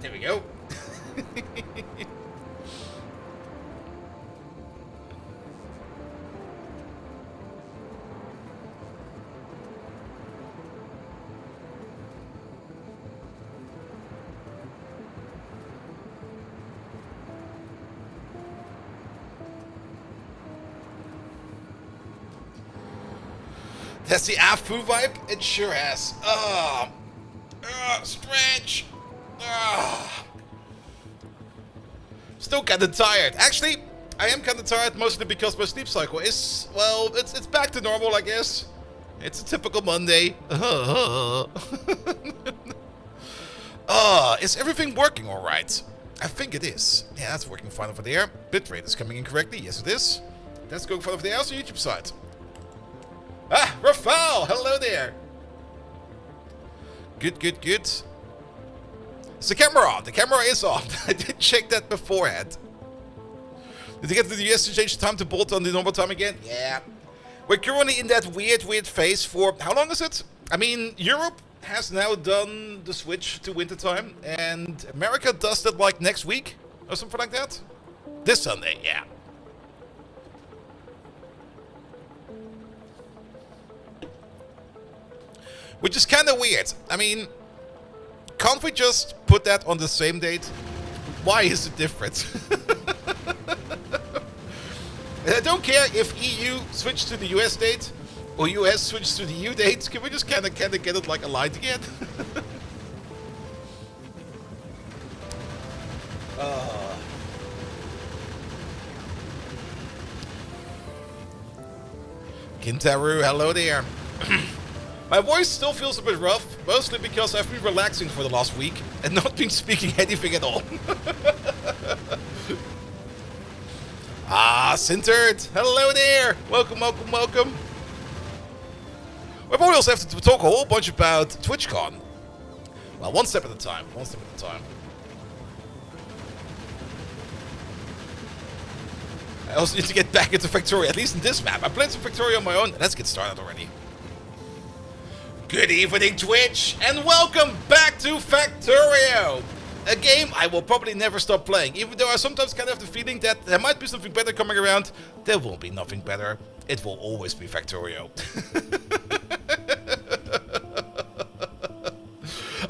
There we go. That's the AFU vibe? It sure has. Stretch. Still kinda tired. Actually, I am kinda tired mostly because my sleep cycle is, well, it's back to normal, I guess. It's a typical Monday. Is everything working alright? I think it is. Yeah, that's working fine over there. Bitrate is coming in correctly. Yes, it is. That's going fine over there. Also, YouTube side. Ah, Rafal! Hello there! Good, good, good. Is the camera on? The camera is on. I did check that beforehand. Did you get to the US to change the time to bolt on the normal time again? Yeah. We're currently in that weird phase for... How long is it? I mean, Europe has now done the switch to wintertime. And America does that like next week? Or something like that? This Sunday, yeah. Which is kind of weird. I mean, can't we just put that on the same date? Why is it different? And I don't care if EU switched to the US date or US switched to the EU date. Can we just kind of get it like aligned again? Kintaru, hello there. My voice still feels a bit rough, mostly because I've been relaxing for the last week and not been speaking anything at all. Sintert, hello there! Welcome, welcome, welcome. We probably also have to talk a whole bunch about TwitchCon. Well, one step at a time, one step at a time. I also need to get back into Factorio, at least in this map. I played some Factorio on my own. Let's get started already. Good evening, Twitch, and welcome back to Factorio! A game I will probably never stop playing, even though I sometimes kind of have the feeling that there might be something better coming around. There will be nothing better. It will always be Factorio.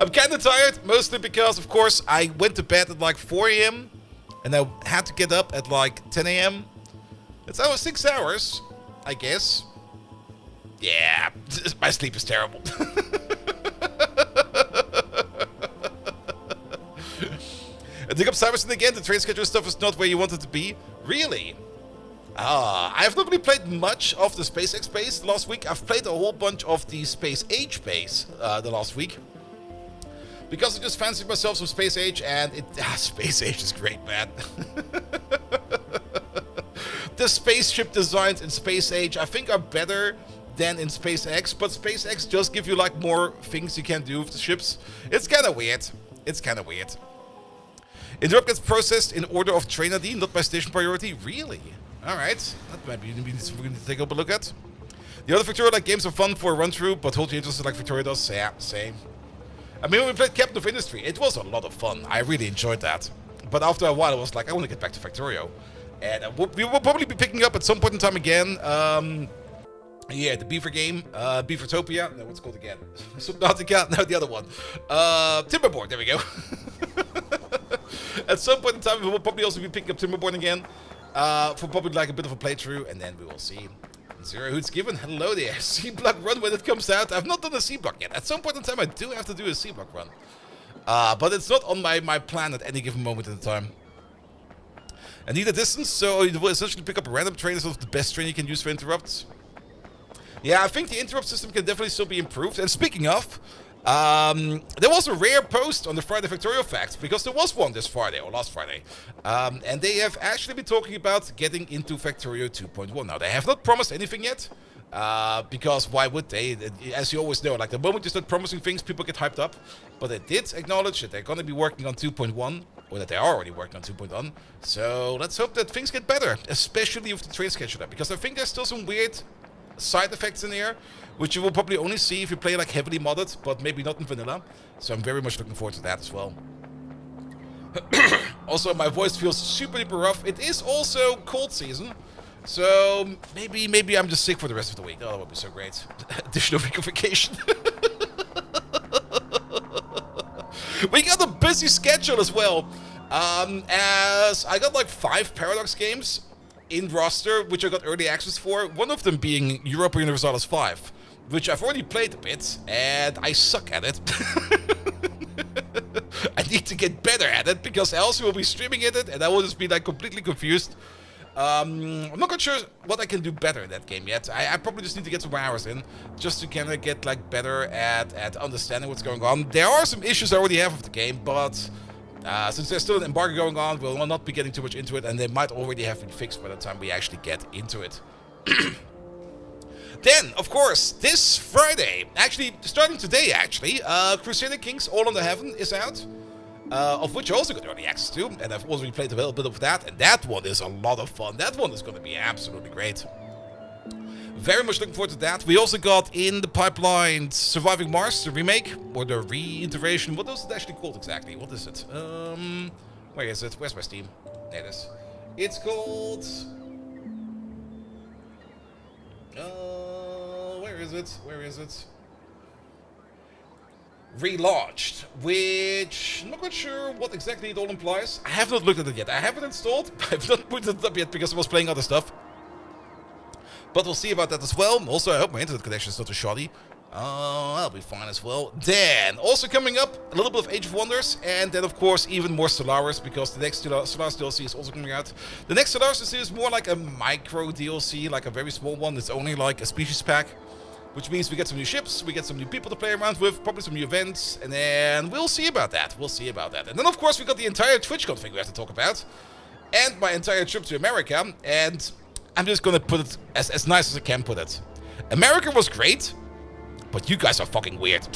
I'm kind of tired, mostly because, of course, I went to bed at like 4 AM, and I had to get up at like 10 AM. It's 6 hours, I guess. Yeah, my sleep is terrible. I think up Cyberson again, the train schedule stuff is not where you want it to be. Really? I have not really played much of the SpaceX base the last week. I've played a whole bunch of the Space Age base the last week. Because I just fancied myself some Space Age, and Space Age is great, man. The spaceship designs in Space Age, I think, are better than in SpaceX, but SpaceX just give you like more things you can do with the ships. It's kind of weird. It's kind of weird. Interrupt gets processed in order of train ID, not by station priority. Really? Alright. That might be something to take a look at. The other Victoria-like games are fun for a run-through, but hold you interested like Victoria does. Yeah, same. I mean, when we played Captain of Industry, it was a lot of fun. I really enjoyed that. But after a while, I was like, I want to get back to Factorio. And we will probably be picking up at some point in time again. Yeah, the Beaver game, Beavertopia. No, what's it called again? Subnautica. No, the other one. Timberborn. There we go. At some point in time, we will probably also be picking up Timberborn again. For probably like a bit of a playthrough, and then we will see. Zero Hoots given. Hello there. C-Block run when it comes out. I've not done a C-Block yet. At some point in time, I do have to do a C-Block run. But it's not on my plan at any given moment in time. I need a distance, so it will essentially pick up a random train as the best train you can use for interrupts. Yeah, I think the interrupt system can definitely still be improved. And speaking of, there was a rare post on the Friday Factorio Facts, because there was one this Friday, or last Friday. And they have actually been talking about getting into Factorio 2.1. Now, they have not promised anything yet, because why would they? As you always know, like the moment you start promising things, people get hyped up. But they did acknowledge that they're going to be working on 2.1, or that they are already working on 2.1. So let's hope that things get better, especially with the train scheduler, because I think there's still some weird side effects in here, which you will probably only see if you play like heavily modded, but maybe not in vanilla. So I'm very much looking forward to that as well. Also, my voice feels super duper rough. It is also cold season. So maybe I'm just sick for the rest of the week. Oh, that would be so great. Additional week of vacation. We got a busy schedule as well. As I got like 5 Paradox games in roster, which I got early access for. One of them being Europa Universalis 5, which I've already played a bit, and I suck at it. I need to get better at it, because else we will be streaming at it, and I will just be like completely confused. I'm not quite sure what I can do better in that game yet. I probably just need to get some more hours in, just to kind of get like better at understanding what's going on. There are some issues I already have with the game, but since there's still an embargo going on, we'll not be getting too much into it, and they might already have been fixed by the time we actually get into it. Then, of course, this Friday, actually, starting today, actually, Crusader Kings All Under Heaven is out, of which I also got early access to, and I've already played a little bit of that, and that one is a lot of fun. That one is going to be absolutely great. Very much looking forward to that. We also got in the pipeline Surviving Mars, the remake, or the reiteration. What is it actually called exactly? What is it? Where is it? Where's my Steam? There it is. It's called... where is it? Where is it? Relaunched, which I'm not quite sure what exactly it all implies. I have not looked at it yet. I have it installed. I've not put it up yet because I was playing other stuff. But we'll see about that as well. Also, I hope my internet connection is not too shoddy. That'll be fine as well. Then, also coming up, a little bit of Age of Wonders. And then, of course, even more Stellaris, because the next Stellaris DLC is also coming out. The next Stellaris DLC is more like a micro DLC, like a very small one. It's only like a species pack. Which means we get some new ships, we get some new people to play around with, probably some new events, and then we'll see about that. We'll see about that. And then, of course, we got the entire TwitchCon thing we have to talk about. And my entire trip to America. And I'm just gonna put it as nice as I can put it. America was great, but you guys are fucking weird.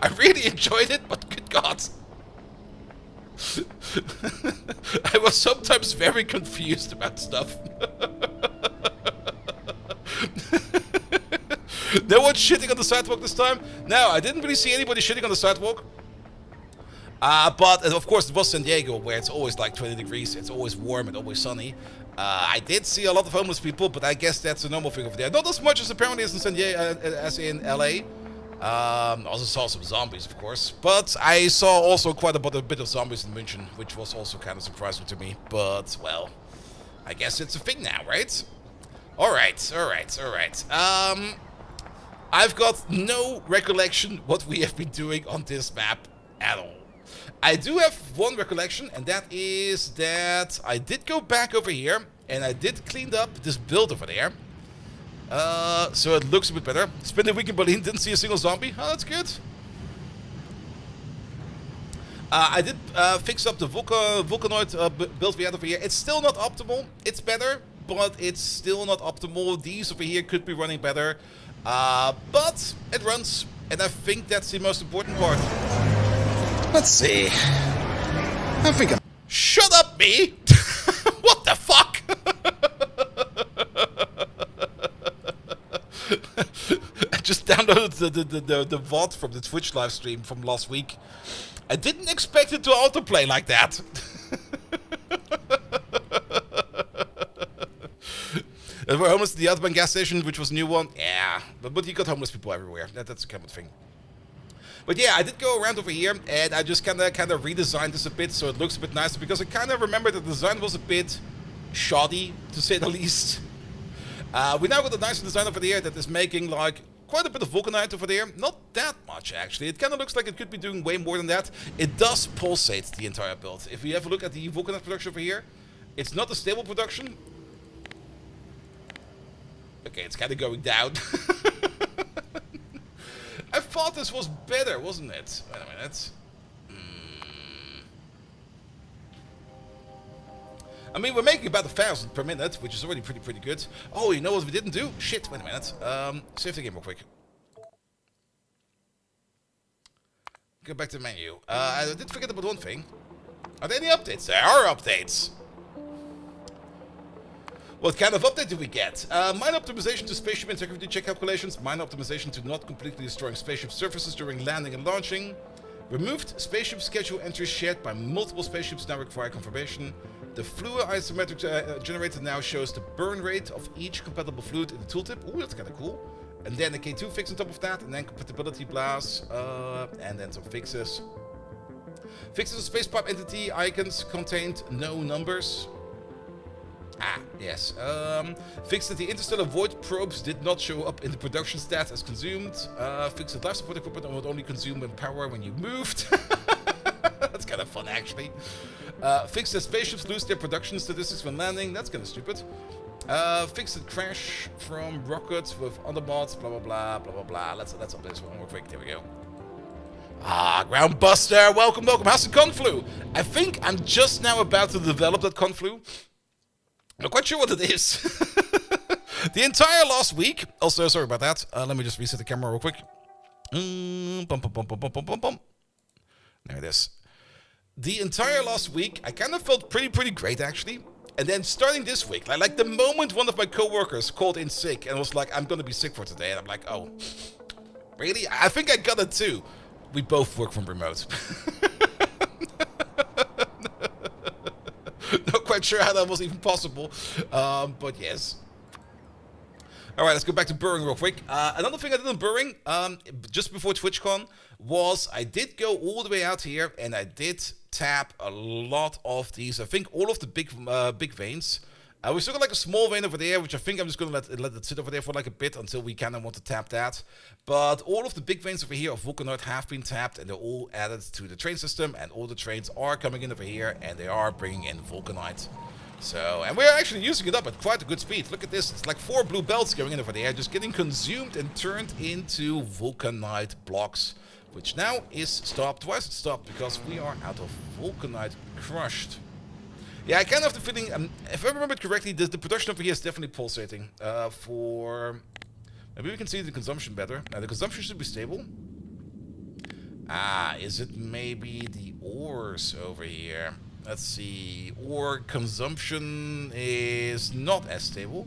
I really enjoyed it, but good God. I was sometimes very confused about stuff. No one shitting on the sidewalk this time? No, I didn't really see anybody shitting on the sidewalk. But of course it was San Diego, where it's always like 20 degrees, it's always warm and always sunny. I did see a lot of homeless people, but I guess that's a normal thing over there. Not as much as apparently as in San Diego, as in LA. Also saw some zombies, of course, but I saw also quite a bit of zombies in München, which was also kind of surprising to me. But well, I guess it's a thing now, right? All right. I've got no recollection what we have been doing on this map at all. I do have one recollection, and that is that I did go back over here and I did clean up this build over there. So it looks a bit better. Spent the week in Berlin, didn't see a single zombie. Oh, that's good. I did fix up the Vulcanoid build we had over here. It's still not optimal. It's better, but it's still not optimal. These over here could be running better. But it runs, and I think that's the most important part. Let's see. I think I'm... Shut up, me! What the fuck? I just downloaded the VOD from the Twitch live stream from last week. I didn't expect it to autoplay like that. There were homeless at the Autobahn gas station, which was a new one. Yeah, but you got homeless people everywhere. That's a common thing. But yeah, I did go around over here, and I just kind of redesigned this a bit so it looks a bit nicer, because I kind of remember that the design was a bit shoddy, to say the least. We now got a nicer design over there that is making like quite a bit of vulcanite over there. Not that much, actually. It kind of looks like it could be doing way more than that. It does pulsate the entire build. If we have a look at the vulcanite production over here, it's not a stable production. Okay, it's kind of going down. I thought this was better, wasn't it? Wait a minute. I mean, we're making about 1,000 per minute, which is already pretty good. Oh, you know what we didn't do? Shit, wait a minute. Save the game real quick. Go back to the menu. I did forget about one thing. Are there any updates? There are updates! What kind of update do we get? Mine optimization to spaceship integrity check calculations. Mine optimization to not completely destroying spaceship surfaces during landing and launching. Removed spaceship schedule entries shared by multiple spaceships now require confirmation. The fluid isometric generator now shows the burn rate of each compatible fluid in the tooltip. Ooh, that's kind of cool. And then the K2 fix on top of that, and then compatibility blasts, and then some fixes. Fixes of space pipe entity icons contained no numbers. Ah, yes. Fixed that the interstellar void probes did not show up in the production stats as consumed. Fixed that life support equipment would only consume power when you moved. That's kind of fun, actually. Fixed that spaceships lose their production statistics when landing. That's kind of stupid. Fixed that crash from rockets with undermods. Blah blah blah blah blah blah. Let's update this one more quick. There we go. Ah, Groundbuster. Welcome, welcome. How's the conflu? I think I'm just now about to develop that conflu. Not quite sure what it is. The entire last week. Also, sorry about that. Let me just reset the camera real quick. There it is. The entire last week, I kind of felt pretty great, actually. And then starting this week, like the moment one of my coworkers called in sick and was like, I'm going to be sick for today. And I'm like, oh, really? I think I got it too. We both work from remote. Not quite sure how that was even possible, but yes. Alright, let's go back to burring real quick. Another thing I did on burring, just before TwitchCon, was I did go all the way out here, and I did tap a lot of these, I think all of the big veins. We still got like a small vein over there, which I think I'm just going to let it sit over there for like a bit until we kind of want to tap that. But all of the big veins over here of Vulcanoid have been tapped, and they're all added to the train system, and all the trains are coming in over here, and they are bringing in Vulcanite. So, and we're actually using it up at quite a good speed. Look at this, it's like 4 blue belts going in over there, just getting consumed and turned into Vulcanite blocks, which now is stopped. Why is it stopped? Because we are out of Vulcanite crushed. Yeah, I kind of have the feeling, if I remember correctly, the production over here is definitely pulsating. Maybe we can see the consumption better. Now, the consumption should be stable. Ah, is it maybe the ores over here? Let's see. Ore consumption is not as stable.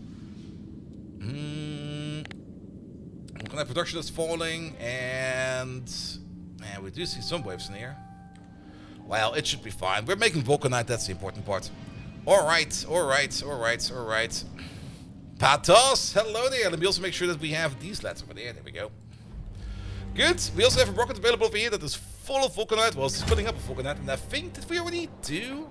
Production is falling, and we do see some waves in here. Well, it should be fine. We're making Vulcanite, that's the important part. Alright. Patos, hello there. Let me also make sure that we have these lads over there. There we go. Good. We also have a rocket available over here that is full of Vulcanite. Well, it's filling up with Vulcanite. And I think, did we already do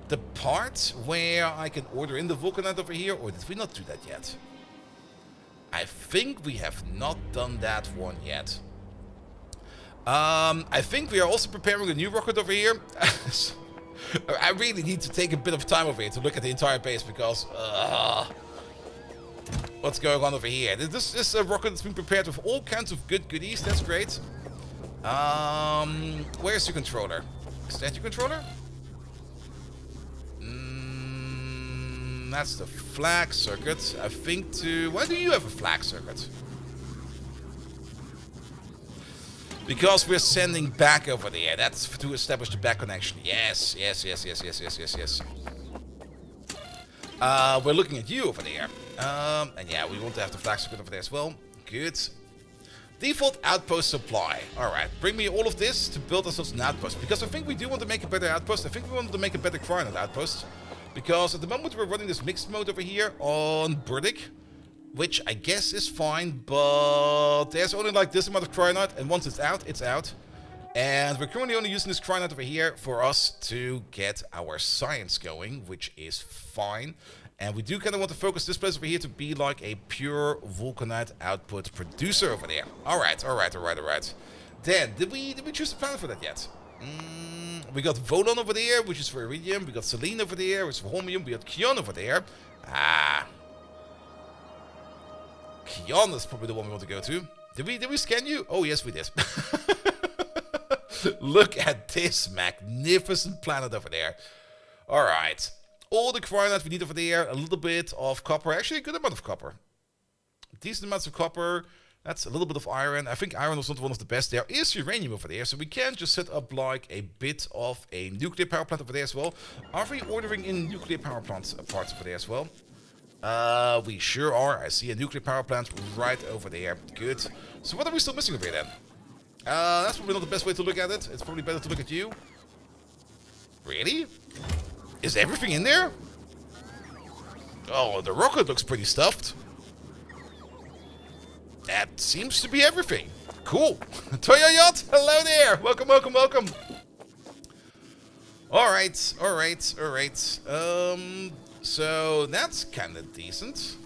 the part where I can order in the Vulcanite over here? Or did we not do that yet? I think we have not done that one yet. I think we are also preparing a new rocket over here. I really need to take a bit of time over here to look at the entire base because what's going on over here? This is a rocket that's been prepared with all kinds of good goodies. That's great. Where's your controller? Is that your controller? That's the flag circuit. I think why do you have a flag circuit? Because we're sending back over there. That's to establish the back connection. Yes. We're looking at you over there. And yeah, we want to have the flag circuit over there as well. Good. Default outpost supply. Alright, bring me all of this to build ourselves an outpost. Because I think we do want to make a better outpost. I think we want to make a better Cryonite outpost. Because at the moment we're running this mixed mode over here on Burdick, which I guess is fine, but there's only like this amount of Cryonite, and once it's out, it's out. And we're currently only using this Cryonite over here for us to get our science going, which is fine. And we do kind of want to focus this place over here to be like a pure Vulcanite output producer over there. Alright. Then, did we choose a planet for that yet? We got Volon over there, which is for Iridium. We got Selene over there, which is for Holmium. We got Kion over there. Kion is probably the one we want to go to. Did we scan you? Oh, yes, we did. Look at this magnificent planet over there. Alright. All the Cryonite we need over there. A little bit of copper. Actually, a good amount of copper. Decent amounts of copper. That's a little bit of iron. I think iron was not one of the best. There is uranium over there, so we can just set up like a bit of a nuclear power plant over there as well. Are we ordering in nuclear power plants parts over there as well? We sure are. I see a nuclear power plant right over there. Good. So what are we still missing over here then? That's probably not the best way to look at it. It's probably better to look at you. Really? Is everything in there? Oh, the rocket looks pretty stuffed. That seems to be everything. Cool. Toyo Yacht, hello there. Welcome, welcome, welcome. Alright, alright, alright. So that's kind of decent.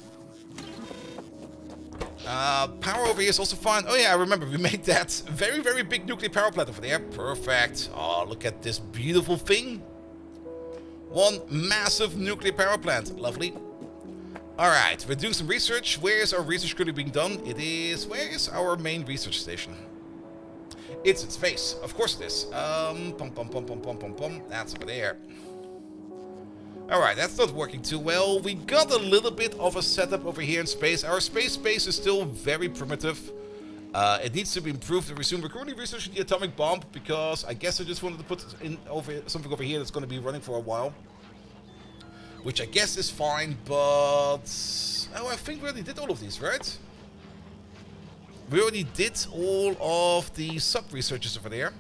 Power over here is also fine. Oh yeah, I remember we made that very, very big nuclear power plant over there. Perfect. Oh, look at this beautiful thing. One massive nuclear power plant. Lovely. Alright, we're doing some research. Where is our research currently being done? It is... Where is our main research station? It's in space. Of course it is. That's over there. Alright, that's not working too well. We got a little bit of a setup over here in space. Our space base is still very primitive. It needs to be improved and resumed. We're currently researching the atomic bomb because I guess I just wanted to put in something over here that's going to be running for a while. Which I guess is fine, but... Oh, I think we already did all of these, right? We already did all of the sub-researches over there.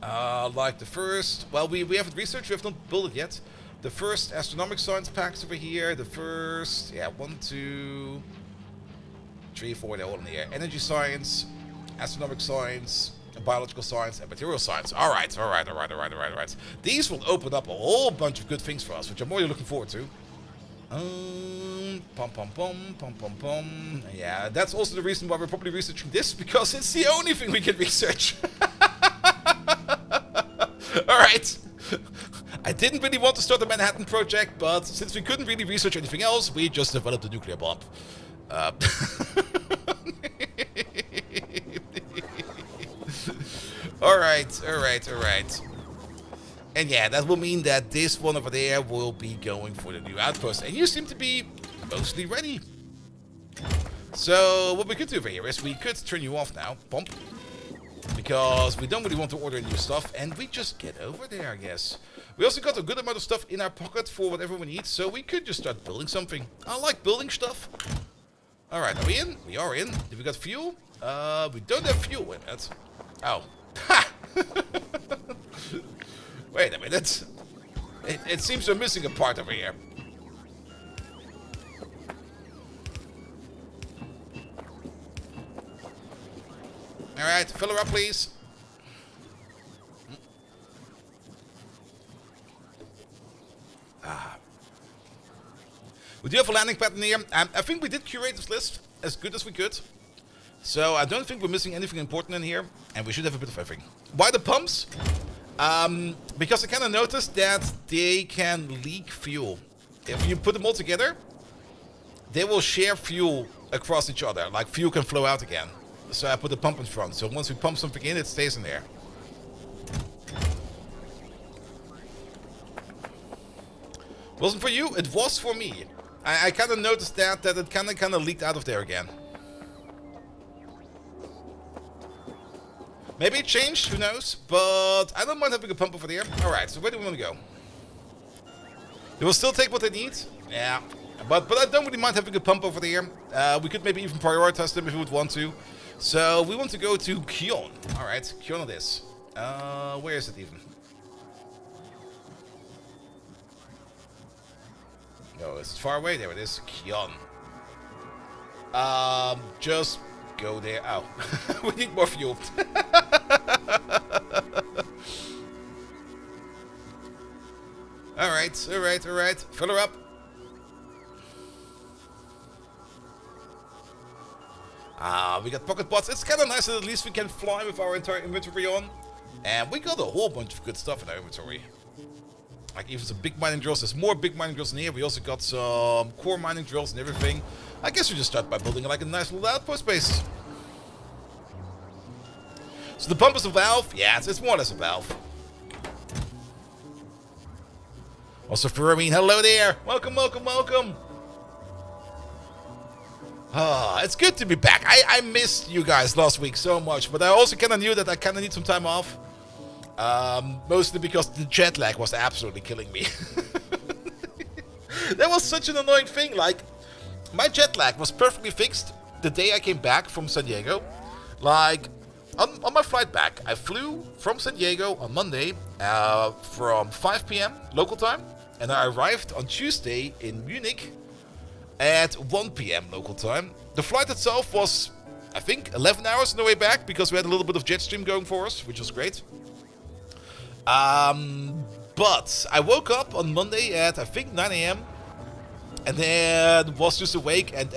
Like the first... Well, we haven't researched, we have not built it yet. The first astronomic science packs over here. The first... Yeah, 1, 2... 3, 4, they're all in the air. Energy science, astronomic science, biological science, and material science. Alright. These will open up a whole bunch of good things for us, which I'm really looking forward to. Yeah, that's also the reason why we're probably researching this, because it's the only thing we can research. Alright. I didn't really want to start the Manhattan Project, but since we couldn't really research anything else, we just developed a nuclear bomb. Alright. And yeah, that will mean that this one over there will be going for the new outpost. And you seem to be mostly ready. So what we could do over here is we could turn you off now. Bump. Because we don't really want to order new stuff. And we just get over there, I guess. We also got a good amount of stuff in our pocket for whatever we need. So we could just start building something. I like building stuff. Alright, are we in? We are in. Have we got fuel? We don't have fuel in it. Oh. Ha! Wait a minute. It seems we're missing a part over here. Alright, fill her up, please. We do have a landing pattern here. I think we did curate this list as good as we could. So I don't think we're missing anything important in here. And we should have a bit of everything. Why the pumps? Because I kind of noticed that they can leak fuel. If you put them all together, they will share fuel across each other. Like fuel can flow out again. So I put the pump in front. So once we pump something in, it stays in there. Wasn't for you, it was for me. I kind of noticed that it kind of leaked out of there again. Maybe it changed, who knows? But I don't mind having a pump over there. Alright, so where do we want to go? They will still take what they need. Yeah. But I don't really mind having a pump over there. We could maybe even prioritize them if we would want to. So we want to go to Kion. Alright, Kion it is. Where is it even? No, it's far away. There it is. Kion. Just go there. Oh, we need more fuel. Alright. Fill her up. We got pocket pots. It's kind of nice that at least we can fly with our entire inventory on. And we got a whole bunch of good stuff in our inventory. Like even some big mining drills. There's more big mining drills in here. We also got some core mining drills and everything. I guess we just start by building like a nice little outpost base. So the pump is a valve? Yeah, it's more or less a valve. Also Ferramine, hello there. Welcome. It's good to be back. I missed you guys last week so much. But I also kind of knew that I kind of need some time off. Mostly because the jet lag was absolutely killing me. That was such an annoying thing. Like, my jet lag was perfectly fixed the day I came back from San Diego. Like, on my flight back, I flew from San Diego on Monday from 5 p.m. local time. And I arrived on Tuesday in Munich at 1 p.m. local time. The flight itself was, I think, 11 hours on the way back because we had a little bit of jet stream going for us, which was great. But I woke up on Monday at, I think, 9 a.m. and then was just awake and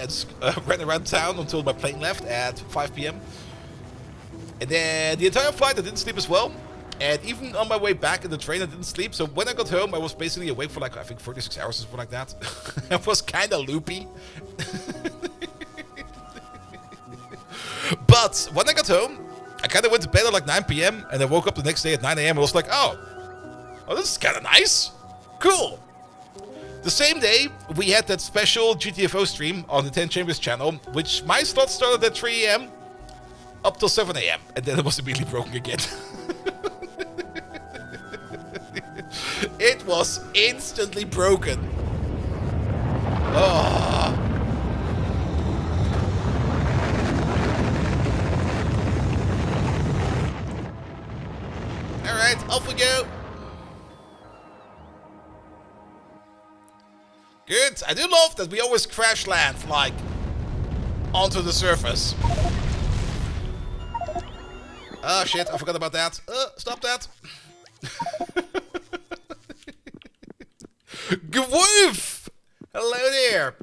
ran around town until my plane left at 5 p.m. And then the entire flight I didn't sleep as well. And even on my way back in the train I didn't sleep. So when I got home I was basically awake for like, I think 36 hours or something like that. I was kind of loopy. But when I got home, I kind of went to bed at like 9 p.m. and I woke up the next day at 9 a.m. and I was like, oh, this is kind of nice. Cool. The same day, we had that special GTFO stream on the 10 Chambers channel, which my slot started at 3 a.m. up till 7 a.m. and then it was immediately broken again. It was instantly broken. Oh. Alright, off we go. Good. I do love that we always crash land, like, onto the surface. Oh shit, I forgot about that. Stop that. Gwoof! Hello there.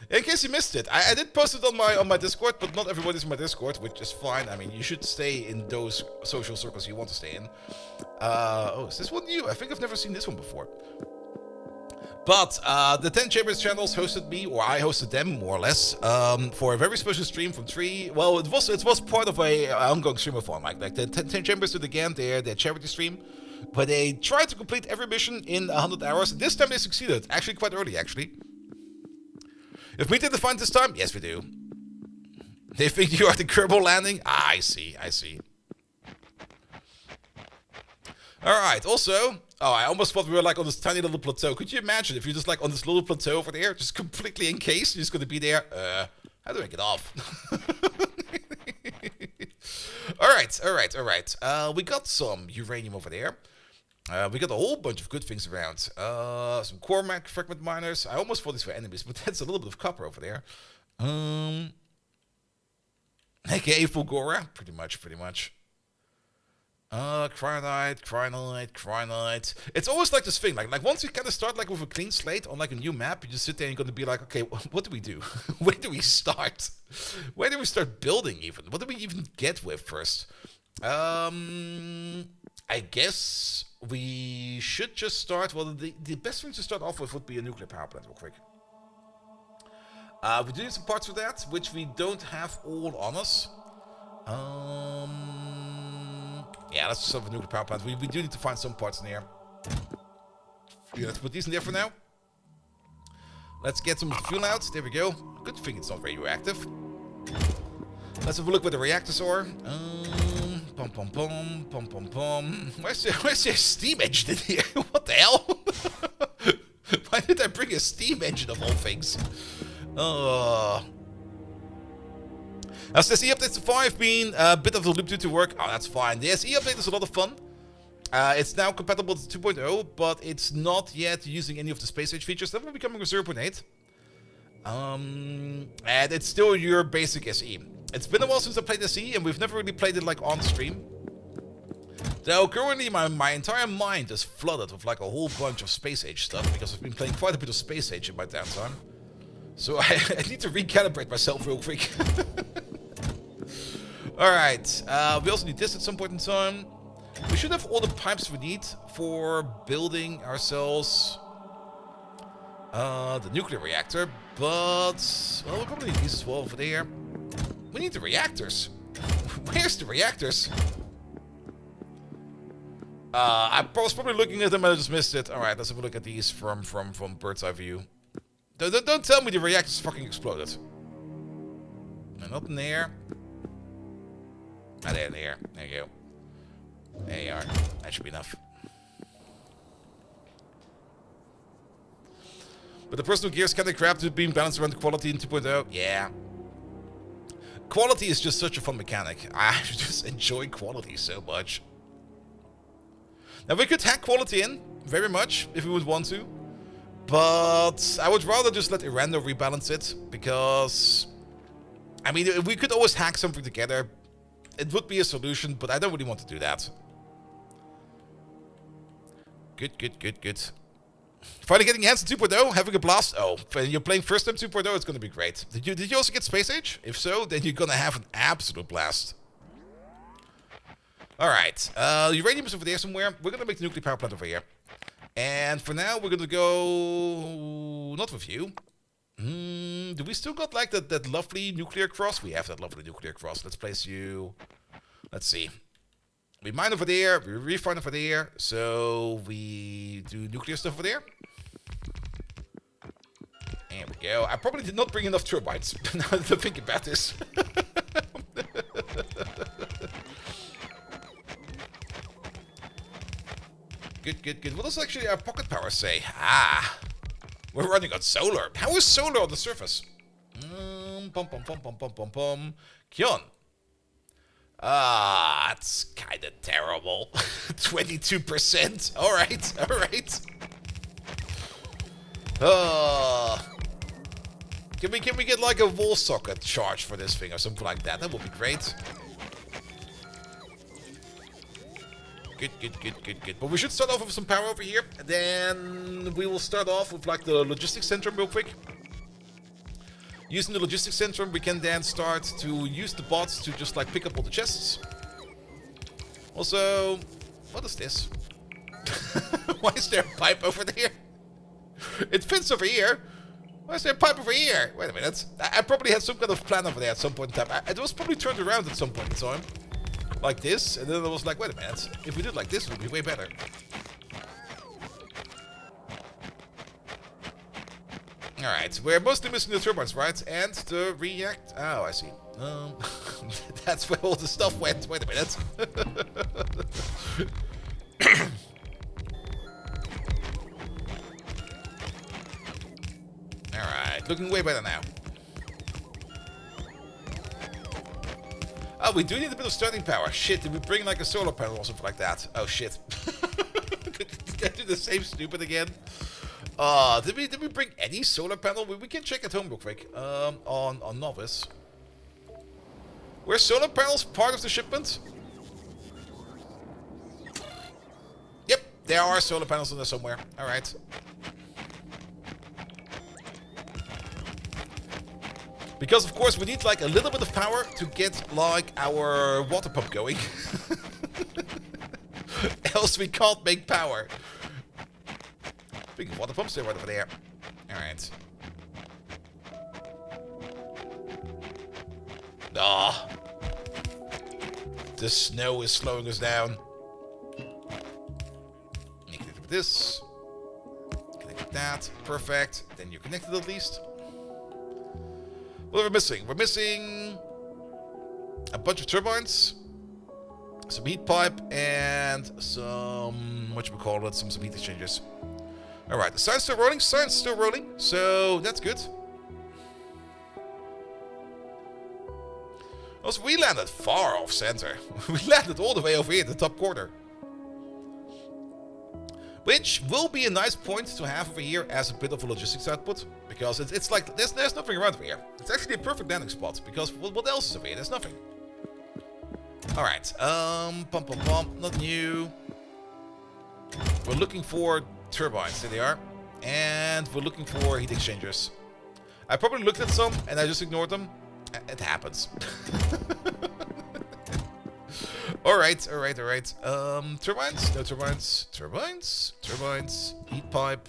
In case you missed it, I did post it on my Discord, but not everybody's in my Discord, which is fine. I mean, you should stay in those social circles you want to stay in. Oh, is this one new? I think I've never seen this one before. But the 10 Chambers channels hosted me, or I hosted them more or less, for a very special stream from 3. Well, it was part of a ongoing streamathon. Like the 10 Chambers did again their charity stream, where they tried to complete every mission in 100 hours. This time they succeeded, actually quite early, actually. If we did the find this time, yes we do. They think you are the Kerbal landing? Ah, I see. Alright, also, oh, I almost thought we were like on this tiny little plateau. Could you imagine if you're just like on this little plateau over there, just completely encased, you're just gonna be there? How do I get off? Alright. We got some uranium over there. We got a whole bunch of good things around. Some core fragment miners. I almost thought these were enemies, but that's a little bit of copper over there. AKA Fulgora, pretty much. Cryonite. It's always like this thing, like once you kind of start like with a clean slate on like a new map, you just sit there and you're gonna be like, okay, what do we do? Where do we start? Where do we start building even? What do we even get with first? I guess we should just start, well, the best thing to start off with would be a nuclear power plant real quick. We do need some parts for that, which we don't have all on us. Yeah, let's just have a nuclear power plant. We do need to find some parts in here. Yeah, let's put these in there for now. Let's get some of the fuel out. There we go. Good thing it's not radioactive. Let's have a look where the reactors are. Where's your steam engine in here? What the hell? Why did I bring a steam engine of all things? Has the SE update to 5 been a bit of the loop due to work? Oh, that's fine. The SE update is a lot of fun. It's now compatible with 2.0, but it's not yet using any of the space age features. That will be coming with 0.8. And it's still your basic SE. It's been a while since I played SE, and we've never really played it like on stream. Though currently my entire mind is flooded with like a whole bunch of space age stuff, because I've been playing quite a bit of space age in my downtime. So I need to recalibrate myself real quick. Alright, we also need this at some point in time. We should have all the pipes we need for building ourselves the nuclear reactor, but, well, we'll probably need these as well over there. We need the reactors. Where's the reactors? I was probably looking at them and I just missed it. Alright, let's have a look at these from bird's eye view. Don't tell me the reactors fucking exploded. No, not in there. Ah, there. There you go. There you are. That should be enough. But the personal gear is kind of crap to being balanced around the quality in 2.0. Yeah. Quality is just such a fun mechanic. I just enjoy quality so much. Now we could hack quality in, very much, if we would want to. But I would rather just let Irando rebalance it, because... I mean, we could always hack something together. It would be a solution, but I don't really want to do that. Good, good, good, good. Finally getting hands on 2.0, having a blast. Oh, you're playing first time 2.0, it's going to be great. Did you also get Space Age? If so, then you're going to have an absolute blast. Alright, uranium is over there somewhere. We're going to make the nuclear power plant over here. And for now, we're going to go... Not with you. Do we still got like that lovely nuclear cross? We have that lovely nuclear cross. Let's place you... Let's see. We mine over there, we refine over there, so we do nuclear stuff over there. There we go. I probably did not bring enough turbines, now that I think about this. Good, good, good. What does actually our pocket power say? Ah, we're running on solar. How is solar on the surface? Kion. Ah, it's kind of terrible. 22%. All right, all right. Can we get like a wall socket charge for this thing or something like that? That would be great. Good, good, good, good, good. But we should start off with some power over here. And then we will start off with like the logistics center real quick. Using the logistics center, we can then start to use the bots to just like pick up all the chests. Also, what is this? Why is there a pipe over there? It fits over here. Why is there a pipe over here? Wait a minute. I probably had some kind of plan over there at some point in time. It was probably turned around at some point in time. Like this. And then I was like, wait a minute. If we did like this, it would be way better. Alright, we're mostly missing the turbines, right? And the react... Oh, I see. That's where all the stuff went. Wait a minute. Alright, looking way better now. Oh, we do need a bit of starting power. Shit, did we bring like a solar panel or something like that? Oh, shit. Did I do the same stupid again? Did we bring any solar panel? We can check at home real quick. On Novice. Were solar panels part of the shipment? Yep, there are solar panels in there somewhere. Alright. Because of course we need like a little bit of power to get like our water pump going. Else we can't make power. Speaking of water pumps, they're right over there. Alright. Ah. The snow is slowing us down. Connect with this. Connect with that. Perfect. Then you're connected at least. What are we missing? We're missing a bunch of turbines, some heat pipe, and some, whatchamacallit, some heat exchangers. Alright, the sign's still rolling, so that's good. Also, we landed far off center. We landed all the way over here at the top corner. Which will be a nice point to have over here as a bit of a logistics output. Because it's like, there's nothing around over here. It's actually a perfect landing spot. Because what else is over here? There's nothing. Alright, not new. We're looking for turbines, there they are. And we're looking for heat exchangers. I probably looked at some and I just ignored them. It happens. Alright. Turbines? No turbines. Turbines. Heat pipe.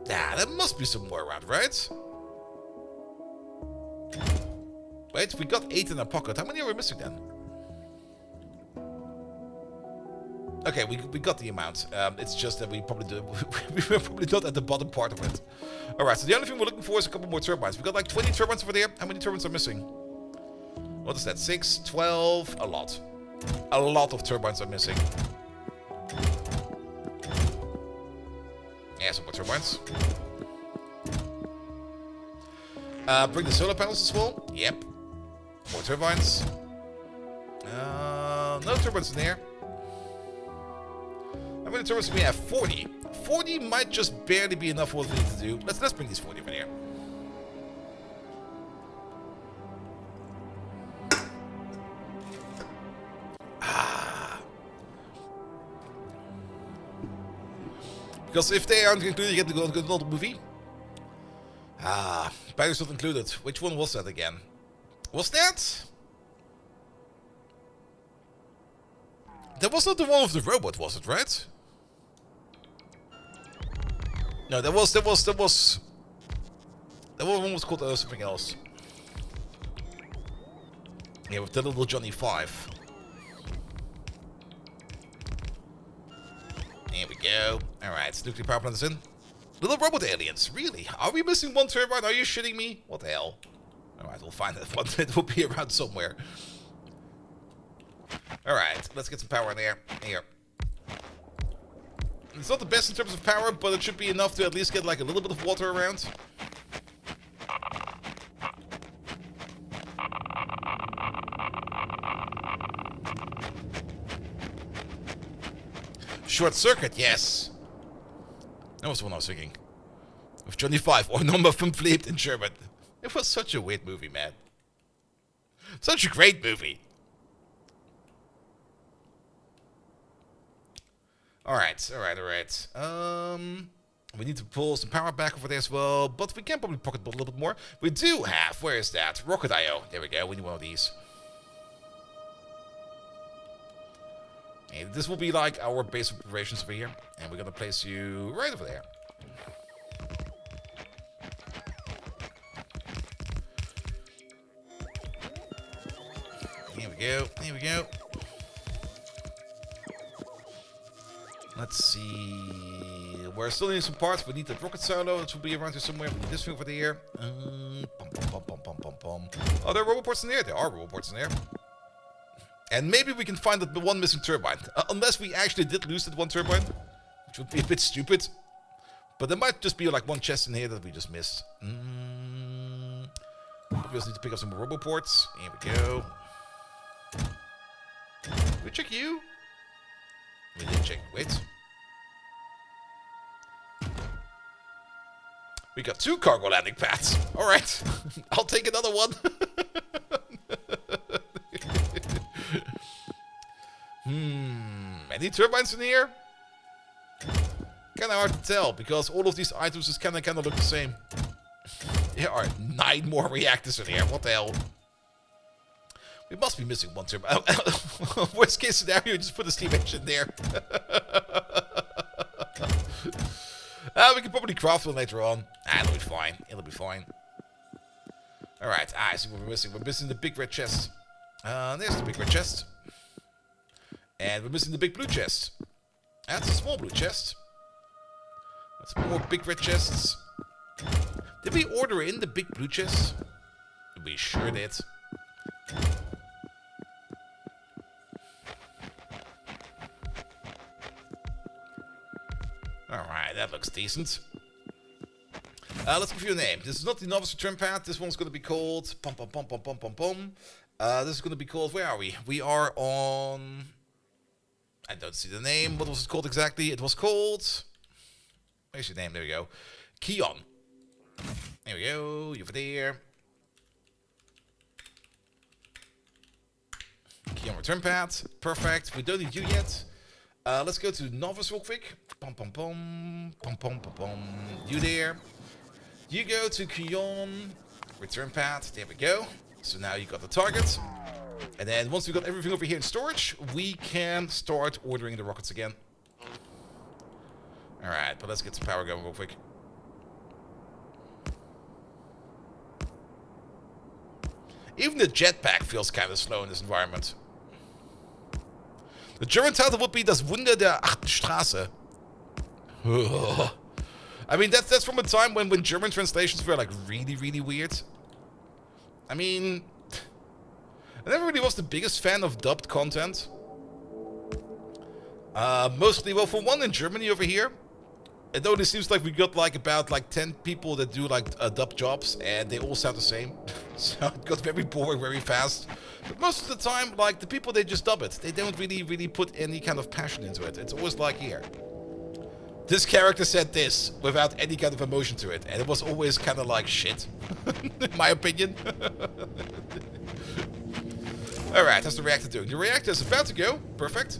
Yeah, there must be some more around, right? Wait, we got 8 in our pocket. How many are we missing then? Okay, we got the amount. It's just that we were probably not at the bottom part of it. Alright, so the only thing we're looking for is a couple more turbines. We got like 20 turbines over there. How many turbines are missing? What is that? 6, 12? A lot. A lot of turbines are missing. some more turbines. Bring the solar panels as well. Yep. More turbines. No turbines in there. How many turbines do we have? 40. 40 might just barely be enough for what we need to do. Let's bring these 40 over here. Because if they aren't included, you get to go to another movie. Batteries not included. Which one was that again? Was that? That was not the one with the robot, was it, right? No, that was that one was called something else. Yeah, with the little Johnny 5. There we go. Alright, nuclear power plant is in. Little robot aliens, really? Are we missing one turbine? Are you shitting me? What the hell? Alright, we'll find that one. It will be around somewhere. Alright, let's get some power in there. Here. It's not the best in terms of power, but it should be enough to at least get like a little bit of water around. Short circuit, yes. That was the one I was thinking. With Johnny 5 or Nummer 5 lebt in German. It was such a weird movie, man. Such a great movie. Alright. We need to pull some power back over there as well, but we can probably pocket a little bit more. We do have, where is that? Rocket IO. There we go, we need one of these. And this will be like our base of operations over here, and we're gonna place you right over there. Here we go. Let's see. We're still needing some parts. We need the rocket silo, which will be around here somewhere. We need this thing over here. Are there roboports in there? There are roboports in there. And maybe we can find the one missing turbine. Unless we actually did lose that one turbine. Which would be a bit stupid. But there might just be like one chest in here that we just missed. We also need to pick up some more roboports. Here we go. Did we check you? We did check. Wait. We got 2 cargo landing pads. Alright. I'll take another one. Any turbines in here? Kinda hard to tell, because all of these items just kinda look the same. There are 9 more reactors in here. What the hell? We must be missing one turbine. Worst case scenario, just put a steam engine there. We can probably craft one later on. It'll be fine. It'll be fine. Alright, I see what we're missing. We're missing the big red chest. There's the big red chest. And we're missing the big blue chest. That's a small blue chest. That's more big red chests. Did we order in the big blue chest? We sure did. Alright, that looks decent. Let's give you a name. This is not the novice return path. This one's going to be called... This is going to be called... Where are we? We are on... I don't see the name. What was it called exactly? It was called... Where's your name? There we go. Keon. There we go. You're over there. Keon return path. Perfect. We don't need you yet. Let's go to novice real quick. You there. You go to Keon. Return path. There we go. So now you got the target. And then once we got everything over here in storage, we can start ordering the rockets again. Alright, but let's get some power going real quick. Even the jetpack feels kind of slow in this environment. The German title would be Das Wunder der Achten Straße. I mean, that's from a time when German translations were like really weird. I mean, I never really was the biggest fan of dubbed content. Mostly, well, for one, in Germany over here, it only seems like we got like about like 10 people that do like dub jobs, and they all sound the same. So it got very boring very fast. But most of the time, like the people, they just dub it. They don't really put any kind of passion into it. It's always like here. This character said this without any kind of emotion to it, and it was always kind of like shit, in my opinion. Alright, how's the reactor doing? The reactor is about to go. Perfect.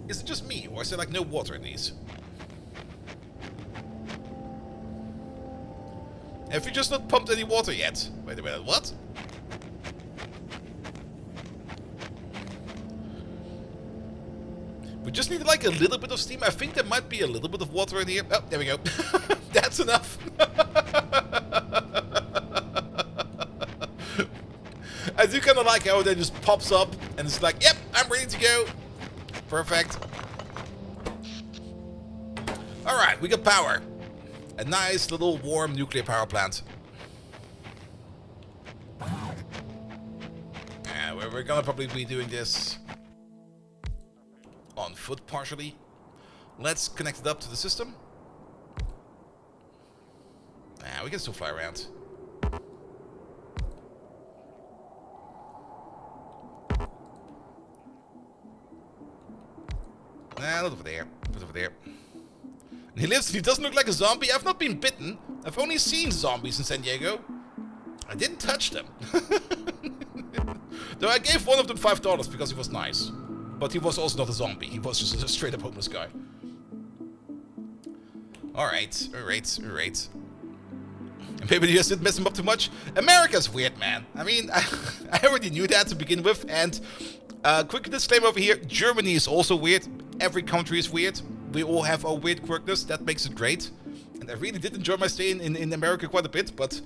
Is it just me, or is there like no water in these? Have you just not pumped any water yet? Wait a minute, what? We just need like a little bit of steam. I think there might be a little bit of water in here. Oh, there we go. That's enough. I do kind of like how it just pops up and it's like, yep, I'm ready to go. Perfect. Alright, we got power. A nice little warm nuclear power plant. Yeah, we're gonna probably be doing this on foot partially. Let's connect it up to the system. Yeah, we can still fly around. Nah, not over there. Put over there. He lives. He doesn't look like a zombie. I've not been bitten. I've only seen zombies in San Diego. I didn't touch them. Though I gave one of them $5 because he was nice. But he was also not a zombie. He was just a straight up homeless guy. Alright, alright. Maybe you just didn't mess him up too much. America's weird, man. I mean, I already knew that to begin with. And quick disclaimer over here. Germany is also weird. Every country is weird. We all have our weird quirkiness. That makes it great. And I really did enjoy my stay in America quite a bit, but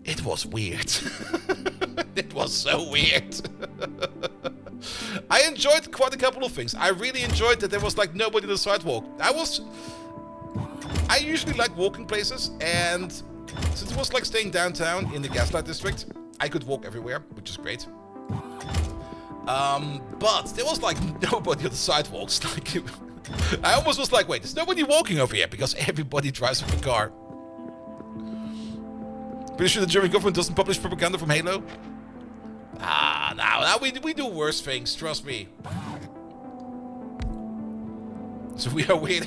it was weird. It was so weird. I enjoyed quite a couple of things. I really enjoyed that there was like nobody on the sidewalk. I usually like walking places, and since it was like staying downtown in the Gaslight District, I could walk everywhere, which is great. But there was like nobody on the sidewalks. Like, I almost was like, wait, there's nobody walking over here because everybody drives with a car. Pretty sure the German government doesn't publish propaganda from Halo. Now we do worse things, trust me. So we are weird.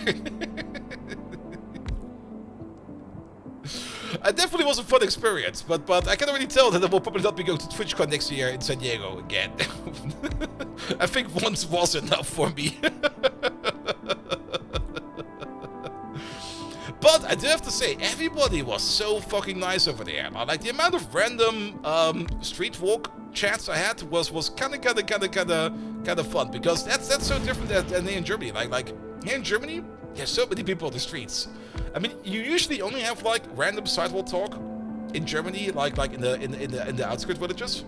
It definitely was a fun experience, but I can already tell that I will probably not be going to TwitchCon next year in San Diego again. I think once was enough for me. But I do have to say, everybody was so fucking nice over there. Like the amount of random street walk chats I had was kind of fun, because that's so different than here in Germany. Like here in Germany, there's so many people on the streets. I mean, you usually only have like random sidewalk talk in Germany, like in the outskirts villages.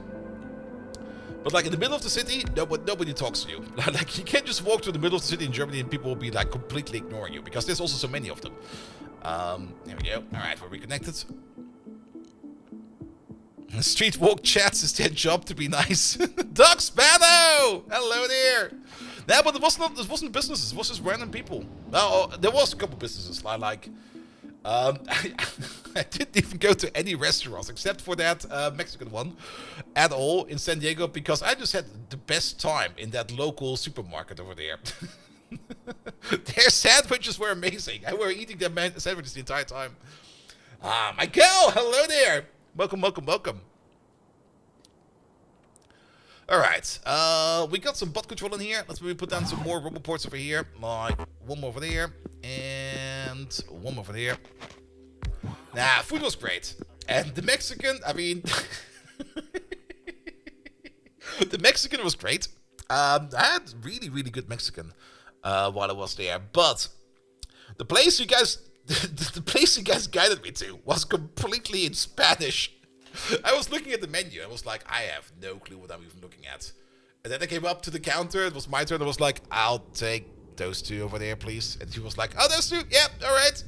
But like in the middle of the city, nobody talks to you. Like you can't just walk through the middle of the city in Germany and people will be like completely ignoring you, because there's also so many of them. There we go. All right, we're reconnected. Street walk chats is their job to be nice. Doc Spano! Hello there! Yeah, but it wasn't businesses, it was just random people. No, there was a couple businesses, like... I didn't even go to any restaurants except for that Mexican one at all in San Diego, because I just had the best time in that local supermarket over there. Their sandwiches were amazing. I were eating their sandwiches the entire time. Michael, hello there. Welcome. Alright, we got some bot control in here. Let's maybe put down some more robot ports over here. Like one more over there and one more over there. Nah, food was great. And the Mexican, I mean... the Mexican was great. I had really good Mexican while I was there. But the place you guys... the place you guys guided me to was completely in Spanish. I was looking at the menu. I was like, I have no clue what I'm even looking at. And then I came up to the counter. It was my turn. I was like, I'll take those two over there, please. And she was like, oh, those two? Yep, all right.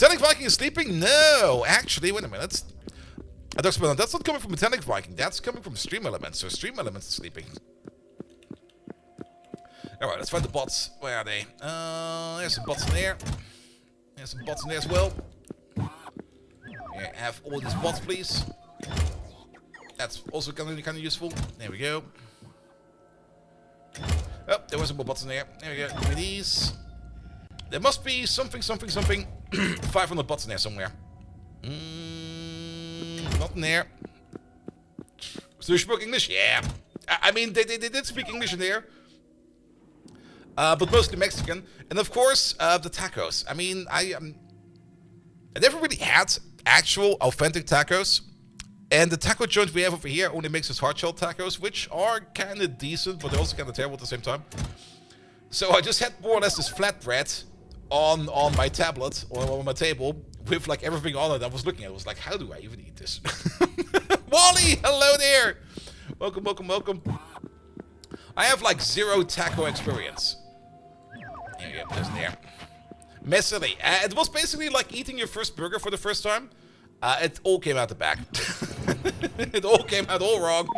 Metallic Viking is sleeping? No, actually, wait a minute. That's not coming from Metallic Viking. That's coming from Stream Elements. So Stream Elements is sleeping. Alright, let's find the bots. Where are they? There's some bots in there. There's some bots in there as well. Here, have all these bots, please. That's also kind of useful. There we go. Oh, there was some more bots in there. There we go. Give me these. There must be something. 500 bots in there somewhere. Not in there. So you speak English? Yeah. I mean, they did speak English in there. But mostly Mexican. And of course, the tacos. I mean, I never really had actual authentic tacos. And the taco joint we have over here only makes us hard-shell tacos, which are kind of decent, but they're also kind of terrible at the same time. So I just had more or less this flatbread on my tablet, or on my table, with like everything on it. I was looking at it, I was like, how do I even eat this? Wally, hello there! Welcome. I have like 0 taco experience. There you go, there's there. Messily. It was basically like eating your first burger for the first time. It all came out the back. It all came out all wrong.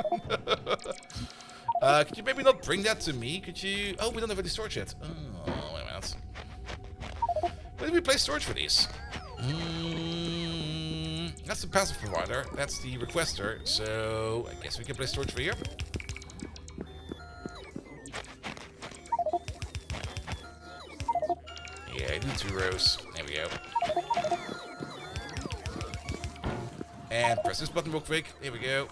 Could you maybe not bring that to me? Could you... Oh, we don't have any storage yet. Oh, wait a minute. Where do we place storage for these? That's the passive provider. That's the requester. So, I guess we can place storage for here. Yeah, I do 2 rows. There we go. And press this button real quick. Here we go.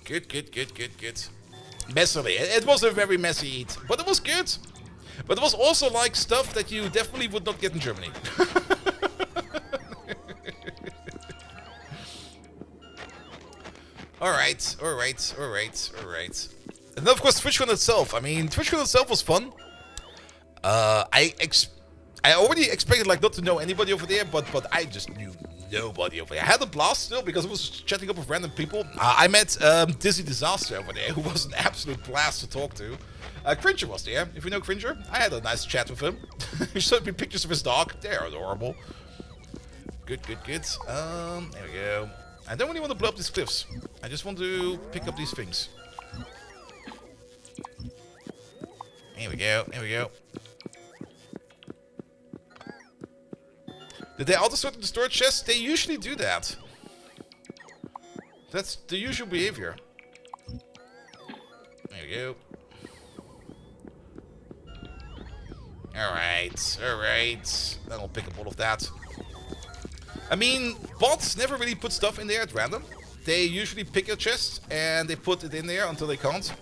Good. Messily. It was a very messy eat, but it was good. But it was also like stuff that you definitely would not get in Germany. Alright. And then of course TwitchCon itself. I mean, TwitchCon itself was fun. I already expected like not to know anybody over there, but I just knew nobody over there. I had a blast still because I was chatting up with random people. I met Dizzy Disaster over there, who was an absolute blast to talk to. Cringer was there. If you know Cringer, I had a nice chat with him. He showed me pictures of his dog. They're adorable. Good. There we go. I don't really want to blow up these cliffs. I just want to pick up these things. Here we go. Did they auto-sort the storage chest? They usually do that. That's the usual behavior. There we go. Alright. Then I'll pick up all of that. I mean, bots never really put stuff in there at random. They usually pick a chest and they put it in there until they can't.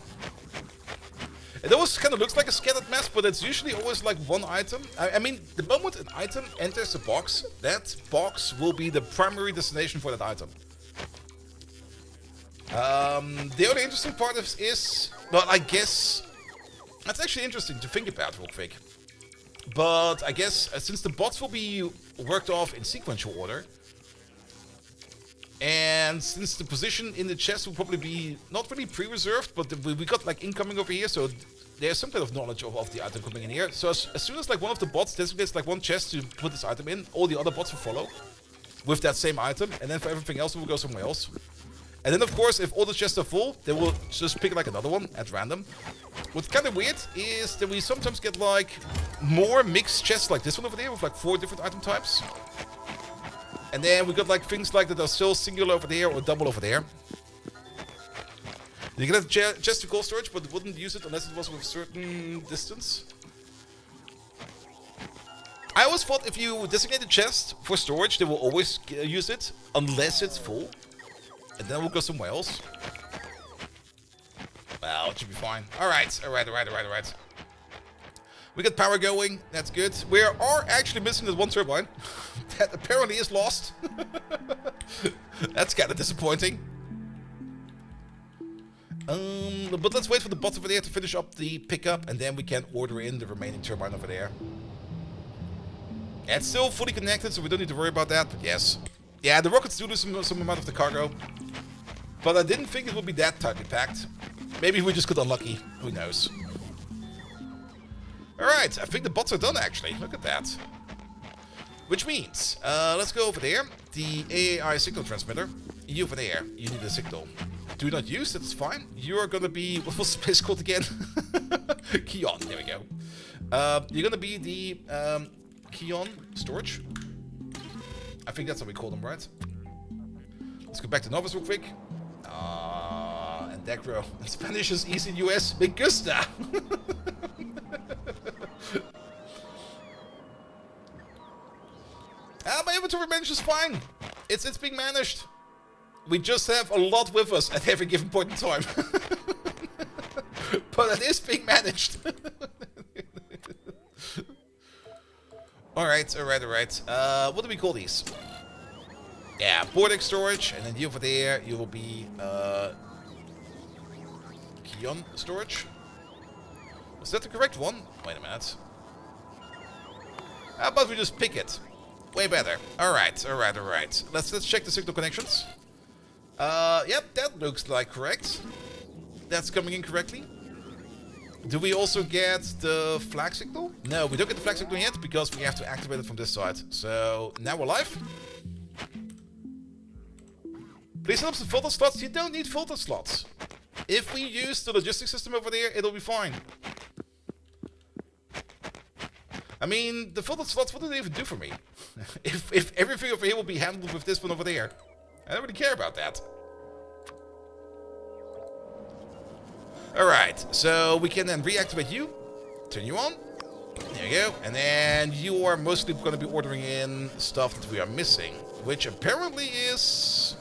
It always kind of looks like a scattered mess, but it's usually always like one item. I mean, the moment an item enters a box, that box will be the primary destination for that item. The only interesting part is, well, I guess, that's actually interesting to think about real quick. But I guess since the bots will be worked off in sequential order, and since the position in the chest will probably be not really pre-reserved, but we got like incoming over here, so there's some kind of knowledge of the item coming in here. So as soon as like one of the bots designates like one chest to put this item in, all the other bots will follow with that same item, and then for everything else, we will go somewhere else. And then of course, if all the chests are full, they will just pick like another one at random. What's kind of weird is that we sometimes get like more mixed chests like this one over there with like 4 different item types. And then we got like things like that are still singular over there or double over there. You can have chest to cold storage, but wouldn't use it unless it was with a certain distance. I always thought if you designate a chest for storage, they will always use it unless it's full. And then we'll go somewhere else. Well, it should be fine. Alright. We got power going. That's good. We are actually missing that one turbine. That apparently is lost. That's kind of disappointing. But let's wait for the bots over there to finish up the pickup, and then we can order in the remaining turbine over there. Yeah, it's still fully connected, so we don't need to worry about that, but yes. Yeah, the rockets do lose some amount of the cargo. But I didn't think it would be that tightly packed. Maybe we just got unlucky. Who knows? Alright, I think the bots are done actually. Look at that. Which means, let's go over there. The AI signal transmitter. You over there. You need a signal. Do not use, that's fine. You're gonna be, what was the place called again? Keon, there we go. You're gonna be the Keon storage. I think that's how we call them, right? Let's go back to Novus real quick. And Decro. Spanish is easy in US. Me gusta. My inventory management is fine. It's being managed. We just have a lot with us at every given point in time. But it is being managed. Alright. What do we call these? Yeah, Bordic storage, and then you over there, you will be Keon storage. Is that the correct one? Wait a minute. How about we just pick it? Way better. Alright. Let's check the signal connections. Yep, that looks like correct. That's coming in correctly. Do we also get the flag signal? No, we don't get the flag signal yet because we have to activate it from this side. So now we're live. Please set up some filter slots. You don't need filter slots. If we use the logistics system over there, it'll be fine. I mean, the filter slots, what do they even do for me? if everything over here will be handled with this one over there. I don't really care about that. Alright, so we can then reactivate you. Turn you on. There you go. And then you are mostly going to be ordering in stuff that we are missing. Which apparently is...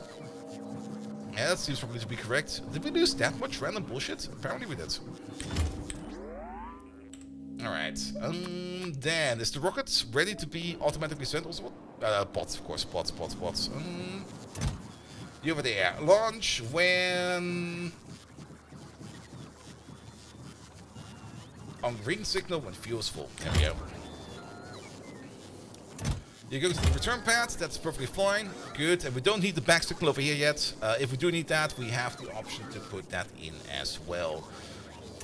Yeah, that seems probably to be correct. Did we lose that much random bullshit? Apparently we did. Alright. Then, is the rocket ready to be automatically sent also? Pots, of course. Pots. You over there. Launch when... On green signal when fuel is full. There we go. You go to the return pad, that's perfectly fine. Good, and we don't need the back signal over here yet. If we do need that, we have the option to put that in as well.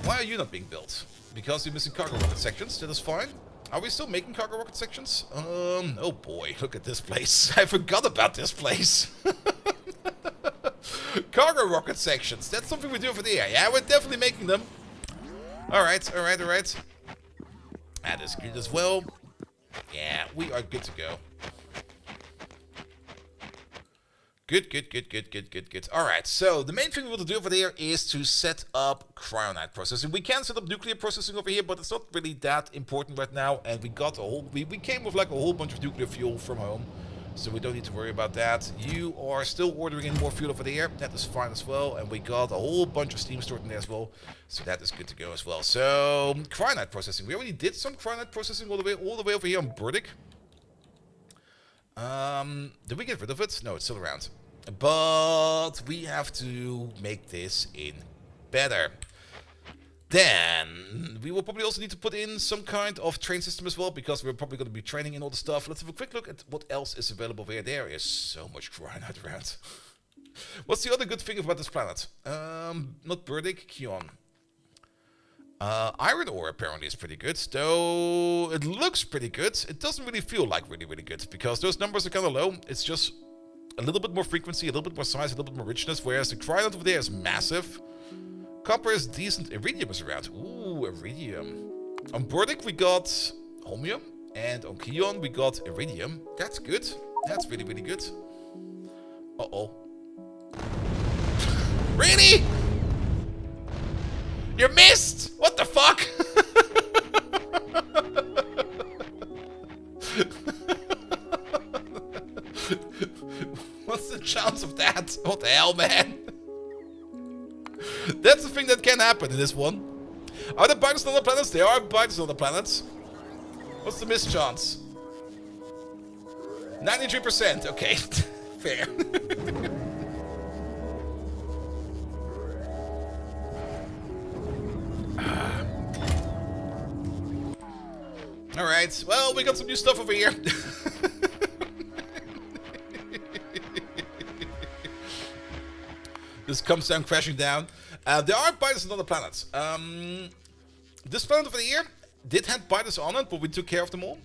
Why are you not being built? Because you're missing cargo rocket sections, that is fine. Are we still making cargo rocket sections? Oh boy, look at this place. I forgot about this place. Cargo rocket sections, that's something we do over there. Yeah, we're definitely making them. Alright. That is good as well. Yeah, we are good to go. Good. Alright, so the main thing we want to do over there is to set up cryonite processing. We can set up nuclear processing over here, but it's not really that important right now. And we got a whole... We came with like a whole bunch of nuclear fuel from home. So we don't need to worry about that. You are still ordering in more fuel over there. That is fine as well. And we got a whole bunch of steam stored in there as well. So that is good to go as well. So, cryonite processing. We already did some cryonite processing all the way over here on Burdick. Did we get rid of it? No, it's still around. But we have to make this in better. Then we will probably also need to put in some kind of train system as well, because we're probably going to be training in all the stuff. Let's have a quick look at what else is available here. There is so much cryonite around. What's the other good thing about this planet? Not Burdick, Keon. Iron ore apparently is pretty good, though it looks pretty good. It doesn't really feel like really good, because those numbers are kind of low. It's just a little bit more frequency, a little bit more size, a little bit more richness, whereas the cryonite over there is massive. Copper is decent. Iridium is around. Ooh, iridium. On Burdick we got holmium, and on Keon we got iridium. That's good. That's really good. Uh-oh. Really? You missed? What the fuck? What's the chance of that? What the hell, man? That's the thing that can happen in this one. Are there biters on other planets? There are biters on other planets. What's the miss chance? 93%. Okay, fair. Alright, well, we got some new stuff over here. This comes down crashing down. There are biters on other planets. This planet over here did have biters on it, but we took care of them all.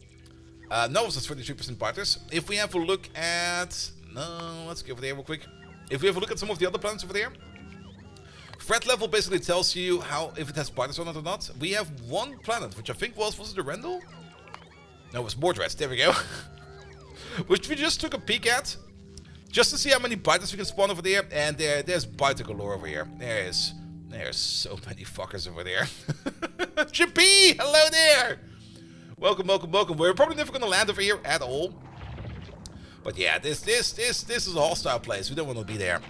Novels is 33% biters. If we have a look at... No, let's go over there real quick. If we have a look at some of the other planets over there, threat level basically tells you how if it has biters on it or not. We have one planet, which I think was it the Rendell? No, it was Mordred. There we go. Which we just took a peek at, just to see how many biters we can spawn over there. And there's biter galore over here. There's so many fuckers over there. Chippy, hello there. Welcome, welcome, welcome. We're probably never gonna land over here at all. But yeah, this is a hostile place. We don't want to be there.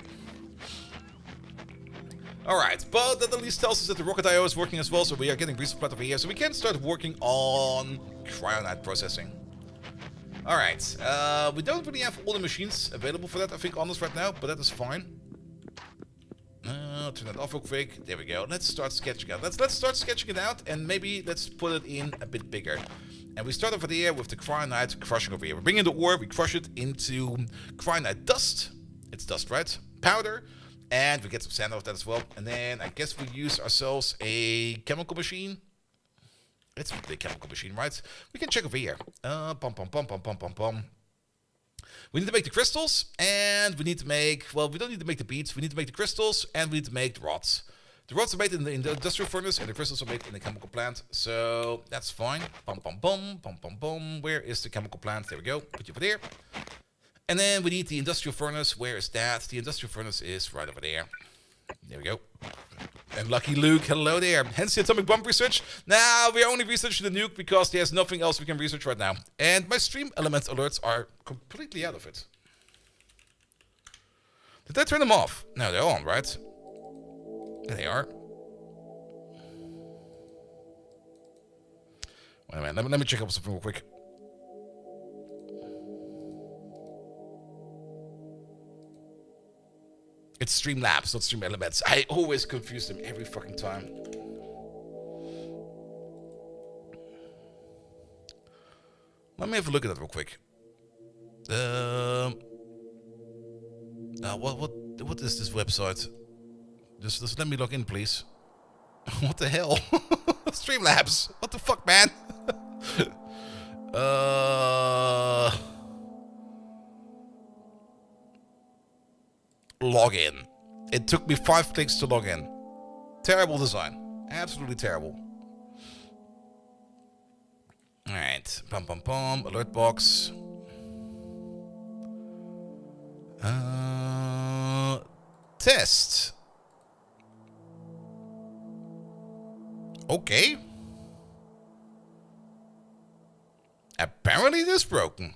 Alright, but that at least tells us that the rocket IO is working as well, so we are getting resupply over here, so we can start working on cryonite processing. Alright, we don't really have all the machines available for that, I think, on us right now, but that is fine. Turn that off real quick. There we go. Let's start sketching out. Let's start sketching it out, and maybe let's put it in a bit bigger. And we start over there with the cryonite crushing over here. We bring in the ore, we crush it into cryonite dust. It's dust, right? Powder. And we get some sand out of that as well. And then I guess we use ourselves a chemical machine. It's a chemical machine, right? We can check over here. We need to make the crystals, and we need to make, well, we don't need to make the beads. We need to make the crystals, and we need to make the rods. The rods are made in the industrial furnace, and the crystals are made in the chemical plant. So that's fine. Where is the chemical plant? There we go. Put you over there. And then we need the industrial furnace. Where is that? The industrial furnace is right over there. There we go. And Lucky Luke, hello there. Hence the atomic bomb research. Now we're only researching the nuke because there's nothing else we can research right now. And my stream element alerts are completely out of it. Did I turn them off? No, they're on, right? There they are. Wait a minute, let me check up something real quick. It's Streamlabs, not Stream Elements. I always confuse them every fucking time. Let me have a look at that real quick. What is this website? Just let me log in, please. What the hell? Streamlabs. What the fuck, man? Log in. It took me 5 clicks to log in. Terrible design. Absolutely terrible. Alright. Alert box. Test. Okay. Apparently it is broken.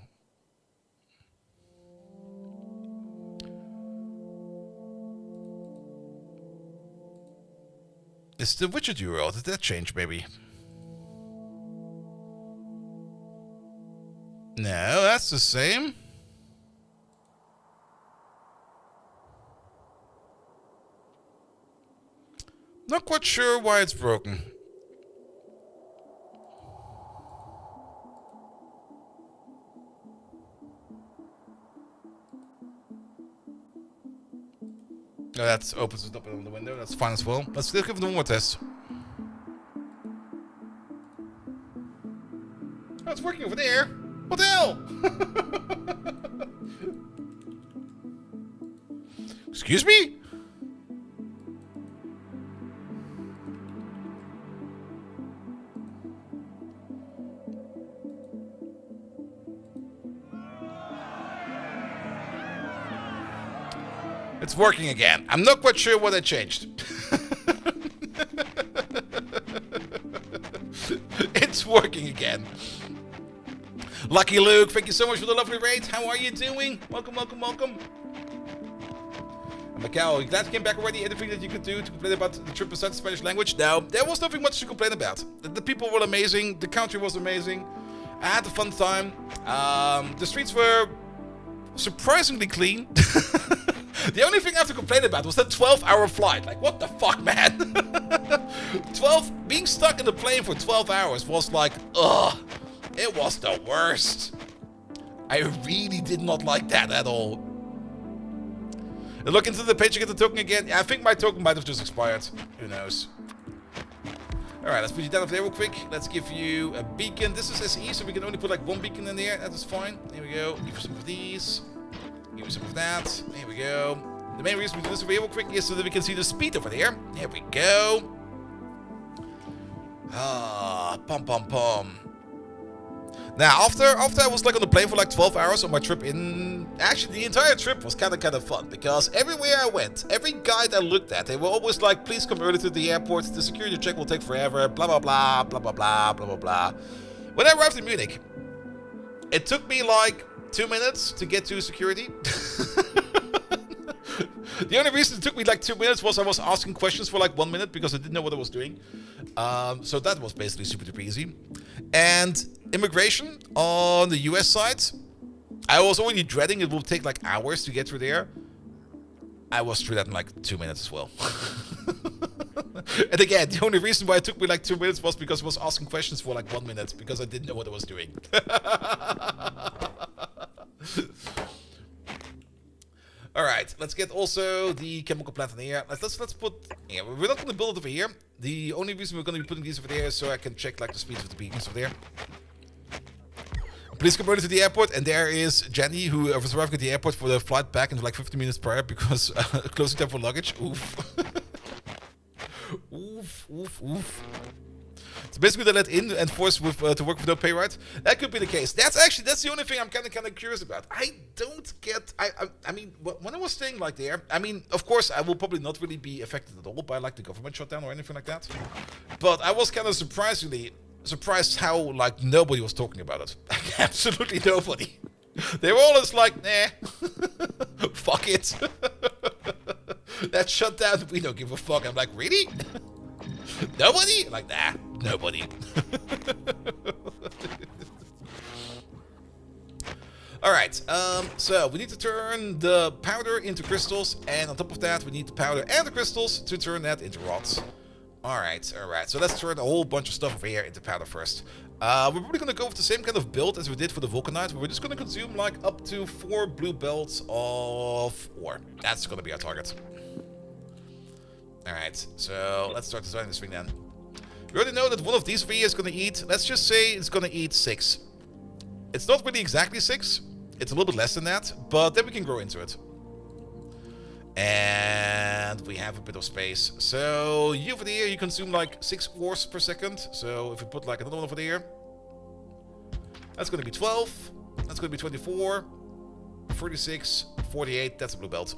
Is the widget URL, did that change maybe? No, that's the same. Not quite sure why it's broken. No, that opens it up on the window. That's fine as well. Let's give it one more test. Oh, it's working over there. What the hell? Excuse me? It's working again. I'm not quite sure what I changed. It's working again. Lucky Luke, thank you so much for the lovely raid. How are you doing? Welcome, welcome, welcome. Macau, glad you came back already. Anything that you could do to complain about the 3% Spanish language? No, there was nothing much to complain about. The people were amazing. The country was amazing. I had a fun time. The streets were surprisingly clean. The only thing I have to complain about was that 12-hour flight. Like, what the fuck, man? Being stuck in the plane for 12 hours was like, ugh. It was the worst. I really did not like that at all. Look into the page to get the token again. I think my token might have just expired. Who knows? Alright, let's put you down over there real quick. Let's give you a beacon. This is SE, so we can only put like one beacon in there. That is fine. There we go. Give you some of these. Give you some of that. There we go. The main reason we do this over here real quick is so that we can see the speed over there. There we go. Ah, pom pom pom. Now, after I was like on the plane for like 12 hours on my trip in... Actually, the entire trip was kind of fun, because everywhere I went, every guide I looked at, they were always like, please come early to the airport, the security check will take forever, blah blah blah, blah blah blah, blah blah blah. When I arrived in Munich, it took me like 2 minutes to get to security. The only reason it took me like 2 minutes was I was asking questions for like 1 minute because I didn't know what I was doing. So that was basically super duper easy. And immigration on the US side, I was already dreading it will take like hours to get through there. I was through that in like 2 minutes as well. And again, the only reason why it took me like 2 minutes was because I was asking questions for like 1 minute because I didn't know what I was doing. Alright, let's get also the chemical plant in here. Let's put... Yeah, we're not going to build it over here. The only reason we're going to be putting these over there is so I can check like the speed of the beacons over there. Please come early to the airport, and there is Jenny, who was arriving at the airport for the flight back in like 15 minutes prior because closing time for luggage. Oof. Oof, oof, oof. So basically they let in and force with, to work with no pay, right? That could be the case. That's the only thing I'm kind of curious about. I don't get... I mean, when I was staying like there, I mean, of course, I will probably not really be affected at all by like the government shutdown or anything like that. But I was kind of surprised how like nobody was talking about it. Like, absolutely nobody. They were all just like, nah, fuck it. That shutdown, we don't give a fuck. I'm like, really? Nobody? Like, nah, nobody. Alright, so we need to turn the powder into crystals, and on top of that, we need the powder and the crystals to turn that into rods. Alright, so let's turn a whole bunch of stuff over here into powder first. We're probably going to go with the same kind of build as we did for the Vulcanite. We're just going to consume like up to 4 blue belts of ore. That's going to be our target. Alright, so let's start designing this thing then. We already know that one of these over here is going to eat, let's just say it's going to eat 6. It's not really exactly 6. It's a little bit less than that, but then we can grow into it. And we have a bit of space. So you over there, you consume like 6 ores per second. So if we put like another one over there, that's going to be 12. That's going to be 24, 36, 48. That's a blue belt.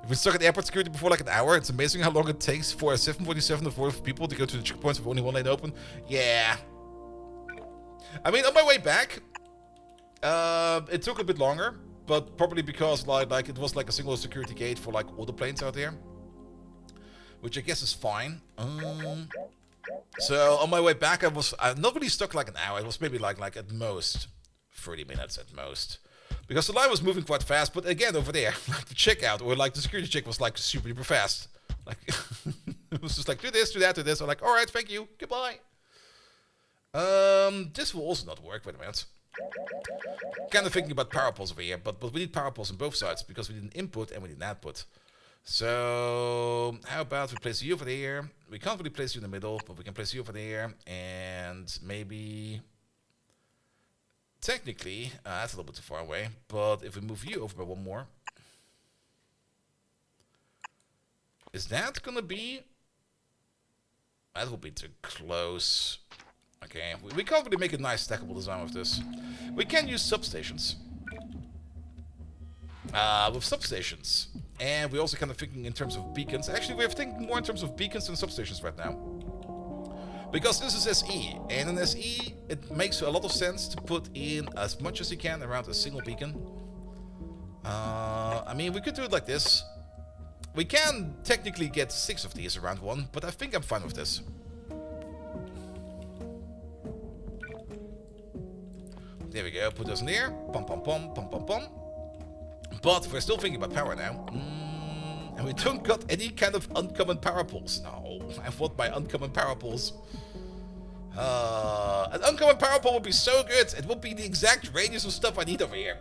If we stuck at airport security before like an hour, it's amazing how long it takes for a 747 of 4 people to go to the checkpoints with only one lane open. Yeah. I mean, on my way back, it took a bit longer. But probably because like it was like a single security gate for like all the planes out there, which I guess is fine. So on my way back, I'm not really stuck like an hour. It was maybe like at most 30 minutes at most, because the line was moving quite fast. But again, over there, like the checkout or like the security check was like super duper fast. Like it was just like do this, do that, do this. I'm like, all right, thank you, goodbye. This will also not work. Wait a minute. Kind of thinking about power poles over here, but we need power poles on both sides because we need an input and we need an output. So how about we place you over there? We can't really place you in the middle, but we can place you over there, and maybe technically that's a little bit too far away. But if we move you over by one more, is that gonna be? That will be too close. Okay, we can't really make a nice stackable design with this. We can use substations. With substations. And we're also kind of thinking in terms of beacons. Actually, we're thinking more in terms of beacons than substations right now. Because this is SE. And in SE, it makes a lot of sense to put in as much as you can around a single beacon. I mean, we could do it like this. We can technically get 6 of these around one, but I think I'm fine with this. There we go, put those in there. Pum pum pum, pum pum pum. But we're still thinking about power now. And we don't got any kind of uncommon power poles. No, I want my uncommon power poles. An uncommon power pole would be so good. It would be the exact radius of stuff I need over here.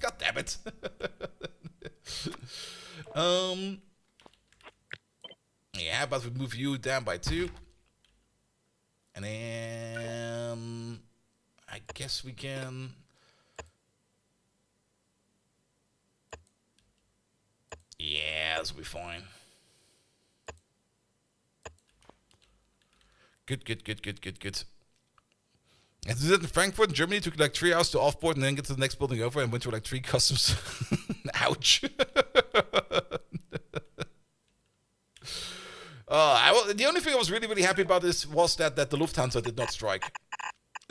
God damn it. how about we move you down by 2? And then I guess we can. Yeah, this will be fine. Good. And to do that in Frankfurt, Germany, took like 3 hours to offboard and then get to the next building over and went through like 3 customs. Ouch. The only thing I was really happy about this was that the Lufthansa did not strike.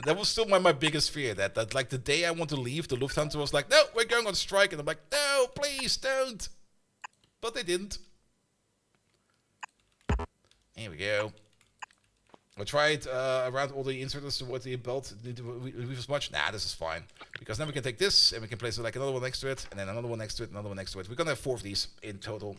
That was still my biggest fear. That like the day I want to leave, the Lufthansa was like, no, we're going on strike. And I'm like, no, please don't. But they didn't. Here we go. I tried around all the inserters with the belt. Need to leave as much. Nah, this is fine. Because then we can take this and we can place like another one next to it. And then another one next to it, another one next to it. We're going to have 4 of these in total.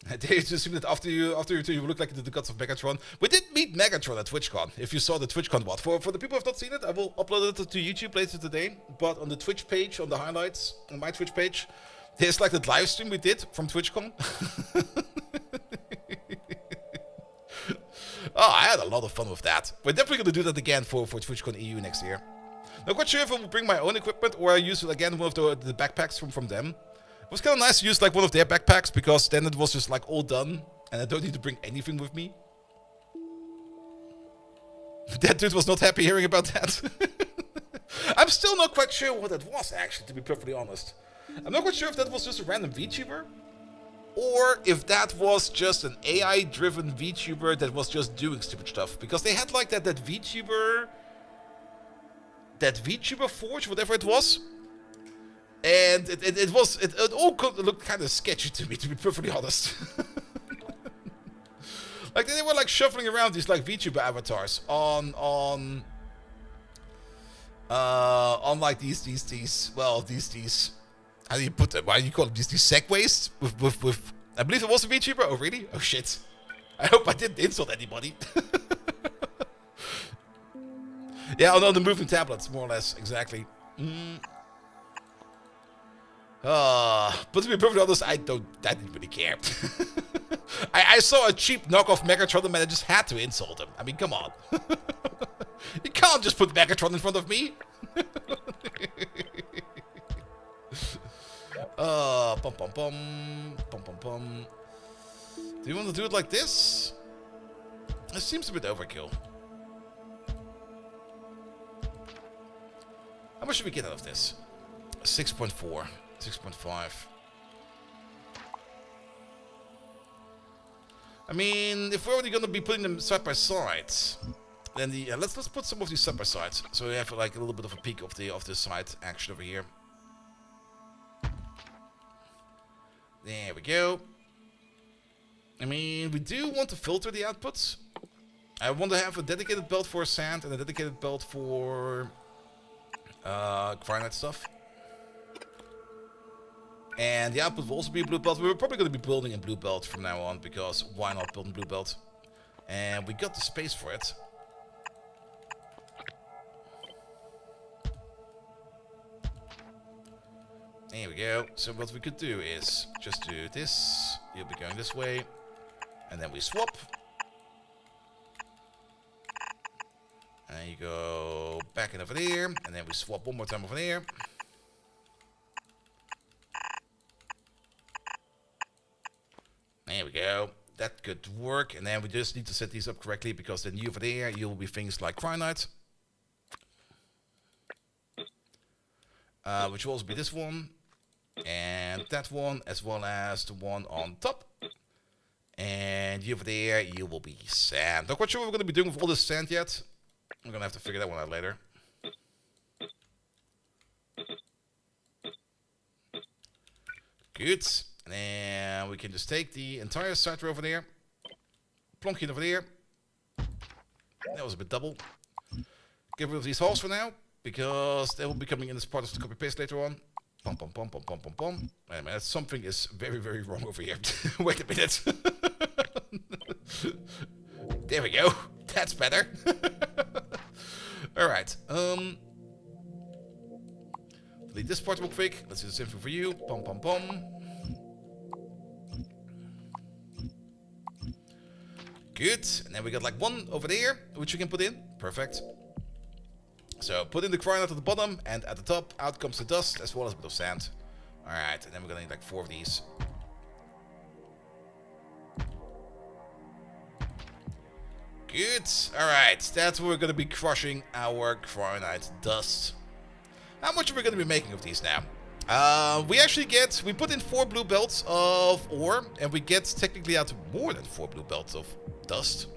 They just assume that after you look like the gods of Megatron. We did meet Megatron at TwitchCon. If you saw the TwitchCon VOD. For the people who have not seen it, I will upload it to YouTube later today. But on the Twitch page, on the highlights, on my Twitch page, there's like the live stream we did from TwitchCon. Oh, I had a lot of fun with that. We're definitely going to do that again for TwitchCon EU next year. Not quite sure if I will bring my own equipment or I use again one of the backpacks from them. It was kind of nice to use like one of their backpacks because then it was just like all done and I don't need to bring anything with me. That dude was not happy hearing about that. I'm still not quite sure what it was actually, to be perfectly honest. I'm not quite sure if that was just a random VTuber or if that was just an AI-driven VTuber that was just doing stupid stuff. Because they had like that VTuber Forge, whatever it was. And it all looked kind of sketchy to me, to be perfectly honest. Like they were like shuffling around these like VTuber avatars on like these how do you put them? Why do you call them these segways with I believe it was a VTuber. Oh really? Oh shit! I hope I didn't insult anybody. Yeah, on the moving tablets, more or less, exactly. But to be perfectly honest, I didn't really care. I saw a cheap knockoff Megatron and I just had to insult him. I mean, come on. You can't just put Megatron in front of me. Bum bum bum. Bum bum bum. Do you want to do it like this? It seems a bit overkill. How much should we get out of this? 6.4. 6.5. I mean, if we're already gonna be putting them side by side, then let's put some of these side by sides, so we have like a little bit of a peek of the side action over here. There we go. I mean, we do want to filter the outputs. I want to have a dedicated belt for sand and a dedicated belt for granite stuff. And the output will also be a blue belt. We're probably going to be building a blue belt from now on, because why not build a blue belt? And we got the space for it. There we go. So what we could do is just do this. You'll be going this way. And then we swap. And you go back in over there. And then we swap one more time over there. There we go. That could work. And then we just need to set these up correctly, because then you over there, you'll be things like Cryonite. Which will also be this one. And that one, as well as the one on top. And you over there, you will be sand. Not quite sure what we're going to be doing with all this sand yet. I'm going to have to figure that one out later. Good. And then we can just take the entire side row over there. Plonk it over there. That was a bit double. Get rid of these holes for now, because they will be coming in as part of the copy paste later on. Pom pom pom pom pom pom pom. Wait a minute, something is very, very wrong over here. Wait a minute. There we go. That's better. Alright. Delete this part real quick. Let's do the same thing for you. Pom pom pom. Good. And then we got like one over there, which we can put in. Perfect. So put in the cryonite at the bottom, and at the top, out comes the dust, as well as a bit of sand. Alright, and then we're gonna need like 4 of these. Good. Alright, that's where we're gonna be crushing our cryonite dust. How much are we gonna be making of these now? We put in 4 blue belts of ore, and we get technically out more than 4 blue belts of dust.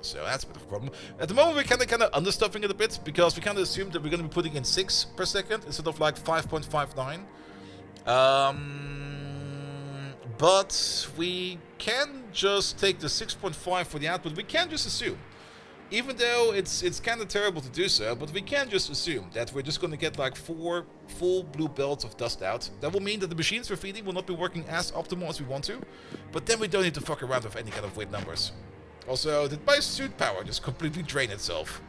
So that's a bit of a problem. At the moment, we're kind of understuffing it a bit, because we kind of assumed that we're going to be putting in 6 per second instead of like 5.59. But we can just take the 6.5 for the output. We can just assume, even though it's kind of terrible to do so, but we can just assume that we're just going to get like 4 full blue belts of dust out. That will mean that the machines we're feeding will not be working as optimal as we want to, but then we don't need to fuck around with any kind of weird numbers. Also, did my suit power just completely drain itself?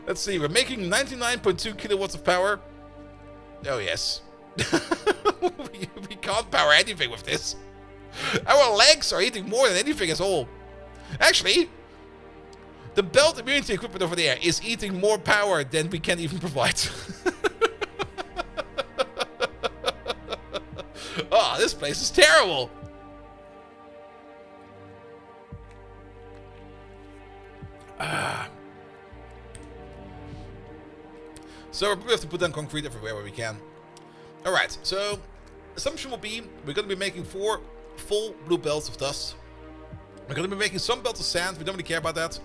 Let's see, we're making 99.2 kilowatts of power. Oh yes. we can't power anything with this. Our legs are eating more than anything at all. Actually, the belt immunity equipment over there is eating more power than we can even provide. Oh, this place is terrible. So we have to put down concrete everywhere where we can. Alright, so assumption will be we're going to be making 4 full blue belts of dust. We're going to be making some belts of sand. We don't really care about that.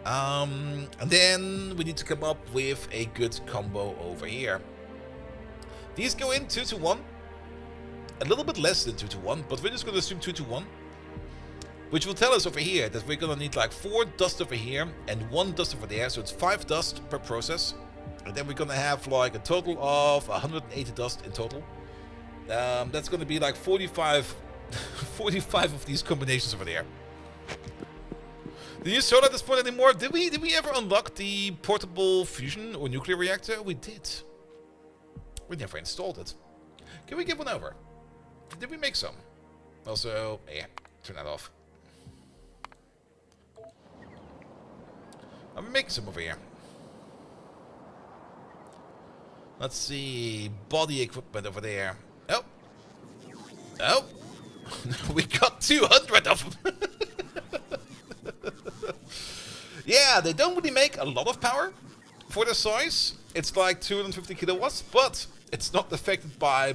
And then we need to come up with a good combo over here. These go in 2 to 1. A little bit less than 2 to 1, but we're just going to assume 2 to 1. Which will tell us over here that we're going to need like 4 dust over here and 1 dust over there. So it's 5 dust per process. And then we're going to have like a total of 180 dust in total. That's going to be like 45 of these combinations over there. Do you use solar at this point anymore? Did we ever unlock the portable fusion or nuclear reactor? We did. We never installed it. Can we give one over? Did we make some? Also, yeah, turn that off. I'm making some over here. Let's see, body equipment over there. Oh. Oh. We got 200 of them. Yeah, they don't really make a lot of power for their size. It's like 250 kilowatts, but it's not affected by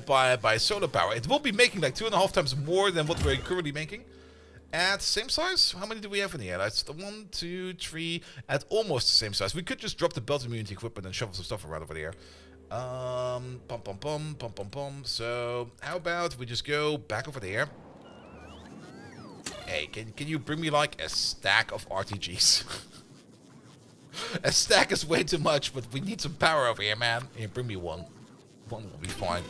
solar power. It will be making like 2.5 times more than what we're currently making. At same size? How many do we have in here? That's the 1, 2, 3, at almost the same size. We could just drop the belt immunity equipment and shovel some stuff around over there. Pum pum pum pum pum pum. So how about we just go back over there? Hey, can you bring me like a stack of RTGs? A stack is way too much, but we need some power over here, man. Here, bring me one. One will be fine.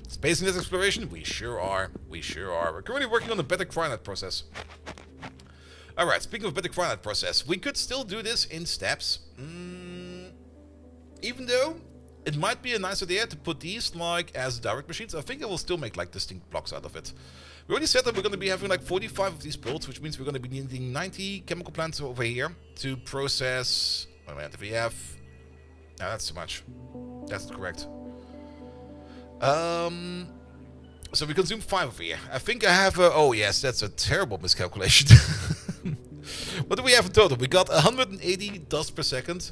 Space in this exploration? We sure are. We sure are. We're currently working on the better cryonite process. Alright, speaking of better cryonite process, we could still do this in steps. Even though it might be a nice idea to put these like as direct machines, I think I will still make like distinct blocks out of it. We already said that we're going to be having like 45 of these builds, which means we're going to be needing 90 chemical plants over here to process... Wait a minute, if we have... No, that's too much. That's correct. So we consume 5 over here. I think I have a... Oh yes, that's a terrible miscalculation. What do we have in total? We got 180 dust per second.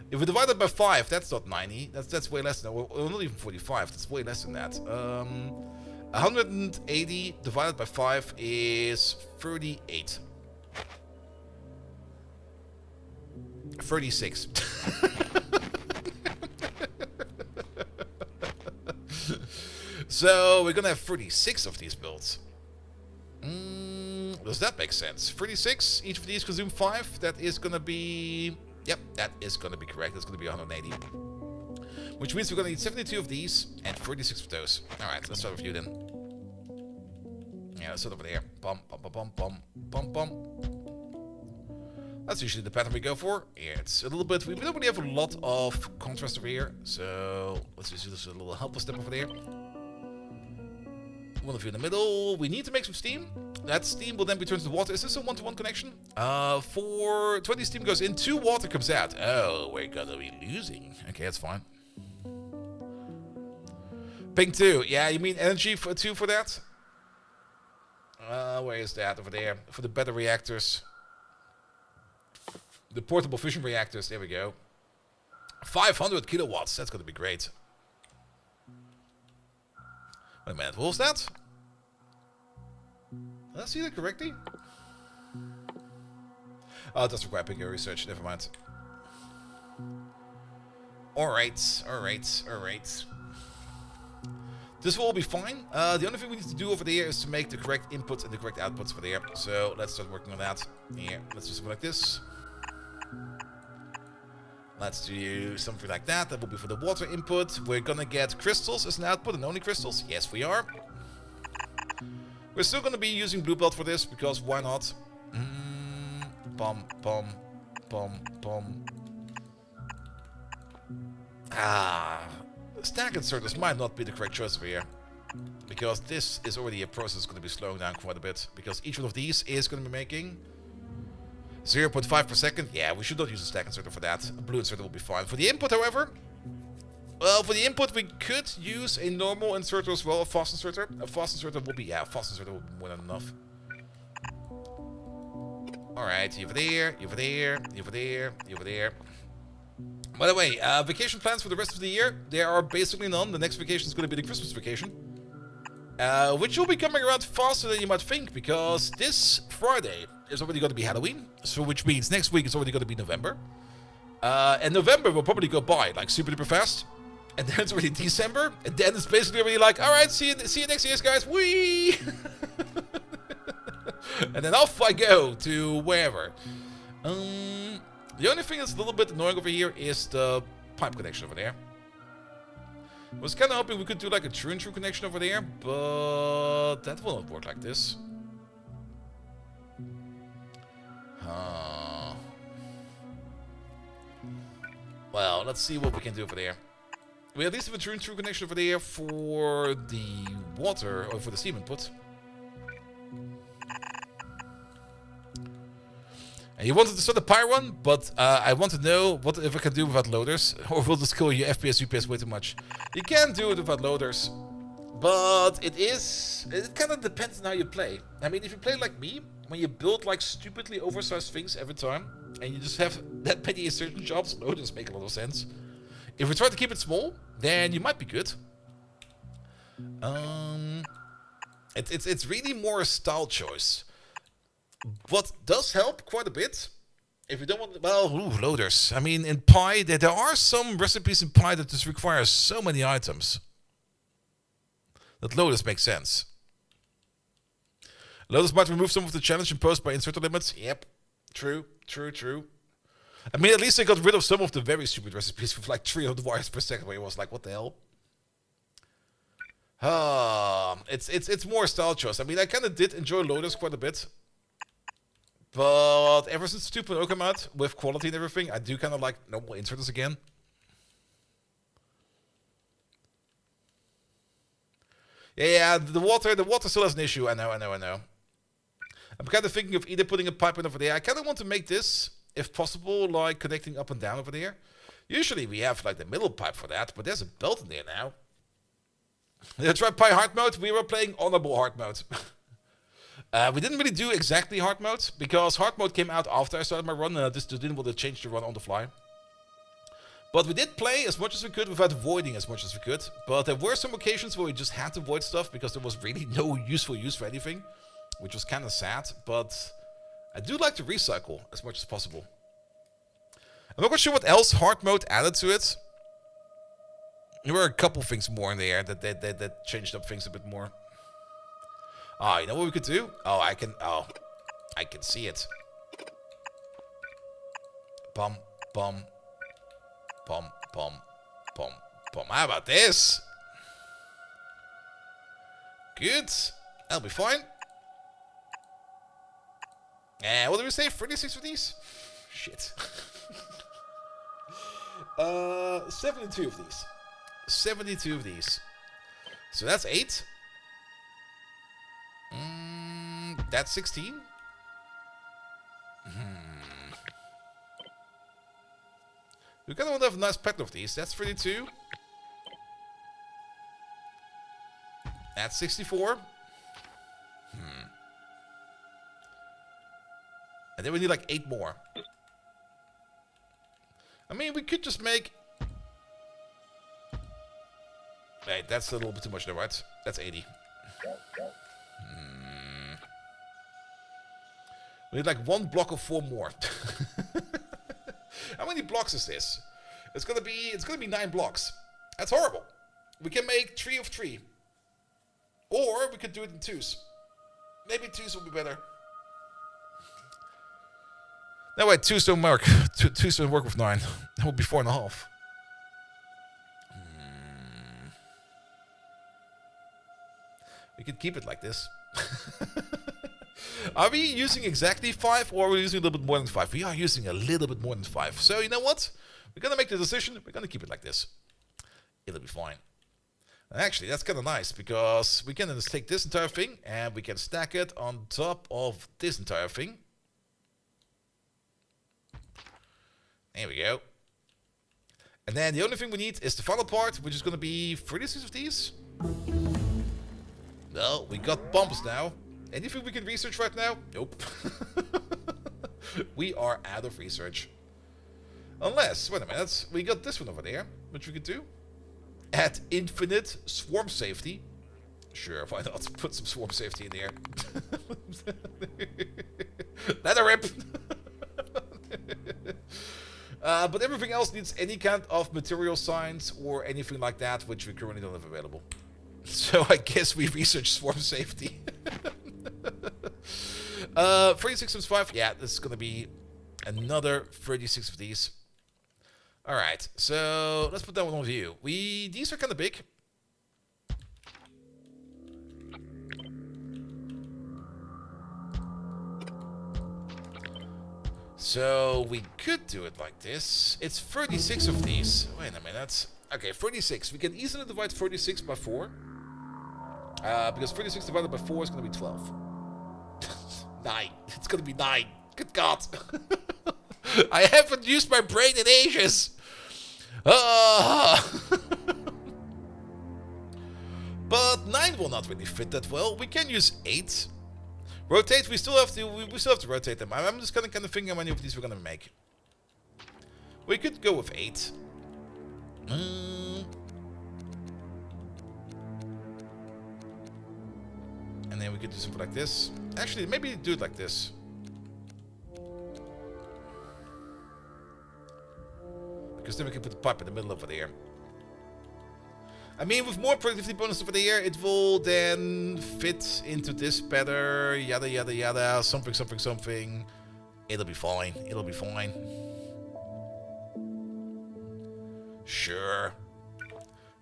If we divide it by 5, that's not 90. That's way less than that. Well, not even 45. That's way less than that. 180 divided by 5 is 38. 36. So we're gonna have 36 of these builds. Does that make sense? 36, each of these consume 5. That is gonna be... Yep, that is gonna be correct. That's gonna be 180. Which means we're gonna need 72 of these and 36 of those. Alright, let's start with you then. Yeah, let's start over there. Bum, bum, bum, bum, bum, bum, bum. That's usually the pattern we go for. Yeah, it's a little bit... We don't really have a lot of contrast over here. So let's just do this a little helpless step over there. One of you in the middle. We need to make some steam. That steam will then be turned to water. Is this a one-to-one connection? For 20 steam goes in, 2 water comes out. Oh, we're gonna be losing. Okay, that's fine. Ping 2. Yeah, you mean energy for 2 for that? Where is that? Over there. For the better reactors. The portable fission reactors. There we go. 500 kilowatts. That's gonna be great. Wait a minute. What was that? Did I see that correctly? Oh, it does require bigger research. Never mind. Alright. This will all be fine. The only thing we need to do over there is to make the correct inputs and the correct outputs for there. So let's start working on that. Yeah, let's do something like this. Let's do something like that. That will be for the water input. We're gonna get crystals as an output and only crystals. Yes, we are. We're still gonna be using blue belt for this because why not? Bum. Stack inserters might not be the correct choice over here. Because this is already a process that's going to be slowing down quite a bit. Because each one of these is going to be making 0.5 per second. Yeah, we should not use a stack inserter for that. A blue inserter will be fine. For the input, however, well, for the input we could use a normal inserter as well, a fast inserter. A fast inserter will be, yeah, a fast inserter will be more than enough. Alright, over there, over there, over there, over there. By the way, vacation plans for the rest of the year, there are basically none. The next vacation is going to be the Christmas vacation. Which will be coming around faster than you might think, because this Friday is already going to be Halloween. So which means next week is already going to be November. And November will probably go by, like, super duper fast. And then it's already December. And then it's basically already like, alright, see you next year, guys. Whee! And then off I go to wherever. The only thing that's a little bit annoying over here is the pipe connection over there. I was kind of hoping we could do like a true and true connection over there, but that will not work like this. Well, let's see what we can do over there. We at least have a true and true connection over there for the water, or for the steam input. And you wanted to start a pyre run, but I want to know what if I can do without loaders, or will this kill your FPS, UPS way too much? You can do it without loaders, but it kind of depends on how you play. I mean, if you play like me, when you build like stupidly oversized things every time, and you just have that many insertion jobs, loaders make a lot of sense. If we try to keep it small, then you might be good. It's really more a style choice. What does help quite a bit, if you don't want, well, loaders. I mean, in Pi, there are some recipes in Pi that just require so many items that loaders make sense. Loaders might remove some of the challenge imposed by inserter limits. Yep, true. I mean, at least they got rid of some of the very stupid recipes with like 300 wires per second, where it was like, what the hell? It's more style choice. I mean, I kind of did enjoy loaders quite a bit. But ever since 2.0 came out, with quality and everything, I do kind of like normal inserters again. Yeah, the water still has an issue. I know. I'm kind of thinking of either putting a pipe in over there. I kind of want to make this, if possible, like connecting up and down over there. Usually we have like the middle pipe for that, but there's a belt in there now. Let's try Pi hard mode. We were playing honorable hard mode. We didn't really do exactly hard mode, because hard mode came out after I started my run, and I just didn't want to change the run on the fly. But we did play as much as we could without voiding as much as we could. But there were some occasions where we just had to void stuff, because there was really no useful use for anything, which was kind of sad. But I do like to recycle as much as possible. I'm not quite sure what else hard mode added to it. There were a couple things more in there that changed up things a bit more. Oh, you know what we could do? I can see it. Bum. How about this? Good. That'll be fine. And what do we say? 36 for these? Shit. 72 of these. 72 of these. So that's 8. That's 16. We kind of want to have a nice pattern of these. That's 32. That's 64. And then we need like 8 more. I mean, we could just make... Wait, that's a little bit too much though, right? That's 80. We need like 1 block of 4 more. How many blocks is this? It's gonna be 9 blocks. That's horrible. We can make 3 of 3. Or we could do it in 2s. Maybe 2s will be better. No wait, 2s don't work. 2s don't work with 9. That would be 4.5. We could keep it like this. Are we using exactly 5 or are we using a little bit more than 5? We are using a little bit more than 5. So you know what? We're going to make the decision. We're going to keep it like this. It'll be fine. And actually, that's kind of nice because we can just take this entire thing and we can stack it on top of this entire thing. There we go. And then the only thing we need is the final part, which is going to be 36 of these. Well, we got bombs now. Anything we can research right now? Nope. We are out of research. Unless, wait a minute, we got this one over there, which we could do. Add infinite swarm safety. Sure, why not? Put some swarm safety in there. Let her rip. But everything else needs any kind of material science or anything like that, which we currently don't have available. So I guess we research swarm safety. 36 times 5. Yeah, this is going to be another 36 of these. Alright, so let's put that one on view. These are kind of big. So we could do it like this. It's 36 of these. Wait a minute. Okay, 36. We can easily divide 36 by 4. Because 36 divided by 4 is going to be 12. 9. It's going to be 9. Good God. I haven't used my brain in ages. But 9 will not really fit that well. We can use 8. Rotate, we still have to rotate them. I'm just kind of thinking how many of these we're going to make. We could go with 8. And then we could do something like this. Actually, maybe do it like this. Because then we can put the pipe in the middle over there. I mean, with more productivity bonus over there, it will then fit into this better. Yada, yada, yada. Something, something, something. It'll be fine. It'll be fine. Sure.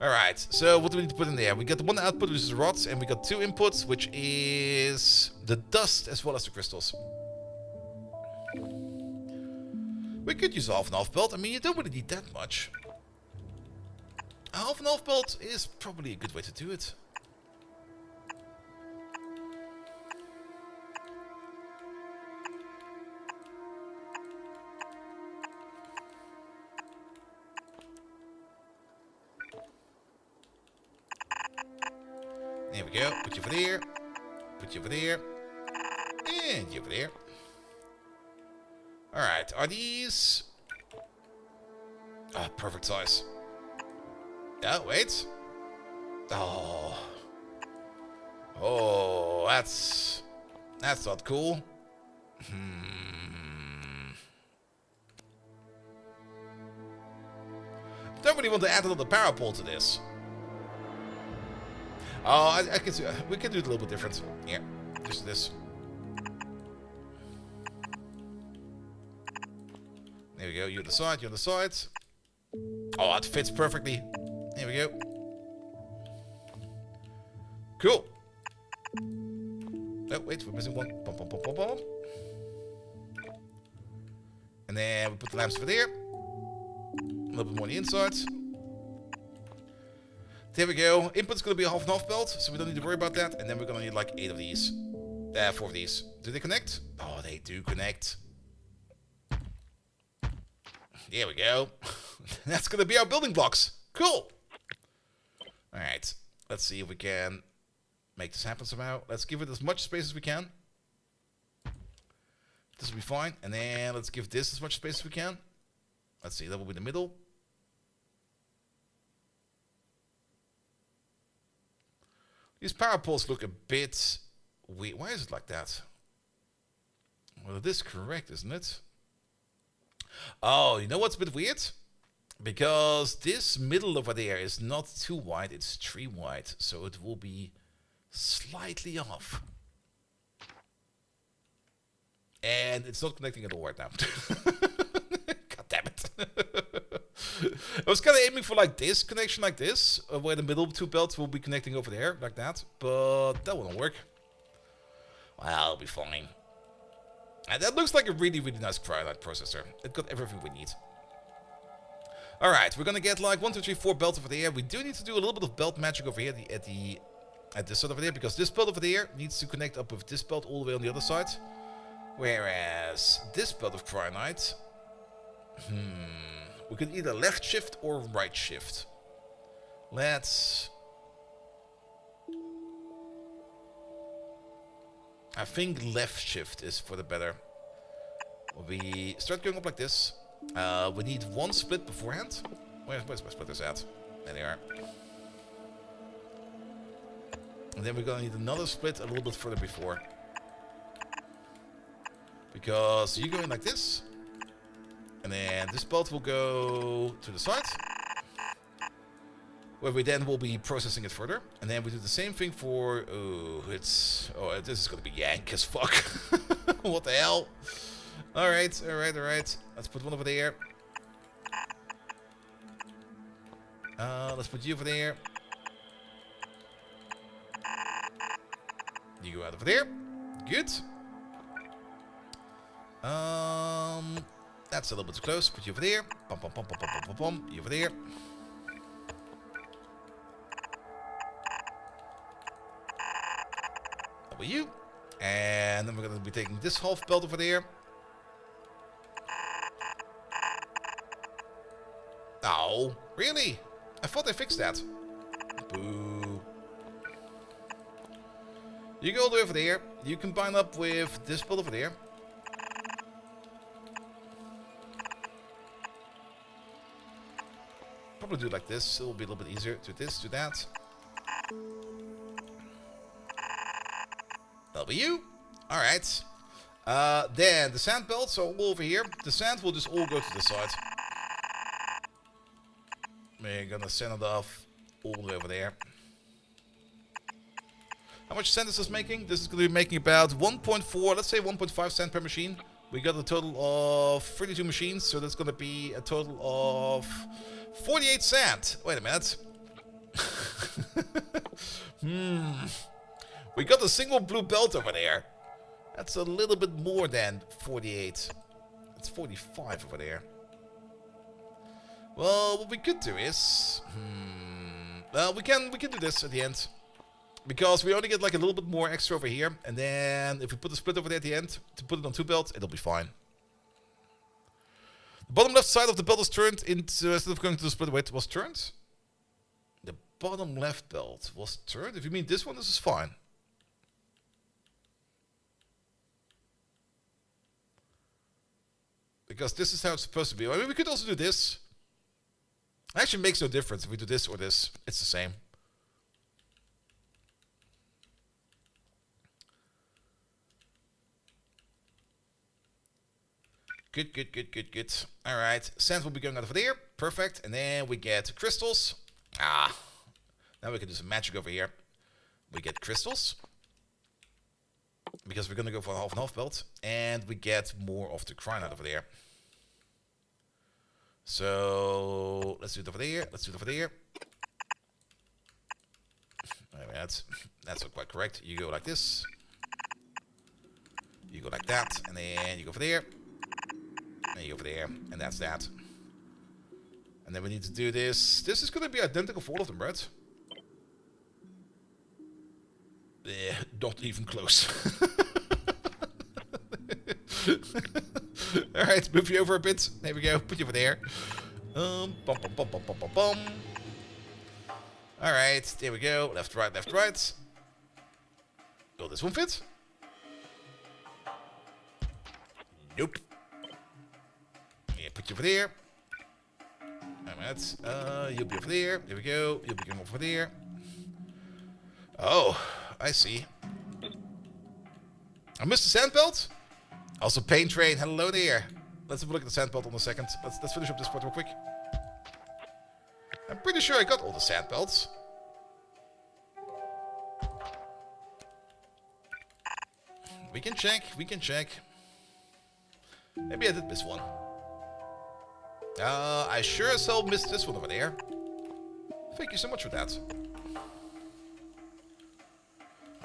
Alright, so what do we need to put in there? We got the one output, which is rods, and we got 2 inputs, which is the dust as well as the crystals. We could use a half and half belt. I mean, you don't really need that much. A half and half belt is probably a good way to do it. There we go. Put you over there. Put you over there. And you over there. Alright, are these... Ah, perfect size. Oh, wait. Oh. Oh, that's not cool. Don't really want to add another power pole to this. Oh, I can see. We can do it a little bit different. Here, just this. There we go. You on the side. You on the side. Oh, it fits perfectly. There we go. Cool. Oh, wait, we're missing one. Bum, bum, bum, bum, bum. And then we put the lamps over there. A little bit more on the inside. There we go. Input's going to be a half and half belt, so we don't need to worry about that. And then we're going to need like 8 of these. 4 of these. Do they connect? Oh, they do connect. There we go. That's going to be our building blocks. Cool. Alright. Let's see if we can make this happen somehow. Let's give it as much space as we can. This will be fine. And then let's give this as much space as we can. Let's see, that will be the middle. These power poles look a bit weird. Why is it like that? Well, it is correct, isn't it? Oh, you know what's a bit weird? Because this middle over there is not too wide, it's 3 wide. So it will be slightly off. And it's not connecting at all right now. God damn it. I was kind of aiming for like this connection like this, where the middle 2 belts will be connecting over there, like that. But that wouldn't work. Well, it'll be fine. And that looks like a really, really nice cryolite processor. It got everything we need. Alright, we're gonna get like 1, 2, 3, 4 belts over there. We do need to do a little bit of belt magic over here at this side over there, because this belt over there needs to connect up with this belt all the way on the other side. Whereas this belt of cryolite, we could either left shift or right shift. Let's... I think left shift is for the better. We start going up like this. We need 1 split beforehand. Where's my splitters at? There they are. And then we're gonna need another split a little bit further before. Because you go in like this. And then this bolt will go to the side. Where we then will be processing it further. And then we do the same thing for... Oh, this is going to be yank as fuck. What the hell? Alright, alright, alright. Let's put one over there. Let's put you over there. You go out over there. Good. That's a little bit too close. Put you over there. Bum, bum, bum, bum, bum, bum, bum, bum. You over there. You. And then we're going to be taking this half belt over there. Oh, really? I thought I fixed that. Boo. You go all the way over there. You combine up with this belt over there. Probably do it like this. It'll be a little bit easier. Do this, do that. That'll be you. Alright. Then the sand belts are all over here. The sand will just all go to the side. We're gonna send it off all the way over there. How much sand is this making? This is gonna be making about 1.4, let's say 1.5 sand per machine. We got a total of 32 machines, so that's gonna be a total of 48 sand. Wait a minute. We got a single blue belt over there. That's a little bit more than 48. It's 45 over there. Well, what we could do is... Well, we can do this at the end. Because we only get like a little bit more extra over here. And then if we put the split over there at the end, to put it on 2 belts, it'll be fine. The bottom left side of the belt is turned into... Instead of going to the split, wait, it was turned? The bottom left belt was turned? If you mean this one, this is fine. Because this is how it's supposed to be. I mean, we could also do this. It actually makes no difference if we do this or this. It's the same. Good, good, good, good, good. Alright, sand will be going out over there. Perfect. And then we get crystals. Ah. Now we can do some magic over here. We get crystals. Because we're going to go for a half and half belt. And we get more of the cryolite over there. So, let's do it over there. Let's do it over there. That's not quite correct. You go like this. You go like that. And then you go over there. And you over there. And that's that. And then we need to do this. This is going to be identical for all of them, right? Not even close. Alright, move you over a bit. There we go. Put you over there. Bum, bum, bum, bum, bum, bum, bum. Alright, there we go. Left, right, left, right. Will this one fit? Nope. Yeah, put you over there. Alright, you'll be over there. There we go. You'll be going over there. Oh, I see. I missed the sand belt. Also, paint train. Hello there. Let's have a look at the sand belt in a second. Let's finish up this part real quick. I'm pretty sure I got all the sand belts. We can check. We can check. Maybe I did miss one. I sure as hell missed this one over there. Thank you so much for that.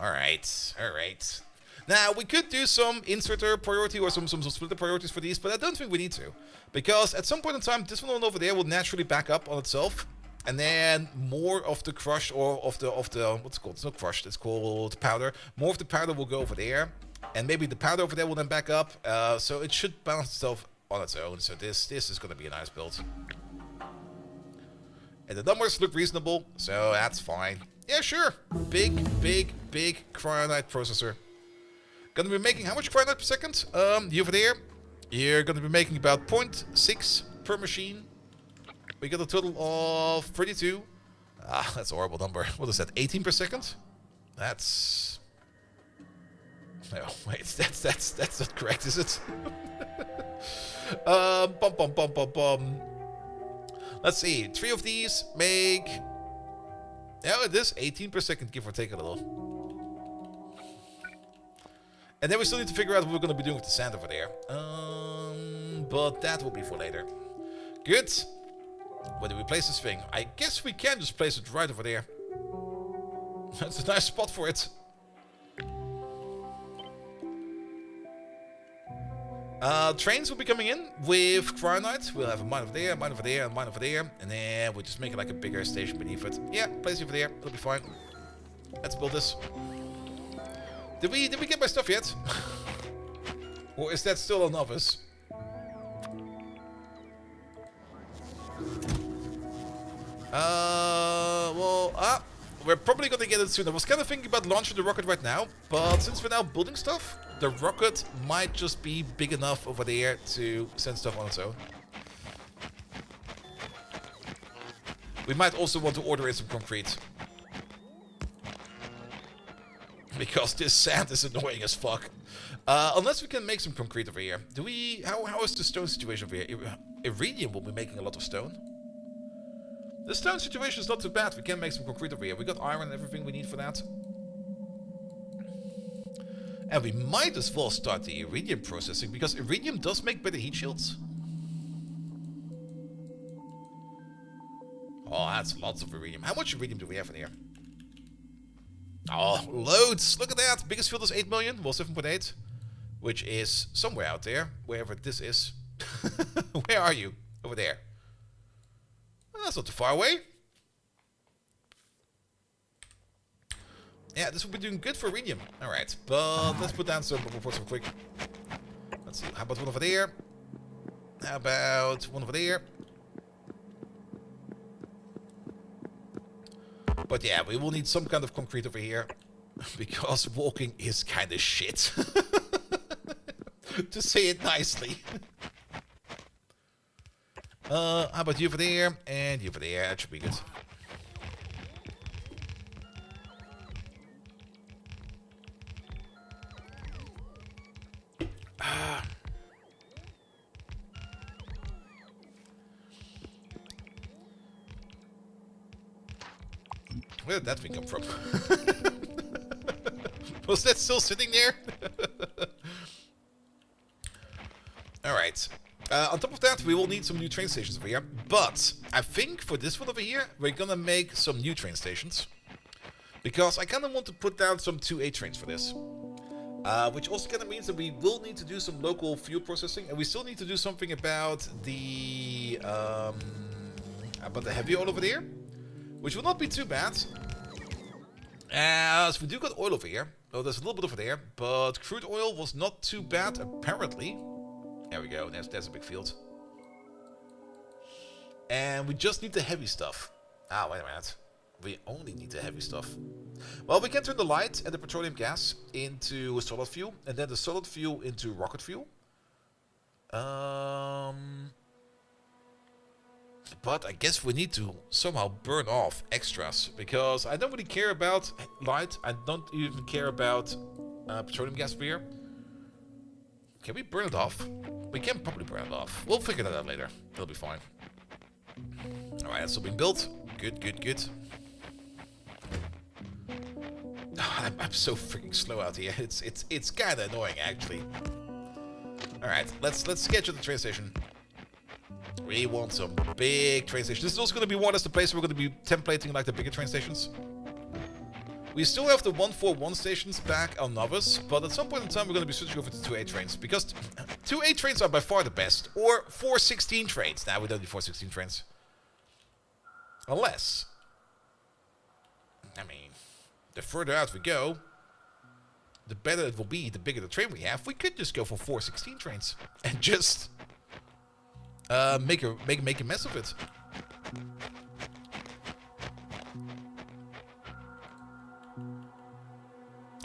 Alright, alright. Now, we could do some inserter priority or some splitter priorities for these, but I don't think we need to. Because at some point in time, this one over there will naturally back up on itself. And then more of the crush or of the what's it called? It's not crushed, it's called powder. More of the powder will go over there. And maybe the powder over there will then back up. So it should balance itself on its own. So this is going to be a nice build. And the numbers look reasonable, so that's fine. Yeah, sure. Big cryonite processor. Gonna be making how much cryonite per second? You over there. You're gonna be making about 0.6 per machine. We got a total of 32. Ah, that's a horrible number. What is that? 18 per second? That's... No, wait, that's not correct, is it? Let's see. 3 of these make... Yeah, it is 18 per second, give or take a little. And then we still need to figure out what we're going to be doing with the sand over there. But that will be for later. Good. Where do we place this thing? I guess we can just place it right over there. That's a nice spot for it. Trains will be coming in with cryonite. We'll have a mine over there, mine over there, and mine over there. And then we'll just make it like a bigger station beneath it. Yeah, place it over there. It'll be fine. Let's build this. Did we get my stuff yet? Or is that still a novice? We're probably gonna get it soon. I was kind of thinking about launching the rocket right now, but since we're now building stuff, the rocket might just be big enough over there to send stuff on its own. We might also want to order in some concrete. Because this sand is annoying as fuck. Unless we can make some concrete over here. Do we... How is the stone situation over here? Iridium will be making a lot of stone. The stone situation is not too bad. We can make some concrete over here. We got iron and everything we need for that. And we might as well start the iridium processing, because iridium does make better heat shields. Oh, that's lots of iridium. How much iridium do we have in here? Oh, loads! Look at that! Biggest field is 8 million, well 7.8. Which is somewhere out there, wherever this is. Where are you? Over there. Well, that's not too far away. Yeah, this will be doing good for iridium. Alright, but let's put down some reports real quick. Let's see, how about one over there? How about one over there? But yeah, we will need some kind of concrete over here. Because walking is kind of shit. To say it nicely. How about you over there? And you over there, that should be good. Where did that thing come from? Was that still sitting there? Alright. On top of that, we will need some new train stations over here. But I think for this one over here, we're gonna make some new train stations. Because I kind of want to put down some 2A trains for this. Which also kind of means that we will need to do some local fuel processing, and we still need to do something about the heavy oil over there, which will not be too bad. As we do got oil over here. Oh, there's a little bit over there, but crude oil was not too bad apparently. There we go. There's a big field, and we just need the heavy stuff. Ah, wait a minute. We only need the heavy stuff. Well, we can turn the light and the petroleum gas into solid fuel, and then the solid fuel into rocket fuel. But I guess we need to somehow burn off extras, because I don't really care about light. I don't even care about petroleum gas over here. Can we burn it off? We can probably burn it off. We'll figure that out later. It'll be fine. Alright, that's still being built. Good, good, good. I'm so freaking slow out here. It's kind of annoying, actually. All right, let's schedule the train station. We want some big train stations. This is also going to be more or less the place where we're going to be templating like the bigger train stations. We still have the 141 stations back on Novice, but at some point in time we're going to be switching over to 2A trains, because 2A trains are by far the best, or 416 trains. Now we don't need 416 trains. Unless, I mean, the further out we go, the better it will be, the bigger the train we have. We could just go for 416 trains and just make a mess of it.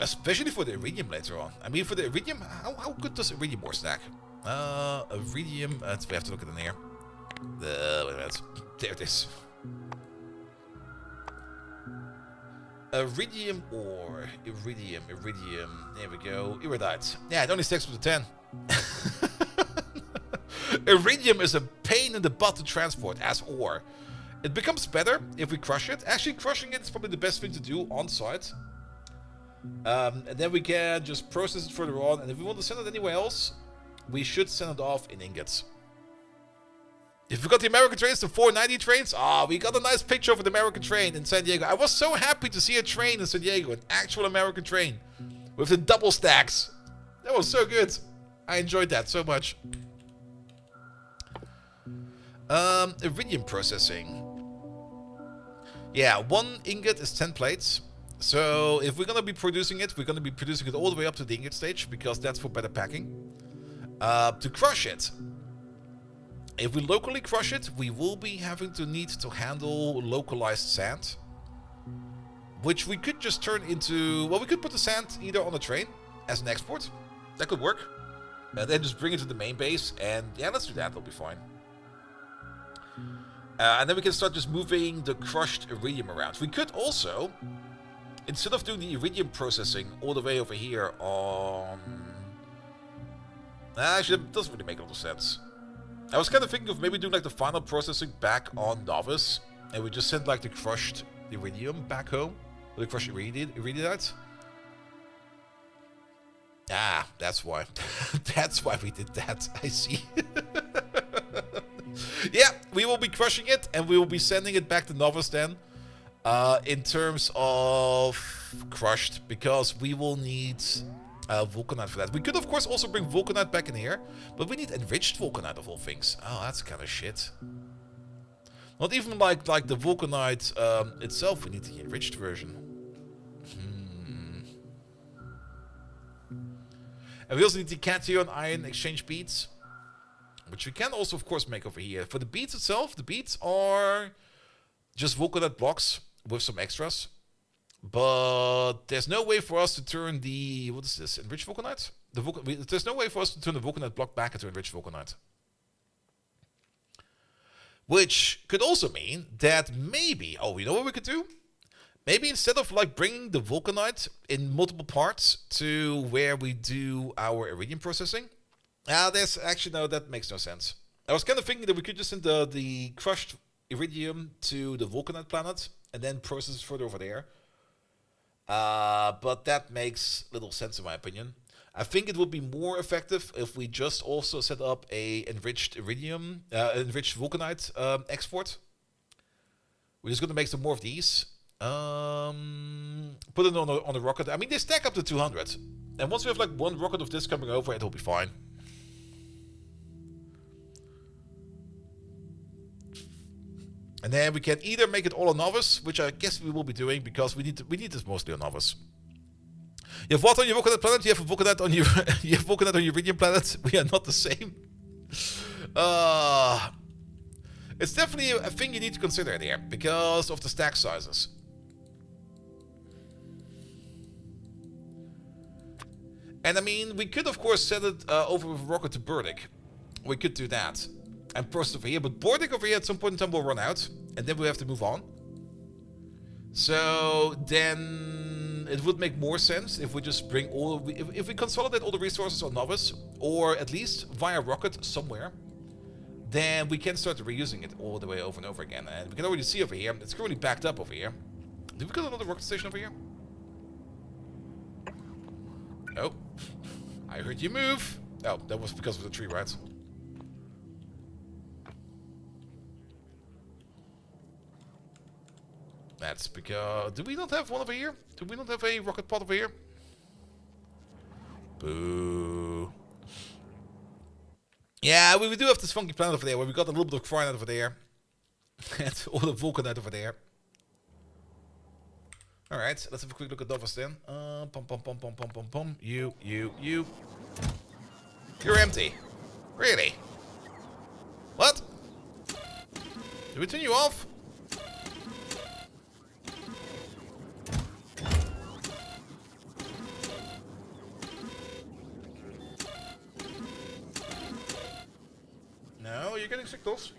Especially for the Iridium later on. I mean, for the Iridium, how good does Iridium ore stack? Iridium, we have to look at it in here. Wait a minute. There it is. Iridium ore. Iridium. There we go. Iridite. Yeah, it only stacks with the 10. Iridium is a pain in the butt to transport as ore. It becomes better if we crush it. Actually, crushing it is probably the best thing to do on site. And then we can just process it further on. And if we want to send it anywhere else, we should send it off in ingots. If we got the American trains, the 490 trains, we got a nice picture of the American train in San Diego. I was so happy to see a train in San Diego, an actual American train with the double stacks. That was so good. I enjoyed that so much. Iridium processing. Yeah, 1 ingot is 10 plates. So if we're going to be producing it, we're going to be producing it all the way up to the ingot stage, because that's for better packing. To crush it, if we locally crush it, we will be having to need to handle localized sand, which we could just turn into, well, we could put the sand either on a train as an export. That could work. And then just bring it to the main base, and yeah, let's do that, it'll be fine. And then we can start just moving the crushed iridium around. We could also, instead of doing the iridium processing all the way over here on... Actually, it doesn't really make a lot of sense. I was kind of thinking of maybe doing like the final processing back on Novice, and we just send like the crushed iridium back home, or the crushed iridiumite. Ah, that's why. That's why we did that. I see. Yeah, we will be crushing it, and we will be sending it back to Novice then. In terms of crushed, because we will need vulcanite for that. We could of course also bring vulcanite back in here, but we need enriched vulcanite of all things. Oh, that's kind of shit. Not even like the vulcanite itself, we need the enriched version. And we also need the cation iron exchange beads, which we can also of course make over here. For the beads itself, the beads are just vulcanite blocks with some extras. But there's no way for us to turn the... What is this? Enriched vulcanite? There's no way for us to turn the vulcanite block back into enriched vulcanite. Which could also mean that maybe... Oh, you know what we could do? Maybe instead of like bringing the vulcanite in multiple parts to where we do our iridium processing... there's actually... No, that makes no sense. I was kind of thinking that we could just send the crushed iridium to the vulcanite planet and then process it further over there. But that makes little sense in my opinion. I think it would be more effective if we just also set up a enriched iridium, enriched vulcanite export. We're just going to make some more of these. Put it on a rocket. I mean, they stack up to 200. And once we have like one rocket of this coming over, it'll be fine. And then we can either make it all a novice, which I guess we will be doing because we need this mostly a novice. You have what on your Vulcanite planet? You have a Vulcanite on your you have Vulcanite on your Iridium planet. We are not the same. It's definitely a thing you need to consider there because of the stack sizes. And I mean, we could of course set it over with a rocket to Burdick. We could do that. And Prost over here, but Burdick over here at some point in time will run out, and then we have to move on. So then it would make more sense if we just bring all if we consolidate all the resources on Novice, or at least via rocket somewhere, then we can start reusing it all the way over and over again. And we can already see over here, it's currently backed up over here. Do we got another rocket station over here? Oh, I heard you move. Oh, that was because of the tree, right? That's because... Do we not have one over here? Do we not have a rocket pod over here? Boo. Yeah, we do have this funky planet over there where we got a little bit of Cryonite over there. And all the Vulcanite over there. Alright, let's have a quick look at Novus then. You. You're empty. Really? What? Did we turn you off? No, you're getting signals.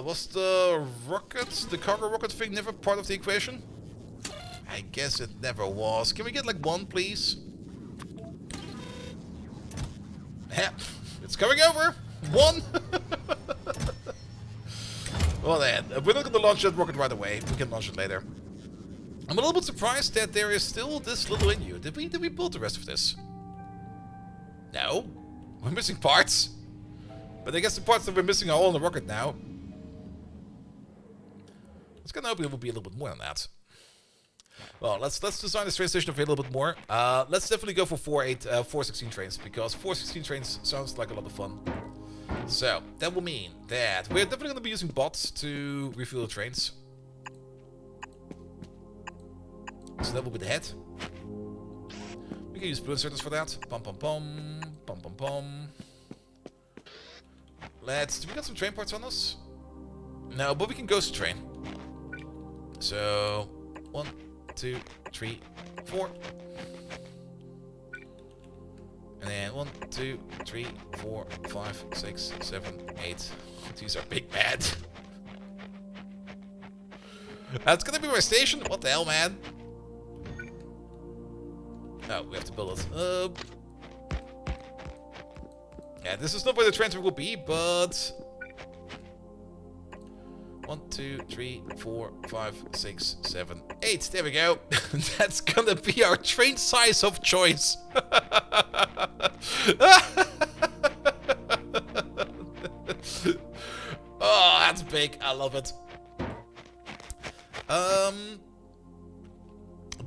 Was the cargo rocket thing never part of the equation? I guess it never was. Can we get like one, please? Yeah, it's coming over. One. Well then, we're not going to launch that rocket right away. We can launch it later. I'm a little bit surprised that there is still this little in you. Did we build the rest of this? No, we're missing parts. But I guess the parts that we're missing are all in the rocket now. I was kind of hoping it would be a little bit more than that. Well, let's design this train station over here a little bit more. Let's definitely go for 416 trains, because 416 trains sounds like a lot of fun. So that will mean that we're definitely going to be using bots to refuel the trains. So that will be the head. We can use blue inserters for that. Pum pum pum. Pum pum pum. Do we got some train parts on us? No, but we can ghost train. So 1, 2, 3, 4. And then 1, 2, 3, 4, 5, 6, 7, 8. These are big, bad. That's gonna be my station? What the hell, man? Oh, we have to build it. Yeah, this is not where the transfer will be, but 1, 2, 3, 4, 5, 6, 7, 8. There we go. That's gonna be our train size of choice. Oh, that's big. I love it.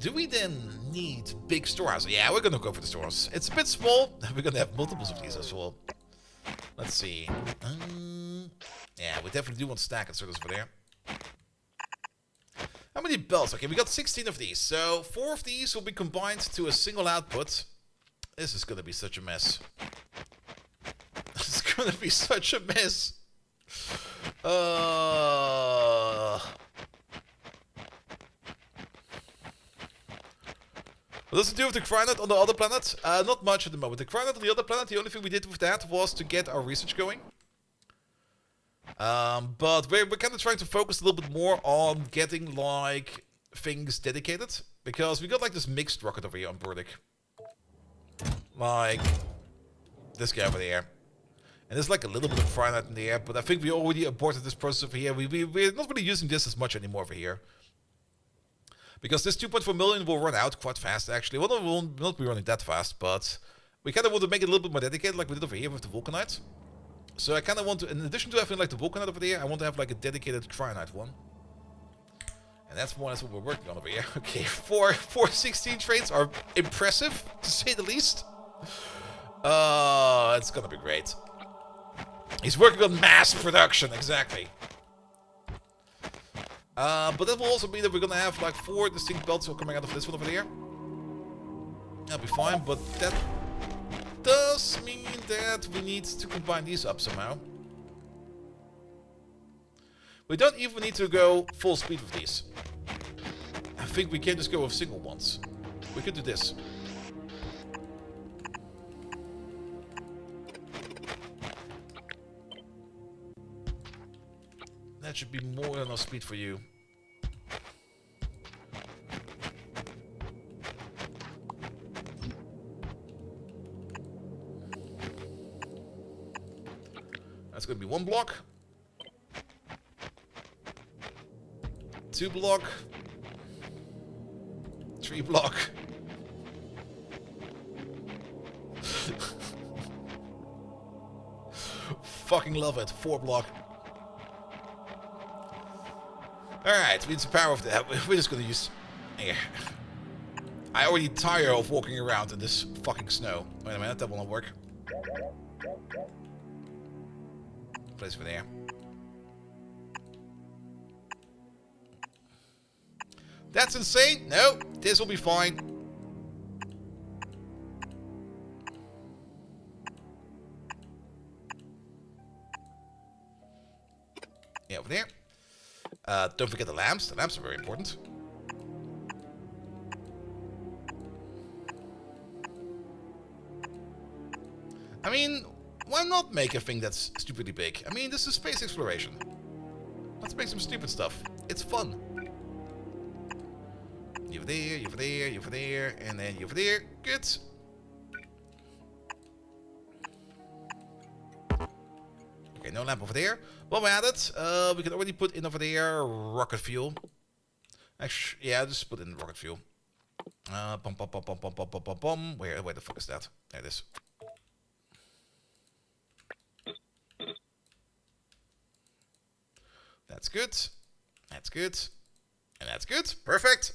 Do we then need big storehouses? Yeah, we're gonna go for the stores. It's a bit small. We're gonna have multiples of these as well. Let's see. Yeah, we definitely do want stack inserters over there. How many belts? Okay, we got 16 of these. So 4 of these will be combined to a single output. This is gonna be such a mess. This is gonna be such a mess. What does it do with the Cryonite on the other planet? Not much at the moment. The Cryonite on the other planet, the only thing we did with that was to get our research going. But we're kind of trying to focus a little bit more on getting, like, things dedicated. Because we got, like, this mixed rocket over here on Burdick. Like, this guy over there. And there's, like, a little bit of Cryonite in the air, but I think we already aborted this process over here. We're not really using this as much anymore over here. Because this 2.4 million will run out quite fast, actually. Well, it will not be running that fast, but we kind of want to make it a little bit more dedicated, like we did over here with the Vulcanite. So I kind of want to, in addition to having like the Vulcanite over there, I want to have like a dedicated Cryonite one. And that's more or less what we're working on over here. Okay, 416 trains are impressive, to say the least. It's gonna be great. He's working on mass production, exactly. But that will also mean that we're gonna have like 4 distinct belts coming out of this one over here. That'll be fine, but that does mean that we need to combine these up somehow. We don't even need to go full speed with these. I think we can just go with single ones. We could do this. That should be more than enough speed for you. That's going to be 1 block. 2 block. 3 block. Fucking love it. 4 block. Alright, we need some power of that. We're just gonna use... Here. I already tire of walking around in this fucking snow. Wait a minute, that will not work. Place for there. That's insane. No, this will be fine. Yeah, over there. Don't forget the lamps. The lamps are very important. I mean, why not make a thing that's stupidly big? I mean, this is space exploration. Let's make some stupid stuff. It's fun. You over there, you over there, you over there, and then you over there. Good. Okay, no lamp over there. While we're at it, we can already put in over there rocket fuel. Actually, yeah, just put in rocket fuel. Bum, bum, bum, bum, bum, bum, bum, bum, bum. Where the fuck is that? There it is. That's good. That's good. And that's good. Perfect.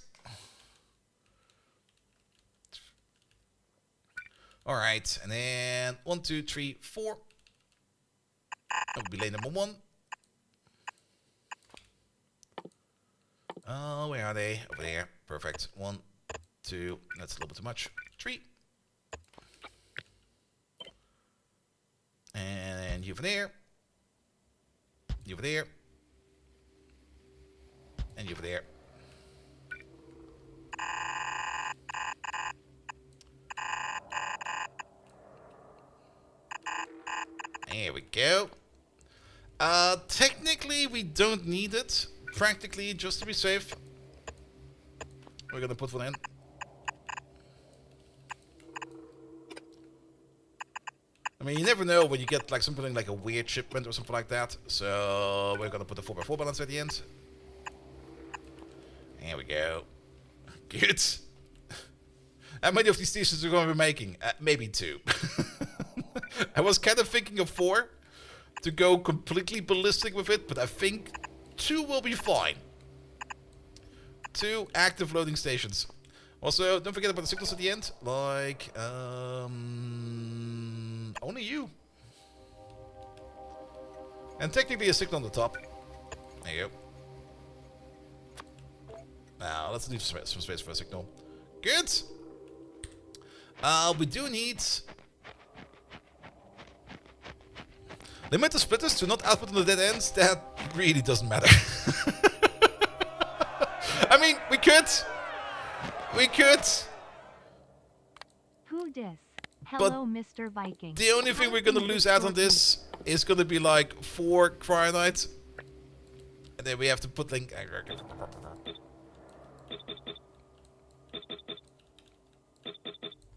Alright, and then 1, 2, 3, 4. That would be lane number 1. Where are they? Over there. Perfect. 1, 2. That's a little bit too much. 3. And you over there. You over there. And you over there. There we go. Technically, we don't need it. Practically, just to be safe, we're gonna put one in. I mean, you never know when you get like something like a weird shipment or something like that. So we're gonna put the 4x4 balance at the end. There we go. Good. How many of these t-shirts are we going to be making? Maybe 2. I was kind of thinking of 4 to go completely ballistic with it, but I think 2 will be fine. 2 active loading stations. Also, don't forget about the signals at the end. Like, only you. And technically a signal on the top. There you go. Now, let's leave some space for a signal. Good. We do need... limit the splitters to not output on the dead ends. That really doesn't matter. I mean, we could. We could. Who dis? Hello, Mr. Viking. The only thing we're gonna lose out on this is gonna be like 4 cryonite. And then we have to put link...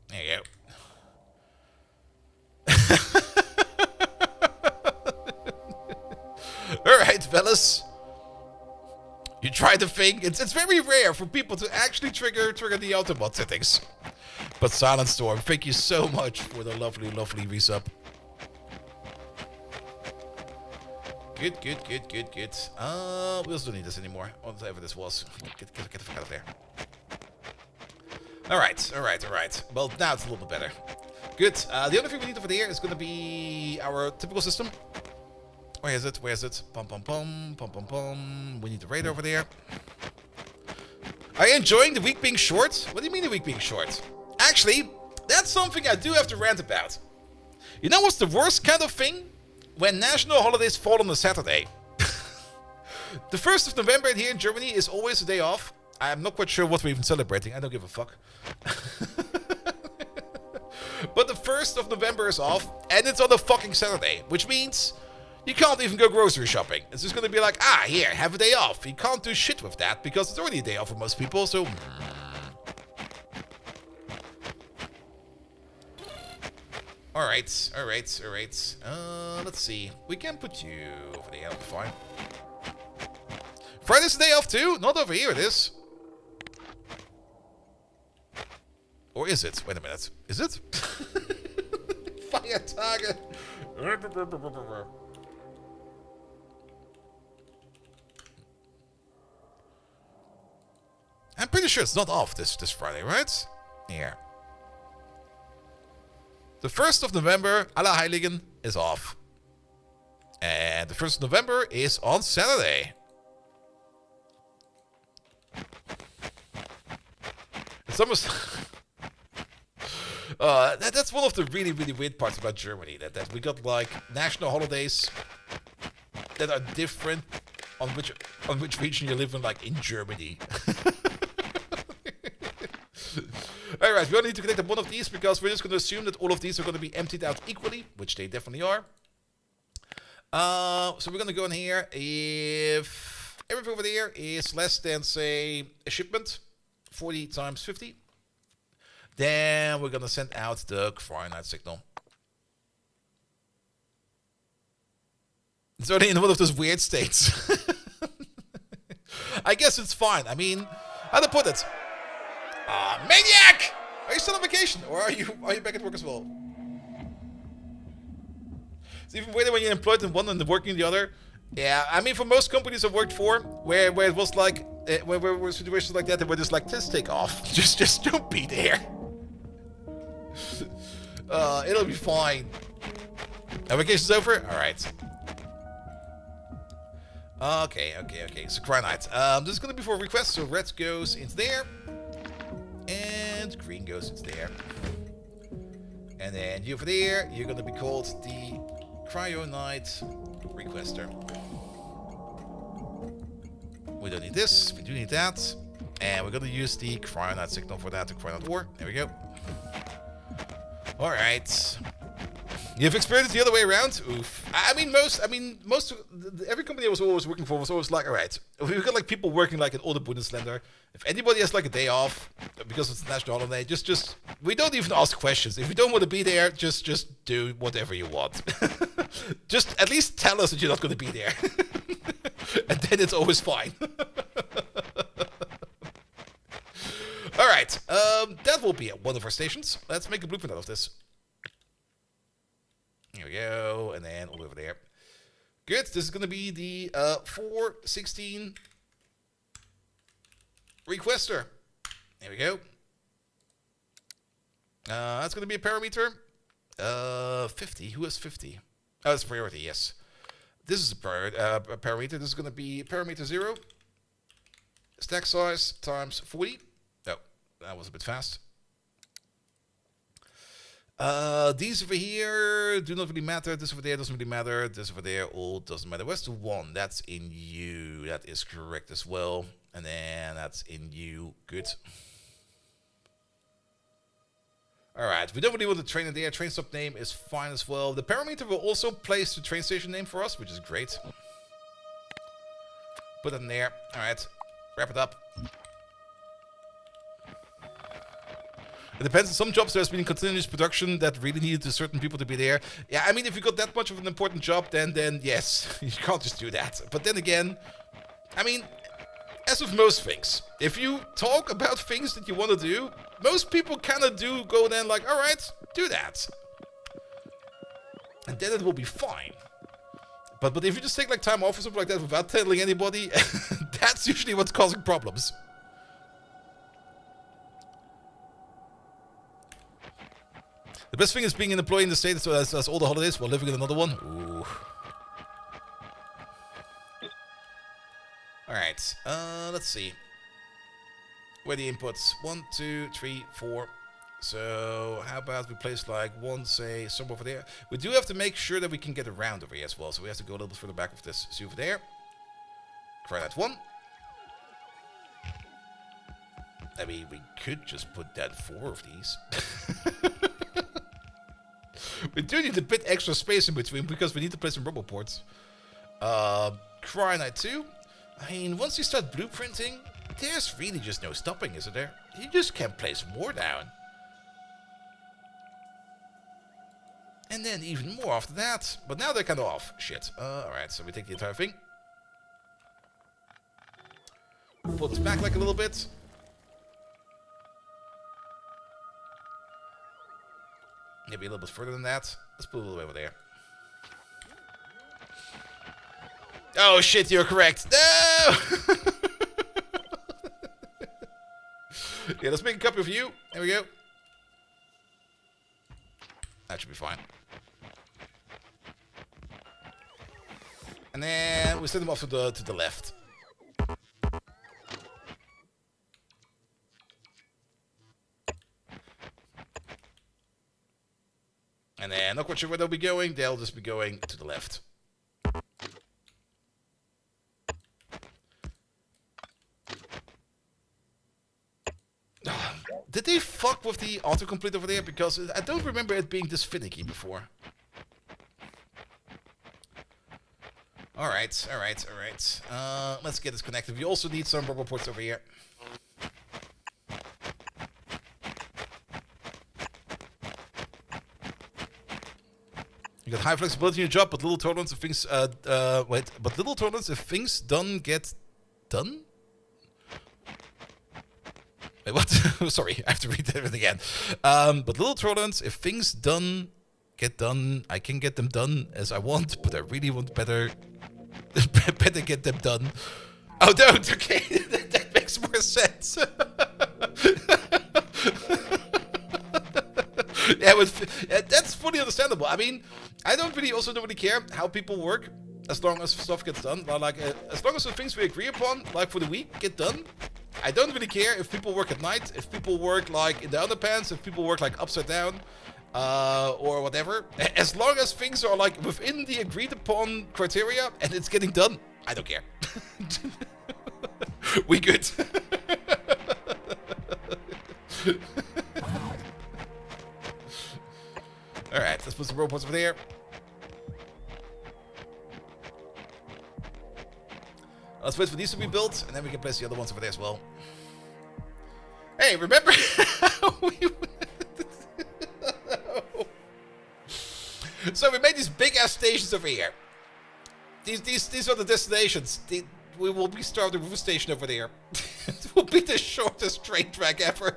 There you go. Alright, fellas. You tried the thing. It's very rare for people to actually trigger the Autobot settings. But Silent Storm, thank you so much for the lovely, lovely resub. Good. We also don't need this anymore. Whatever this was. Get the fuck out of there. Alright. Well, now it's a little bit better. Good. The only thing we need over there is going to be our typical system. Where is it? Pum. We need the radar over there. Are you enjoying the week being short? What do you mean the week being short? Actually, that's something I do have to rant about. You know what's the worst kind of thing? When national holidays fall on a Saturday. The 1st of November here in Germany is always a day off. I'm not quite sure what we're even celebrating. I don't give a fuck. But the 1st of November is off, and it's on a fucking Saturday, which means you can't even go grocery shopping. It's just going to be like, here, have a day off. You can't do shit with that, because it's already a day off for most people, so... Alright. Let's see. We can put you over there, fine. Friday's a day off too? Not over here, it is. Or is it? Wait a minute. Is it? Fire target. I'm pretty sure it's not off this Friday, right? Yeah. The 1st of November, Allerheiligen, is off. And the 1st of November is on Saturday. It's almost... that's one of the really weird parts about Germany. That we got, like, national holidays that are different on which region you live in, like, in Germany. Alright, we only need to connect up one of these because we're just going to assume that all of these are going to be emptied out equally, which they definitely are. So we're going to go in here. If everything over there is less than, say, a shipment, 40 times 50, then we're going to send out the Fahrenheit signal. It's only in one of those weird states. I guess it's fine. I mean, how to put it? Maniac! Are you still on vacation, or are you back at work as well? It's even weirder when you're employed in one and working in the other. Yeah, I mean, for most companies I've worked for, where it was like, where were situations like that were just like, just take off, just don't be there. It'll be fine. Our vacation's over. All right. Okay. So cry night. This is gonna be for requests. So red goes into there. And green goes into there. And then you over there, you're going to be called the Cryo Knight Requester. We don't need this, we do need that. And we're going to use the Cryo Knight signal for that, the Cryo Knight War. There we go. Alright. You've experienced the other way around? Oof. Every company I was always working for was always like, alright, we've got like people working like in all the Bundesländer. If anybody has like a day off, because it's a national holiday, just, we don't even ask questions. If you don't want to be there, just do whatever you want. Just at least tell us that you're not going to be there. And then it's always fine. Alright, that will be at one of our stations. Let's make a blueprint out of this. Here we go, and then all over there. Good, this is going to be the 416 Requester. There we go. That's going to be a parameter. 50, who has 50? Oh, it's priority, yes. This is a parameter. This is going to be parameter 0. Stack size times 40. Oh, that was a bit fast. These over here do not really matter. This over there doesn't really matter. This over there all doesn't matter. Where's the 1? That's in you. That is correct as well. And then that's in you. Good. Alright, we don't really want to train it there. Train stop name is fine as well. The parameter will also place the train station name for us, which is great. Put it in there. Alright, wrap it up. It depends. On some jobs there's been continuous production that really needed certain people to be there. Yeah, I mean, if you got that much of an important job, then yes, you can't just do that. But then again, I mean, as with most things, if you talk about things that you want to do, most people kind of do go then like, alright, do that. And then it will be fine. But if you just take like time off or something like that without telling anybody, that's usually what's causing problems. The best thing is being an employee in the state so as all the holidays while living in another one. Ooh. Alright, let's see. Where are the inputs? 1, 2, 3, 4. So, how about we place like one, say, somewhere over there. We do have to make sure that we can get around over here as well. So we have to go a little bit further back with this. See over there. Try that 1. I mean, we could just put that 4 of these. We do need a bit extra space in between because we need to place some rubber ports. Cryonite 2. I mean, once you start blueprinting, there's really just no stopping, isn't there? You just can't place more down. And then even more after that. But now they're kind of off. Shit. Alright, so we take the entire thing. Pull this back like a little bit. Maybe a little bit further than that. Let's put a little bit over there. Oh shit, you're correct. No! Yeah, let's make a copy of you. There we go. That should be fine. And then we send them off to the left. And then, not quite sure where they'll be going. They'll just be going to the left. Did they fuck with the autocomplete over there? Because I don't remember it being this finicky before. Alright, alright, alright. Let's get this connected. We also need some rubber ports over here. You got high flexibility in your job, but little tolerance if things but little tolerance if things don't get done? Wait, what? Sorry, I have to read everything again. But little tolerance if things get done. I can get them done as I want, but I really want better get them done. Oh, don't. Okay, that makes more sense. Yeah, that's fully understandable. I mean, I don't really care how people work as long as stuff gets done. But like, as long as the things we agree upon, like for the week, get done. I don't really care if people work at night, if people work like in the underpants, if people work like upside down, or whatever. As long as things are like within the agreed upon criteria and it's getting done, I don't care. We good. Alright, let's put some robots over there. Let's wait for these to be built, and then we can place the other ones over there as well. Hey, remember how we... So we made these big-ass stations over here. These are the destinations. We will be starting the roof station over there. It will be the shortest train track ever.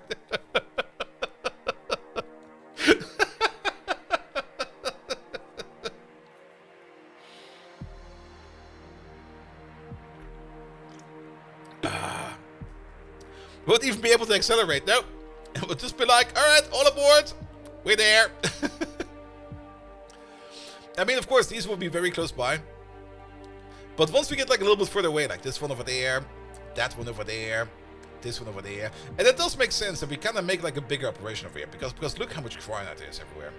Won't even be able to accelerate. Nope. It will just be like, alright, all aboard. We're there. I mean, of course, these will be very close by. But once we get like a little bit further away, like this one over there, that one over there, this one over there. And it does make sense that we kind of make like a bigger operation over here. Because look how much cryonite there is everywhere.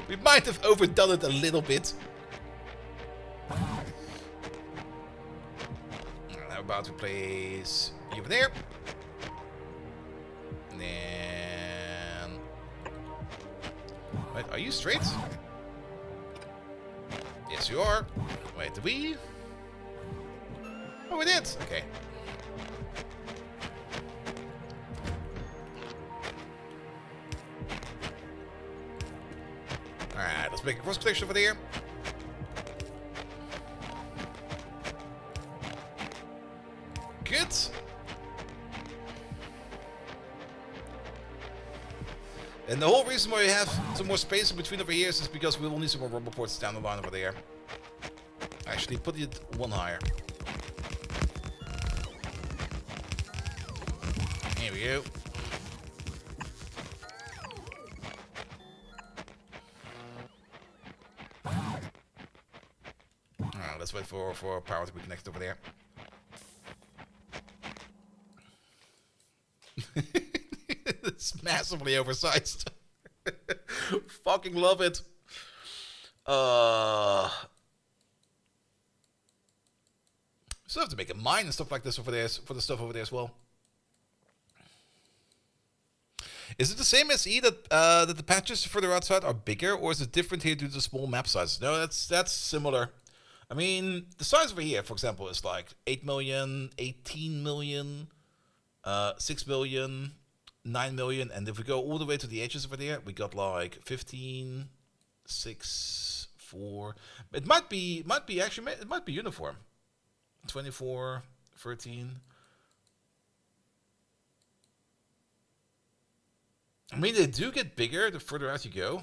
We might have overdone it a little bit. How about we place you over there? And then... Wait, are you straight? Yes, you are. Wait, did we? Oh, we did. Okay. Alright, let's make a cross connection over there. Good. And the whole reason why we have some more space in between over here is because we will need some more rubber ports down the line over there. Actually, put it one higher. Here we go. Alright, let's wait for power to be connected over there. It's massively oversized. Fucking love it. Still have to make a mine and stuff like this over there for the stuff over there as well. Is it the same SE that that the patches further outside are bigger, or is it different here due to the small map size? No, that's similar. I mean, the size over here, for example, is like 8 million, 18 million, 6 million, 9 million, and if we go all the way to the edges over there, we got like 15, 6, 4. It might be actually, it might be uniform. 24, 13. I mean, they do get bigger the further out you go.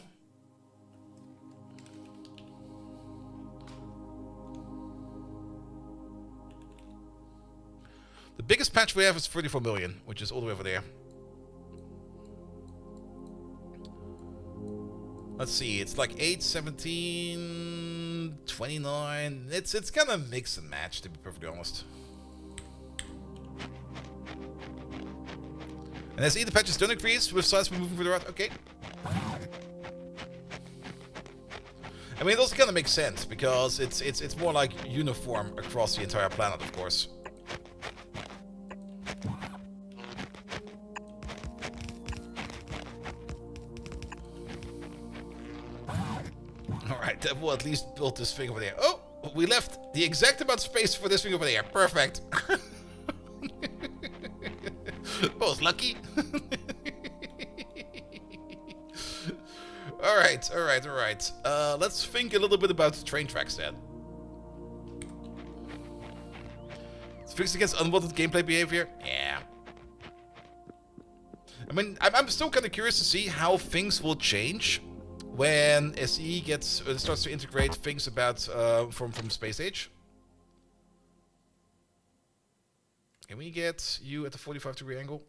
The biggest patch we have is 34 million, which is all the way over there. Let's see, it's like 8, 17, 29. It's kind of mix and match, to be perfectly honest. And as the patches don't increase with size moving further out, okay. I mean, it also kind of makes sense because it's more like uniform across the entire planet, of course. Alright, that will at least build this thing over there. Oh, we left the exact amount of space for this thing over there. Perfect. I was lucky. Alright. Let's think a little bit about train tracks then. It's fixed against unwanted gameplay behavior? Yeah. I mean, I'm still kind of curious to see how things will change when SE starts to integrate things about from space age. Can we get you at the 45-degree angle?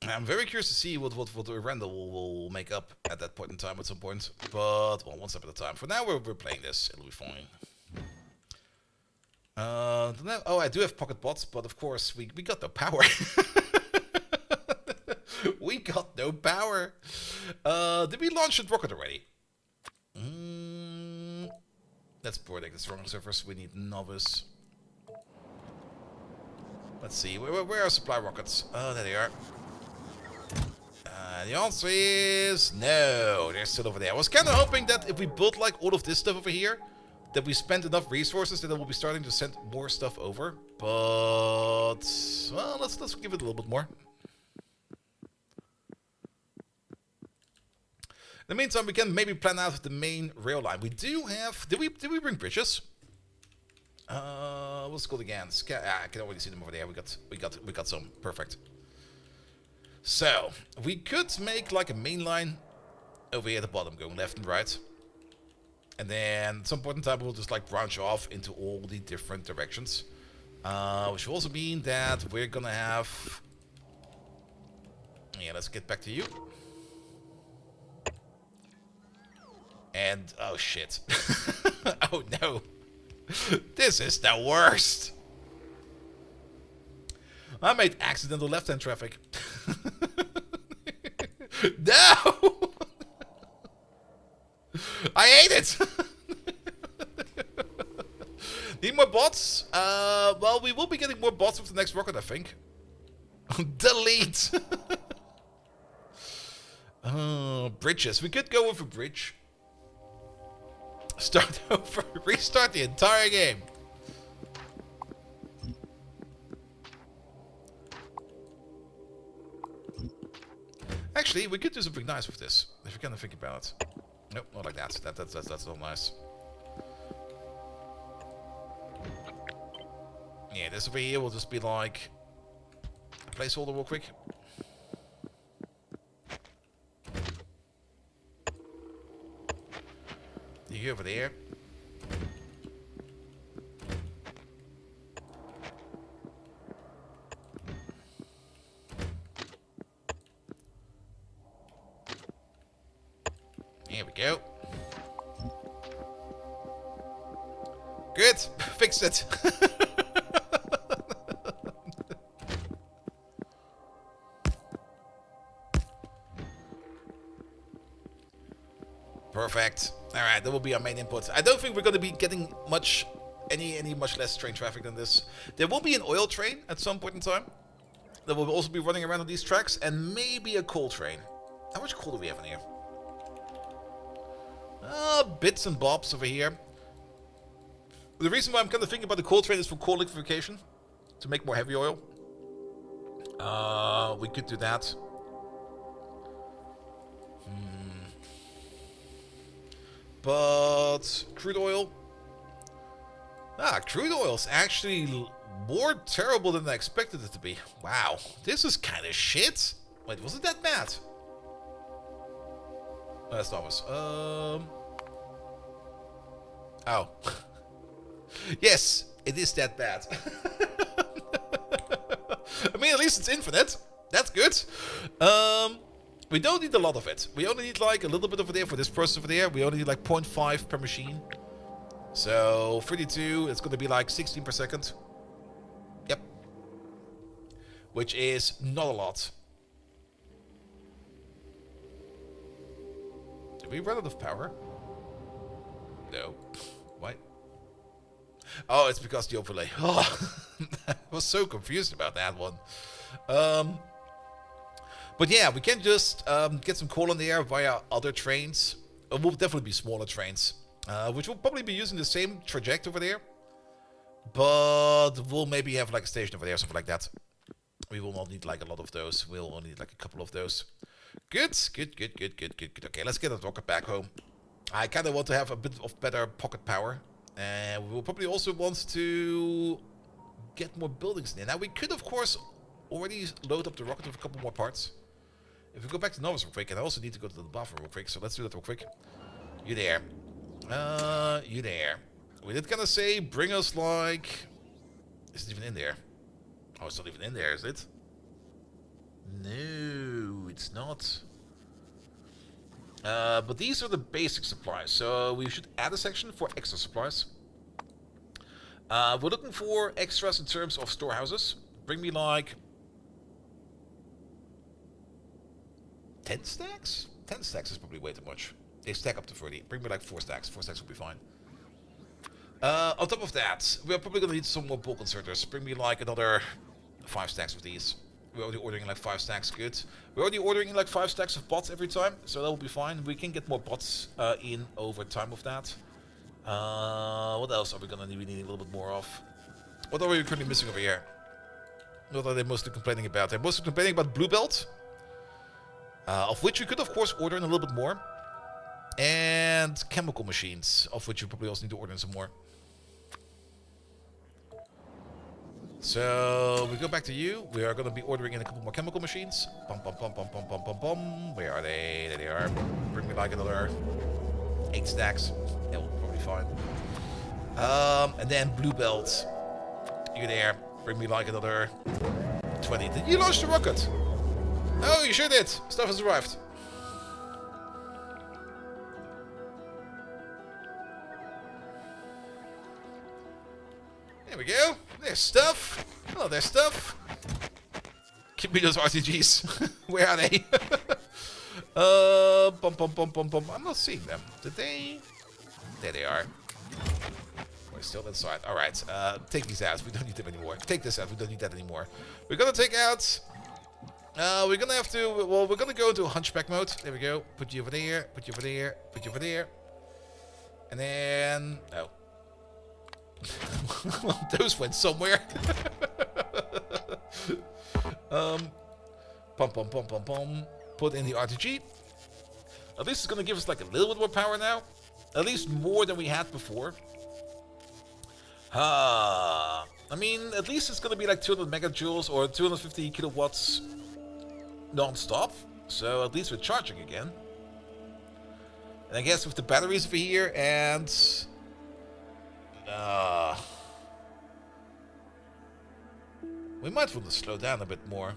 I'm very curious to see what the render will make up at that point in time at some point. But, well, one step at a time. For now, we're playing this. It'll be fine. Oh, I do have pocket bots, but of course, we got no power. We got no power. Did we launch a rocket already? Let's protect the strong surface. We need novice. Let's see. Where are supply rockets? Oh, there they are. The answer is no. They're still over there. I was kind of hoping that if we built like all of this stuff over here, that we spent enough resources that it will be starting to send more stuff over. But well, let's give it a little bit more. In the meantime, we can maybe plan out the main rail line. We do have. Did we bring bridges? What's it called again? I can already see them over there. We got some. Perfect. So we could make like a main line over here at the bottom, going left and right. And then at some point in time, we'll just like branch off into all the different directions. Which will also mean that we're gonna have... Yeah, let's get back to you. And, oh shit. Oh no. This is the worst. I made accidental left-hand traffic. No! I hate it! Need more bots? Well, we will be getting more bots with the next rocket, I think. Delete! Bridges. We could go with a bridge. Start over. Restart the entire game. Actually, we could do something nice with this, if you kind of think about it. Nope, not like that. That's not nice. Yeah, this over here will just be like a placeholder real quick. You over there. Here we go. Good. Fixed it. Perfect. Alright, that will be our main input. I don't think we're going to be getting much, any much less train traffic than this. There will be an oil train at some point in time. That will also be running around on these tracks. And maybe a coal train. How much coal do we have in here? Bits and bobs over here. The reason why I'm kind of thinking about the coal train is for coal liquefaction. To make more heavy oil. We could do that. But crude oil. Crude oil's actually more terrible than I expected it to be. Wow, this is kind of shit. Wait, was it that bad? That's not us. Oh. Yes, it is that bad. I mean, at least it's infinite. That's good. We don't need a lot of it. We only need like a little bit over there for this person over there. We only need like 0.5 per machine. So 32, it's going to be like 16 per second. Yep. Which is not a lot. Did we run out of power? No. Why? Oh, it's because the overlay. Oh, I was so confused about that one. But yeah, we can just get some coal in the air via other trains. It will definitely be smaller trains, which will probably be using the same trajectory over there. But we'll maybe have like a station over there or something like that. We will not need like a lot of those. We'll only need like a couple of those. Good. Okay, let's get that rocket back home. I kind of want to have a bit of better pocket power. And we will probably also want to get more buildings in there. Now, we could, of course, already load up the rocket with a couple more parts. If we go back to Novus real quick, and I also need to go to the buffer real quick, so let's do that real quick. You there. You there. We did kind of say, bring us like... Is it even in there? Oh, it's not even in there, is it? No, it's not. But these are the basic supplies, so we should add a section for extra supplies. We're looking for extras in terms of storehouses. Bring me like 10 stacks? 10 stacks is probably way too much. They stack up to 30. Bring me like 4 stacks. 4 stacks will be fine. On top of that, we're probably going to need some more bulk inserters. Bring me like another 5 stacks of these. We're already ordering like 5 stacks, good. We're already ordering like 5 stacks of bots every time, so that will be fine. We can get more bots in over time with that. What else are we going to be needing a little bit more of? What are we currently missing over here? What are they mostly complaining about? They're mostly complaining about Blue Belt. Of which we could, of course, order in a little bit more. And chemical machines, of which you probably also need to order in some more. So, we go back to you. We are going to be ordering in a couple more chemical machines. Where are they? There they are. Bring me like another 8 stacks. That will probably be fine. And then Blue Belt. You there. Bring me like another 20. Did you launch the rocket? Oh, you sure did. Stuff has arrived. There we go. There's stuff. Oh, there's stuff. Give me those RTGs. Where are they? I'm not seeing them. Did they? There they are. We're still inside. Alright. Take these out. We don't need them anymore. Take this out. We don't need that anymore. We're gonna take out... we're gonna have to... Well, we're gonna go into hunchback mode. There we go. Put you over there. Put you over there. Put you over there. And then... Oh. Those went somewhere. Pum. Put in the RTG. At least it's going to give us like a little bit more power now. At least more than we had before. I mean, at least it's going to be like 200 megajoules or 250 kilowatts non-stop. So at least we're charging again. And I guess with the batteries over here and... we might want to slow down a bit more.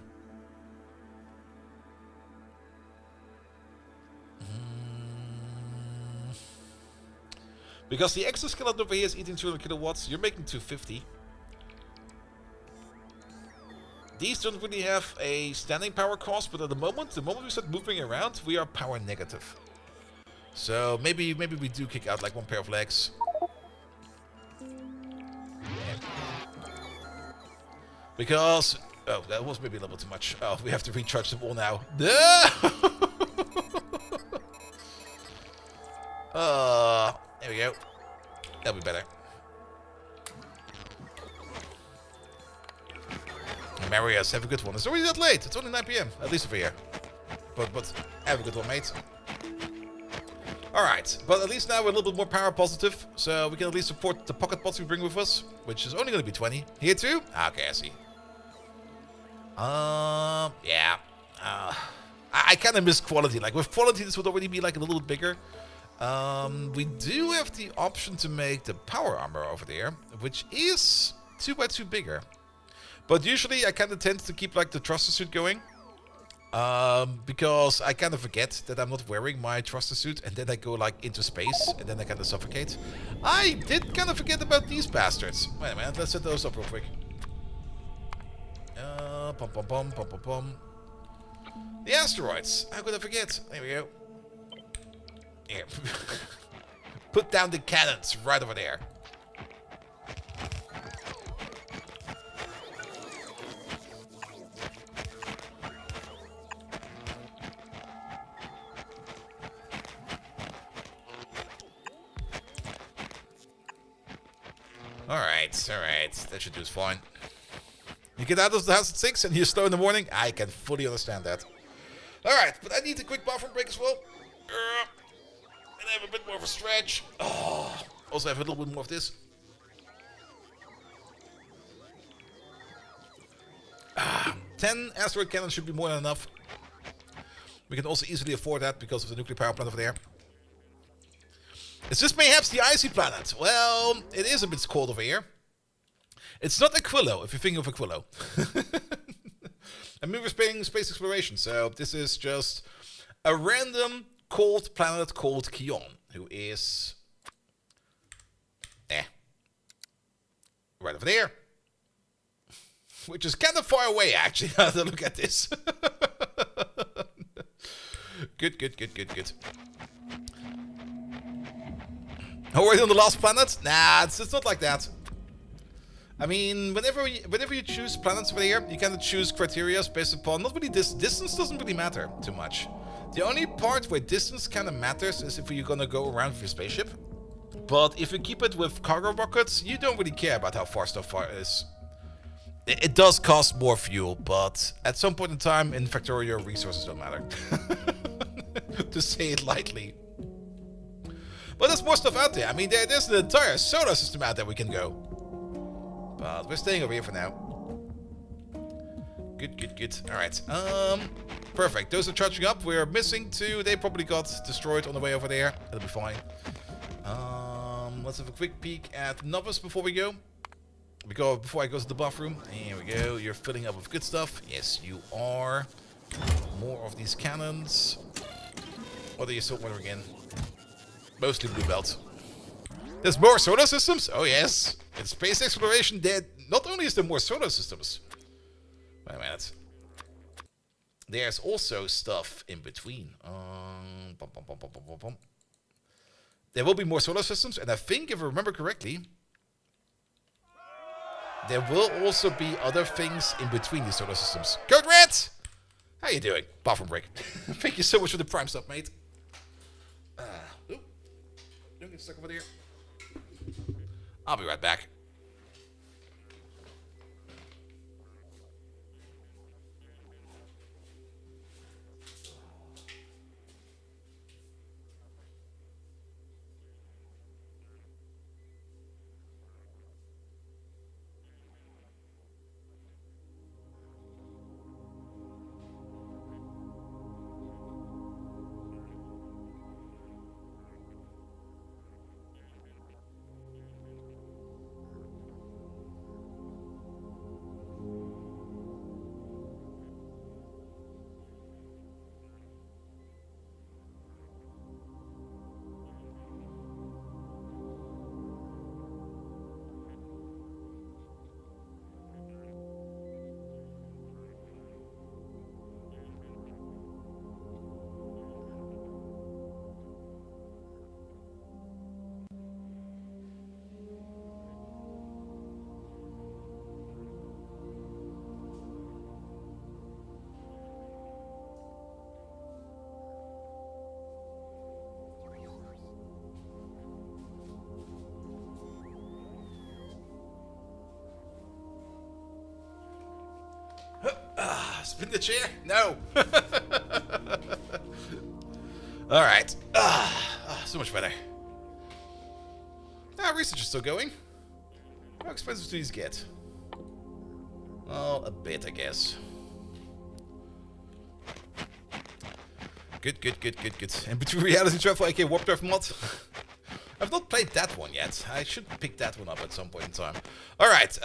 Because the exoskeleton over here is eating 200 kilowatts, you're making 250. These don't really have a standing power cost, but at the moment we start moving around, we are power negative. So maybe we do kick out like one pair of legs. Because... oh, that was maybe a little bit too much. Oh, we have to recharge them all now. There we go. That'll be better. Marius, have a good one. It's already that late. It's only 9 PM, at least over here. But have a good one, mate. Alright, but at least now we're a little bit more power positive, so we can at least support the pocket pots we bring with us, which is only going to be 20. Here too? Okay, I see. Yeah. I kind of miss quality. Like, with quality, this would already be like a little bit bigger. We do have the option to make the power armor over there, which is 2x2 bigger. But usually I kind of tend to keep like the thruster suit going. Because I kind of forget that I'm not wearing my thruster suit, and then I go like into space, and then I kind of suffocate. I did kind of forget about these bastards. Wait a minute, let's set those up real quick. Pum pum pum pum pum pum. The asteroids. How could I forget? There we go. Here. Put down the cannons right over there. Alright. That should do us fine. You get out of the house at 6 and you're slow in the morning? I can fully understand that. Alright, but I need a quick bathroom break as well. And have a bit more of a stretch. Oh, also have a little bit more of this. 10 asteroid cannons should be more than enough. We can also easily afford that because of the nuclear power plant over there. Is this perhaps the icy planet? Well, it is a bit cold over here. It's not Aquilo, if you think of Aquilo. I mean, we're space exploration, so this is just a random cold planet called Kion, who is... right over there. Which is kind of far away, actually, now to look at this. Good. Already on the last planet? Nah, it's not like that. I mean, whenever you choose planets over here, you kind of choose criteria based upon not really distance doesn't really matter too much. The only part where distance kind of matters is if you're gonna go around with your spaceship. But if you keep it with cargo rockets, you don't really care about how far stuff is. It does cost more fuel, but at some point in time in Factorio, resources don't matter. To say it lightly. But there's more stuff out there. I mean, there's an entire solar system out there we can go. But we're staying over here for now. Good. Alright. Perfect. Those are charging up. We're missing 2. They probably got destroyed on the way over there. That'll be fine. Let's have a quick peek at Novice before we go. Before I go to the bathroom. Here we go. You're filling up with good stuff. Yes, you are. More of these cannons. What are you still ordering in? Mostly blue belt. There's more solar systems? Oh yes. In space exploration, not only is there more solar systems. Wait a minute. There's also stuff in between. There will be more solar systems, and I think, if I remember correctly, there will also be other things in between these solar systems. Code Red! How you doing? Bathroom break. Thank you so much for the prime stuff, mate. Don't get stuck over there. I'll be right back. Spin the chair? No. Alright. So much better. Research is still going. How expensive do these get? Well, a bit, I guess. Good. And between reality travel, aka warp drive mod. I've not played that one yet. I should pick that one up at some point in time. Alright,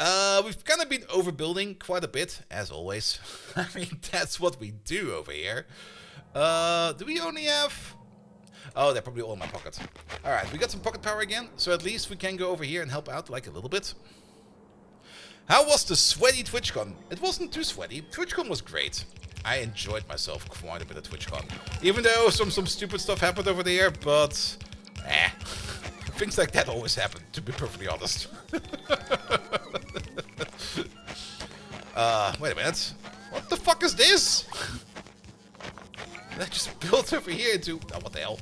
we've kind of been overbuilding quite a bit, as always. I mean, that's what we do over here. Do we only have... Oh, they're probably all in my pocket. Alright, we got some pocket power again, so at least we can go over here and help out, like, a little bit. How was the sweaty TwitchCon? It wasn't too sweaty. TwitchCon was great. I enjoyed myself quite a bit at TwitchCon. Even though some stupid stuff happened over there, but... things like that always happen, to be perfectly honest. Wait a minute. What the fuck is this? That just built over here into... Oh, what the hell?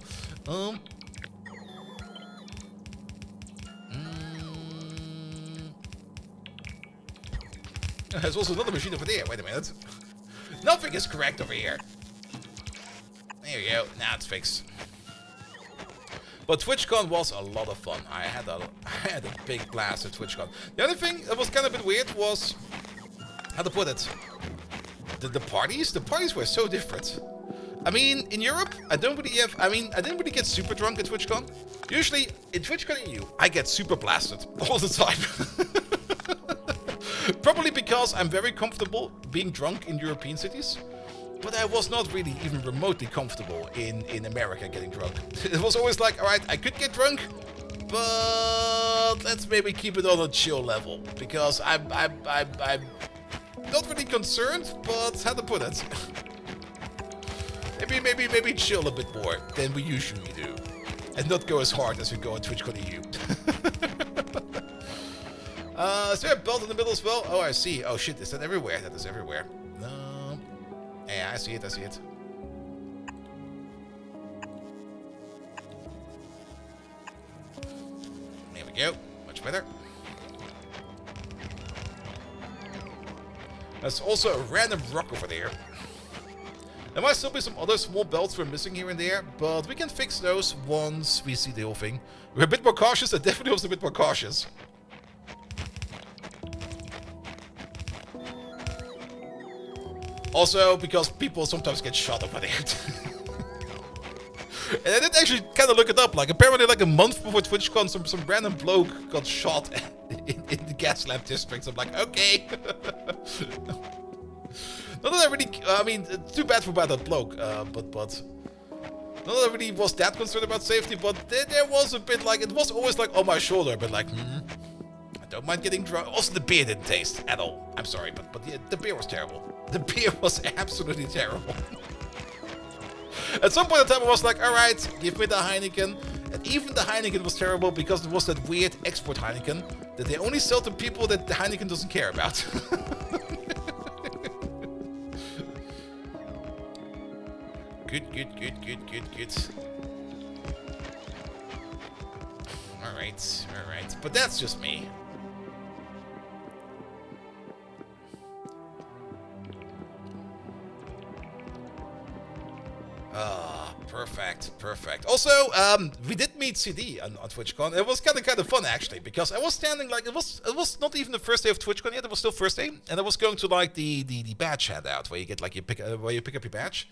There's also another machine over there. Wait a minute. Nothing is correct over here. There we go. Now it's fixed. But TwitchCon was a lot of fun. I had a big blast at TwitchCon. The other thing that was kind of a bit weird was... How to put it? The parties? The parties were so different. I mean, in Europe, I didn't really get super drunk at TwitchCon. Usually, in TwitchCon EU, I get super blasted all the time. Probably because I'm very comfortable being drunk in European cities. But I was not really even remotely comfortable in America getting drunk. It was always like, alright, I could get drunk, but let's maybe keep it on a chill level. Because I'm not really concerned, but how to put it? Maybe chill a bit more than we usually do. And not go as hard as we go on TwitchCon EU. Is there a belt in the middle as well? Oh, I see. Oh shit, is that everywhere? That is everywhere. No. Yeah, I see it. There we go. Much better. There's also a random rock over there. There might still be some other small belts we're missing here and there, but we can fix those once we see the whole thing. We're a bit more cautious, and definitely also a bit more cautious. Also, because people sometimes get shot over there. And I did actually kind of look it up. Like, apparently, like a month before TwitchCon, some random bloke got shot in the gas lab district. So I'm like, okay. Not that I really, I mean, too bad for that bloke. But not that I really was that concerned about safety. But there was a bit like, it was always like on my shoulder, but like, I don't mind getting drunk. Also, the beer didn't taste at all. I'm sorry, but the beer was terrible. The beer was absolutely terrible. At some point in time, I was like, alright, give me the Heineken. And even the Heineken was terrible because it was that weird export Heineken that they only sell to people that the Heineken doesn't care about. Good. Alright. But that's just me. Perfect. Also, we did meet CD on TwitchCon. It was kind of fun actually, because I was standing like it was not even the first day of TwitchCon yet. It was still first day, and I was going to like the badge handout where you get like where you pick up your badge.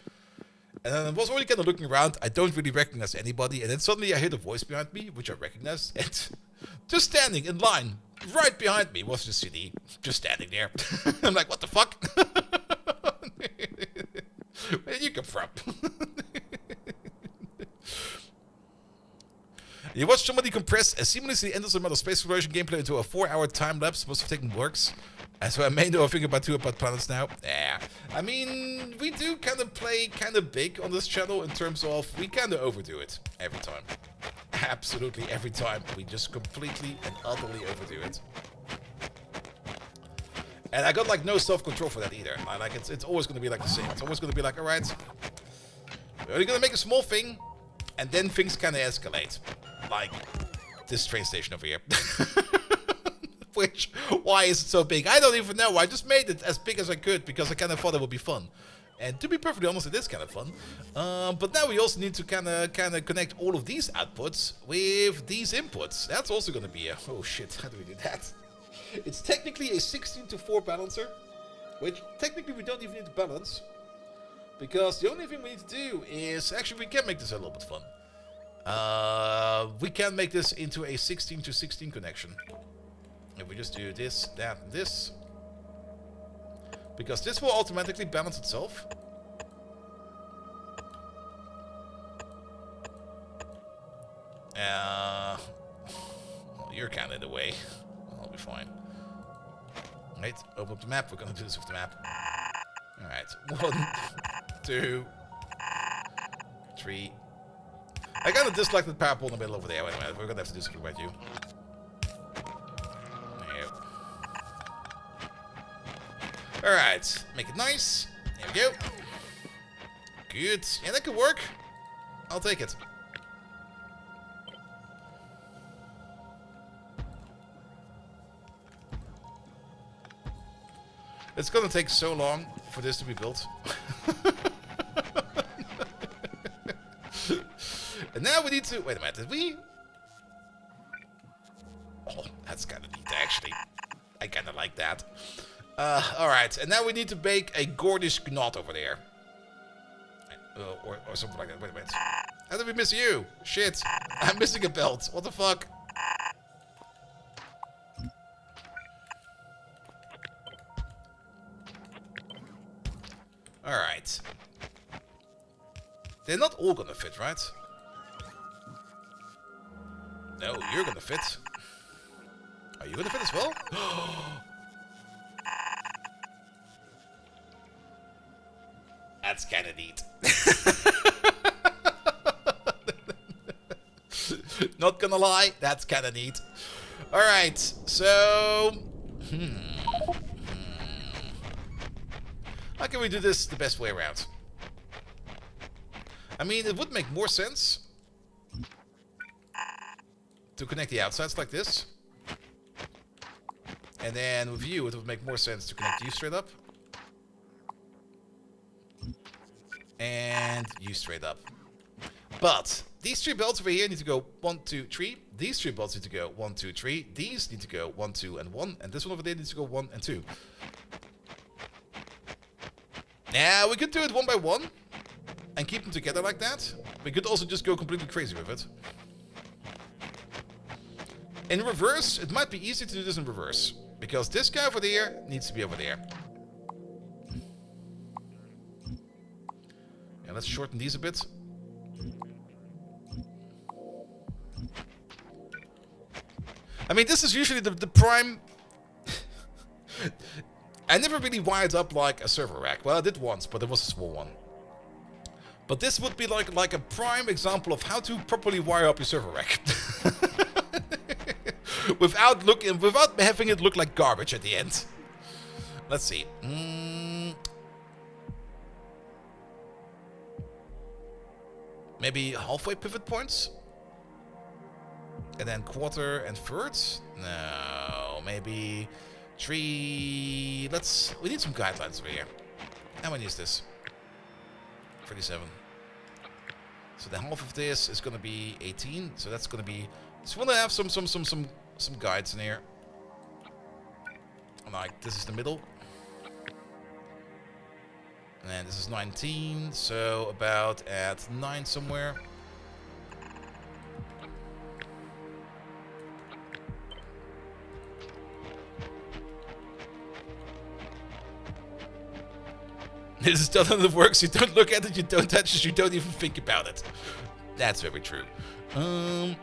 And I was already kind of looking around. I don't really recognize anybody, and then suddenly I heard a voice behind me, which I recognized, and just standing in line right behind me was the CD, just standing there. I'm like, what the fuck? Where did you come from? You watch somebody compress a seamlessly endless amount of space exploration gameplay into a 4-hour time lapse. Most of taking works. And so I may know a thing about planets now. Yeah. I mean, we do kind of play kind of big on this channel in terms of we kind of overdo it every time. Absolutely every time. We just completely and utterly overdo it. And I got like no self-control for that either. Like it's always going to be like the same. It's always going to be like, alright, we're only going to make a small thing, and then things kind of escalate. Like this train station over here. Which, why is it so big? I don't even know. I just made it as big as I could because I kind of thought it would be fun. And to be perfectly honest, it is kind of fun. But now we also need to kind of connect all of these outputs with these inputs. That's also going to be a... Oh shit, how do we do that? It's technically a 16:4 balancer, which technically we don't even need to balance. Because the only thing we need to do is... Actually, we can make this a little bit fun. We can make this into a 16:16 connection. If we just do this, that, and this. Because this will automatically balance itself. Well, you're kind of in the way. I'll be fine. Right, open up the map. We're gonna do this with the map. Alright, 1, 2, 3. I kind of dislike the power pole in the middle over there. Wait a minute, we're gonna have to do something about you. Alright, make it nice. There we go. Good. Yeah, that could work. I'll take it. It's gonna take so long for this to be built. And now we need to... Wait a minute, did we... Oh, that's kind of neat, actually. I kind of like that. Alright, and now we need to bake a Gordish knot over there. Or something like that. Wait a minute. How did we miss you? Shit. I'm missing a belt. What the fuck? Alright. They're not all gonna fit, right? No, you're gonna fit. Are you gonna fit as well? That's kind of neat. Not gonna lie, that's kind of neat. Alright, so... How can we do this the best way around? I mean, it would make more sense to connect the outsides like this. And then with you, it would make more sense to connect you straight up. And you straight up. But these 3 belts over here need to go 1, 2, 3. These 3 belts need to go 1, 2, 3. These need to go 1, 2, and 1. And this one over there needs to go 1 and 2. Now, we could do it one by one and keep them together like that. We could also just go completely crazy with it. In reverse, it might be easy to do this in reverse. Because this guy over there needs to be over there. Yeah, let's shorten these a bit. I mean, this is usually the prime... I never really wired up like a server rack. Well, I did once, but it was a small one. But this would be like a prime example of how to properly wire up your server rack. without having it look like garbage at the end. Let's see. Maybe halfway pivot points? And then quarter and third? No, maybe 3... We need some guidelines over here. How many is this? 37. So the half of this is going to be 18. So that's going to be... So we want to have some guides in here. Like, this is the middle. And then this is 19. So about at 9 somewhere. This is done on the works. You don't look at it, you don't touch it, you don't even think about it. That's very true. Alright.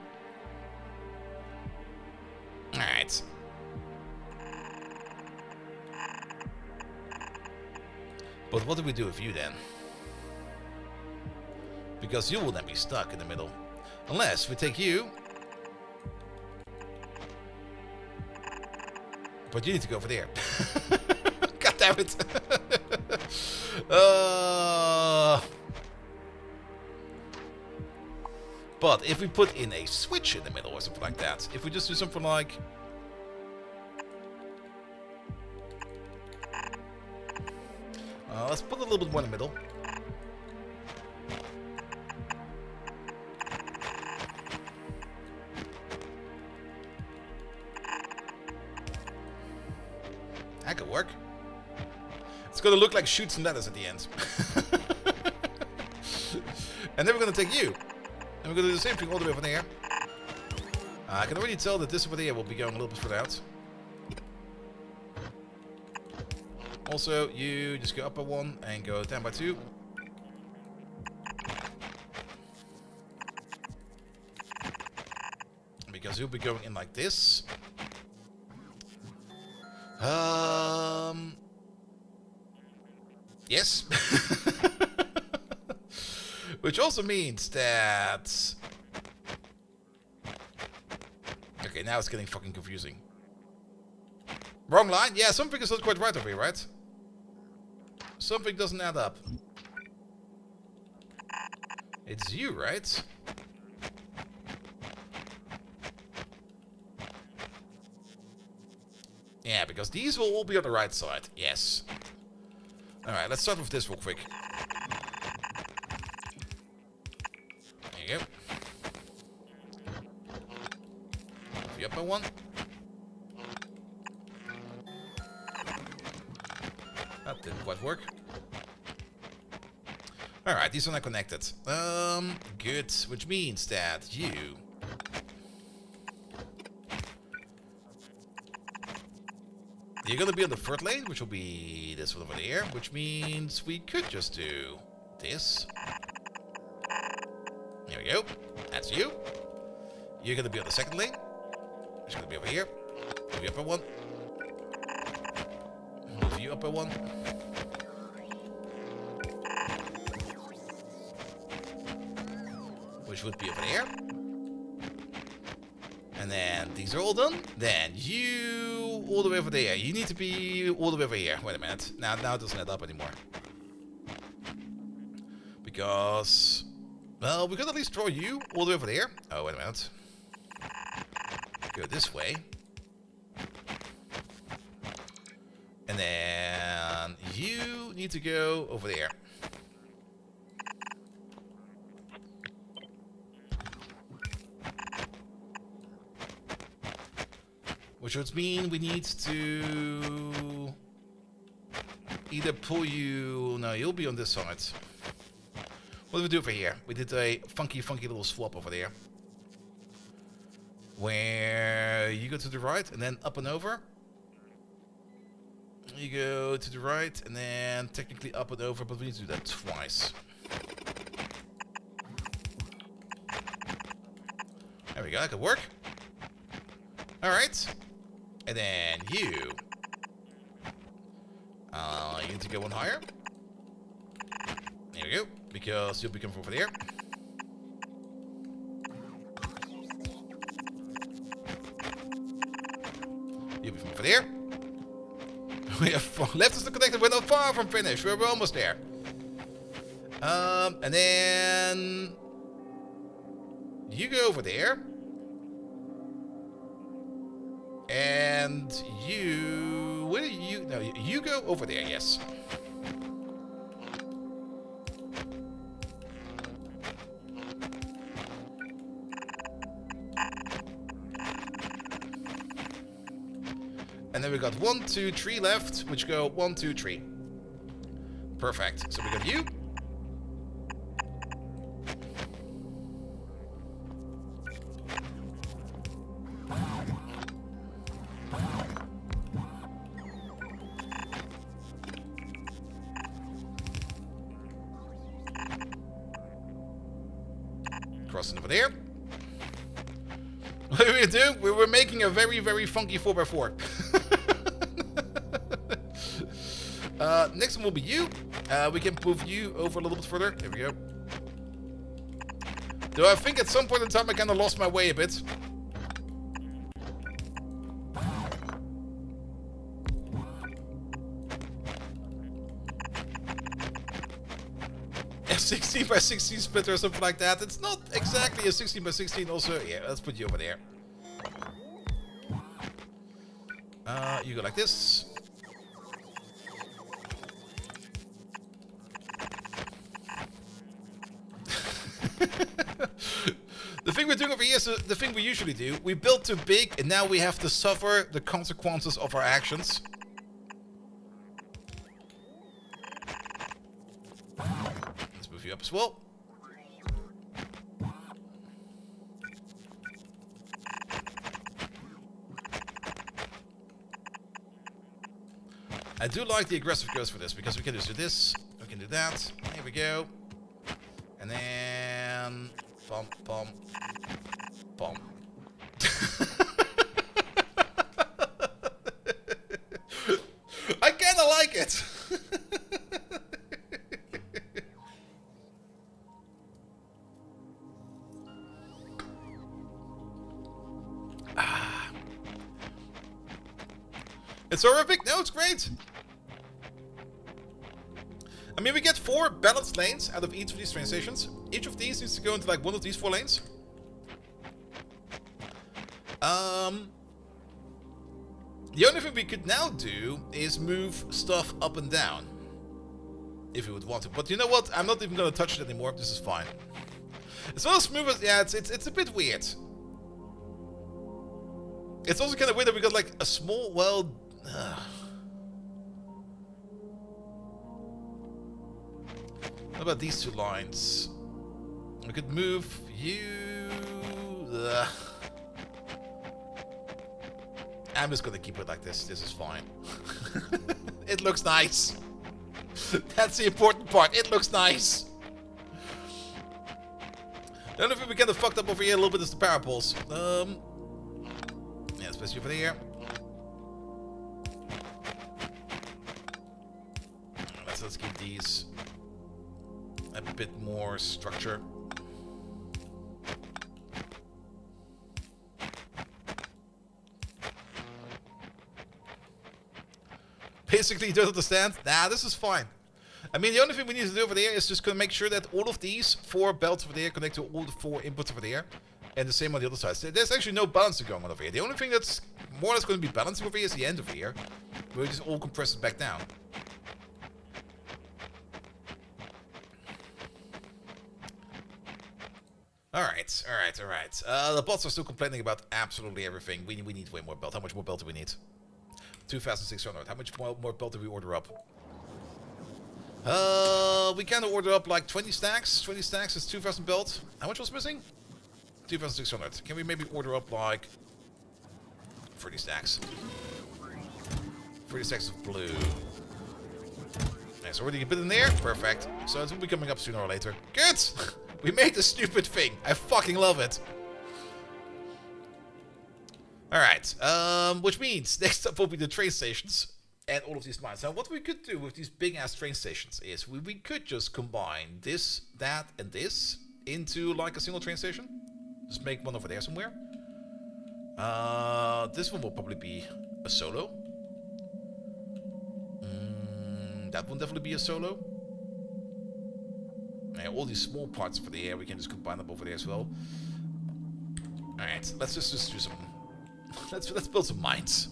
But what do we do with you then? Because you will then be stuck in the middle. Unless we take you. But you need to go over there. God damn it. But if we put in a switch in the middle or something like that, if we just do something like Let's put a little bit more in the middle. That could work. It's gonna look like shoots and ladders at the end. And then we're gonna take you. And we're gonna do the same thing all the way over there. I can already tell that this over there will be going a little bit further out. Also, you just go up by 1 and go down by 2. Because you'll be going in like this. Yes. Which also means that... Okay, now it's getting fucking confusing. Wrong line? Yeah, something is not quite right over here, right? Something doesn't add up. It's you, right? Yeah, because these will all be on the right side. Yes. Alright, let's start with this real quick. There you go. Move you up by 1. That didn't quite work. Alright, these are not connected. Good. Which means that you... You're gonna be on the 3rd lane, which will be this one over there, which means we could just do this. There we go. That's you. You're gonna be on the 2nd lane, which is gonna be over here. Move you up by 1. Move you up by 1. Which would be over there. And then these are all done. Then you all the way over there. You need to be all the way over here. Wait a minute. Now it doesn't add up anymore. Because... Well, we could at least draw you all the way over there. Oh, wait a minute. Go this way. And then you need to go over there. Which would mean we need to either pull you... No, you'll be on this side. What do we do over here? We did a funky little swap over there. Where you go to the right and then up and over. You go to the right and then technically up and over, but we need to do that twice. There we go, that could work. Alright. And then you need to go one higher. There we go, because you'll be coming over there. You'll be from over there. We have left us to connect. We're not far from finish. We're almost there. And then you go over there. And you... Where do you... No, you go over there, yes. And then we got 1, 2, 3 left, which go 1, 2, 3. Perfect. So we got you. Crossing over there. What are we gonna do? We were making a very funky 4x4. Next one will be you. We can move you over a little bit further. There we go. Though I think at some point in time I kind of lost my way a bit. A 16 by 16 splitter or something like that. It's not exactly a 16 by 16 also. Yeah, let's put you over there. You go like this. over here is the thing we usually do. We build too big, and now we have to suffer the consequences of our actions. Let's move you up as well. I do like the aggressive goes for this, because we can just do this, we can do that. Here we go. And then... Bump, bump, bump. I kinda like it! It's horrific? No, it's great! I mean, we get 4 balanced lanes out of each of these train stations. Each of these needs to go into like one of these 4 lanes. The only thing we could now do is move stuff up and down. If we would want to. But you know what? I'm not even going to touch it anymore. This is fine. It's not as smooth as... Yeah, it's a bit weird. It's also kind of weird that we got like a small... Well... What about these 2 lines? We could move you... I'm just gonna keep it like this. This is fine. It looks nice. That's the important part. It looks nice. The only thing we kind of fucked up over here a little bit is the power poles. Yeah, especially over here. Let's give these a bit more structure. Basically, you don't understand? Nah, this is fine. I mean, the only thing we need to do over there is just gonna make sure that all of these 4 belts over there connect to all the 4 inputs over there. And the same on the other side. So there's actually no balancing going on over here. The only thing that's more or less going to be balancing over here is the end over here. Where we just all compress it back down. Alright, alright, alright. The bots are still complaining about absolutely everything. We need way more belt. How much more belt do we need? 2,600. How much more belt do we order up? We kind of order up like 20 stacks. 20 stacks is 2,000 belt. How much was missing? 2,600. Can we maybe order up like 30 stacks? 30 stacks of blue. Nice, already a bit in there. Perfect. So it will be coming up sooner or later. Good! We made the stupid thing. I fucking love it. Alright, which means next up will be the train stations and all of these mines. Now, what we could do with these big-ass train stations is we could just combine this, that, and this into like a single train station. Just make one over there somewhere. This one will probably be a solo. That one definitely be a solo. Yeah, all these small parts over there, we can just combine them over there as well. Alright, let's just do some... Let's build some mines.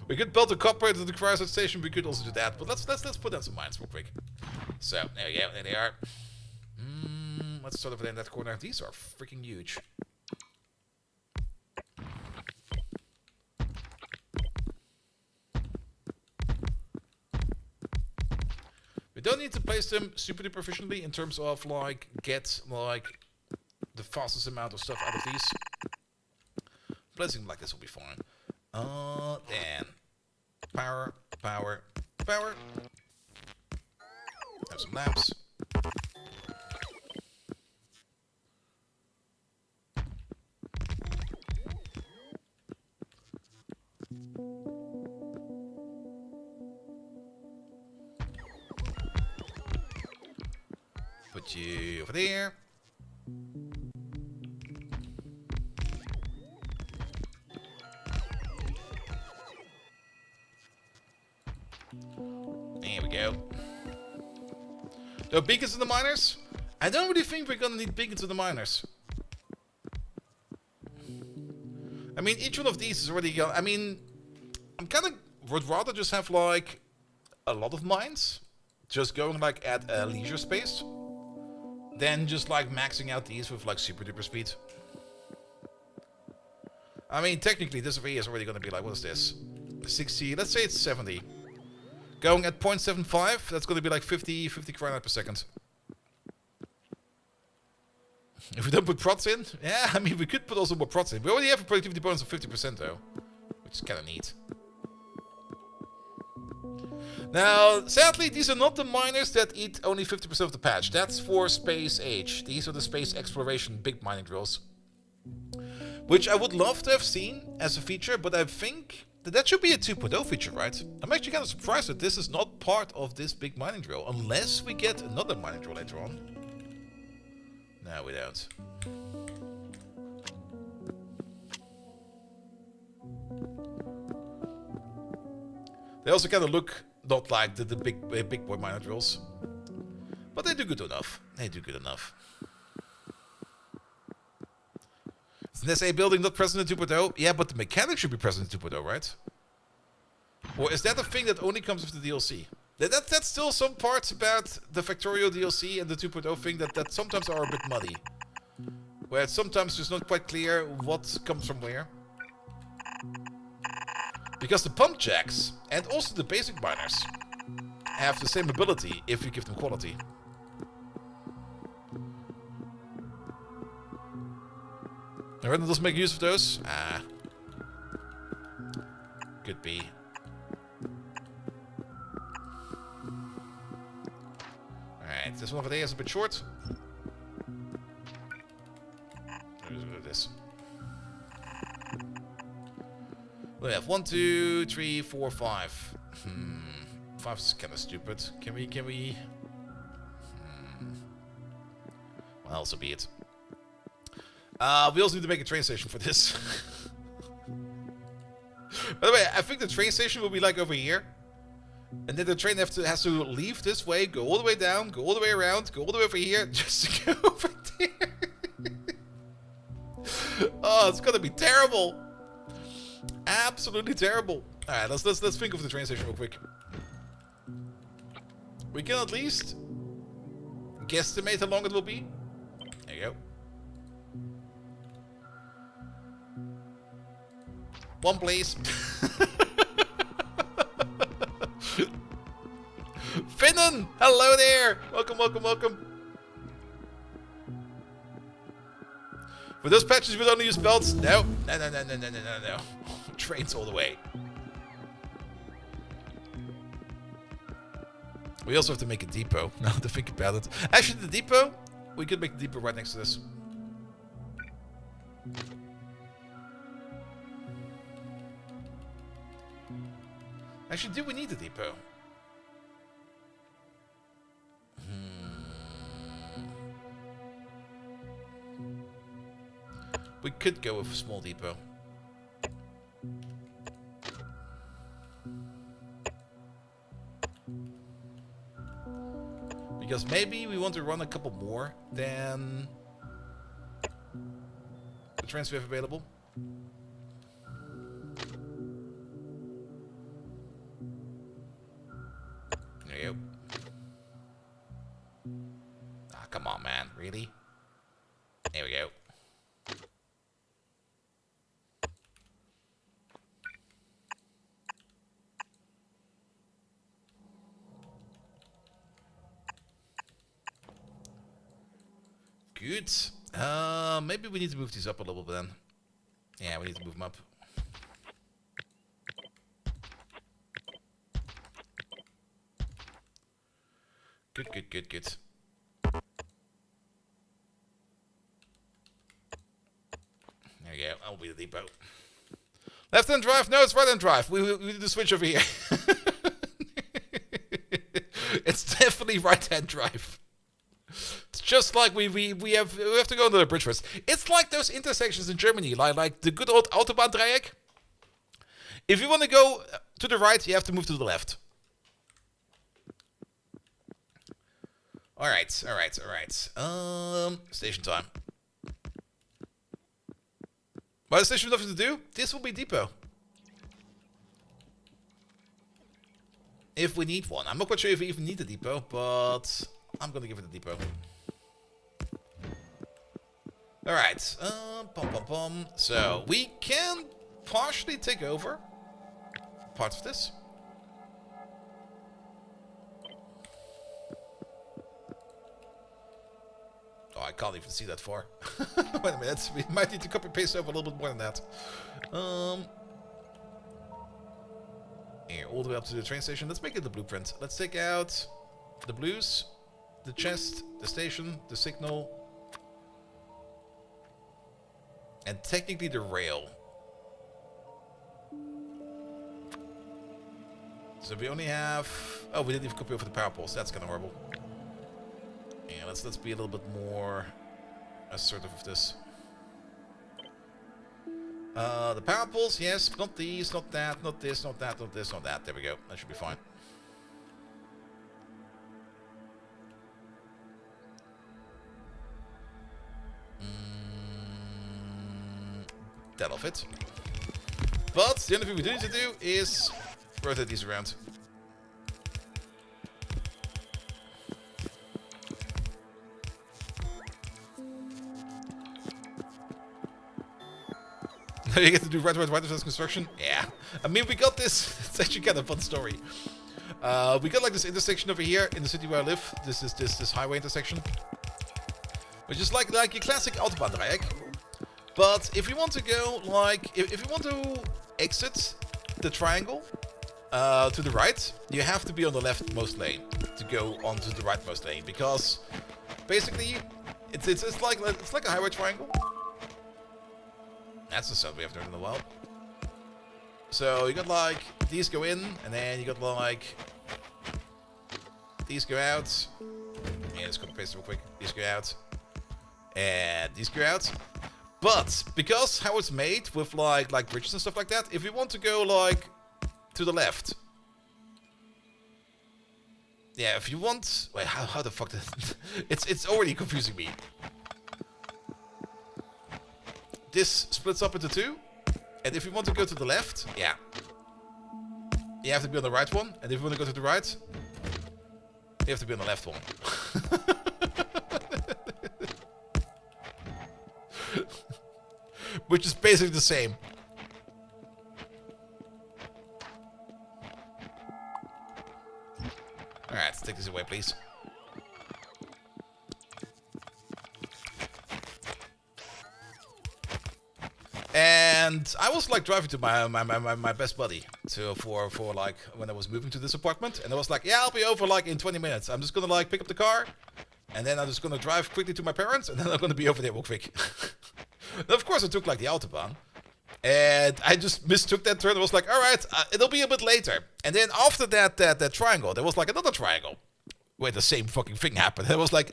We could build a copper to the cryostat station. We could also do that, but let's put down some mines real quick. So there we go. There they are. Let's start over there in that corner. These are freaking huge. We don't need to place them super duper efficiently in terms of like get like the fastest amount of stuff out of these. Placing them like this will be fine. Then power, power, power. Have some lamps. Put you over there. There we go. No beacons in the miners? I don't really think we're gonna need beacons in the miners. I mean, each one of these is already I mean, I'm kind of would rather just have like a lot of mines, just going like at a leisure space. than just like maxing out these with like super duper speed. I mean, technically this over here is already going to be like, what is this? 60, let's say it's 70. Going at 0.75, that's going to be like 50 kilometers per second. If we don't put prots in, yeah, I mean, we could put also more prots in. We already have a productivity bonus of 50% though, which is kind of neat. Now, sadly, these are not the miners that eat only 50% of the patch. That's for Space Age. These are the Space Exploration big mining drills. Which I would love to have seen as a feature, but I think that should be a 2.0 feature, right? I'm actually kind of surprised that this is not part of this big mining drill, unless we get another mining drill later on. No, we don't. They also kind of look not like the big boy miner drills, but they do good enough. They do good enough. Is an SA building not present in 2.0? Yeah, but the mechanics should be present in 2.0, right? Or is that a thing that only comes with the DLC? That's still some parts about the Factorio DLC and the 2.0 thing that sometimes are a bit muddy. Where it's sometimes just not quite clear what comes from where. Because the pump jacks and also the basic miners have the same ability if you give them quality. The random doesn't make use of those? Ah. Could be. Alright, this one over there is a bit short. Let's do this. We have 1, 2, 3, 4, 5. 5 is kind of stupid. Can we? Well, so be it. We also need to make a train station for this. By the way, I think the train station will be like over here. And then the train has to leave this way, go all the way down, go all the way around, go all the way over here, just to go over there. Oh, it's gonna be terrible. Absolutely terrible. Alright, let's think of the train station real quick. We can at least guesstimate how long it will be. There you go. One, please. Finnan! Hello there! Welcome, welcome, welcome. For those patches, we only use belts. No. No. Trains all the way. We also have to make a depot. Now to think about it. Actually, the depot, we could make the depot right next to this. Actually, do we need a depot? We could go with a small depot. Because maybe we want to run a couple more than the trains we have available. There you go. Ah, come on, man. Really? There we go. Good. Maybe we need to move these up a little bit then. Yeah, we need to move them up. Good. There you go. That'll be the depot. Left-hand drive? No, it's right-hand drive. We need to switch over here. It's definitely right-hand drive. It's just like we have to go under the bridge first. It's like those intersections in Germany, like the good old Autobahndreieck. If you want to go to the right, you have to move to the left. All right. Station time. Why the station has nothing to do? This will be depot. If we need one. I'm not quite sure if we even need a depot, but I'm gonna give it a depot. Alright, so we can partially take over parts of this. Oh, I can't even see that far. Wait a minute, we might need to copy paste over a little bit more than that. Here, all the way up to the train station. Let's make it the blueprint. Let's take out the blues, the chest, the station, the signal, and technically the rail. So we only have... Oh, we didn't even copy over the power poles. That's kind of horrible. Yeah, let's be a little bit more assertive of this. The power poles, yes, not these, not that, not this, not that, not this, not that. There we go. That should be fine. That'll fit. But the only thing we do need to do is rotate these around. You get to do right as construction? Yeah. I mean, we got this. It's actually kind of a fun story. We got like this intersection over here in the city where I live. This is this highway intersection. Which is like your classic Autobahndreieck. But if you want to go like... If you want to exit the triangle to the right, you have to be on the leftmost lane to go onto the rightmost lane. Because basically, it's like a highway triangle. That's the stuff we have learned in a while. So you got like these go in, and then you got like these go out. Yeah, just gonna paste it real quick. These go out, and these go out. But because how it's made with like bridges and stuff like that, if you want to go like to the left, yeah, if you want, wait, how the fuck did it's already confusing me. This splits up into two, and if you want to go to the left, yeah, you have to be on the right one, and if you want to go to the right, you have to be on the left one. Which is basically the same. Alright, let's take this away, please. And I was like driving to my best buddy for like when I was moving to this apartment, and I was like, yeah, I'll be over like in 20 minutes. I'm just gonna like pick up the car, and then I'm just gonna drive quickly to my parents, and then I'm gonna be over there real quick. Of course, I took like the autobahn, and I just mistook that turn. I was like, all right, it'll be a bit later. And then after that triangle, there was like another triangle where the same fucking thing happened. And I was like,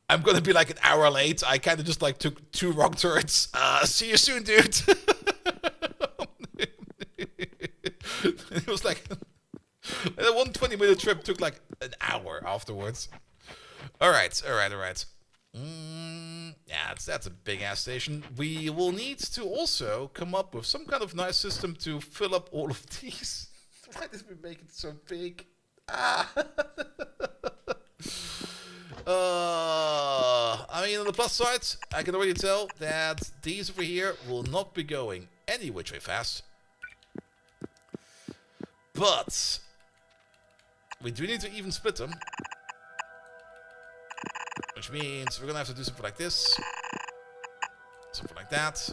I'm gonna be like an hour late. I kind of just like took 2 wrong turns. See you soon, dude. It was like a 120-minute trip took like an hour afterwards. All right. Yeah, that's a big ass station. We will need to also come up with some kind of nice system to fill up all of these. Why did we make it so big? I mean, on the plus side, I can already tell that these over here will not be going any which way fast. But we do need to even split them. Which means we're gonna have to do something like this. Something like that.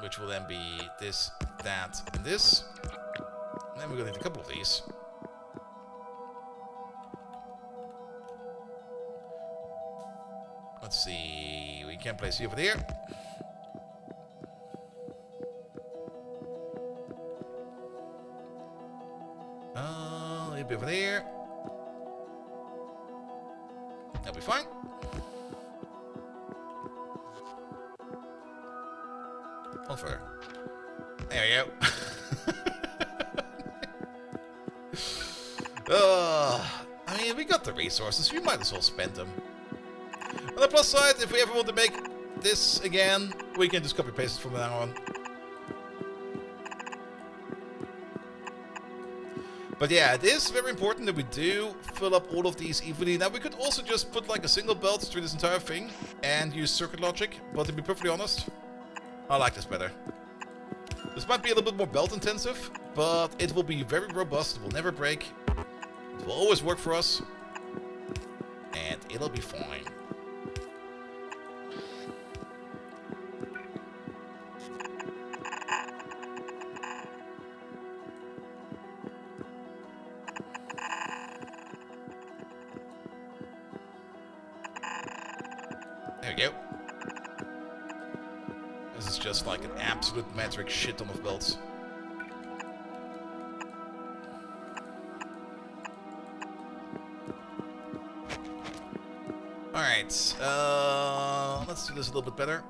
Which will then be this, that, and this. And then we're gonna need a couple of these. Let's see. We can place you over there. A little bit over there. That'll be fine. One further. There we go. I mean, we got the resources. We might as well spend them. On the plus side, if we ever want to make this again, we can just copy paste it from now on. But yeah, it is very important that we do fill up all of these evenly. Now, we could also just put like a single belt through this entire thing. and use circuit logic, but to be perfectly honest, I like this better. This might be a little bit more belt intensive, but it will be very robust, it will never break, it will always work for us, and it'll be fine. There we go. This is just like an absolute metric shit ton of belts. Alright, let's do this a little bit better.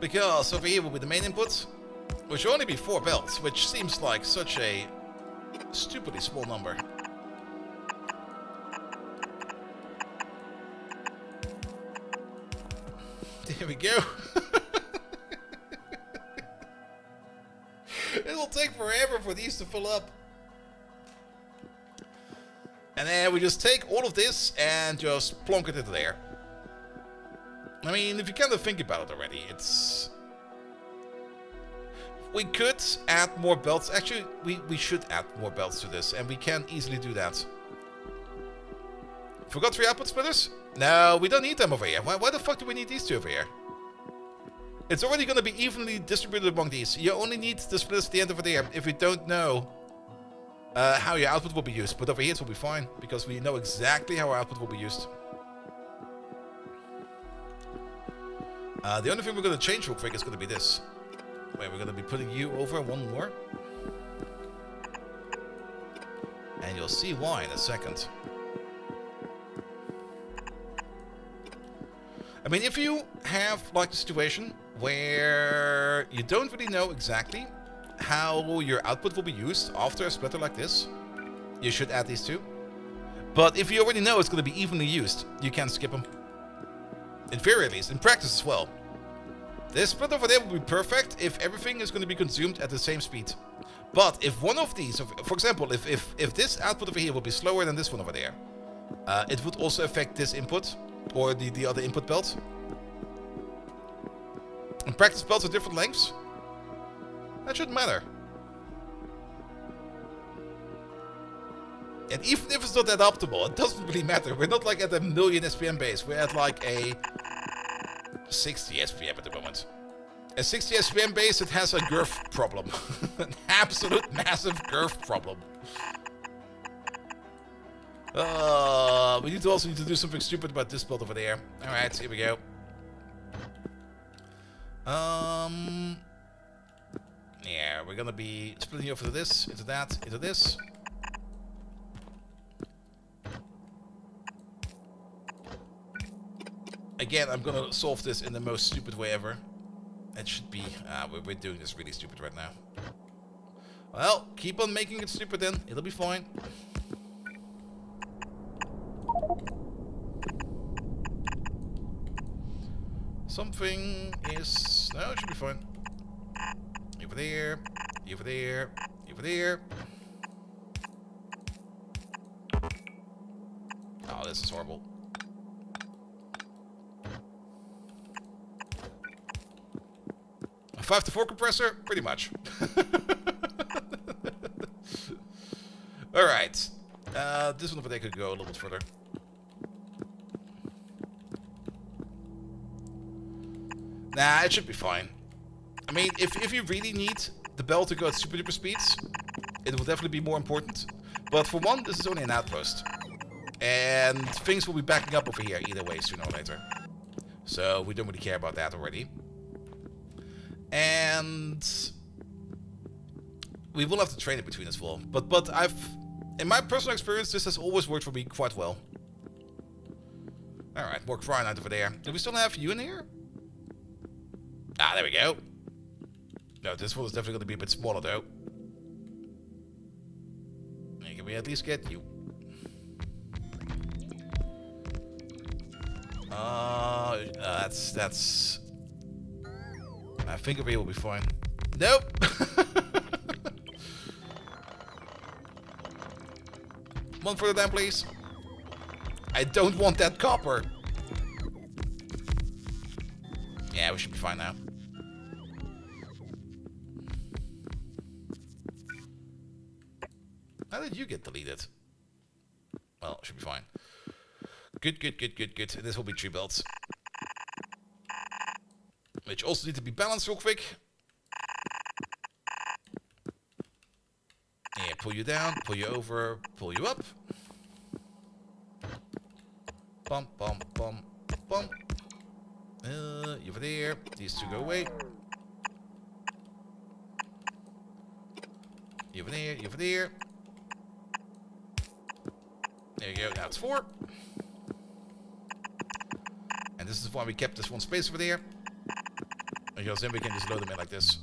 Because over here will be the main input, which will only be 4 belts, which seems like such a stupidly small number. There we go. It'll take forever for these to fill up. And then we just take all of this and just plonk it into there. I mean, if you kind of think about it already, it's... We could add more belts. Actually, we should add more belts to this, and we can easily do that. Forgot 3 output splitters? No, we don't need them over here. Why the fuck do we need these 2 over here? It's already going to be evenly distributed among these. You only need the splitters at the end over there if you don't know how your output will be used. But over here it will be fine, because we know exactly how our output will be used. The only thing we're going to change real quick is going to be this. Wait, we're going to be putting you over 1 more. And you'll see why in a second. I mean, if you have like the situation where you don't really know exactly how your output will be used after a splitter like this, you should add these 2. But if you already know it's going to be evenly used, you can skip them. In theory at least, in practice as well. This split over there will be perfect if everything is going to be consumed at the same speed. But if one of these, for example, if this output over here will be slower than this one over there, it would also affect this input, or the other input belt. And practice belts are different lengths. That shouldn't matter. And even if it's not that optimal, it doesn't really matter. We're not like at a 1,000,000 SPM base. We're at like a 60 SPM at the moment. A 60 SPM base, it has a girth problem. An absolute massive girth problem. We need to do something stupid about this belt over there. Alright, here we go. Yeah, we're gonna be splitting over to this, into that, into this. Again, I'm gonna solve this in the most stupid way ever. It should be... we're doing this really stupid right now. Well, keep on making it stupid then. It'll be fine. Something is... No, it should be fine. Over there. Over there. Over there. Oh, this is horrible. A 5-to-4 compressor? Pretty much. Alright. This one over there could go a little bit further. Nah, it should be fine. I mean, if you really need the belt to go at super duper speeds, it will definitely be more important. But for one, this is only an outpost. And things will be backing up over here either way, sooner or later. So we don't really care about that already. And we will have to train it between as well. But in my personal experience, this has always worked for me quite well. Alright, more cryonite over there. Do we still have you in here? Ah, there we go. No, this one is definitely going to be a bit smaller, though. Can we at least get you? That's... I think over here will be fine. Nope! One further down, please. I don't want that copper. Yeah, we should be fine now. How did you get deleted? Well, should be fine. Good, good, good, good, good. This will be 3 belts. Which also need to be balanced real quick. Yeah, pull you down, pull you over, pull you up. Bump, bump, bump, bump. You over there. These 2 go away. You over there, you over there. There you go, now it's 4. And this is why we kept this one space over there. Because then we can just load them in like this.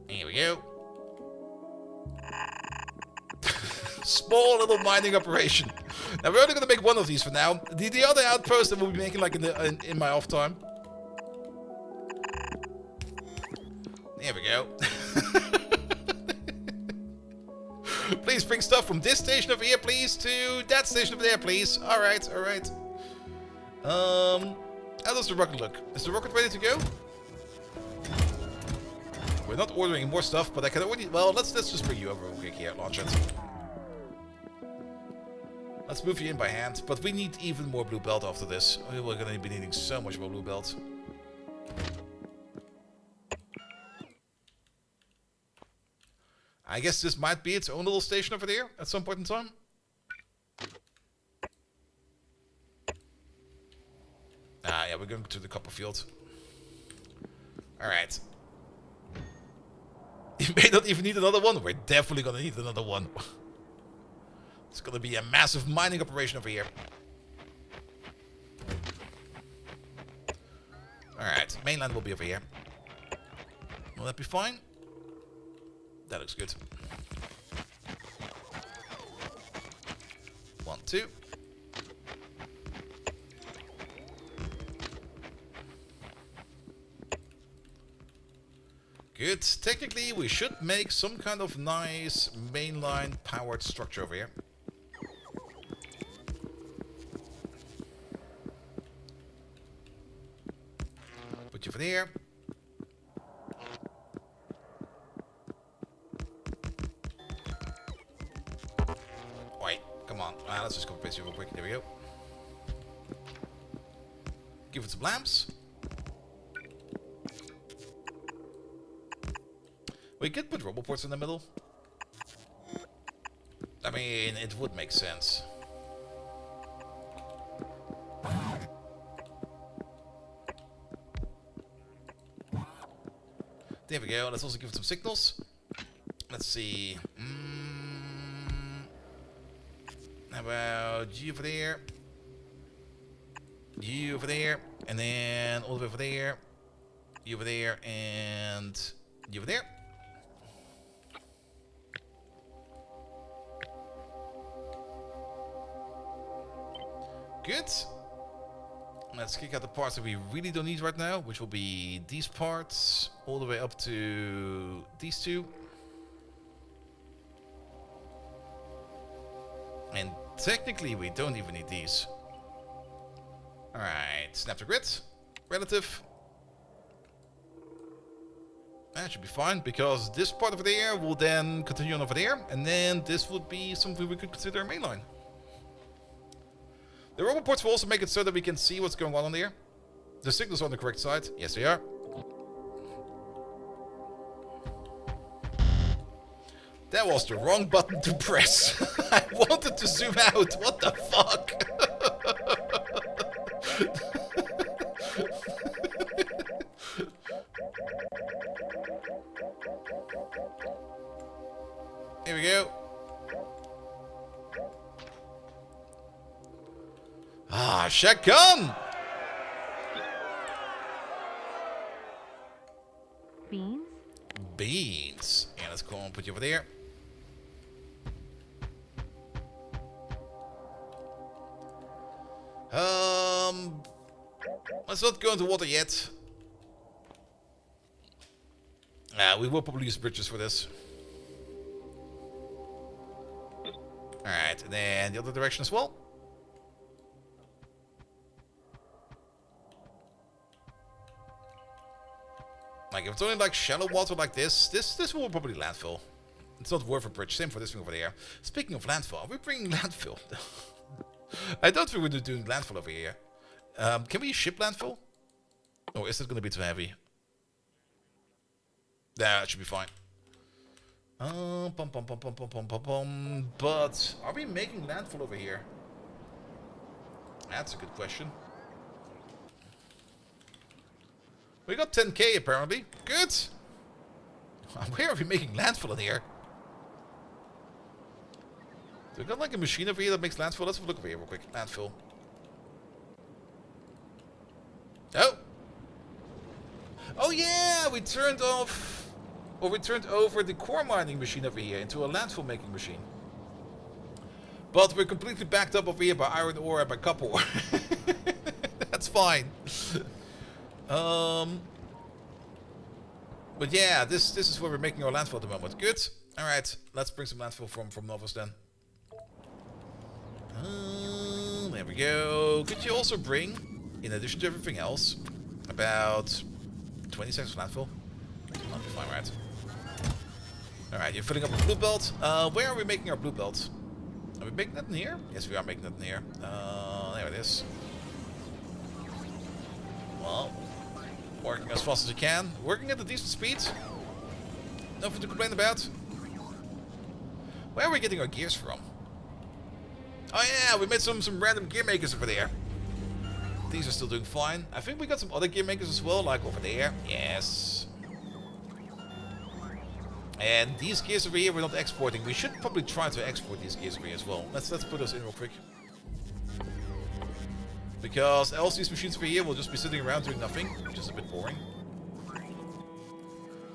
Here we go. Small little mining operation. Now we're only going to make one of these for now. The other outpost that we'll be making like in my off time. There we go. Please bring stuff from this station over here, please, to that station over there, please. Alright, alright. How does the rocket look? Is the rocket ready to go? We're not ordering more stuff, but I can already... Well, let's just bring you over real quick here, launch it. Let's move you in by hand, but we need even more blue belt after this. We're going to be needing so much more blue belt. I guess this might be its own little station over there at some point in time. Ah, yeah, we're going to the copper field. Alright. You may not even need another one. We're definitely going to need another one. It's going to be a massive mining operation over here. Alright, mainland will be over here. Will that be fine? That looks good. 1, 2. Good. Technically, we should make some kind of nice mainline powered structure over here. Put you over there. Let's just copy paste you real quick. There we go. Give it some lamps. We could put roboports in the middle. I mean, it would make sense. There we go. Let's also give it some signals. Let's see. How about you over there? You over there. And then all the way over there. You over there. And you over there. Good. Let's kick out the parts that we really don't need right now, which will be these parts all the way up to these 2. And technically we don't even need these. Alright, snap the grid. Relative. That should be fine, because this part over there will then continue on over there, and then this would be something we could consider a mainline. The roboports will also make it so that we can see what's going on there. The signals are on the correct side. Yes, they are. That was the wrong button to press. I wanted to zoom out. What the fuck? Here we go. Ah, shotgun! Beans? Beans. Yeah, let's go and put you over there. Let's not go into water yet. We will probably use bridges for this. Alright, and then the other direction as well. Like, if it's only like shallow water like this will probably landfill. It's not worth a bridge. Same for this thing over there. Speaking of landfill, are we bringing landfill? I don't think we're doing landfill over here. Can we ship landfill? Or is it going to be too heavy? That should be fine. But are we making landfall over here? That's a good question. We got 10k apparently. Good. Where are we making landfall in here? Do we got like a machine over here that makes landfall? Let's have a look over here real quick. Landfill. Oh. Oh yeah, we turned off, or we turned over the core mining machine over here into a landfill making machine. But we're completely backed up over here by iron ore and by copper ore. That's fine. But yeah, this is where we're making our landfill at the moment. Good. All right, let's bring some landfill from Novus then. There we go. Could you also bring, in addition to everything else, about 20 seconds of landfill? That'll be fine, right? All right, you're filling up a blue belt. Where are we making our blue belt? Are we making that in here? Yes, we are making that in here. There it is. Well, working as fast as you can. Working at a decent speed. Nothing to complain about. Where are we getting our gears from? Oh yeah, we made some random gear makers over there. These are still doing fine. I think we got some other gear makers as well, like over there. Yes. And these gears over here we're not exporting. We should probably try to export these gears over here as well. Let's put those in real quick. Because else these machines over here will just be sitting around doing nothing, which is a bit boring.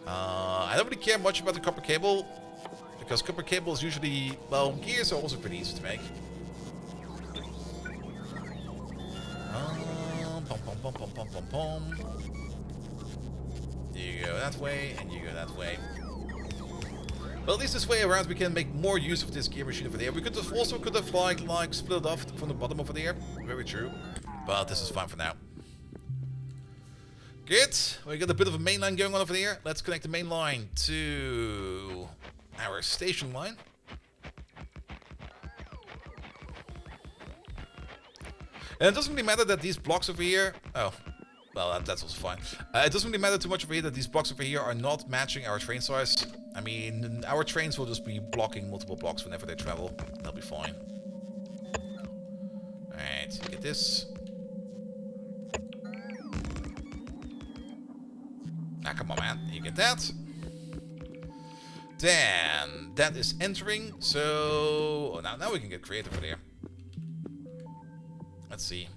I don't really care much about the copper cable, because copper cable is usually, well, gears are also pretty easy to make. You go that way, and you go that way. Well, at least this way around we can make more use of this gear machine over there. We could have also like split it off from the bottom over there. Very true. But this is fine for now. Good. We got a bit of a main line going on over there. Let's connect the main line to our station line. And it doesn't really matter that these blocks over here... Oh, well, that's also fine. It doesn't really matter too much over here that these blocks over here are not matching our train size. I mean, our trains will just be blocking multiple blocks whenever they travel. They'll be fine. Alright, get this. Ah, come on, man. You get that. Then, that is entering. So, oh, now we can get creative over there. Let's see.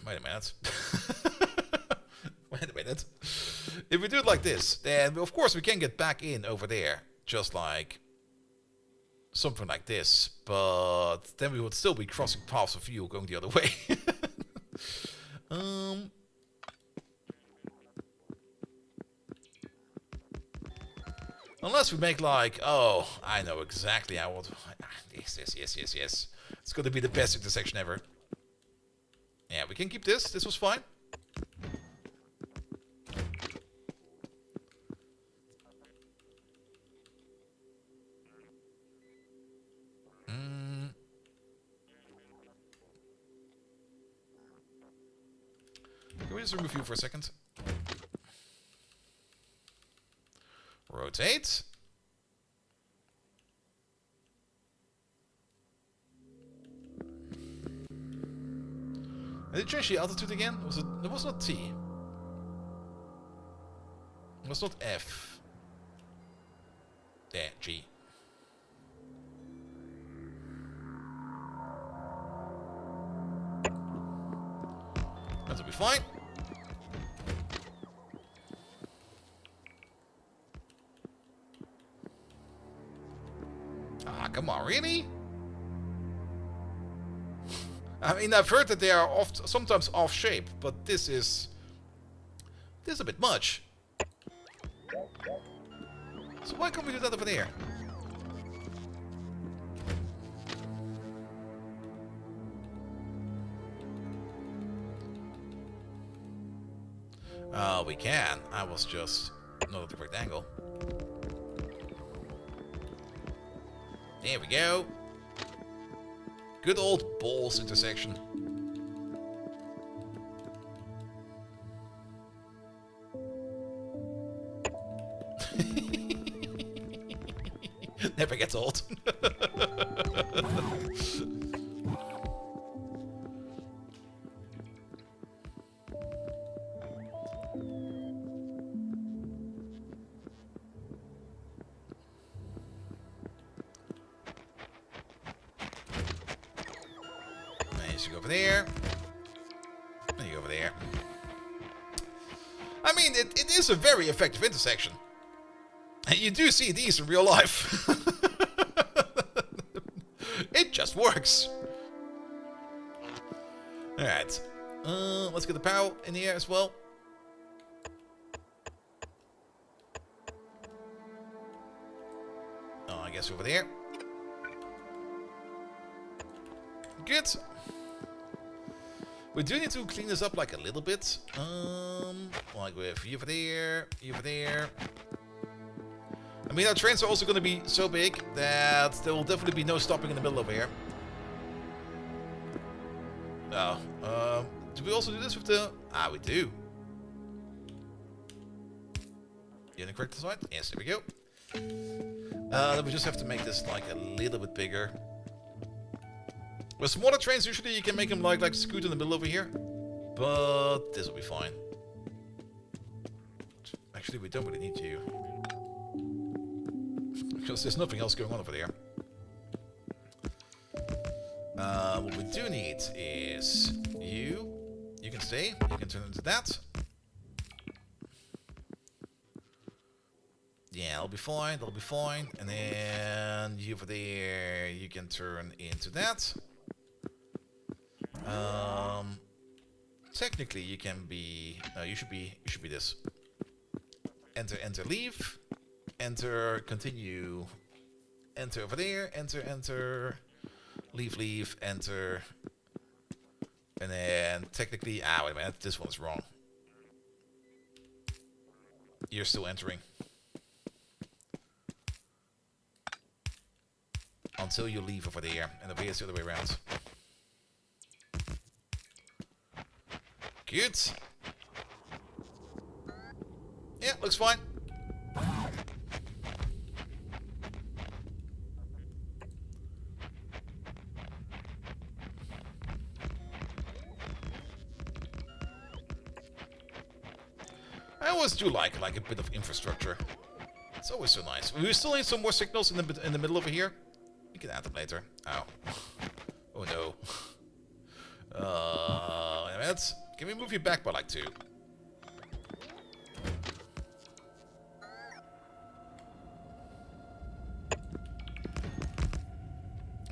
Wait a minute. Wait a minute. If we do it like this, then of course we can get back in over there. Just like something like this. But then we would still be crossing paths of you going the other way. Unless we make like, oh, I know exactly how it... Yes. It's going to be the best intersection ever. Yeah, we can keep this. This was fine. Can we just remove you for a second? Rotate. Did it change the altitude again? Was it? It was not T. It was not F. Yeah, G. That'll be fine. Ah, come on, really? I mean, I've heard that they are sometimes off shape, but this is a bit much. So why can't we do that over there? We can. I was just not at the correct angle. There we go. Good old balls intersection. Never gets old. Nice, you go over there. And you go over there. I mean, it is a very effective intersection. And you do see these in real life. It just works. Alright. Let's get the power in here as well. Oh, I guess over there. Good. We do need to clean this up like a little bit. Like with you over there, you over there. I mean, our trains are also going to be so big that there will definitely be no stopping in the middle over here. Oh, do we also do this with the... Ah, we do. You in the correct side? Yes, there we go. Then we just have to make this like a little bit bigger. With smaller trains, usually you can make them like scoot in the middle over here. But this will be fine. Actually, we don't really need you. Because there's nothing else going on over there. What we do need is you. You can stay. You can turn into that. Yeah, that'll be fine. That'll be fine. And then you over there, you can turn into that. Technically, you can be. No, you should be this. Enter, enter, leave. Enter, continue, enter over there, enter, enter, leave, leave, enter, and then technically, wait a minute, this one's wrong. You're still entering. Until you leave over there, and over here it's the other way around. Good. Yeah, looks fine. I always do like a bit of infrastructure. It's always so nice. We still need some more signals in the middle over here. We can add them later. Ow. Oh no. Wait a minute. Can we move you back by like 2?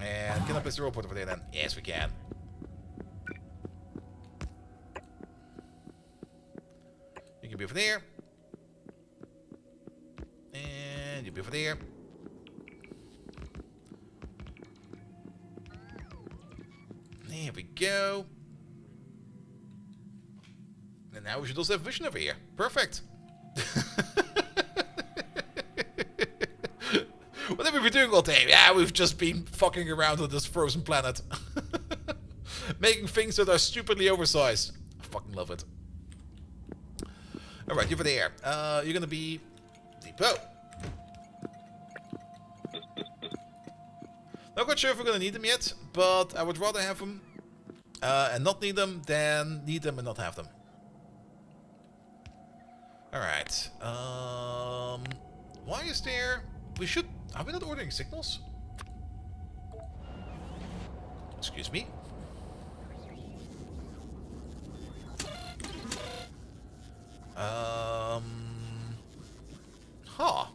And can I place the robot over there then? Yes, we can. You can be over there. And you'll be over there. There we go. And now we should also have vision over here. Perfect. What have we been doing all day? Yeah, we've just been fucking around on this frozen planet. Making things that are stupidly oversized. I fucking love it. Alright, over there. You're gonna be Depot. Not quite sure if we're gonna need them yet, but I would rather have them and not need them than need them and not have them. Alright. Why is there... We should... Are we not ordering signals? Excuse me. Huh.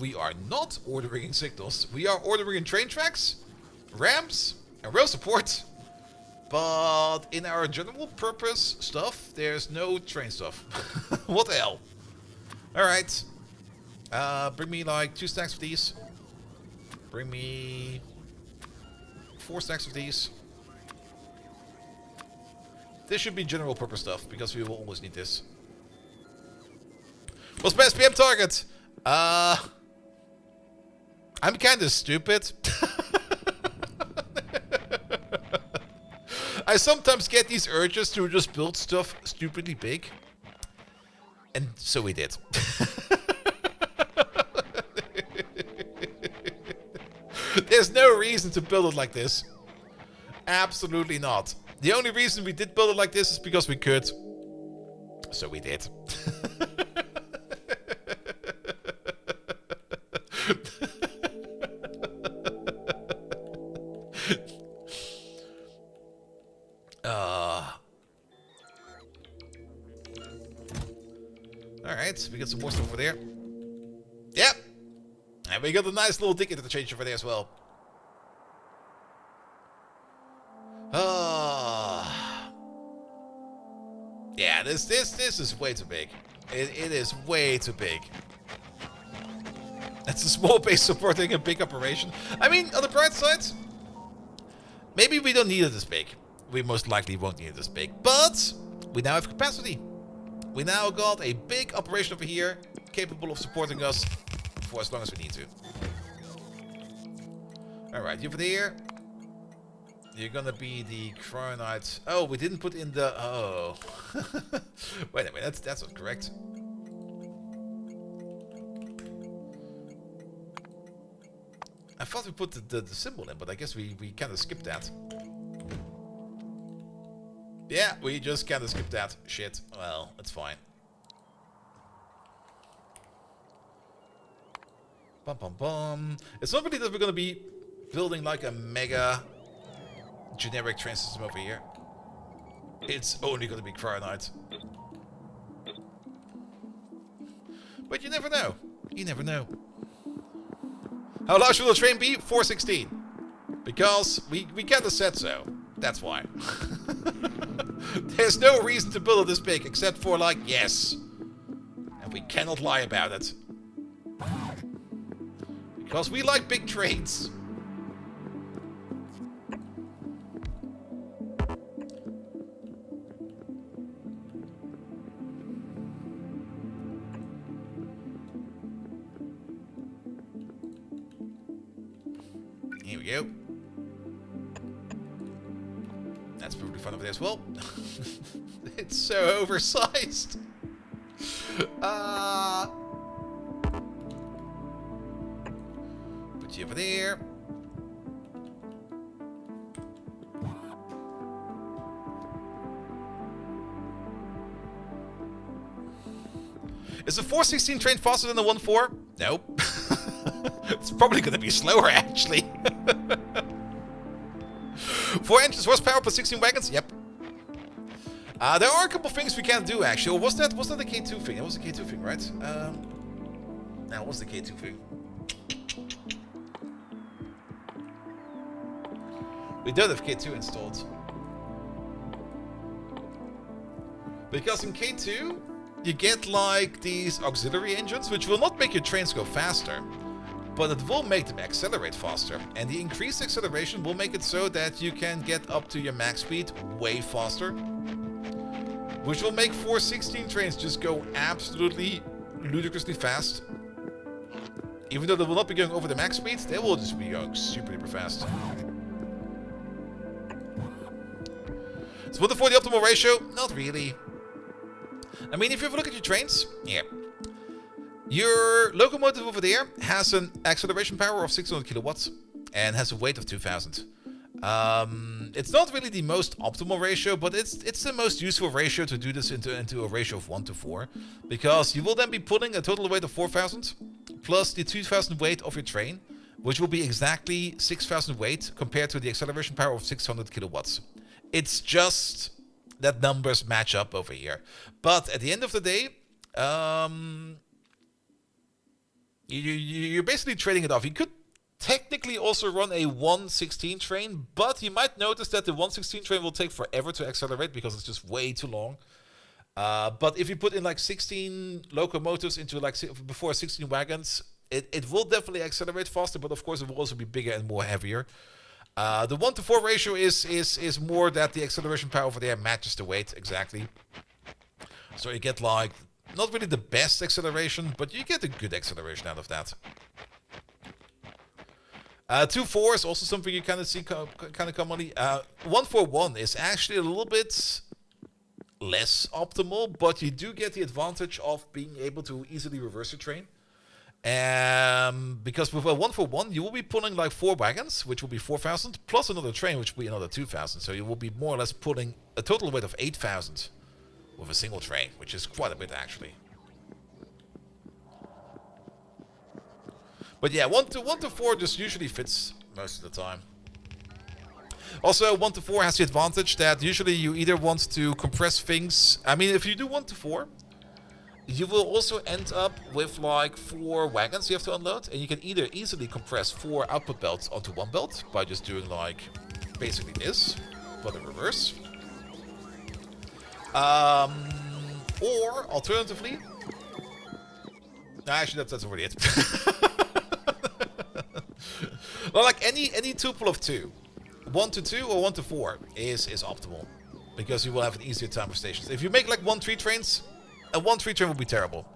We are not ordering signals. We are ordering train tracks, ramps, and rail support. But in our general purpose stuff, there's no train stuff. What the hell? Alright. Bring me like 2 stacks of these. Bring me 4 stacks of these. This should be general purpose stuff, because we will always need this. What's my SPM target? I'm kinda stupid. I sometimes get these urges to just build stuff stupidly big. And so we did. There's no reason to build it like this. Absolutely not. The only reason we did build it like this is because we could. So we did. Alright, we got some more stuff over there. Yep. And we got a nice little dig interchange over there as well. Yeah, this is way too big. It is way too big. That's a small base supporting a big operation. I mean, on the bright side, maybe we don't need it this big. We most likely won't need it this big. But we now have capacity. We now got a big operation over here, capable of supporting us for as long as we need to. Alright, you over there. You're gonna be the Cryonite. Oh, we didn't put in the... Oh. Wait a minute, that's not correct. I thought we put the symbol in, but I guess we kind of skipped that. Yeah, we just kind of skipped that. Shit. Well, it's fine. Bum bum bum. It's not really that we're gonna be building like a mega generic train system over here. It's only gonna be Cryonite. But you never know. You never know. How large will the train be? 416. Because we kind of said so. That's why. There's no reason to build it this big, except for like, yes. And we cannot lie about it. Because we like big trains. Here we go. That's probably fun over there as well. It's so oversized. Put you over there. Is the 416 train faster than the 1.4? Nope. It's probably going to be slower, actually. 4 engines, horsepower, plus 16 wagons? Yep. There are a couple things we can do, actually. Or was that the K2 thing? That was the K2 thing, right? That was the K2 thing. We don't have K2 installed. Because in K2, you get like these auxiliary engines, which will not make your trains go faster, but it will make them accelerate faster. And the increased acceleration will make it so that you can get up to your max speed way faster, which will make 416 trains just go absolutely ludicrously fast. Even though they will not be going over the max speed, they will just be going super duper fast. So what for the optimal ratio? Not really. I mean, if you have a look at your trains, yeah. Your locomotive over there has an acceleration power of 600 kilowatts and has a weight of 2,000. It's not really the most optimal ratio, but it's the most useful ratio to do this into a ratio of 1 to 4. Because you will then be putting a total weight of 4,000 plus the 2,000 weight of your train, which will be exactly 6,000 weight compared to the acceleration power of 600 kilowatts. It's just that numbers match up over here. But at the end of the day, you're basically trading it off. You could technically also run a 116 train, but you might notice that the 116 train will take forever to accelerate because it's just way too long. But if you put in like 16 locomotives into like before 16 wagons, it will definitely accelerate faster, but of course it will also be bigger and more heavier. The 1-to-4 ratio is more that the acceleration power over there matches the weight exactly. So you get like, not really the best acceleration, but you get a good acceleration out of that. 2-4 is also something you kind of see kind of commonly. 1-4-1 is actually a little bit less optimal, but you do get the advantage of being able to easily reverse your train. Because with a 1-for-1, you will be pulling like 4 wagons, which will be 4,000, plus another train, which will be another 2,000. So you will be more or less pulling a total weight of 8,000 with a single train, which is quite a bit actually. But yeah, 1-to-4 just usually fits most of the time. Also, 1-to-4 has the advantage that usually you either want to compress things. I mean, if you do 1-to-4, you will also end up with like 4 wagons you have to unload, and you can either easily compress 4 output belts onto 1 belt by just doing like basically this, but in reverse. Or alternatively, actually that's already it. Well, like any tuple of 2, 1-to-2 or 1-to-4 is optimal, because you will have an easier time for stations. If you make like 1-3 trains, a 1-3 train would be terrible.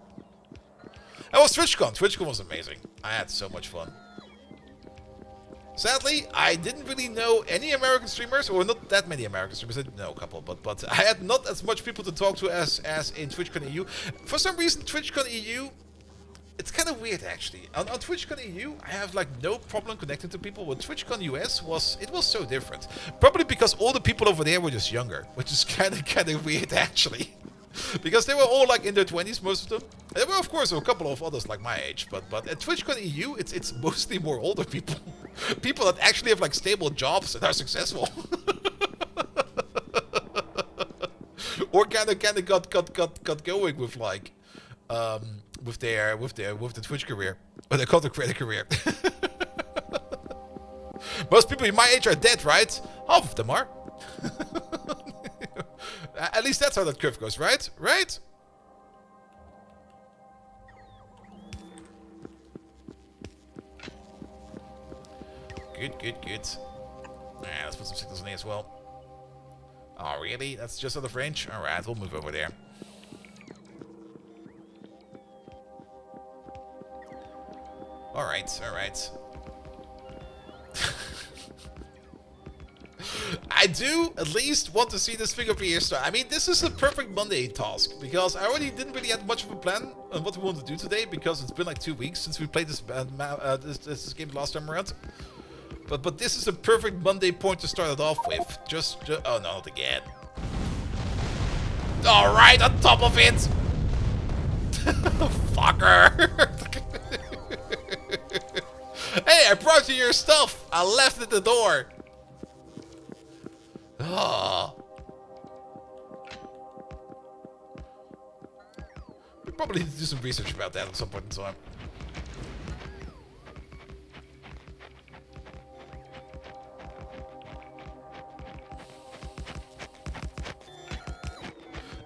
That was TwitchCon. TwitchCon was amazing. I had so much fun. Sadly, I didn't really know any American streamers, or not that many American streamers. I did know a couple, but I had not as much people to talk to as in TwitchCon EU. For some reason, TwitchCon EU, it's kind of weird actually. On TwitchCon EU, I have like no problem connecting to people. But TwitchCon US was so different. Probably because all the people over there were just younger, which is kind of weird actually. Because they were all like in their 20s, most of them. And there were of course a couple of others like my age, but at TwitchCon EU, it's mostly more older people, people that actually have like stable jobs and are successful, or kind of got going with like with the Twitch career or their content creator career. Most people in my age are dead, right? Half of them are. At least that's how that curve goes, right? Right? Good. Alright, let's put some signals in here as well. Oh, really? That's just out of range? Alright, we'll move over there. Alright. I do at least want to see this thing up here start. I mean, this is a perfect Monday task, because I already didn't really have much of a plan on what we want to do today, because it's been like 2 weeks since we played this game last time around. But this is a perfect Monday point to start it off with. Just oh no, not again. Alright, on top of it! Fucker! Hey, I brought you your stuff! I left it at the door! Oh. We probably need to do some research about that at some point in time.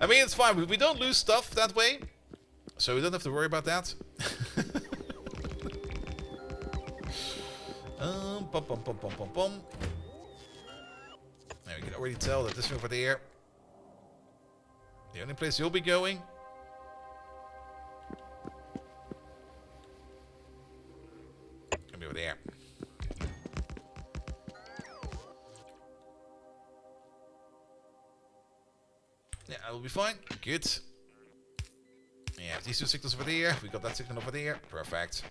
I mean, it's fine. We don't lose stuff that way, so we don't have to worry about that. Bum. Now we can already tell that this over there, the only place you'll be going. Gonna be over there. Yeah, that will be fine. Good. Yeah, these 2 signals over there. We got that signal over there. Perfect.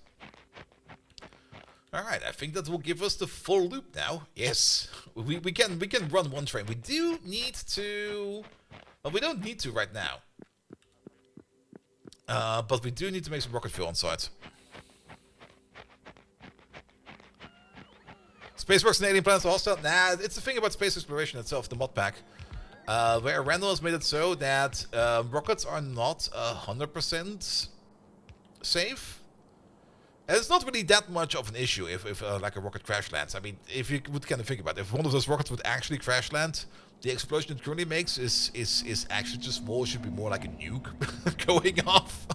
Alright, I think that will give us the full loop now. Yes, we can run 1 train. We do need to... Well, we don't need to right now. But we do need to make some rocket fuel on site. Spaceworks and alien planets are hostile? Nah, it's the thing about space exploration itself, the mod pack. Where Randall has made it so that rockets are not 100% safe. And it's not really that much of an issue if like a rocket crash lands. I mean, if you would kind of think about it, if one of those rockets would actually crash land, the explosion it currently makes is actually just small. It should be more like a nuke going off.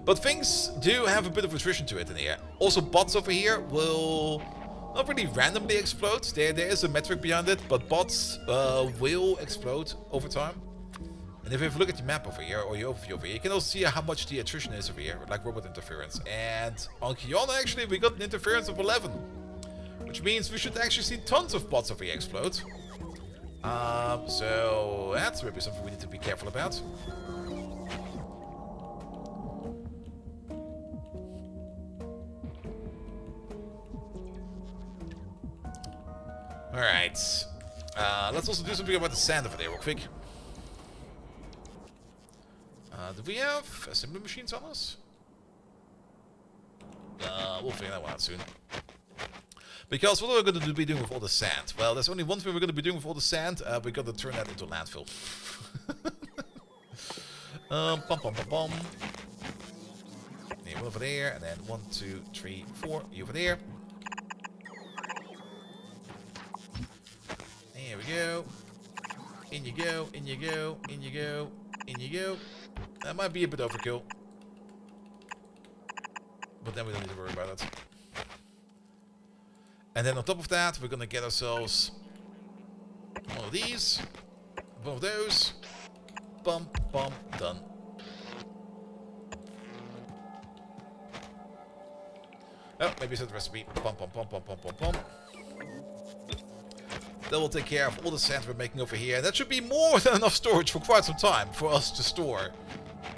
But things do have a bit of attrition to it in here. Also, bots over here will not really randomly explode. There is a metric behind it, but bots will explode over time. And if you have a look at the map over here, or your overview over here, you can also see how much the attrition is over here, like robot interference. And on Kiona, actually, we got an interference of 11. Which means we should actually see tons of bots over here explode. So that's maybe something we need to be careful about. Alright. Let's also do something about the sand over there real quick. Do we have assembly machines on us? We'll figure that one out soon. Because what are we going to be doing with all the sand? Well, there's only one thing we're going to be doing with all the sand. We're going to turn that into landfill. Bum, bum, bum, bum. Yeah, one over there, and then 1, 2, 3, 4. You over there. There we go. In you go, in you go, in you go, in you go. That might be a bit overkill. But then we don't need to worry about it. And then on top of that, we're gonna get ourselves one of these, one of those. Bum, bum, done. Oh, maybe set the recipe. Bum, bum, bum, bum, bum, bum, bum. That will take care of all the sand we're making over here. And that should be more than enough storage for quite some time for us to store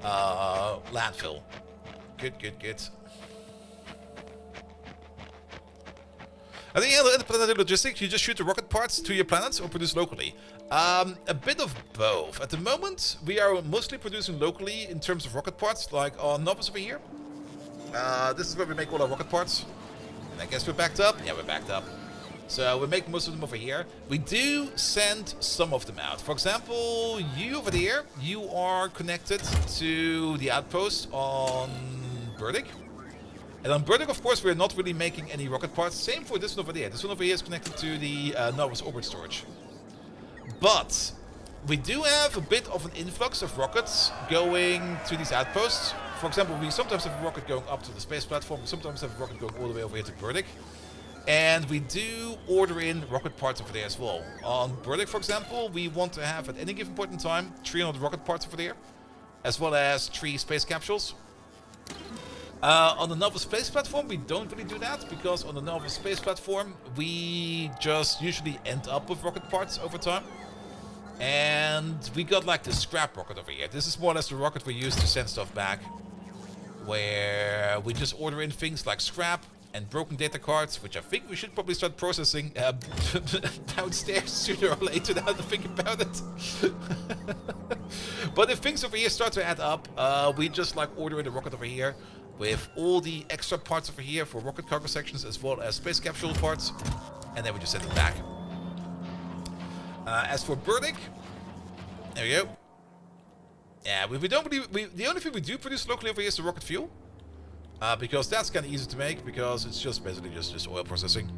landfill. Good, good, good. I think in interplanetary logistics, you just shoot the rocket parts to your planets or produce locally. A bit of both. At the moment, we are mostly producing locally in terms of rocket parts, like on Novus over here. This is where we make all our rocket parts. And I guess we're backed up. Yeah, we're backed up. So we make most of them over here. We do send some of them out. For example, you over there, you are connected to the outpost on Burdick. And on Burdick, of course, we're not really making any rocket parts. Same for this one over there. This one over here is connected to the Novus orbit storage. But we do have a bit of an influx of rockets going to these outposts. For example, we sometimes have a rocket going up to the space platform. We sometimes have a rocket going all the way over here to Burdick. And we do order in rocket parts over there as well. On Burdick, for example, we want to have at any given point in time 300 rocket parts over there, as well as 3 space capsules. On the Nova Space Platform, we don't really do that, because on the Nova Space Platform, we just usually end up with rocket parts over time. And we got like the scrap rocket over here. This is more or less the rocket we use to send stuff back, where we just order in things like scrap and broken data cards, which I think we should probably start processing downstairs sooner or later now to think about it. But if things over here start to add up, we just like order in the rocket over here with all the extra parts over here for rocket cargo sections as well as space capsule parts, and then we just send it back. As for Burdick, there we go. Yeah, we don't really, the only thing we do produce locally over here is the rocket fuel. Because that's kind of easy to make, because it's just basically just oil processing.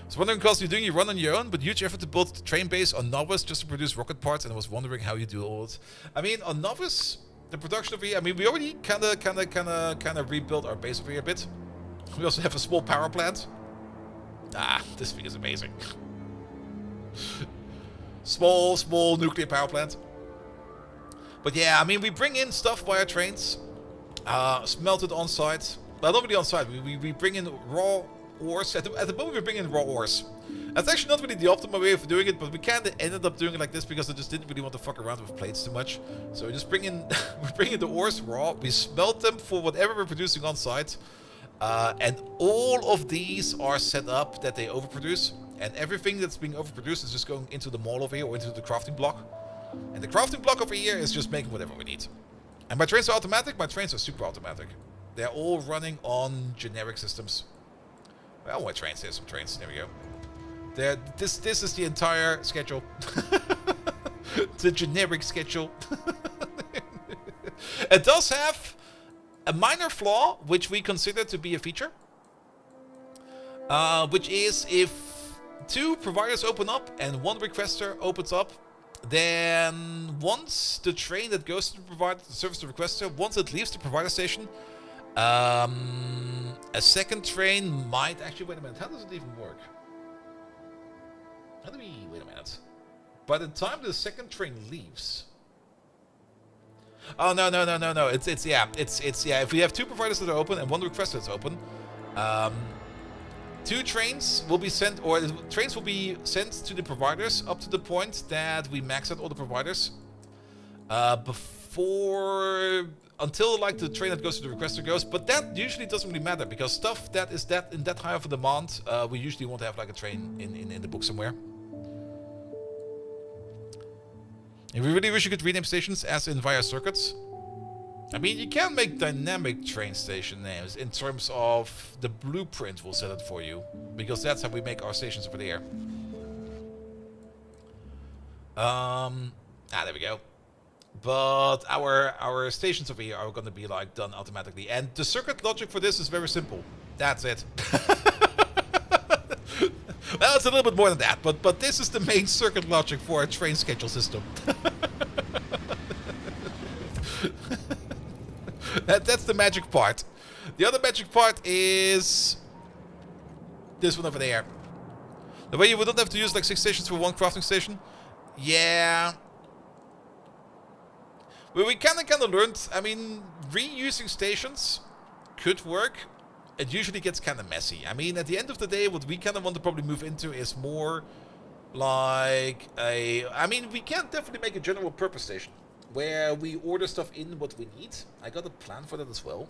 I was wondering, because you're doing your run on your own, but huge effort to build the train base on Novus just to produce rocket parts, and I was wondering how you do all it. I mean, on Novus, the production over here, I mean, we already kind of rebuilt our base over here a bit. We also have a small power plant. Ah, this thing is amazing. small nuclear power plant. But yeah, I mean, we bring in stuff via trains. Smelted on site. Well, not really on site. We bring in raw ores. At the moment, we bring in raw ores. That's actually not really the optimal way of doing it, but we kind of ended up doing it like this because I just didn't really want to fuck around with plates too much. So we just bring in the ores raw. We smelt them for whatever we're producing on site, and all of these are set up that they overproduce. And everything that's being overproduced is just going into the mall over here or into the crafting block. And the crafting block over here is just making whatever we need. And my trains are automatic. My trains are super automatic. They're all running on generic systems. Well, my trains. There's some trains. There we go. This is the entire schedule. The generic schedule. It does have a minor flaw, which we consider to be a feature. Which is if 2 providers open up and 1 requester opens up, then once the train that goes to the provider, the service to requester, once it leaves the provider station, a second train might actually... Wait a minute, how does it even work? How do we... Wait a minute. By the time the second train leaves... Oh, no. It's if we have 2 providers that are open and 1 requester that's open, 2 trains will be sent, or trains will be sent to the providers up to the point that we max out all the providers until like the train that goes to the requester goes. But that usually doesn't really matter because stuff that is in that high of a demand, we usually won't have like a train in the book somewhere. And we really wish you could rename stations as in via circuits. I mean, you can make dynamic train station names in terms of the blueprint will set it for you. Because that's how we make our stations over there. There we go. But our stations over here are going to be like done automatically. And the circuit logic for this is very simple. That's it. Well, it's a little bit more than that. But this is the main circuit logic for a train schedule system. That's the magic part. The other magic part is this one over there. The way you wouldn't have to use like 6 stations for 1 crafting station. Yeah. Well, we kind of learned. I mean, reusing stations could work. It usually gets kind of messy. I mean, at the end of the day, what we kind of want to probably move into is more like a... I mean, we can definitely make a general purpose station where we order stuff in what we need. I got a plan for that as well.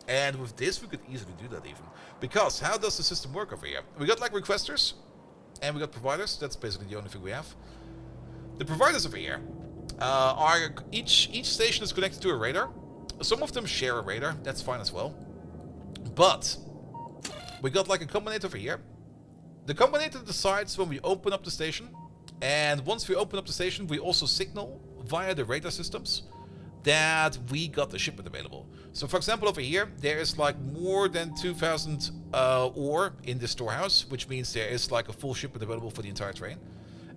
And with this, we could easily do that even. Because how does the system work over here? We got like requesters and we got providers. That's basically the only thing we have. The providers over here are... Each station is connected to a radar. Some of them share a radar. That's fine as well. But we got like a combinator over here. The combinator decides when we open up the station. And once we open up the station, we also signal via the radar systems that we got a shipment available. So for example, over here, there is like more than 2,000 ore in the storehouse, which means there is like a full shipment available for the entire train.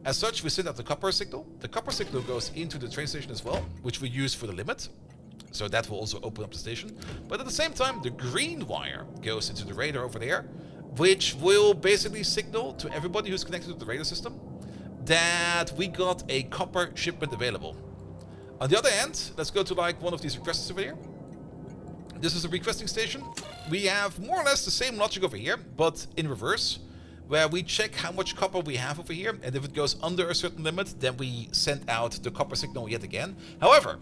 As such, we send out the copper signal. The copper signal goes into the train station as well, which we use for the limit. So that will also open up the station. But at the same time, the green wire goes into the radar over there, which will basically signal to everybody who's connected to the radar system that we got a copper shipment available. On the other end, let's go to like one of these requesters over here. This is a requesting station. We have more or less the same logic over here, but in reverse, where we check how much copper we have over here, and if it goes under a certain limit, then we send out the copper signal yet again. However,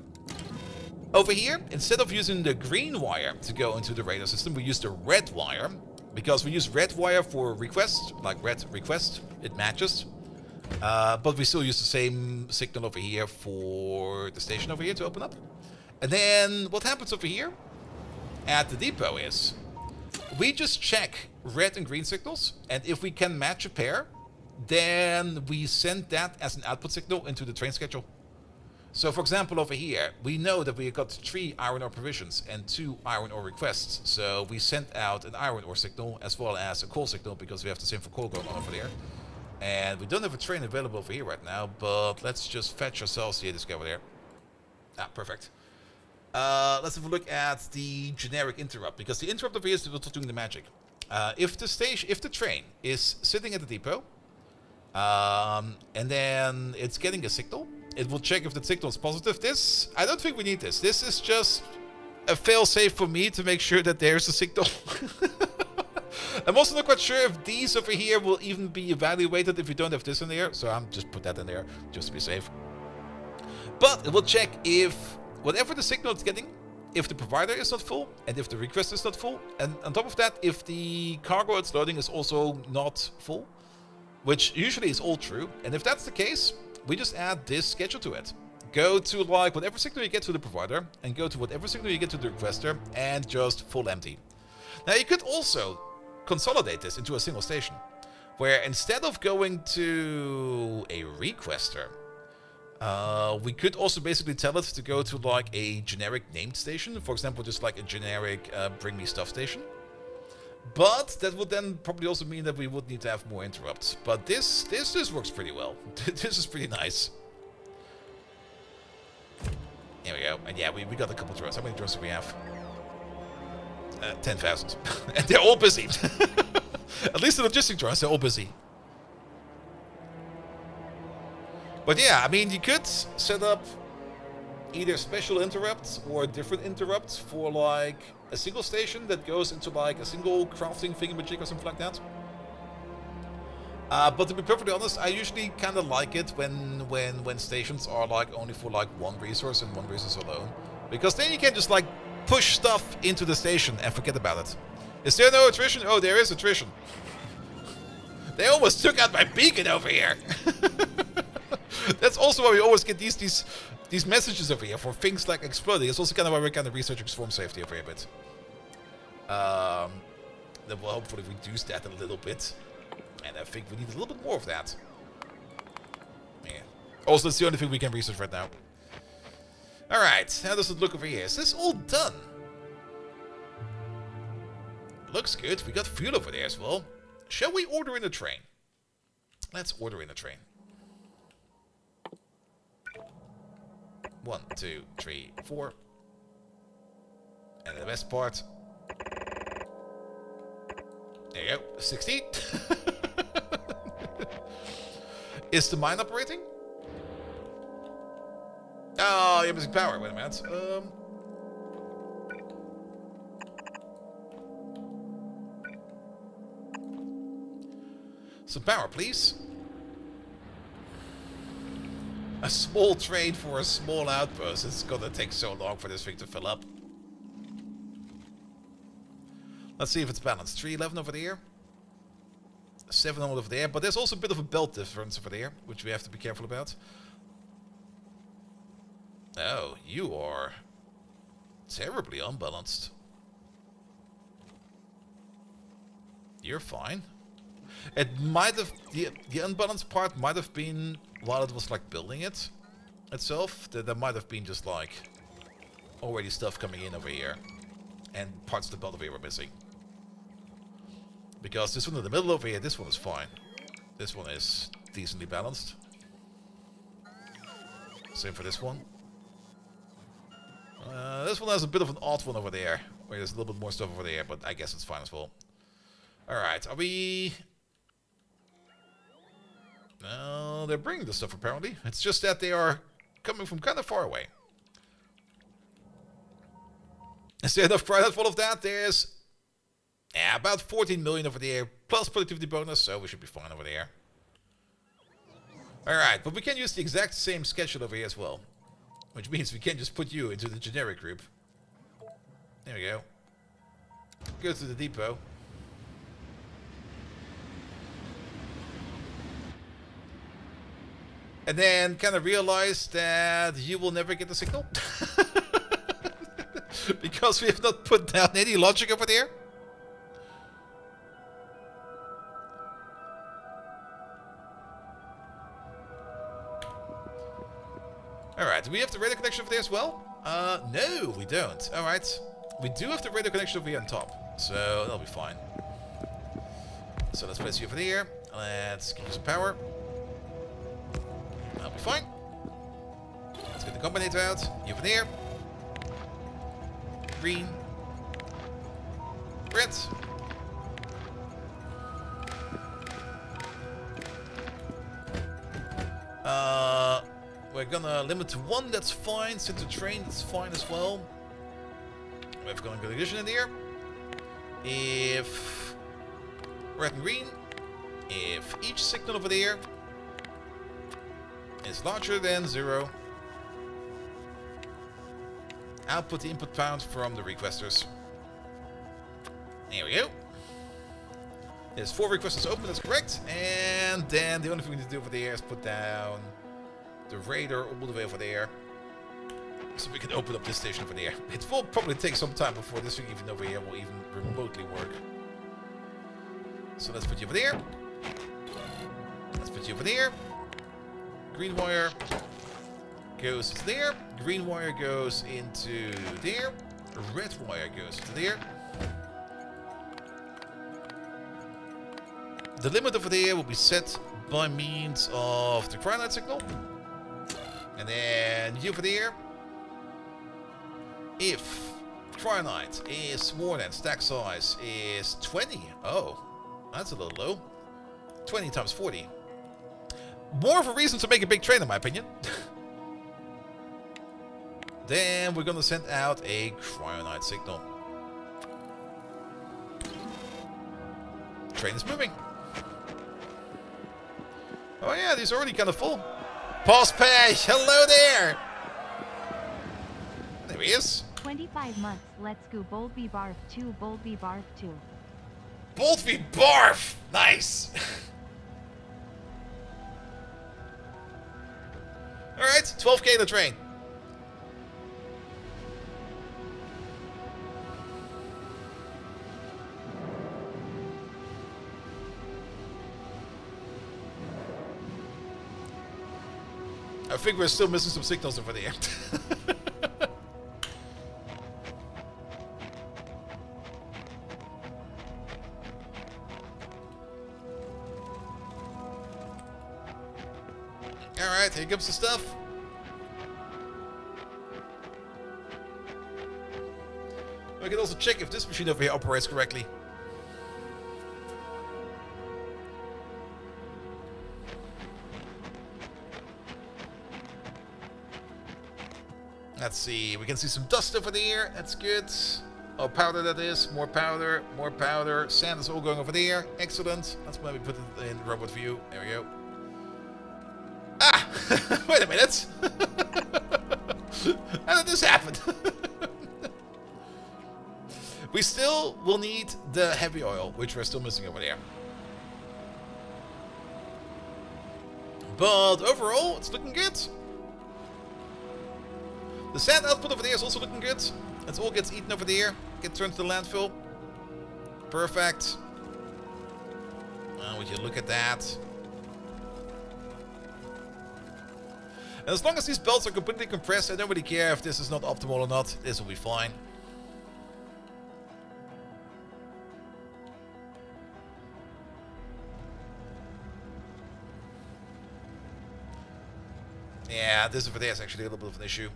over here, instead of using the green wire to go into the radar system, we use the red wire, because we use red wire for request, like red request, it matches. But we still use the same signal over here for the station over here to open up. And then what happens over here at the depot is we just check red and green signals, and if we can match a pair, then we send that as an output signal into the train schedule. So for example, over here, we know that we got 3 iron ore provisions and 2 iron ore requests. So we sent out an iron ore signal as well as a coal signal, because we have the same for coal going on over there. And we don't have a train available over here right now, but let's just fetch ourselves the this guy over there. Ah, perfect. Let's have a look at the generic interrupt, because the interrupt over here is what's doing the magic. If the train is sitting at the depot, and then it's getting a signal, it will check if the signal is positive. This, I don't think we need this. This is just a fail-safe for me to make sure that there's a signal. I'm also not quite sure if these over here will even be evaluated if you don't have this in there. So I'm just put that in there just to be safe. But it will check if whatever the signal it's getting, if the provider is not full and if the request is not full. And on top of that, if the cargo it's loading is also not full, which usually is all true. And if that's the case, we just add this schedule to it. Go to like whatever signal you get to the provider and go to whatever signal you get to the requester and just full empty. Now you could also consolidate this into a single station, where instead of going to a requester, We could also basically tell it to go to like a generic named station. For example, just like a generic bring me stuff station. But that would then probably also mean that we would need to have more interrupts. But this works pretty well. This is pretty nice. Here we go. And yeah, we got a couple drones. How many drones do we have? 10,000. And they're all busy. At least the logistic drones, they're all busy. But yeah, I mean, you could set up either special interrupts or different interrupts for like a single station that goes into like a single crafting thingamajig or something like that. But to be perfectly honest, I usually kind of like it when stations are like only for like one resource and one resource alone, because then you can just like push stuff into the station and forget about it. Is there no attrition? Oh, there is attrition. They almost took out my beacon over here. That's also why we always get these messages over here for things like exploding. It's also kind of why we're kind of researching swarm safety over here a bit. That will hopefully reduce that a little bit. And I think we need a little bit more of that. Yeah. Also, that's the only thing we can research right now. Alright, how does it look over here? Is this all done? Looks good. We got fuel over there as well. Shall we order in a train? Let's order in a train. 1, 2, 3, 4. And the best part. There you go. 60. Is the mine operating? Oh, you're missing power. Wait a minute. Some power, please. A small train for a small outpost. It's gonna take so long for this thing to fill up. Let's see if it's balanced. 311 over there. 700 over there. But there's also a bit of a belt difference over there, which we have to be careful about. Oh, you are terribly unbalanced. You're fine. It might have... The unbalanced part might have been while it was like building it itself. There might have been just like already stuff coming in over here. And parts of the belt over here were missing. Because this one in the middle over here, this one is fine. This one is decently balanced. Same for this one. This one has a bit of an odd one over there, where there's a little bit more stuff over there, but I guess it's fine as well. Alright, are we... No, they're bringing the stuff apparently. It's just that they are coming from kind of far away. Is there enough pride out of all of that? There's about 14 million over there, plus productivity bonus, so we should be fine over there. Alright, but we can use the exact same schedule over here as well. Which means we can just put you into the generic group. There we go. Go to the depot. And then kind of realize that you will never get the signal. Because we have not put down any logic over there. Alright, do we have the radio connection over there as well? No, we don't. Alright. We do have the radio connection over here on top. So, that'll be fine. So, let's place you over there. Let's give you some power. That'll be fine. Let's get the combinator out. You over there. Green. Red. We're gonna limit to 1, that's fine. Since the train, that's fine as well. We have going good addition in here. If red and green, if each signal over there is larger than 0, output the input pound from the requesters. There we go. There's 4 requesters open, that's correct. And then the only thing we need to do over there is put down the radar all the way over there. So we can open up this station over there. It will probably take some time before this thing even over here will even remotely work. So let's put you over there. Let's put you over there. Green wire. goes into there. Green wire goes into there. Red wire goes into there. The limit over there will be set by means of the cryonite signal. And then you over there. If cryonite is more than stack size is 20. Oh, that's a little low. 20 times 40. More of a reason to make a big train, in my opinion. Then we're gonna send out a cryonite signal. Train is moving. Oh yeah, these are already kind of full. Pause pay, hello there. There he is. 25 months. Let's go. Bold v barf 2. Bold v barf 2. Bolt v barf. Nice. All right, 12k the train. I think we're still missing some signals over there. Alright, here comes the stuff. We can also check if this machine over here operates correctly. Let's see, we can see some dust over there, that's good. Oh, powder that is, more powder, more powder. Sand is all going over there, excellent. Let's maybe put it in robot view, there we go. Ah! Wait a minute! How did this happen? We still will need the heavy oil, which we're still missing over there. But overall, it's looking good. The sand output over there is also looking good. It all gets eaten over there, gets turned to the landfill. Perfect. Would you look at that? And as long as these belts are completely compressed, I don't really care if this is not optimal or not. This will be fine. Yeah, this over there is actually a little bit of an issue.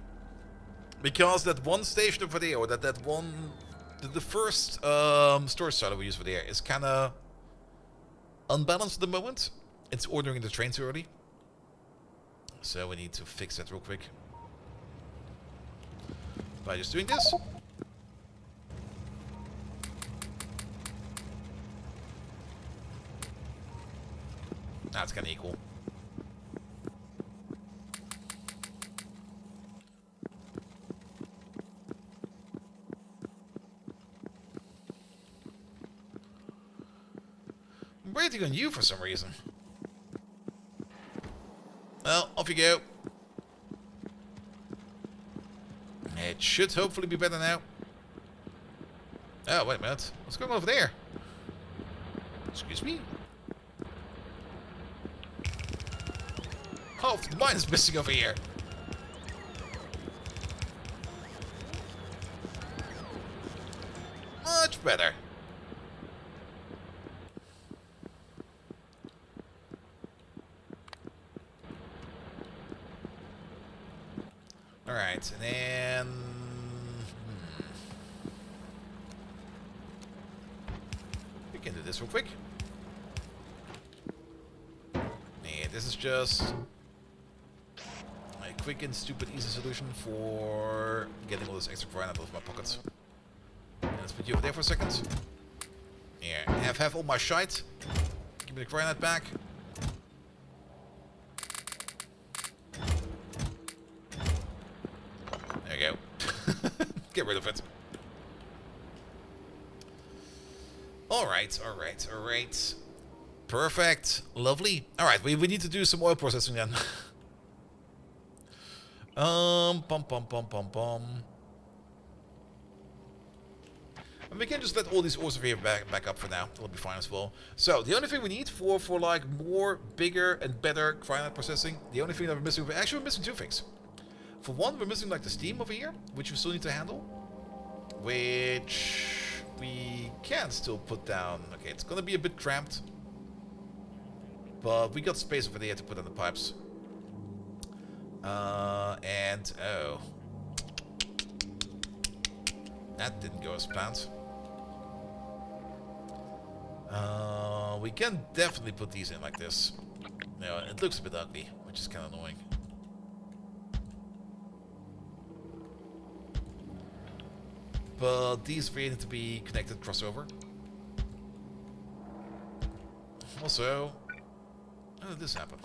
Because that one station over there, or that one... The first storage silo we use over there is kind of unbalanced at the moment. It's ordering the train too early. So we need to fix that real quick. By just doing this. That's kind of equal. I'm waiting on you for some reason. Well, off you go. It should hopefully be better now. Oh, wait a minute. What's going on over there? Excuse me? Half the mine is missing over here. Much better. Alright, and then... We can do this real quick. And this is just a quick and stupid easy solution for getting all this extra coin out of my pockets. Let's put you over there for a second. Yeah, have all my shite. Give me the granite back. There you go. Get rid of it. Alright, alright, alright. Perfect. Lovely. Alright, we need to do some oil processing then. Pum pum pum pum pum. And we can just let all these ores over here back up for now. That'll be fine as well. So the only thing we need for like more, bigger and better cryonite processing, the only thing that we're missing, actually we're missing two things. For one, we're missing like the steam over here, which we still need to handle. Which we can still put down. Okay, it's gonna be a bit cramped. But we got space over there to put on the pipes. And oh. That didn't go as planned. We can definitely put these in like this. No, it looks a bit ugly, which is kind of annoying. But these three need to be connected crossover. Also, how did this happen?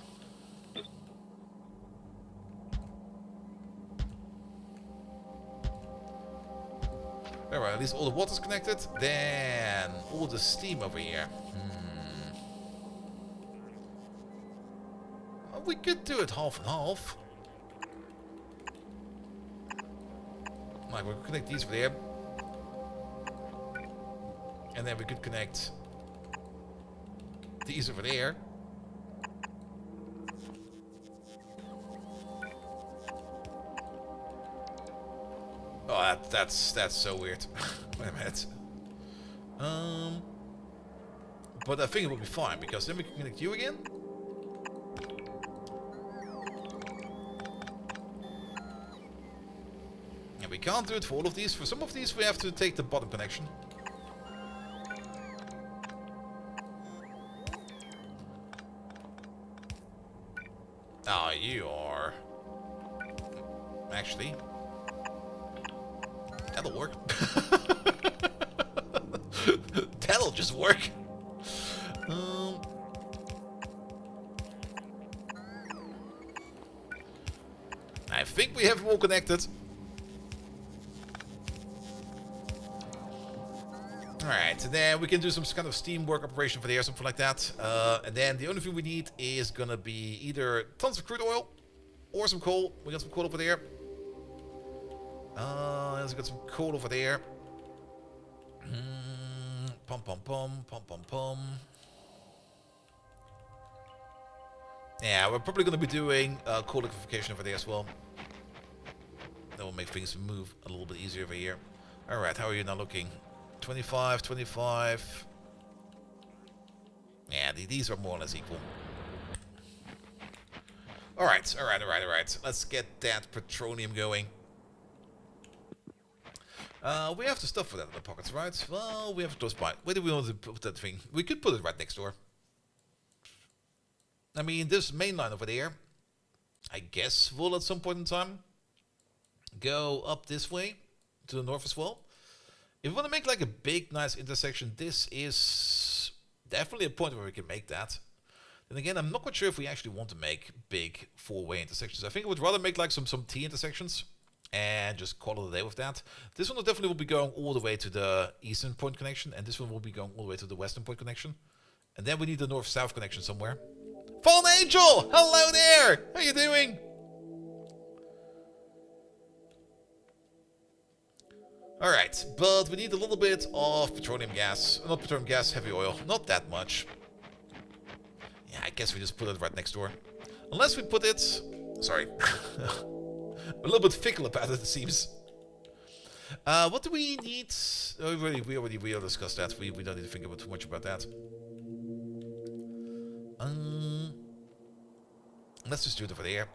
Alright, at least all the water's connected. Then all the steam over here. Well, we could do it half and half. Like, we'll connect these over there. And then we could connect these over there. Oh, that's so weird. Wait a minute. But I think it will be fine because then we can connect you again. And we can't do it for all of these. For some of these, we have to take the bottom connection. Ah, you are. Actually. That'll work. That'll just work. I think we have them all connected. Alright, and then we can do some kind of steam work operation for there, something like that. And then the only thing we need is gonna be either tons of crude oil or some coal. We got some coal over there. Let's get some coal over there. Pum pum pum pum pum pum. Yeah, we're probably going to be doing coal liquefaction over there as well. That will make things move a little bit easier over here. Alright, how are you now looking? 25, 25. Yeah, these are more or less equal. Alright, alright. Let's get that petroleum going. We have the stuff for that in the pockets, right? Well, we have it close by. Where do we want to put that thing? We could put it right next door. I mean, this main line over there, I guess, will at some point in time go up this way to the north as well. If we want to make like a big, nice intersection, this is definitely a point where we can make that. Then again, I'm not quite sure if we actually want to make big four-way intersections. I think I would rather make like some T intersections and just call it a day with that. This one definitely will be going all the way to the eastern point connection, and this one will be going all the way to the western point connection. And then we need the north-south connection somewhere. Fallen Angel! Hello there! How you doing? Alright, but we need a little bit of petroleum gas. Not petroleum gas, heavy oil. Not that much. Yeah, I guess we just put it right next door. Unless we put it... Sorry. A little bit fickle about it seems. What do we need? Oh, we already discussed that. We don't need to think about too much about that. Let's just do it over there.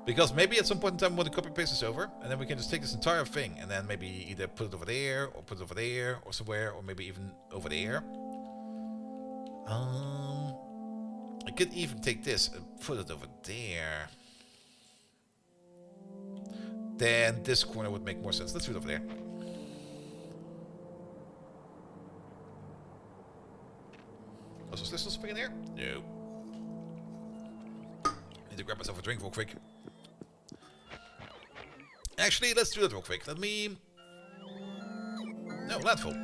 Because maybe at some point in time when the copy paste is over, and then we can just take this entire thing and then maybe either put it over there, or put it over there, or somewhere, or maybe even over there. I could even take this and put it over there. Then this corner would make more sense. Let's do it over there. Was there still something in here? No. Need to grab myself a drink real quick. Actually, let's do that real quick. Let me... No, landfill.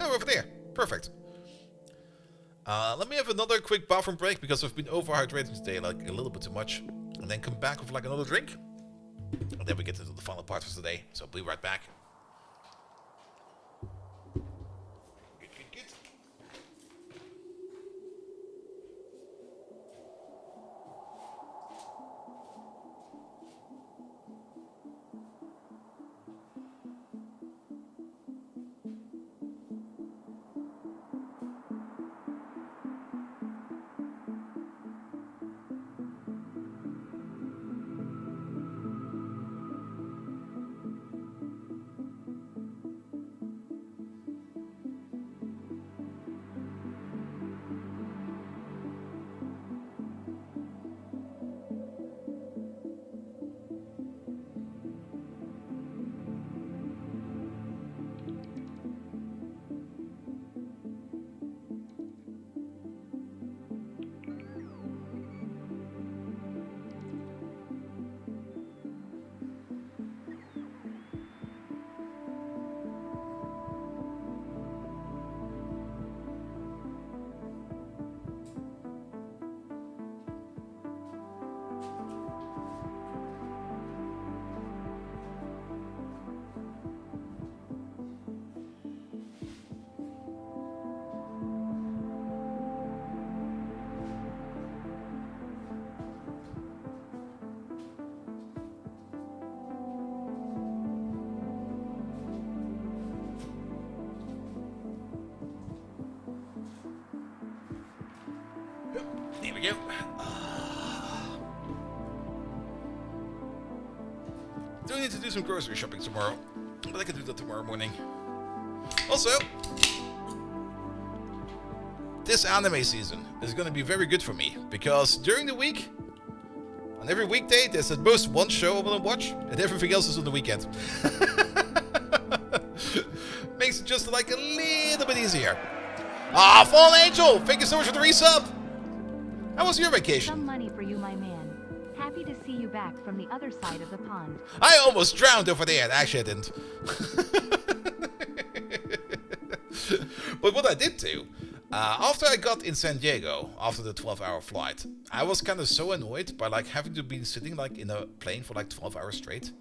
Oh, over there. Perfect. Let me have another quick bathroom break because I've been overhydrating today, like a little bit too much. And then come back with like another drink. And then we get to the final part for today. So I'll be right back. Good. we go. Do need to do some grocery shopping tomorrow, but I can do that tomorrow morning. Also, this anime season is going to be very good for me, because during the week, on every weekday, there's at most one show I'm going to watch, and everything else is on the weekend. Makes it just like a little bit easier. Ah, Fallen Angel! Thank you so much for the resub! How was your vacation? Some money for you, my man. Happy to see you back from the other side of the pond. I almost drowned over there. Actually, I didn't. But what I did do, after I got in San Diego, after the 12-hour flight, I was kind of so annoyed by like having to be sitting like in a plane for like 12 hours straight,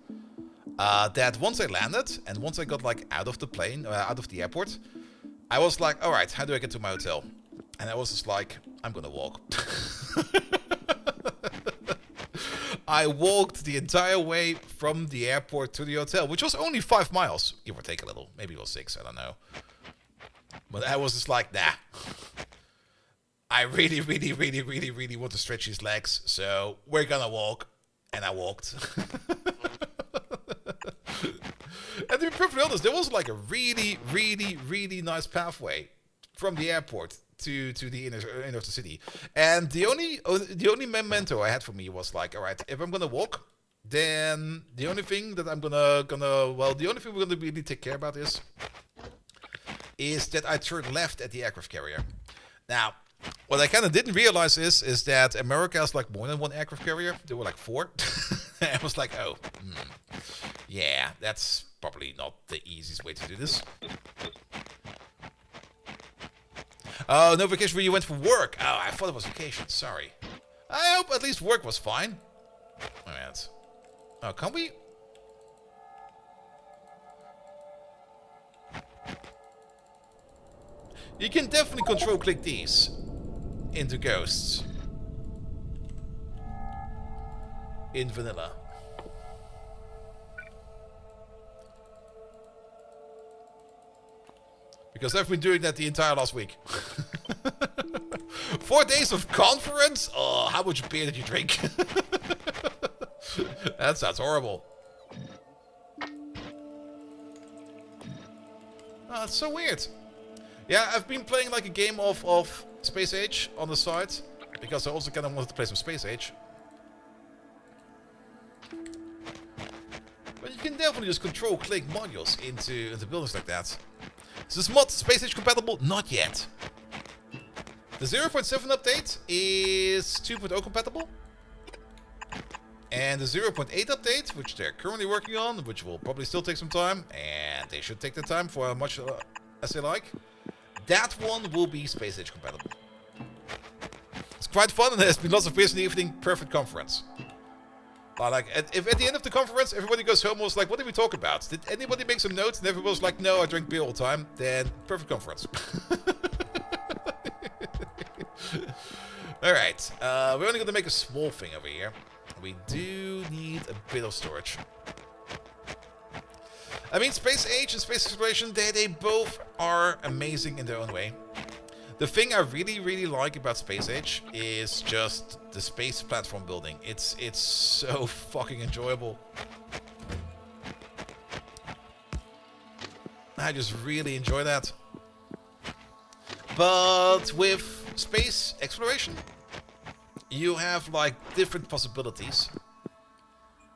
that once I landed and once I got like out of the plane, out of the airport, I was like, all right, how do I get to my hotel? And I was just like, I'm gonna walk. I walked the entire way from the airport to the hotel, which was only 5 miles, give or take a little. Maybe it was 6, I don't know. But I was just like, nah. I really, really, really, really, really want to stretch his legs, so we're gonna walk. And I walked. And to be perfectly honest, there was like a really, really, really nice pathway from the airport to the inner of the city. And the only memento I had for me was like, all right, if I'm gonna walk, then the only thing that I'm the only thing we're gonna really take care about is that I turn left at the aircraft carrier. Now, what I kind of didn't realize is that America has like more than one aircraft carrier. There were like 4. I was like, oh, yeah, that's probably not the easiest way to do this. Oh, no vacation where you went for work. Oh, I thought it was vacation. Sorry. I hope at least work was fine. Alright. Oh, can we? You can definitely control click these into ghosts in vanilla. Because I've been doing that the entire last week. 4 days of conference? Oh, how much beer did you drink? That sounds horrible. Oh, that's so weird. Yeah, I've been playing like a game of Space Age on the side, because I also kind of wanted to play some Space Age. But you can definitely just control-click modules into buildings like that. Is this mod Space Age compatible? Not yet. The 0.7 update is 2.0 compatible. And the 0.8 update, which they're currently working on, which will probably still take some time, and they should take the time for as much as they like, that one will be Space Age compatible. It's quite fun, and there's been lots of beers in the evening. Perfect conference. Like, if at the end of the conference everybody goes home and was like, what did we talk about? Did anybody make some notes? And everyone was like, no, I drink beer all the time. Then, perfect conference. Alright, we're only going to make a small thing over here. We do need a bit of storage. I mean, Space Age and Space Exploration, they both are amazing in their own way. The thing I really, really like about Space Age is just the space platform building. It's so fucking enjoyable. I just really enjoy that. But with space exploration, you have like different possibilities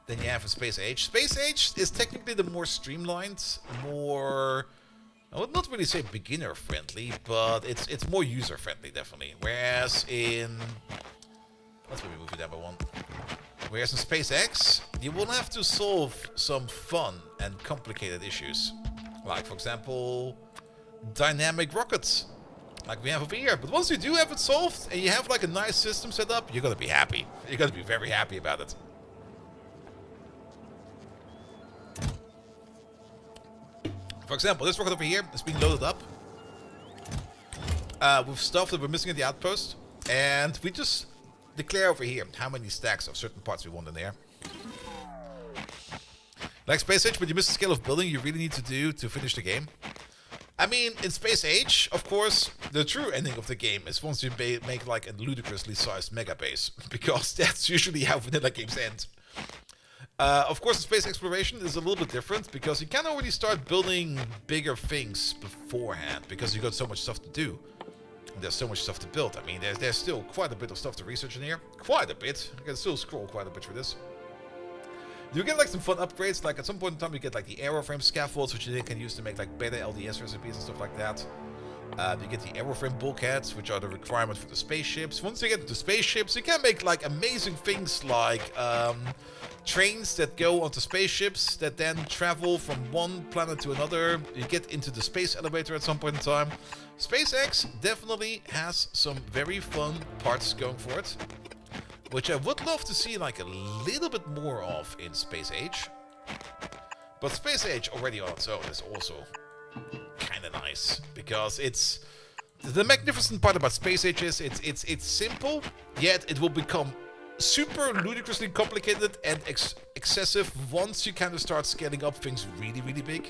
than you have in Space Age. Space Age is technically the more streamlined, more... I would not really say beginner friendly, but it's more user friendly, definitely. Whereas in... Let's maybe move it down by 1. Whereas in SpaceX, you will have to solve some fun and complicated issues. Like, for example, dynamic rockets. Like we have over here. But once you do have it solved, and you have like a nice system set up, you're gonna be happy. You're gonna be very happy about it. For example, this rocket over here is being loaded up with stuff that we're missing at the outpost, and we just declare over here how many stacks of certain parts we want in there. Like Space Age, when you miss the scale of building you really need to do to finish the game, I mean, in Space Age, of course, the true ending of the game is once you make like a ludicrously sized mega base, because that's usually how vanilla games end. Of course, space exploration is a little bit different, because you can already start building bigger things beforehand, because you got so much stuff to do. There's so much stuff to build. I mean, there's still quite a bit of stuff to research in here. Quite a bit. I can still scroll quite a bit for this. You get like some fun upgrades, like at some point in time you get like the aeroframe scaffolds, which you then can use to make like better LDS recipes and stuff like that. You get the aeroframe bulkheads, which are the requirement for the spaceships. Once you get into spaceships, you can make like amazing things like trains that go onto spaceships that then travel from one planet to another. You get into the space elevator at some point in time. SpaceX definitely has some very fun parts going for it, which I would love to see like a little bit more of in Space Age. But Space Age already on its own is also kind of nice, because it's the magnificent part about Space Age is it's simple, yet it will become super ludicrously complicated and excessive once you kind of start scaling up things really, really big.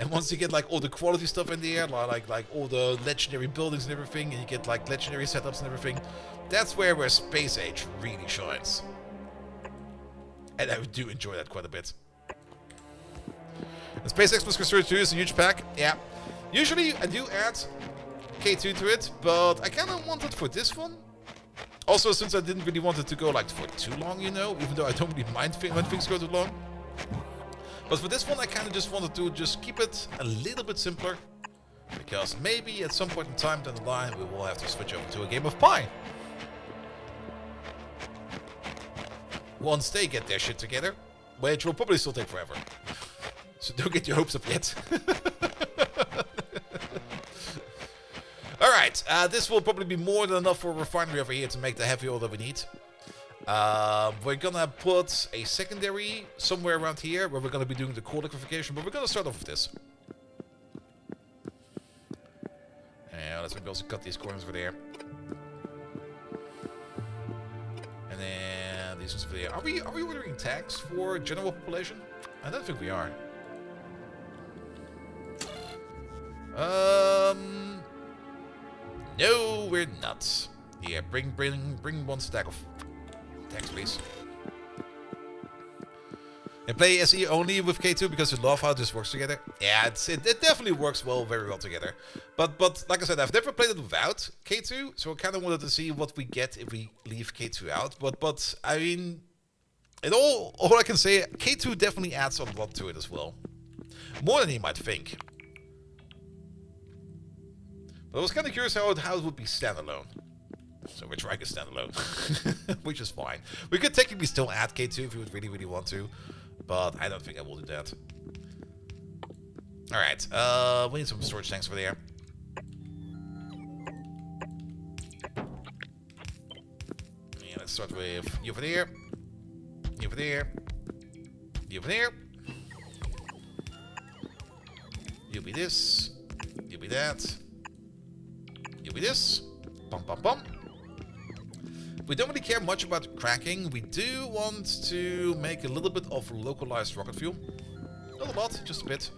And once you get like all the quality stuff in the air, like all the legendary buildings and everything, and you get like legendary setups and everything, that's where Space Age really shines. And I do enjoy that quite a bit. And SpaceX Plus Research 2 is a huge pack. Yeah. Usually I do add K2 to it, but I kind of want it for this one. Also, since I didn't really want it to go like for too long, you know, even though I don't really mind when things go too long. But for this one, I kind of just wanted to just keep it a little bit simpler, because maybe at some point in time down the line we will have to switch over to a game of Pi. Once they get their shit together, which will probably still take forever. So don't get your hopes up yet. Alright, this will probably be more than enough for a refinery over here to make the heavy oil that we need. We're gonna put a secondary somewhere around here where we're gonna be doing the core liquefaction, but we're gonna start off with this. And let's maybe also cut these corners over there. And then these ones over there. Are we ordering tags for general population? I don't think we are. No, we're not. Yeah, bring one stack of tags, please. And play SE only with K2 because you love how this works together. Yeah, it definitely works very well together. But like I said, I've never played it without K2, so I kind of wanted to see what we get if we leave K2 out. But I mean, all I can say, K2 definitely adds a lot to it as well, more than you might think. But I was kind of curious how it would be standalone. So we're trying to standalone, which is fine. We could technically still add K2 if we would really want to, but I don't think I will do that. Alright, we need some storage tanks over there. Yeah, let's start with you over there, you over there, you over there. You be this, you be that. You be this. Bum bum bum. We don't really care much about cracking. We do want to make a little bit of localized rocket fuel. Not a lot, just a bit.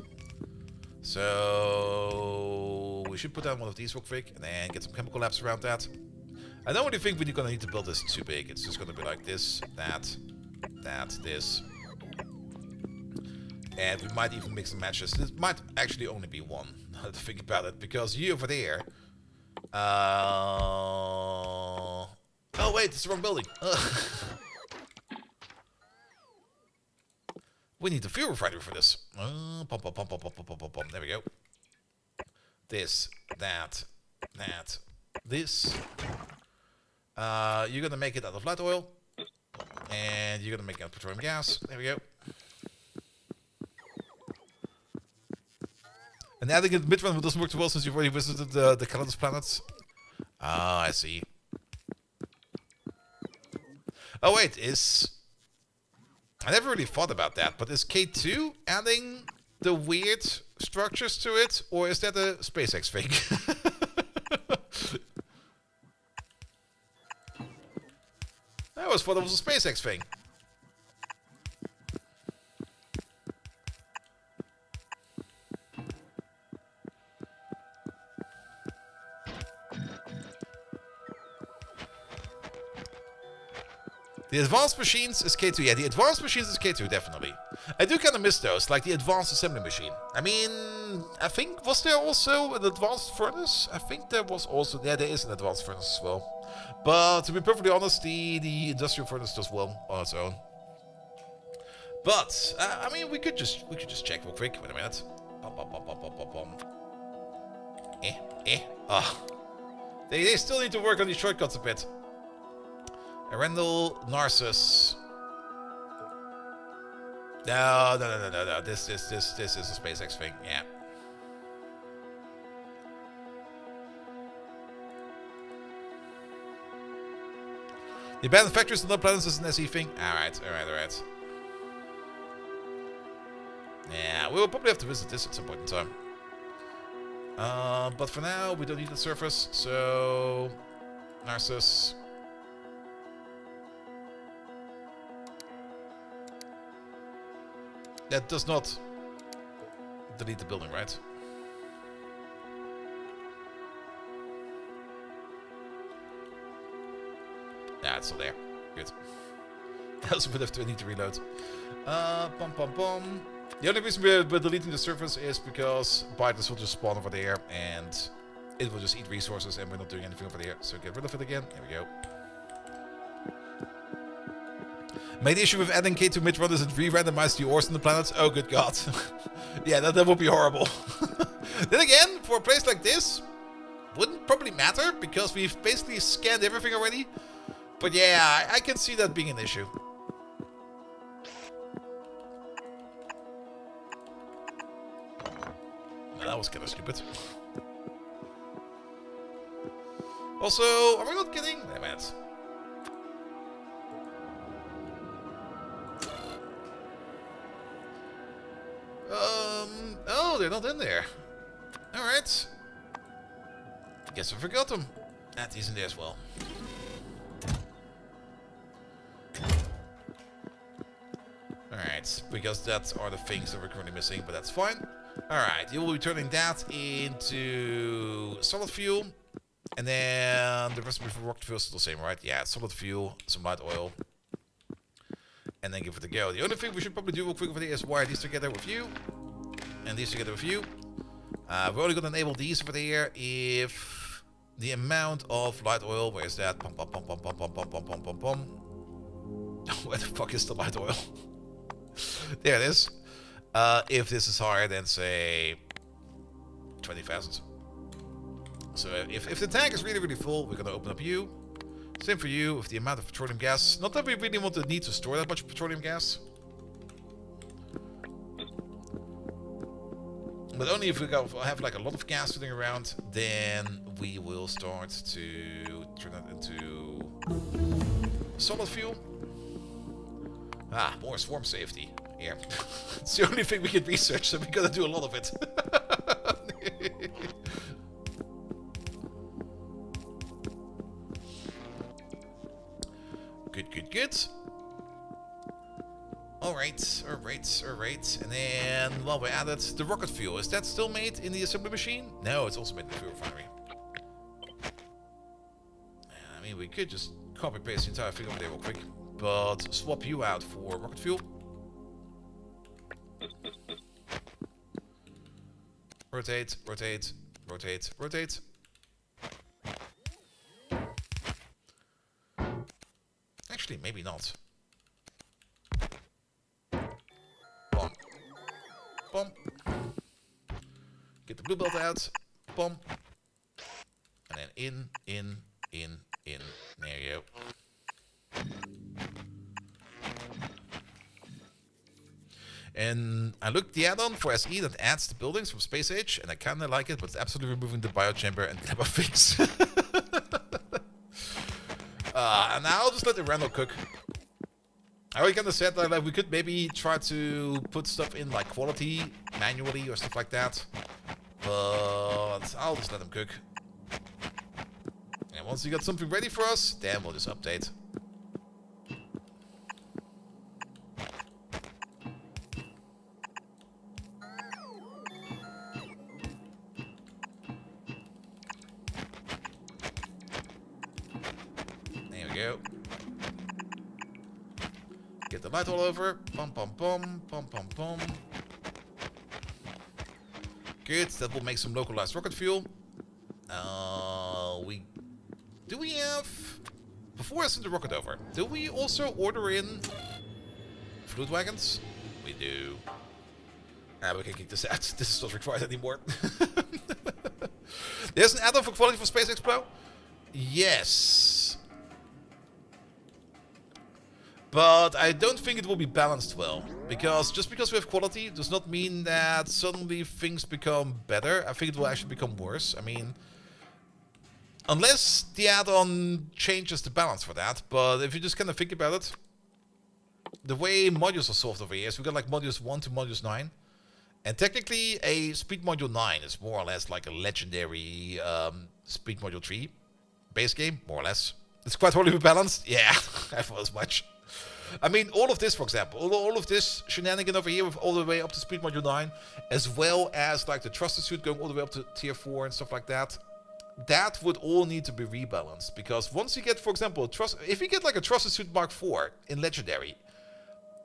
So we should put down one of these real quick and then get some chemical labs around that. I don't really think we're gonna need to build this too big. It's just gonna be like this, that, this. And we might even mix and match this. This might actually only be one, now that I think about it, because you over there. Oh wait, it's the wrong building. We need the fuel refinery for this. Pump. There we go. This, that, this. You're gonna make it out of light oil, and you're gonna make it out of petroleum gas. There we go. And adding a mid-run doesn't work too well since you've already visited the Calendus planets. Ah, I see. Oh wait, I never really thought about that, but is K2 adding the weird structures to it, or is that a SpaceX thing? I always thought it was a SpaceX thing. The advanced machines is K2. Yeah, the advanced machines is K2, definitely. I do kind of miss those, like the advanced assembly machine. I mean, I think, was there also an advanced furnace? I think there was also, yeah, there is an advanced furnace as well. But to be perfectly honest, the industrial furnace does well on its own. But, I mean, we could just check real quick. Wait a minute. They still need to work on these shortcuts a bit. Arendelle, Narcissus. No. This is a SpaceX thing. Yeah. The abandoned factories on the planets is an SE thing. Alright. Yeah, we will probably have to visit this at some point in time. But for now, we don't need the surface, so... Narcissus. That does not delete the building, right? Yeah, it's still there. Good. That was a bit of I need to reload. The only reason we're deleting the surface is because Biters will just spawn over there and it will just eat resources and we're not doing anything over there. So get rid of it again. There we go. Main issue with adding K to mid-run is it re-randomized the ores in the planets. Oh, good God. Yeah, that would be horrible. Then again, for a place like this, wouldn't probably matter because we've basically scanned everything already. But yeah, I can see that being an issue. That was kind of stupid. Also, are we not kidding? Wait a minute. Oh, they're not in there. Alright. Guess I forgot them. That isn't there as well. Alright, because that are the things that we're currently missing, but that's fine. Alright, you will be turning that into solid fuel. And then the recipe for rocket fuel is still the same, right? Yeah, solid fuel, some light oil. And then give it a go. The only thing we should probably do real quick over there is wire these together with you. And these together with you. We're only going to enable these over there if the amount of light oil, where is that? Where the fuck is the light oil? There it is. If this is higher than, say, 20,000. So if the tank is really, really full, we're going to open up you. Same for you with the amount of petroleum gas. Not that we really want to need to store that much petroleum gas. But only if we have like a lot of gas sitting around, then we will start to turn that into solid fuel. Ah, more swarm safety. Yeah. It's the only thing we can research, so we gotta do a lot of it. Good. Alright. And then, well, we added the rocket fuel. Is that still made in the assembly machine? No, it's also made in the fuel refinery. I mean, we could just copy-paste the entire thing over there real quick. But swap you out for rocket fuel. Rotate. Actually, maybe not. Bomb. Get the blue belt out. Bomb. And then in. There you go. And I looked the add-on for SE that adds the buildings from Space Age, and I kinda like it, but it's absolutely removing the biochamber and clever things. And now I'll just let the Randall cook. I already kinda said that like, we could maybe try to put stuff in like quality manually or stuff like that. But I'll just let him cook. And once we got something ready for us, then we'll just update. There we go. get the light all over. Pum pum pum, pum pum pum. Good, that will make some localized rocket fuel. Do we have... Before I send the rocket over, do we also order in fluid wagons? We do. We can kick this out. This is not required anymore. There's an add-on for quality for Space Expo? Yes. But I don't think it will be balanced well. Because just because we have quality does not mean that suddenly things become better. I think it will actually become worse. I mean, unless the add-on changes the balance for that. But if you just kind of think about it, the way modules are solved over here is we got like modules 1 to modules 9. And technically a speed module 9 is more or less like a legendary speed module 3 base game, more or less. It's quite horribly balanced. Yeah, I thought as much. I mean, all of this, for example, all of this shenanigan over here with all the way up to speed module 9, as well as like the trusted suit going all the way up to tier 4 and stuff like that, that would all need to be rebalanced. Because once you get, for example, if you get like a trusted suit Mark 4 in legendary,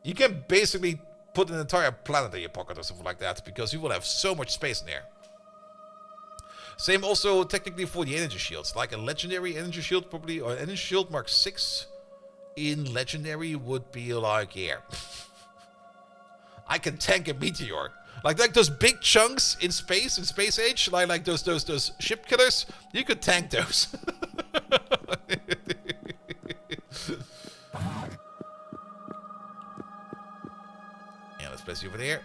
you can basically put an entire planet in your pocket or something like that, because you will have so much space in there. Same also technically for the energy shields. Like a legendary energy shield probably, or energy shield Mark 6 in legendary would be like, yeah, I can tank a meteor. Like those big chunks in space age, like those ship killers, you could tank those. Yeah, let's place you over there.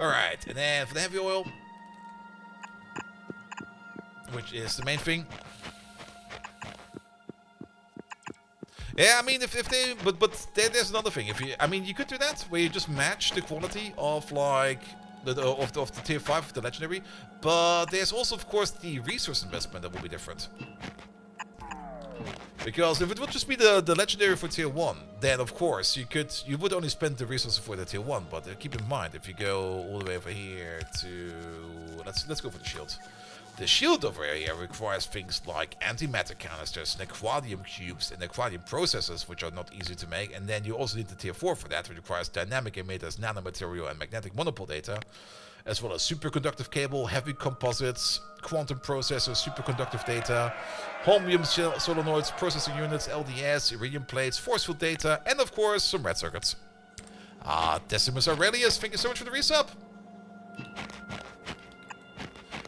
Alright, and then for the heavy oil, which is the main thing. Yeah, I mean, if they, but there's another thing. If you, I mean, you could do that where you just match the quality of like of the tier 5 of the legendary, but there's also, of course, the resource investment that will be different. Because if it would just be the legendary for tier 1, then of course you would only spend the resources for the tier 1. But keep in mind, if you go all the way over here to let's go for the shield. The shield over here requires things like antimatter canisters, nequadium cubes, and nequadium processors, which are not easy to make. And then you also need the tier 4 for that, which requires dynamic emitters, nanomaterial, and magnetic monopole data, as well as superconductive cable, heavy composites, quantum processors, superconductive data, holmium solenoids, processing units, LDS, iridium plates, force field data, and of course some red circuits. Decimus Aurelius, thank you so much for the resub.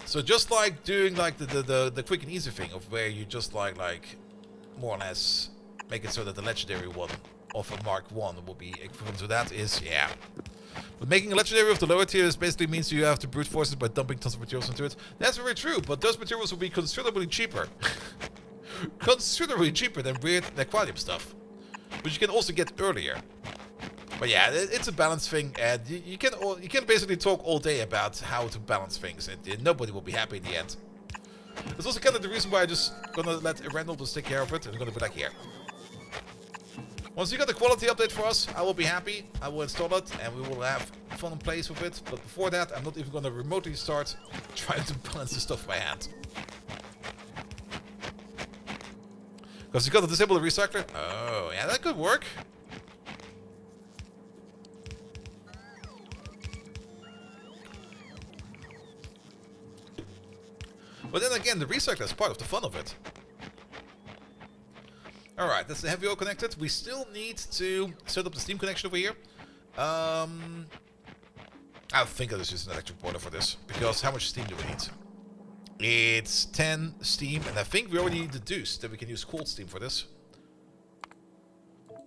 So just like doing like the quick and easy thing of where you just like more or less make it so that the legendary one of a Mark 1 will be equivalent to that is, yeah. But making a legendary of the lower tiers basically means you have to brute force it by dumping tons of materials into it. That's very true, but those materials will be considerably cheaper. Considerably cheaper than weird nequadium stuff, which you can also get earlier. But yeah, it's a balance thing, and you can basically talk all day about how to balance things, and nobody will be happy in the end. That's also kind of the reason why I'm just gonna let Randall just take care of it, and I'm gonna put it here. Once you got the quality update for us, I will be happy. I will install it, and we will have fun and plays with it. But before that, I'm not even gonna remotely start trying to balance the stuff by hand. Because you got to disable the recycler. Oh, yeah, that could work. But then again, the recycler is part of the fun of it. Alright, that's the heavy oil connected. We still need to set up the steam connection over here. I think I'll just use an electric boiler for this. Because how much steam do we need? It's 10 steam, and I think we already deduced that we can use cold steam for this.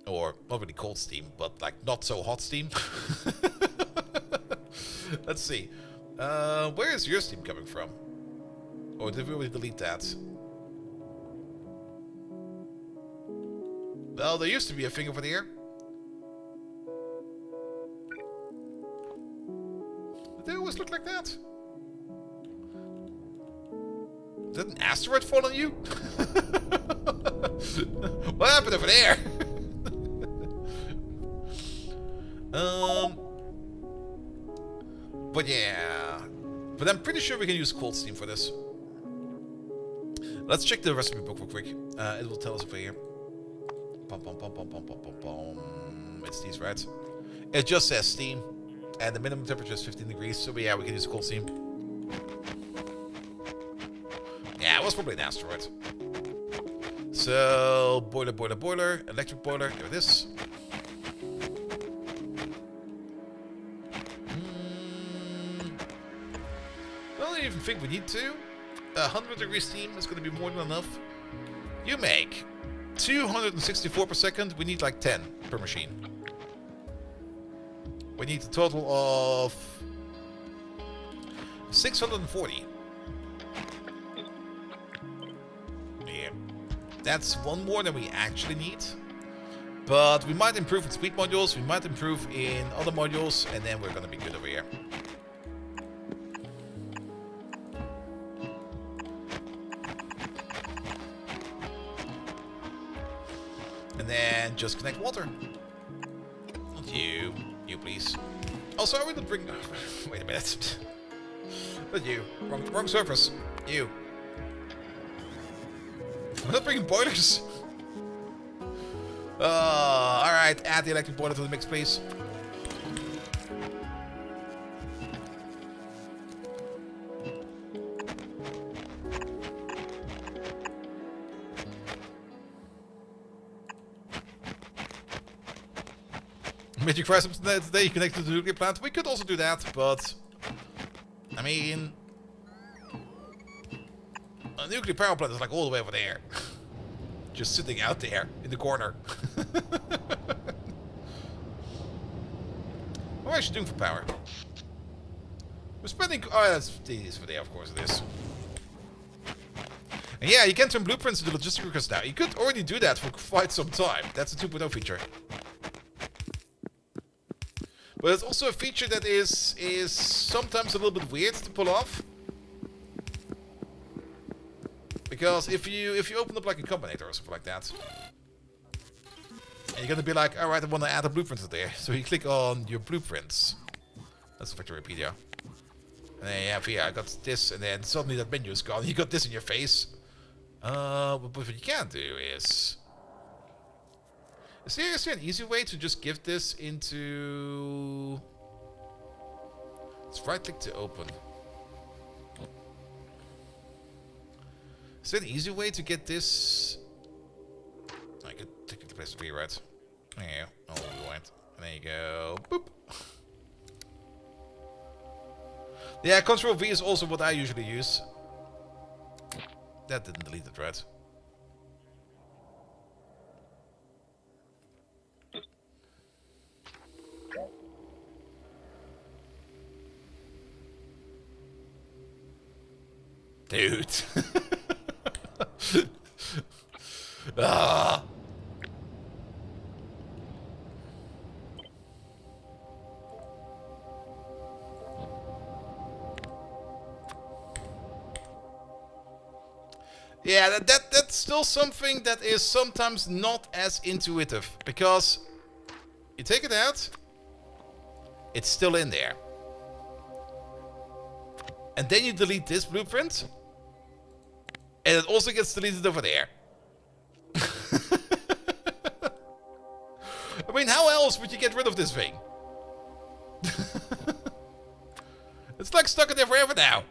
Or, not really cold steam, but like not so hot steam. Let's see. Where is your steam coming from? Or did we already delete that? Well, there used to be a thing over there. Did they always look like that? Did an asteroid fall on you? What happened over there? But yeah. But I'm pretty sure we can use cold steam for this. Let's check the recipe book real quick. It will tell us over here. It's these, right? It just says steam. And the minimum temperature is 15 degrees. So yeah, we can use cold steam. Yeah, it was probably an asteroid. So, boiler. Electric boiler. There it is. I don't even think we need to. 100 degree steam is going to be more than enough. You make 264 per second. We need like 10 per machine. We need a total of 640. Yeah. That's one more than we actually need. But we might improve in speed modules. We might improve in other modules. And then we're going to be good over here. And then just connect water. Not you. You, please. Also, I wouldn't bring... Wait a minute. Not you. Wrong surface. You. I'm not bringing boilers. Alright. Add the electric boiler to the mix, please. Magic fry something today connected to the nuclear plant. We could also do that, but I mean, a nuclear power plant is like all the way over there, just sitting out there in the corner. What am I actually doing for power? We're spending. Oh, that's for there, of course it is. And yeah, you can turn blueprints into logistic records now. You could already do that for quite some time. That's a 2.0 feature. But it's also a feature that is sometimes a little bit weird to pull off. Because if you open up like a combinator or something like that, and you're gonna be like, alright, I wanna add a blueprint to there. So you click on your blueprints. That's the Factorypedia. And then you have here, I got this, and then suddenly that menu is gone. You got this in your face. But what you can do is there an easy way to just give this into... Let's right click to open. Is there an easy way to get this... I could technically place the right. There you go. Oh, we went. And there you go. Boop. Yeah, Control V is also what I usually use. That didn't delete it, right? Dude. Ah. Yeah, that's still something that is sometimes not as intuitive, because you take it out, it's still in there. And then you delete this blueprint, and it also gets deleted over there. I mean, how else would you get rid of this thing? It's like stuck in there forever now.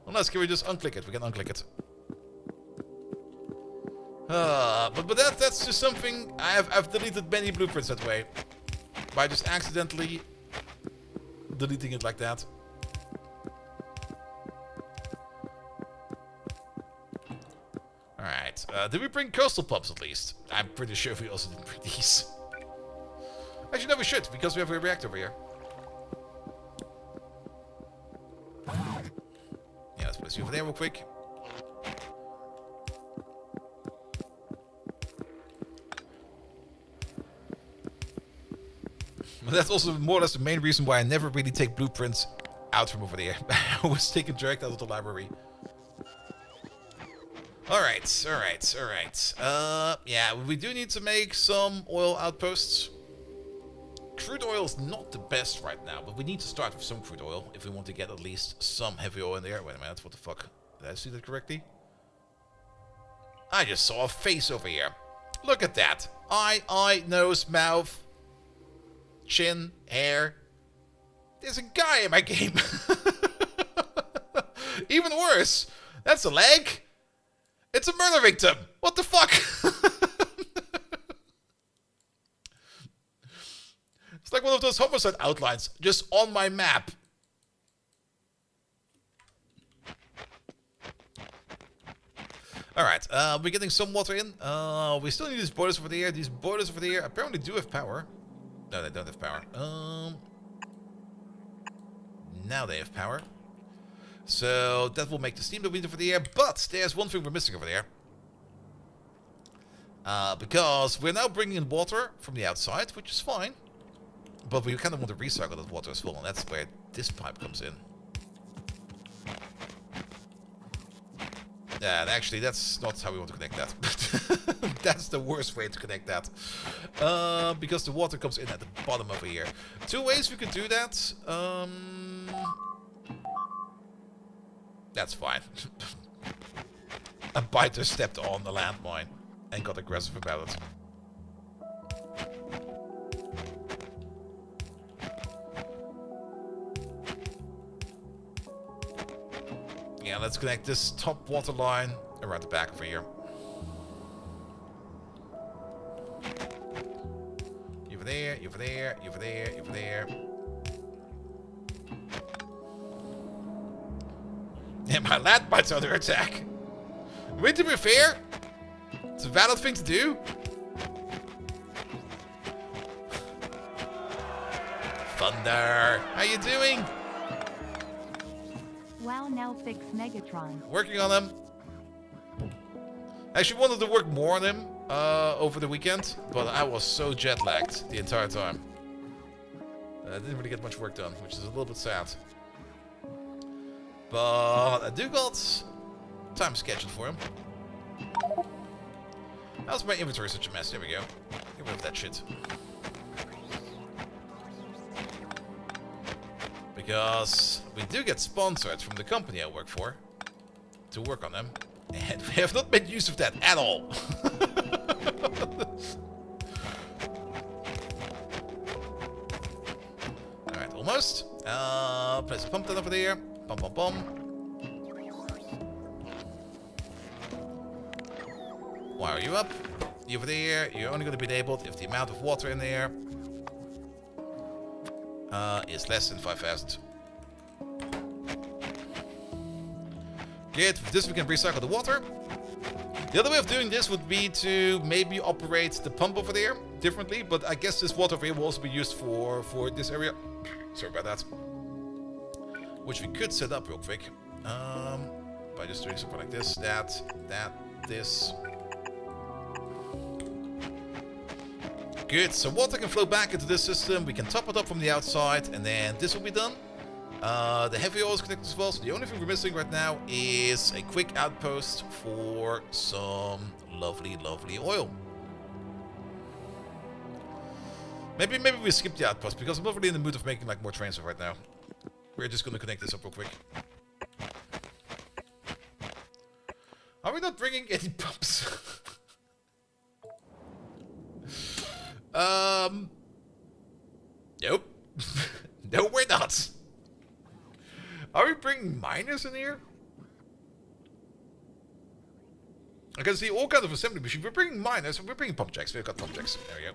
Unless, can we just unclick it? We can unclick it. But that's just something I've deleted many blueprints that way, by just accidentally deleting it like that. Alright, did we bring coastal pumps at least? I'm pretty sure we also didn't bring these. Actually, no, we should, because we have a reactor over here. Yeah, let's put this over there real quick. But that's also more or less the main reason why I never really take blueprints out from over there. I was taken direct out of the library. Alright. Yeah, we do need to make some oil outposts. Crude oil is not the best right now, but we need to start with some crude oil if we want to get at least some heavy oil in there. Wait a minute, what the fuck? Did I see that correctly? I just saw a face over here. Look at that. Eye, nose, mouth, chin, hair. There's a guy in my game. Even worse. That's a leg. It's a murder victim. What the fuck? It's like one of those homicide outlines just on my map. Alright, we're getting some water in. We still need these boilers over there. These boilers over there apparently do have power. No, they don't have power. Now they have power. So that will make the steam that we need over there. But there's one thing we're missing over there. Because we're now bringing in water from the outside, which is fine. But we kind of want to recycle that water as well, and that's where this pipe comes in. Yeah, and actually, that's not how we want to connect that. That's the worst way to connect that. Because the water comes in at the bottom over here. Two ways we could do that. That's fine. A biter stepped on the landmine and got aggressive about it. Yeah, let's connect this top water line around the back over here. Over there, over there, over there, over there. Yeah, my landmine's under attack. I mean, to be fair, it's a valid thing to do. Thunder, how you doing? Wow, now fix Megatron. Working on them. I actually wanted to work more on him over the weekend, but I was so jet lagged the entire time. I didn't really get much work done, which is a little bit sad. But I do got time scheduled for him. How's my inventory such a mess? There we go. Get rid of that shit. Because we do get sponsored from the company I work for to work on them. And we have not made use of that at all. Alright, almost. Place a pump that over there. Pump, pump, pump. Why are you up? You over there. You're only going to be enabled if the amount of water in there is less than 5,000. Good. With this we can recycle the water. The other way of doing this would be to maybe operate the pump over there differently, but I guess this water over here will also be used for this area. Sorry about that. Which we could set up real quick. By just doing something like this, that, this. Good, so water can flow back into this system. We can top it up from the outside, and then this will be done. The heavy oil is connected as well, so the only thing we're missing right now is a quick outpost for some lovely, lovely oil. Maybe we skip the outpost, because I'm not really in the mood of making like more trains right now. We're just going to connect this up real quick. Are we not bringing any pumps? Nope. No, we're not. Are we bringing miners in here? I can see all kinds of assembly machines. We're bringing miners. We're bringing pump jacks. We've got pump jacks. There we go.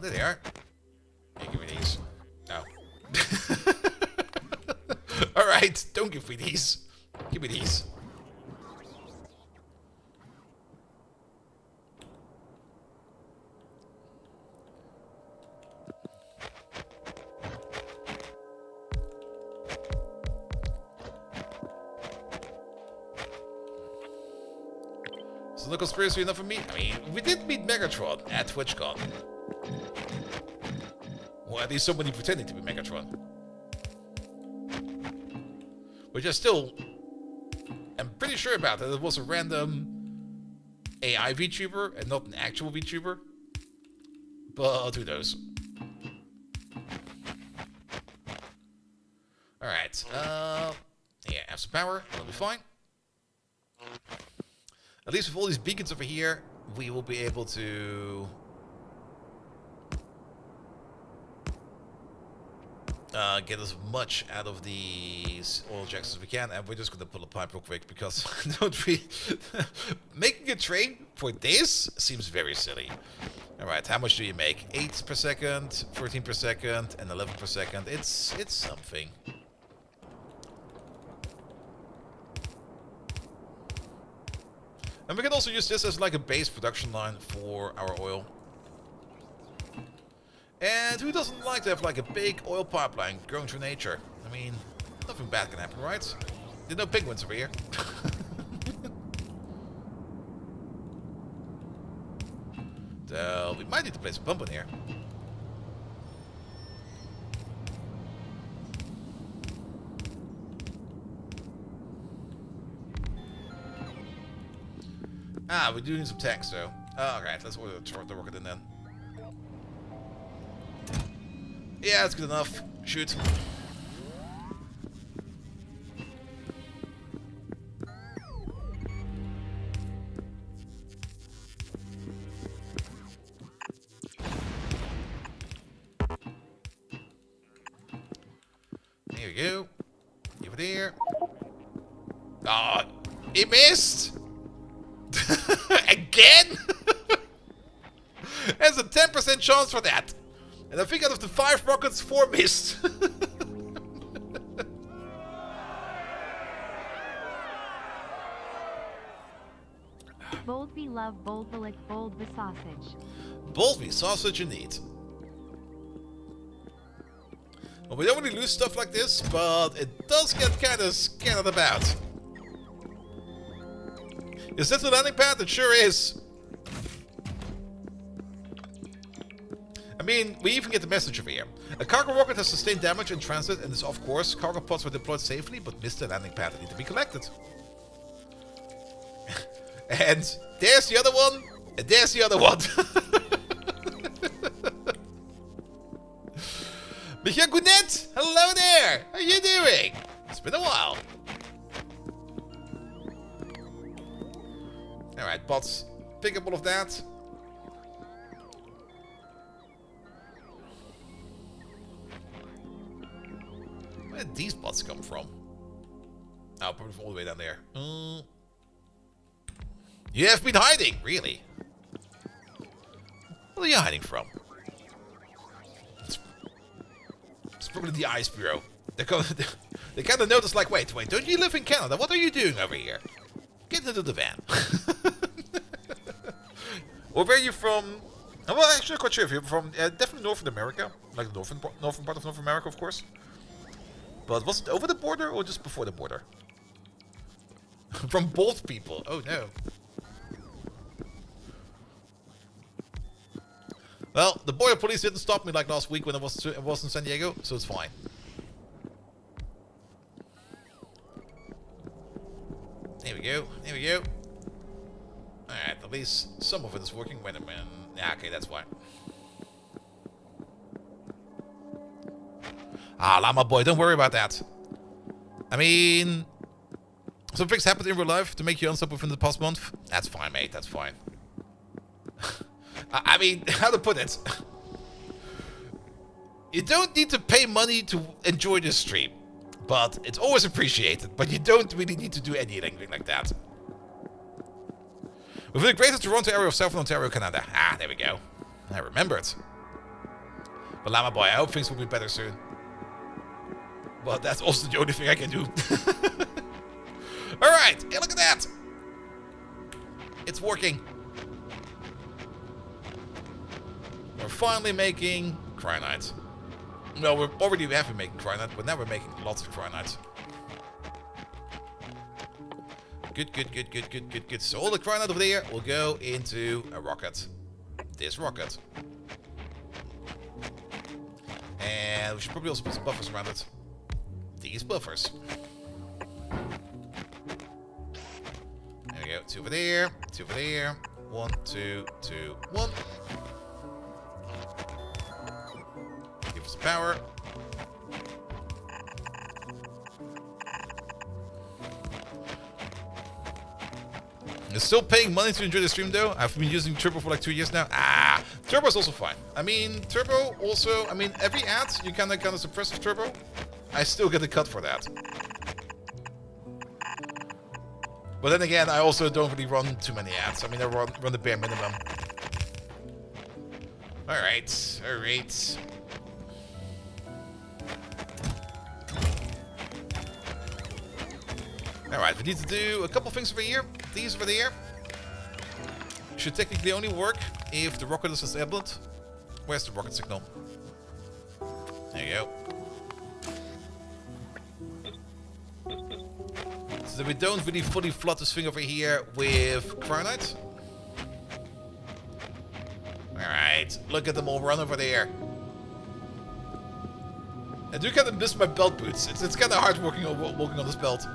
There they are. Hey, give me these. No. Alright, don't give me these. Give me these. So no conspiracy enough for me? I mean, we did meet Megatron at TwitchCon. Or at least somebody pretending to be Megatron. Which I still am pretty sure about, that it was a random AI VTuber and not an actual VTuber. But who knows? Alright. Yeah, have some power. That'll be fine. At least with all these beacons over here, we will be able to get as much out of these oil jacks as we can, and we're just gonna pull a pipe real quick because don't we making a train for this seems very silly. Alright, how much do you make? 8 per second, 14 per second, and 11 per second. It's something. And we can also use this as like a base production line for our oil. And who doesn't like to have like a big oil pipeline going through nature? I mean, nothing bad can happen, right? There's no penguins over here. So we might need to place a pump in here. Ah, we do need some tanks though. Alright, let's order the rocket in then. Yeah, that's good enough. Shoot. There we go. Over there. Oh, it missed! Again? There's a 10% chance for that. And I think out of the 5 rockets, 4 missed. Bold be love, bold be lick, bold be sausage. Bold be sausage indeed. Well, we don't really lose stuff like this, but it does get kind of scattered about. Is this the landing pad? It sure is. I mean, we even get the message over here. A cargo rocket has sustained damage in transit, and is of course, cargo pods were deployed safely, but missed the landing pad and need to be collected. And there's the other one, and there's the other one. Michael Gounet, hello there! How you doing? It's been a while. Alright, bots, pick up all of that. Where did these bots come from? Oh, probably from all the way down there. You have been hiding, really? What are you hiding from? It's probably the Ice Bureau. They kind of notice, like, wait, don't you live in Canada? What are you doing over here? Get into the van. Or where are you from? I'm well, actually not quite sure if you're from, definitely North America. Like the northern part of North America, of course. But was it over the border or just before the border? From both people. Oh no. Well, the border police didn't stop me like last week when I was in San Diego, so it's fine. There we go. There we go. Alright, at least some of it is working. Wait a minute. Yeah, okay, that's fine. Ah, Llama Boy, don't worry about that. I mean, some things happened in real life to make you unstop within the past month. That's fine, mate. That's fine. I mean, how to put it? You don't need to pay money to enjoy this stream, but it's always appreciated. But you don't really need to do anything like that. Within the greater Toronto area of Southern Ontario, Canada. Ah, there we go. I remembered. But Llama Boy, I hope things will be better soon. But that's also the only thing I can do. Alright, hey, look at that! It's working. We're finally making cryonites. Well, we already have been making cryonite, but now we're making lots of cryonites. Good, good, good, good, good, good, good. So all the cryonite over there will go into a rocket. This rocket. And we should probably also put some buffers around it. These buffers. There we go. 2 over there. 2 over there. 1, 2, 2, 1. Give us power. still paying money to enjoy the stream though. I've been using Turbo for like 2 years now. Turbo's also fine. I mean, Turbo also, I mean, every ad you kind of suppress with Turbo, I still get a cut for that. But then again, I also don't really run too many ads. I mean, I run the bare minimum. Alright, alright. Alright, we need to do a couple things over here. These over there should technically only work if the rocket is disabled. Where's the rocket signal? There you go. So that we don't really fully flood this thing over here with Cryonite. Alright, look at them all run over there. I do kind of miss my belt boots. It's kind of hard walking on this belt.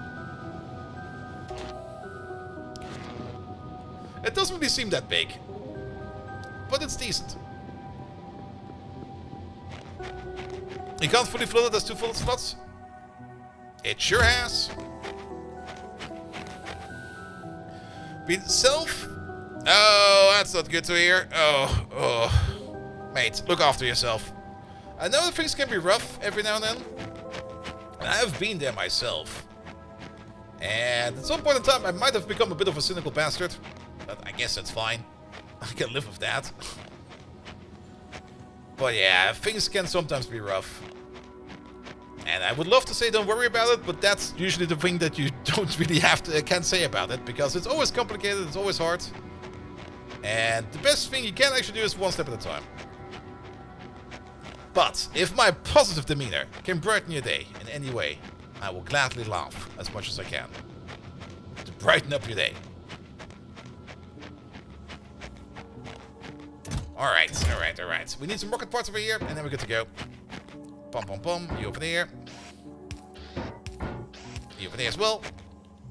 It doesn't really seem that big, but it's decent. You can't fully flood it as 2 full slots. It sure has. Beat self. Oh, that's not good to hear. Oh. Mate, look after yourself. I know that things can be rough every now and then. And I have been there myself. And at some point in time, I might have become a bit of a cynical bastard. But I guess that's fine. I can live with that. But yeah, things can sometimes be rough. And I would love to say don't worry about it, but that's usually the thing that you don't really can't say about it, because it's always complicated, it's always hard. And the best thing you can actually do is one step at a time. But if my positive demeanor can brighten your day in any way, I will gladly laugh as much as I can to brighten up your day. Alright, alright, alright. We need some rocket parts over here, and then we're good to go. Pom pom pom. You over there. You over there as well.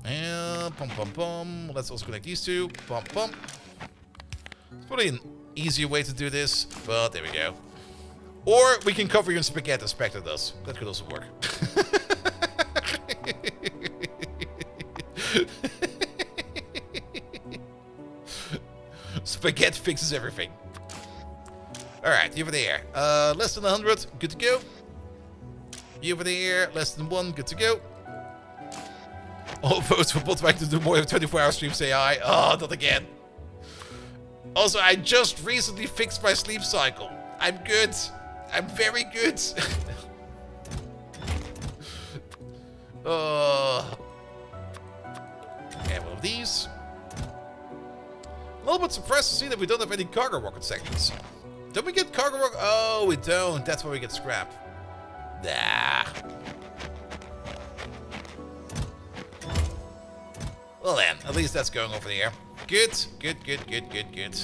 And pom pom pom. Let's also connect these two. Pom pom. It's probably an easier way to do this, but there we go. Or we can cover you in spaghetti as Spectre does. That could also work. Spaghetti fixes everything. Alright, you over there. Less than 100, good to go. You over there, less than 1, good to go. All votes for bot Viking to do more than 24-hour stream, say I. Oh, not again. Also, I just recently fixed my sleep cycle. I'm good. I'm very good. And one of these. A little bit surprised to see that we don't have any cargo rocket sections. Don't we get cargo rocket? Oh, we don't. That's where we get scrap. Nah. Well then, at least that's going over there. Good, good, good, good, good, good.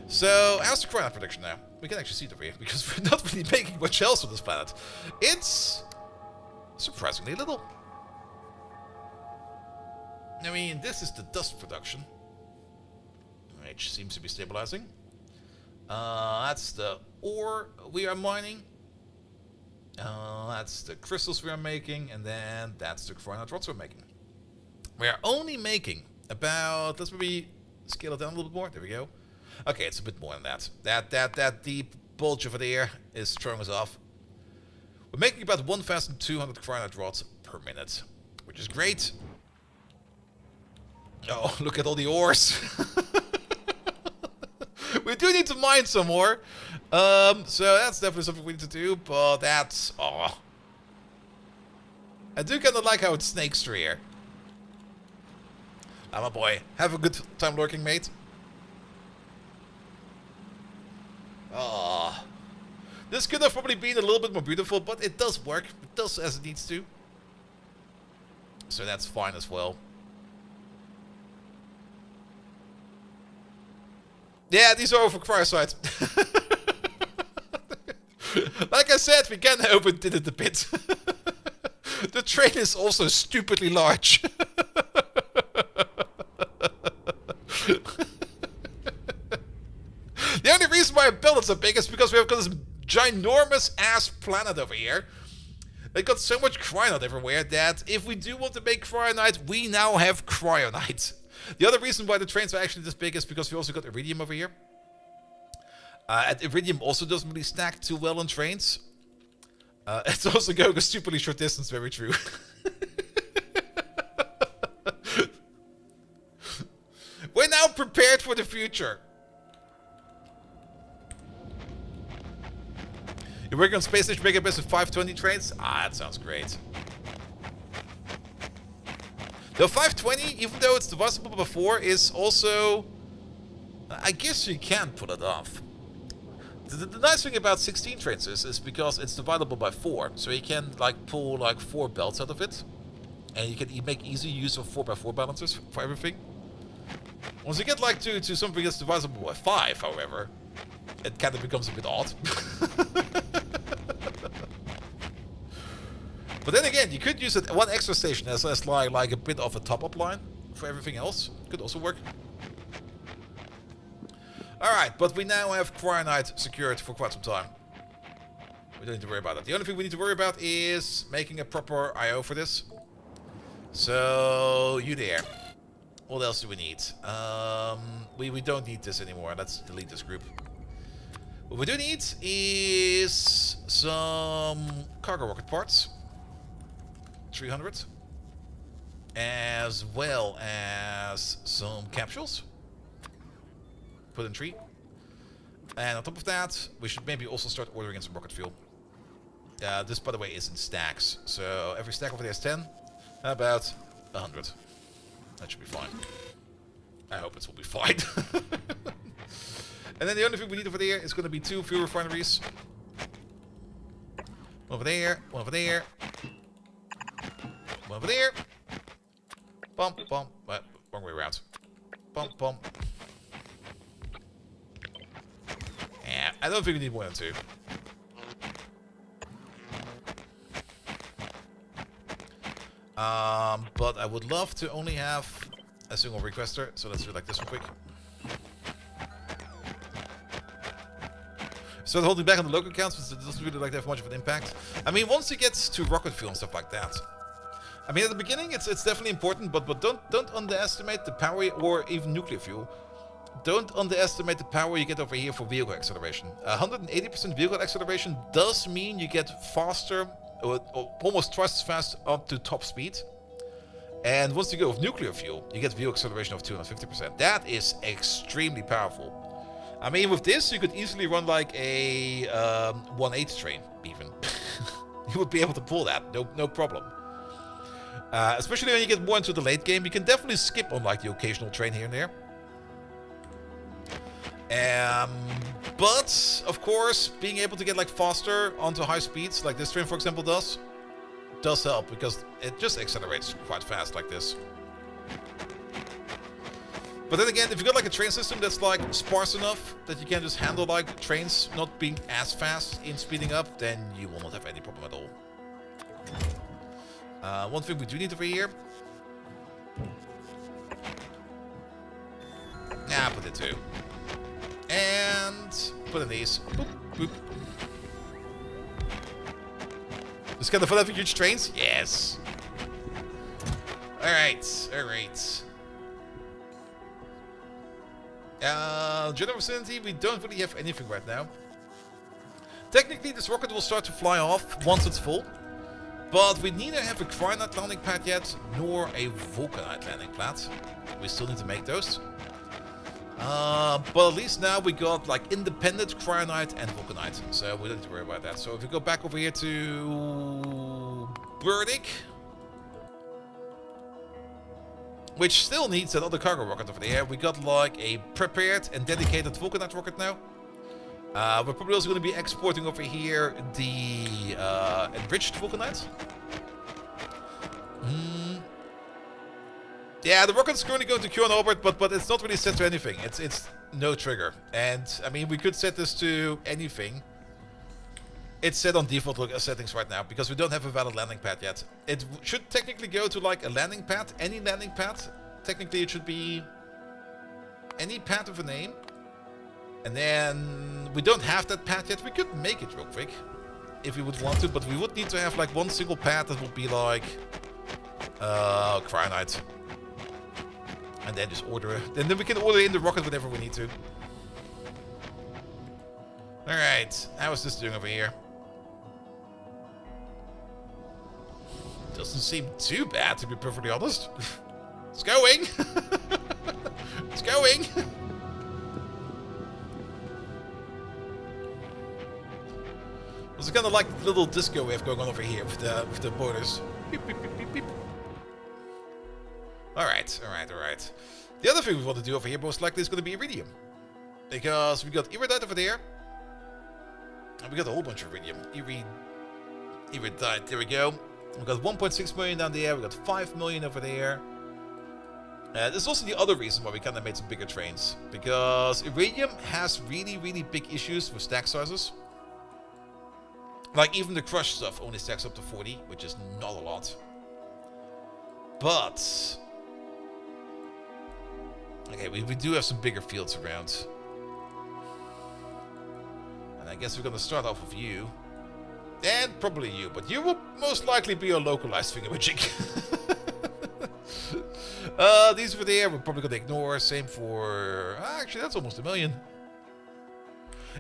So, how's the Cryonite production now? We can actually see it over here, because we're not really making much else on this planet. It's surprisingly little. I mean, this is the dust production, which seems to be stabilizing. That's the ore we are mining. That's the crystals we are making, and then that's the Cryonite rods we're making. We are only making about, let's maybe scale it down a little bit more. There we go. Okay, it's a bit more than that. That deep bulge over there is throwing us off. We're making about 1,200 Cryonite rods per minute, which is great. Oh, look at all the ores. We do need to mine some more. So that's definitely something we need to do, but that's... Oh. I do kind of like how it snakes through here. I'm a boy. Have a good time lurking, mate. Oh. This could have probably been a little bit more beautiful, but it does work. It does as it needs to. So that's fine as well. Yeah, these are over cryosite. Like I said, we can overdid it a bit. The train is also stupidly large. The only reason why I built it so big is because we have got this ginormous ass planet over here. They got so much cryonite everywhere that if we do want to make cryonite, we now have cryonite. The other reason why the trains are actually this big is because we also got Iridium over here. And Iridium also doesn't really stack too well on trains. It's also going a stupidly short distance, very true. We're now prepared for the future. You're working on Space Station Megabase with 520 trains? Ah, that sounds great. The 520, even though it's divisible by 4, is also... I guess you can pull it off. The nice thing about 16 trains is because it's divisible by 4, so you can like pull like 4 belts out of it, and you can make easy use of 4x4 balancers for everything. Once you get like to something that's divisible by 5, however, it kind of becomes a bit odd. But then again, you could use it one extra station as like a bit of a top-up line for everything else. Could also work. Alright, but we now have Cryonite secured for quite some time. We don't need to worry about that. The only thing we need to worry about is making a proper IO for this. So, you there. What else do we need? We don't need this anymore. Let's delete this group. What we do need is some cargo rocket parts. 300. As well as some capsules. Put in 3. And on top of that, we should maybe also start ordering in some rocket fuel. This, by the way, is in stacks. So every stack over there is 10. About 100. That should be fine. I hope it will be fine. And then the only thing we need over there is going to be 2 fuel refineries. One over there, one over there. One over there. Bump, bump. Wrong way around. Bump, bump. Yeah, I don't think we need more than 2. But I would love to only have a single requester, so let's do like this one quick. So holding back on the local accounts, but it doesn't really like to have much of an impact. I mean, once it gets to rocket fuel and stuff like that, I mean, at the beginning it's definitely important, but don't underestimate the power, or even nuclear fuel. Don't underestimate the power you get over here for vehicle acceleration. 180% vehicle acceleration does mean you get faster, or almost twice as fast up to top speed. And once you go with nuclear fuel, you get vehicle acceleration of 250%. That is extremely powerful. I mean, with this, you could easily run like a 1/8 train, even. You would be able to pull that, no problem. Especially when you get more into the late game, you can definitely skip on like the occasional train here and there. But, of course, being able to get like faster onto high speeds, like this train, for example, does help, because it just accelerates quite fast like this. But then again, if you got like a train system that's like sparse enough that you can just handle like trains not being as fast in speeding up, then you will not have any problem at all. One thing we do need over here. Yeah, put it 2. And put in these. Boop, boop. Just kind of fun having huge trains? Yes. Alright, alright. General vicinity, we don't really have anything right now. Technically, this rocket will start to fly off once it's full. But we neither have a Cryonite landing pad yet, nor a Vulcanite landing pad. We still need to make those. But at least now we got like independent Cryonite and Vulcanite, so we don't need to worry about that. So if we go back over here to Burdick, which still needs another cargo rocket over there, we got like a prepared and dedicated Vulcanite rocket now. We're probably also going to be exporting over here the enriched Vulcanite. Yeah, the rocket's currently going to Q on orbit, but it's not really set to anything. It's no trigger. And, I mean, we could set this to anything. It's set on default settings right now, because we don't have a valid landing pad yet. It should technically go to, like, a landing pad, any landing pad. Technically, it should be any pad with a name. And then, we don't have that pad yet. We could make it real quick, if we would want to, but we would need to have, like, one single pad that would be, like, Cryonite. And then just order it. And then we can order in the rocket whenever we need to. Alright, how is this doing over here? Doesn't seem too bad, to be perfectly honest. It's going! It's going! There's kind of like a little disco wave going on over here with the borders. Beep, beep, beep, beep, beep. Alright. The other thing we want to do over here most likely is going to be iridium. Because we got iridite over there. And we got a whole bunch of iridium. Iridite, there we go. We got 1.6 million down there, we got 5 million over there. This is also the other reason why we kind of made some bigger trains. Because iridium has really, really big issues with stack sizes. Like even the crush stuff only stacks up to 40, which is not a lot. But... okay, we do have some bigger fields around. And I guess we're going to start off with you. And probably you, but you will most likely be a localized thingamajig. These over there we're probably going to ignore. Same for... actually, that's almost 1 million.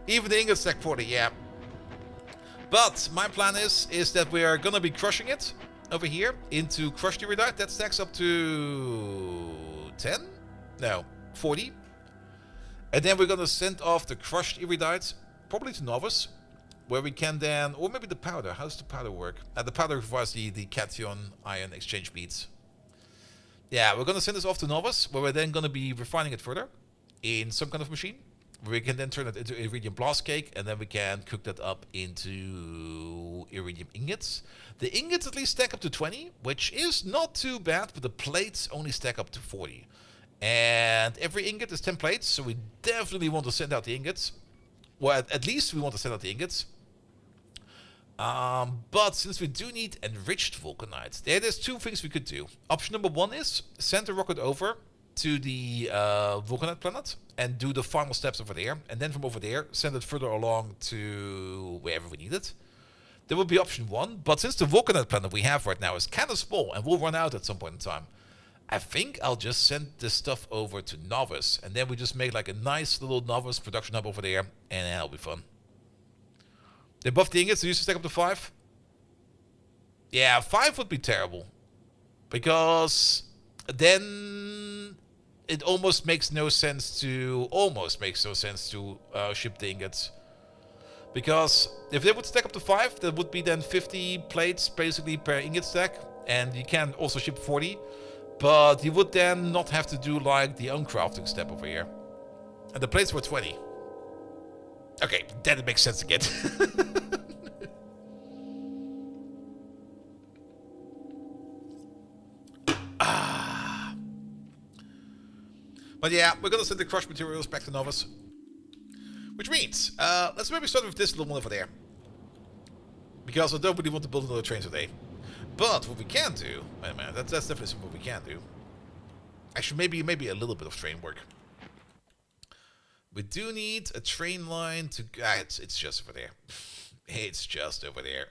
Even the ingot stack 40, yeah. But my plan is that we are going to be crushing it over here into crushed iridite. That stacks up to 10? No, 40. And then we're going to send off the crushed iridite, probably to Novice, where we can then, or maybe the powder. How does the powder work? The powder provides the cation ion exchange beads. Yeah, we're going to send this off to Novice, where we're then going to be refining it further in some kind of machine. We can then turn it into iridium blast cake, and then we can cook that up into iridium ingots. The ingots at least stack up to 20, which is not too bad, but the plates only stack up to 40. And every ingot is 10 plates, so we definitely want to send out the ingots. Well, at least we want to send out the ingots. But since we do need enriched vulcanite, there's two things we could do. Option number one is send a rocket over to the vulcanite planet and do the final steps over there. And then from over there, send it further along to wherever we need it. That would be option one. But since the vulcanite planet we have right now is kind of small and will run out at some point in time, I think I'll just send this stuff over to Novice. And then we just make like a nice little Novice production hub over there. And that'll be fun. They buff the ingots, they used to stack up to 5. Yeah, 5 would be terrible. Because then it almost makes no sense to ship the ingots. Because if they would stack up to 5, that would be then 50 plates basically per ingot stack. And you can also ship 40. But you would then not have to do like the uncrafting step over here. And the plates were 20. Okay, then it makes sense again. But yeah, we're gonna send the crushed materials back to Novice. Which means, let's maybe start with this little one over there. Because I don't really want to build another train today. But what we can do... wait a minute, that's definitely something we can do. Actually, maybe a little bit of train work. We do need a train line to... it's just over there. It's just over there.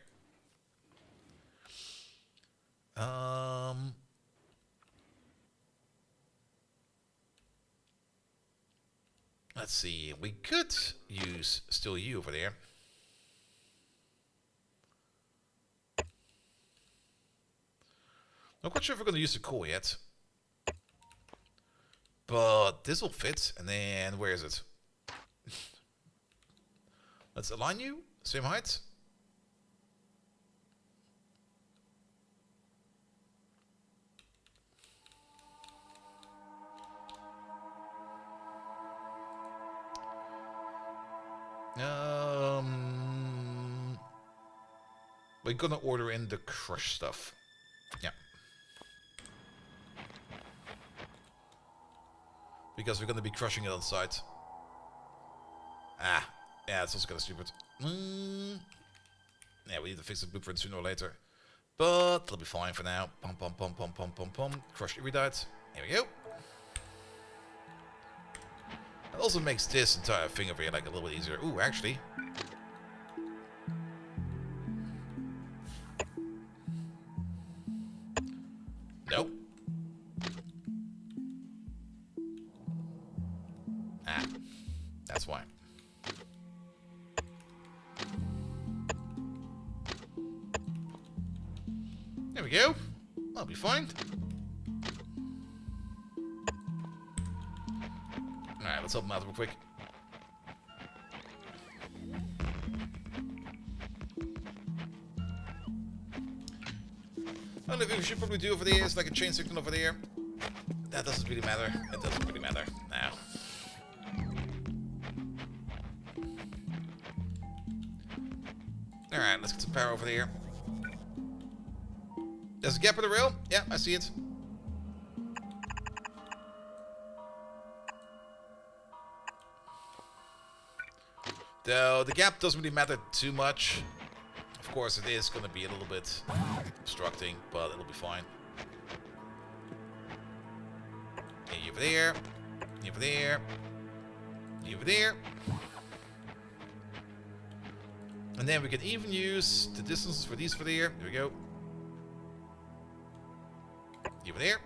Let's see. We could use still you over there. Not quite sure if we're going to use the coal yet. But this will fit. And then, where is it? Let's align you. Same height. We're gonna order in the crush stuff. Yeah. Because we're gonna be crushing it on site. Yeah, it's also kind of stupid. Yeah, we need to fix the blueprint sooner or later. But it'll be fine for now. Pum pum pum pum pum pum pum. Crushed iridite. Here we go. It also makes this entire thing over here like a little bit easier. Ooh, actually. Nope. Ah, that's why. There we go. I'll be fine. Alright, let's help him out real quick. Only thing we should probably do over there is like a chain signal over there. That doesn't really matter. It doesn't really matter. Now. Alright, let's get some power over there. There's a gap in the rail. Yeah, I see it. Though the gap doesn't really matter too much. Of course, it is going to be a little bit obstructing, but it'll be fine. And over there, over there, over there. And then we can even use the distances for these for there. There we go. Over there.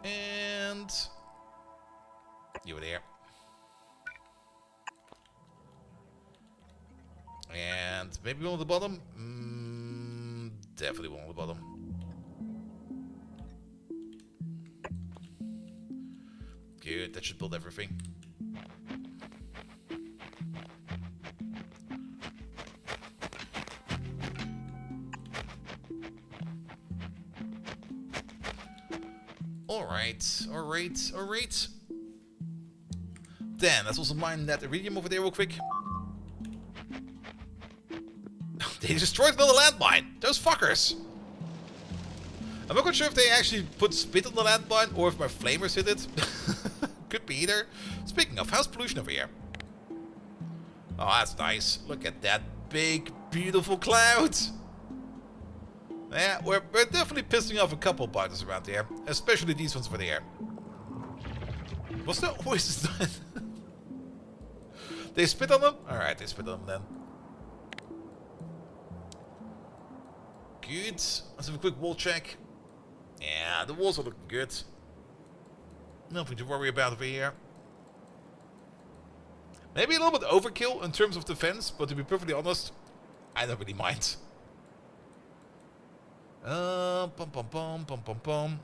And over there. And maybe one on the bottom? Definitely one on the bottom. Good, that should build everything. Alright, alright, alright. Then, let's also mine that iridium over there real quick. They destroyed another landmine! Those fuckers! I'm not quite sure if they actually put spit on the landmine or if my flamers hit it. Could be either. Speaking of, how's pollution over here? Oh, that's nice. Look at that big, beautiful cloud! Yeah, we're definitely pissing off a couple biters around here. Especially these ones over there. Was there always that? They spit on them? Alright, they spit on them then. Good. Let's have a quick wall check. Yeah, the walls are looking good. Nothing to worry about over here. Maybe a little bit overkill in terms of defense, but to be perfectly honest, I don't really mind. Pum pum pum pum pum pum.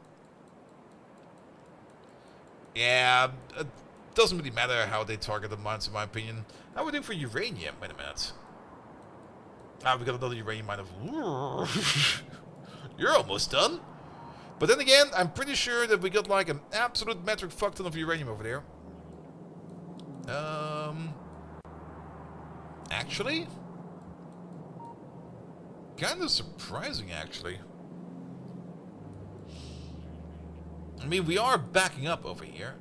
Yeah, it doesn't really matter how they target the mines, in my opinion. How are we doing for uranium? Wait a minute. Ah, we got another uranium mine of... You're almost done. But then again, I'm pretty sure that we got like an absolute metric fuck ton of uranium over there. Actually? Kind of surprising, actually. I mean, we are backing up over here.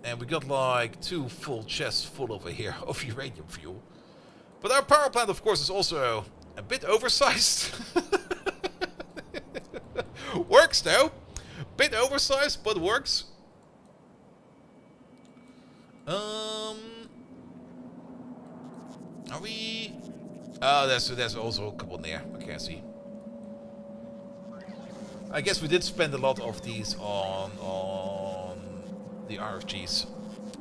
And we got like 2 full chests full over here of uranium fuel. But our power plant, of course, is also a bit oversized. Works, though. Bit oversized, but works. Are we... Oh, there's also a couple in there. Okay, I see. I guess we did spend a lot of these on the RFGs.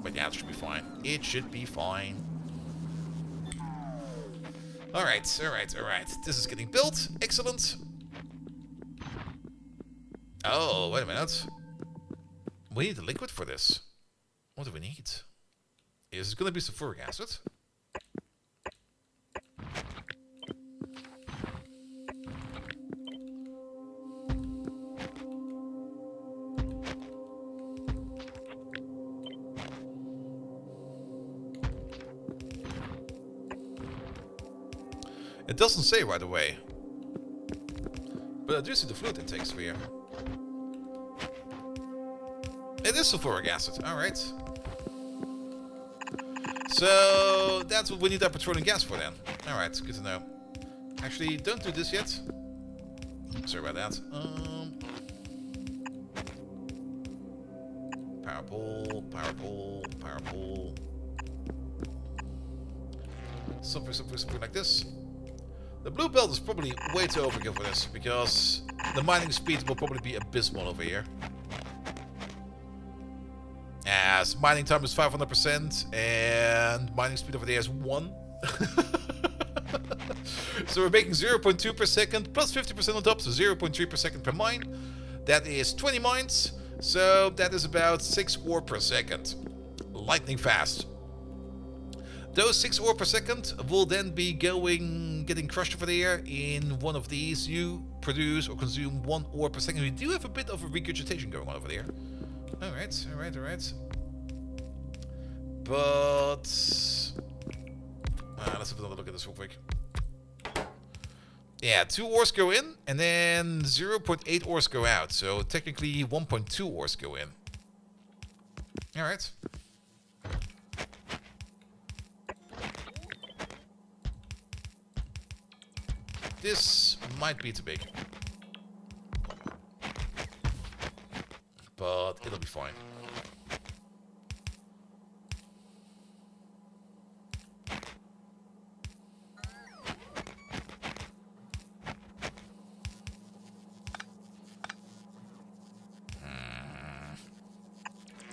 But yeah, it should be fine. It should be fine. Alright, alright, alright. This is getting built. Excellent. Oh, wait a minute. We need a liquid for this. What do we need? Is it going to be sulfuric acid? It doesn't say right away. But I do see the fluid intakes for here. It is sulfuric acid, alright. So that's what we need that petroleum gas for then. Alright, good to know. Actually, don't do this yet. Sorry about that. Power pole, power pole, power pole. Something like this. The blue belt is probably way too overkill for this, because the mining speed will probably be abysmal over here. As mining time is 500% and mining speed over there is 1. So we're making 0.2 per second plus 50% on top, so 0.3 per second per mine. That is 20 mines, so that is about 6 ore per second. Lightning fast. Those 6 ore per second will then be getting crushed over there in one of these. You produce or consume 1 ore per second. We do have a bit of a regurgitation going on over there. Alright. But let's have another look at this real quick. Yeah, 2 ores go in, and then 0.8 ores go out. So technically 1.2 ores go in. Alright. This might be too big. But it'll be fine.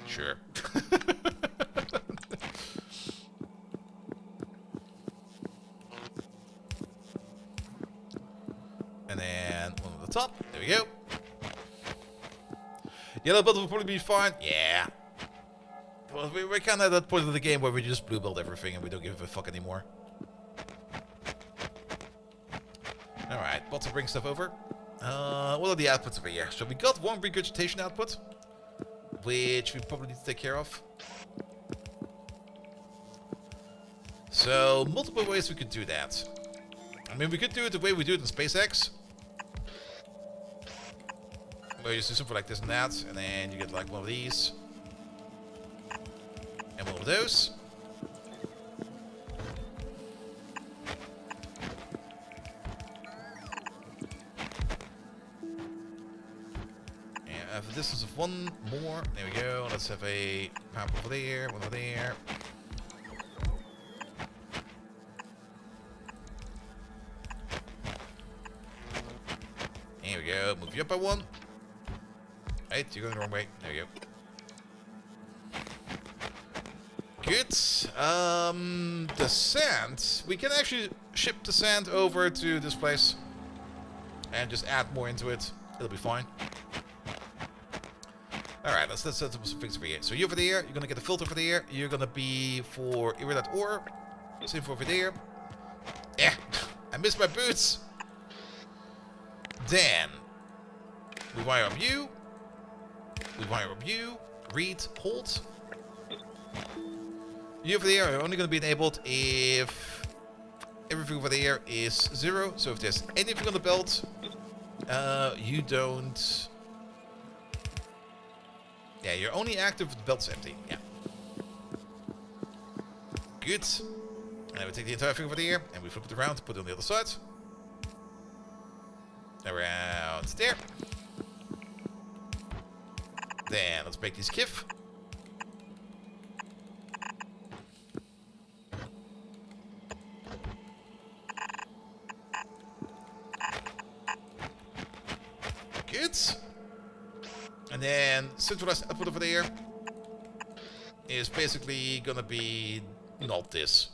Sure. And then one on the top. There we go. Yellow belt will probably be fine. Yeah. Well, we're kind of at that point of the game where we just blue belt everything and we don't give a fuck anymore. Alright, bots will bring stuff over. What are the outputs over here? So we got 1 regurgitation output, which we probably need to take care of. So, multiple ways we could do that. I mean, we could do it the way we do it in SpaceX. Where you just do something like this and that, and then you get like one of these. And one of those. And have a distance of 1 more. There we go. Let's have a pump over there, one over there. There we go. Move you up by 1. Right, you're going the wrong way. There you go. Good. The sand. We can actually ship the sand over to this place. And just add more into it. It'll be fine. Alright, let's set up some things over here. So you're over there. You're going to get a filter over there. You're going to be for iridite ore. Same for over there. Yeah. I missed my boots. Then. We wire up you. We wire up you. Read. Hold. You over there are only going to be enabled if everything over there is 0. So if there's anything on the belt, you don't... Yeah, you're only active if the belt's empty. Yeah. Good. And then we take the entire thing over there and we flip it around to put it on the other side. Around there. Then let's make these kiff. Good. And then centralized output over there is basically gonna be not this.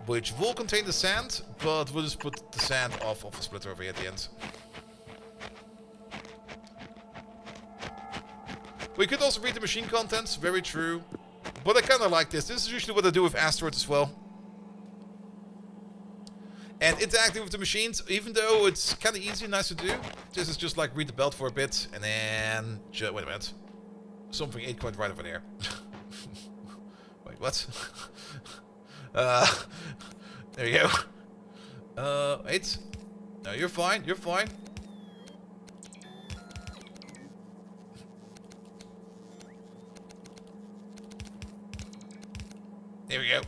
Which will contain the sand, but we'll just put the sand off of the splitter over here at the end. We could also read the machine contents, very true. But I kind of like this. This is usually what I do with asteroids as well. And interacting with the machines, even though it's kind of easy and nice to do, this is just like read the belt for a bit, and then... Wait a minute. Something ain't quite right over there. Wait, what? There you go. Wait. No, you're fine, you're fine. There we go.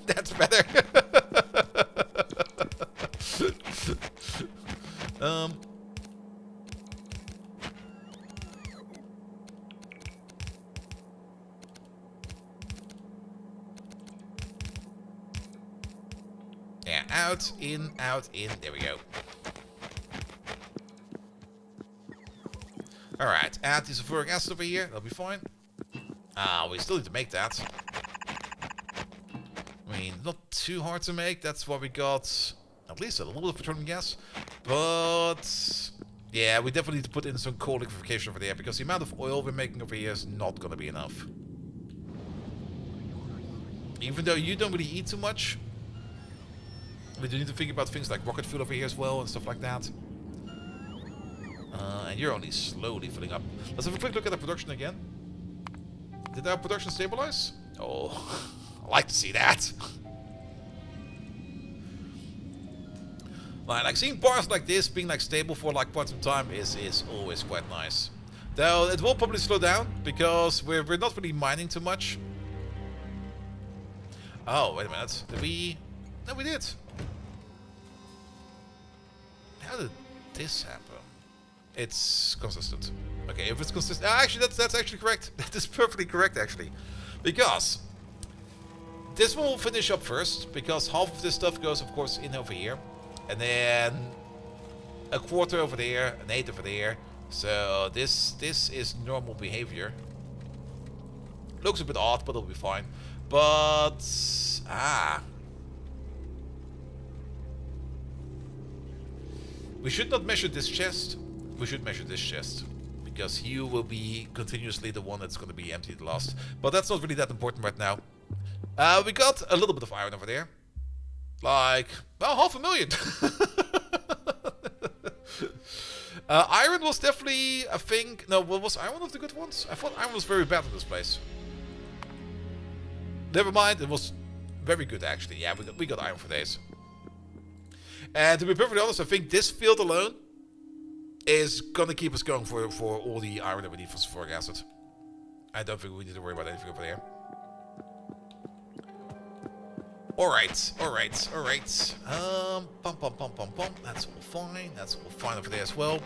That's better. Yeah, out, in, out, in. There we go. Alright, add the sulfuric acid over here. That'll be fine. We still need to make that. I mean, not too hard to make. That's why we got at least a little bit of petroleum gas. But yeah, we definitely need to put in some coal liquefaction over there, because the amount of oil we're making over here is not going to be enough. Even though you don't really eat too much, we do need to think about things like rocket fuel over here as well and stuff like that. And you're only slowly filling up. Let's have a quick look at the production again. Did our production stabilize? Oh, I like to see that. Like seeing bars like this being like stable for like quite some time is always quite nice. Though it will probably slow down because we're not really mining too much. Oh, wait a minute. Did we? No, we did. How did this happen? It's consistent. Okay, if it's consistent... actually, that's actually correct. That is perfectly correct, actually. Because this one will finish up first, because half of this stuff goes, of course, in over here. And then a quarter over there, an eighth over there. So this is normal behavior. Looks a bit odd, but it'll be fine. But... we should not measure this chest. We should measure this chest, because you will be continuously the one that's going to be emptied last. But that's not really that important right now. We got a little bit of iron over there. Like, well, 500,000. Iron was definitely a thing. No, was iron one of the good ones? I thought iron was very bad in this place. Never mind, it was very good actually. Yeah, we got iron for days. And to be perfectly honest, I think this field alone is gonna keep us going for all the iron that we need for sulfuric acid. I don't think we need to worry about anything over there. Alright. That's all fine. That's all fine over there as well.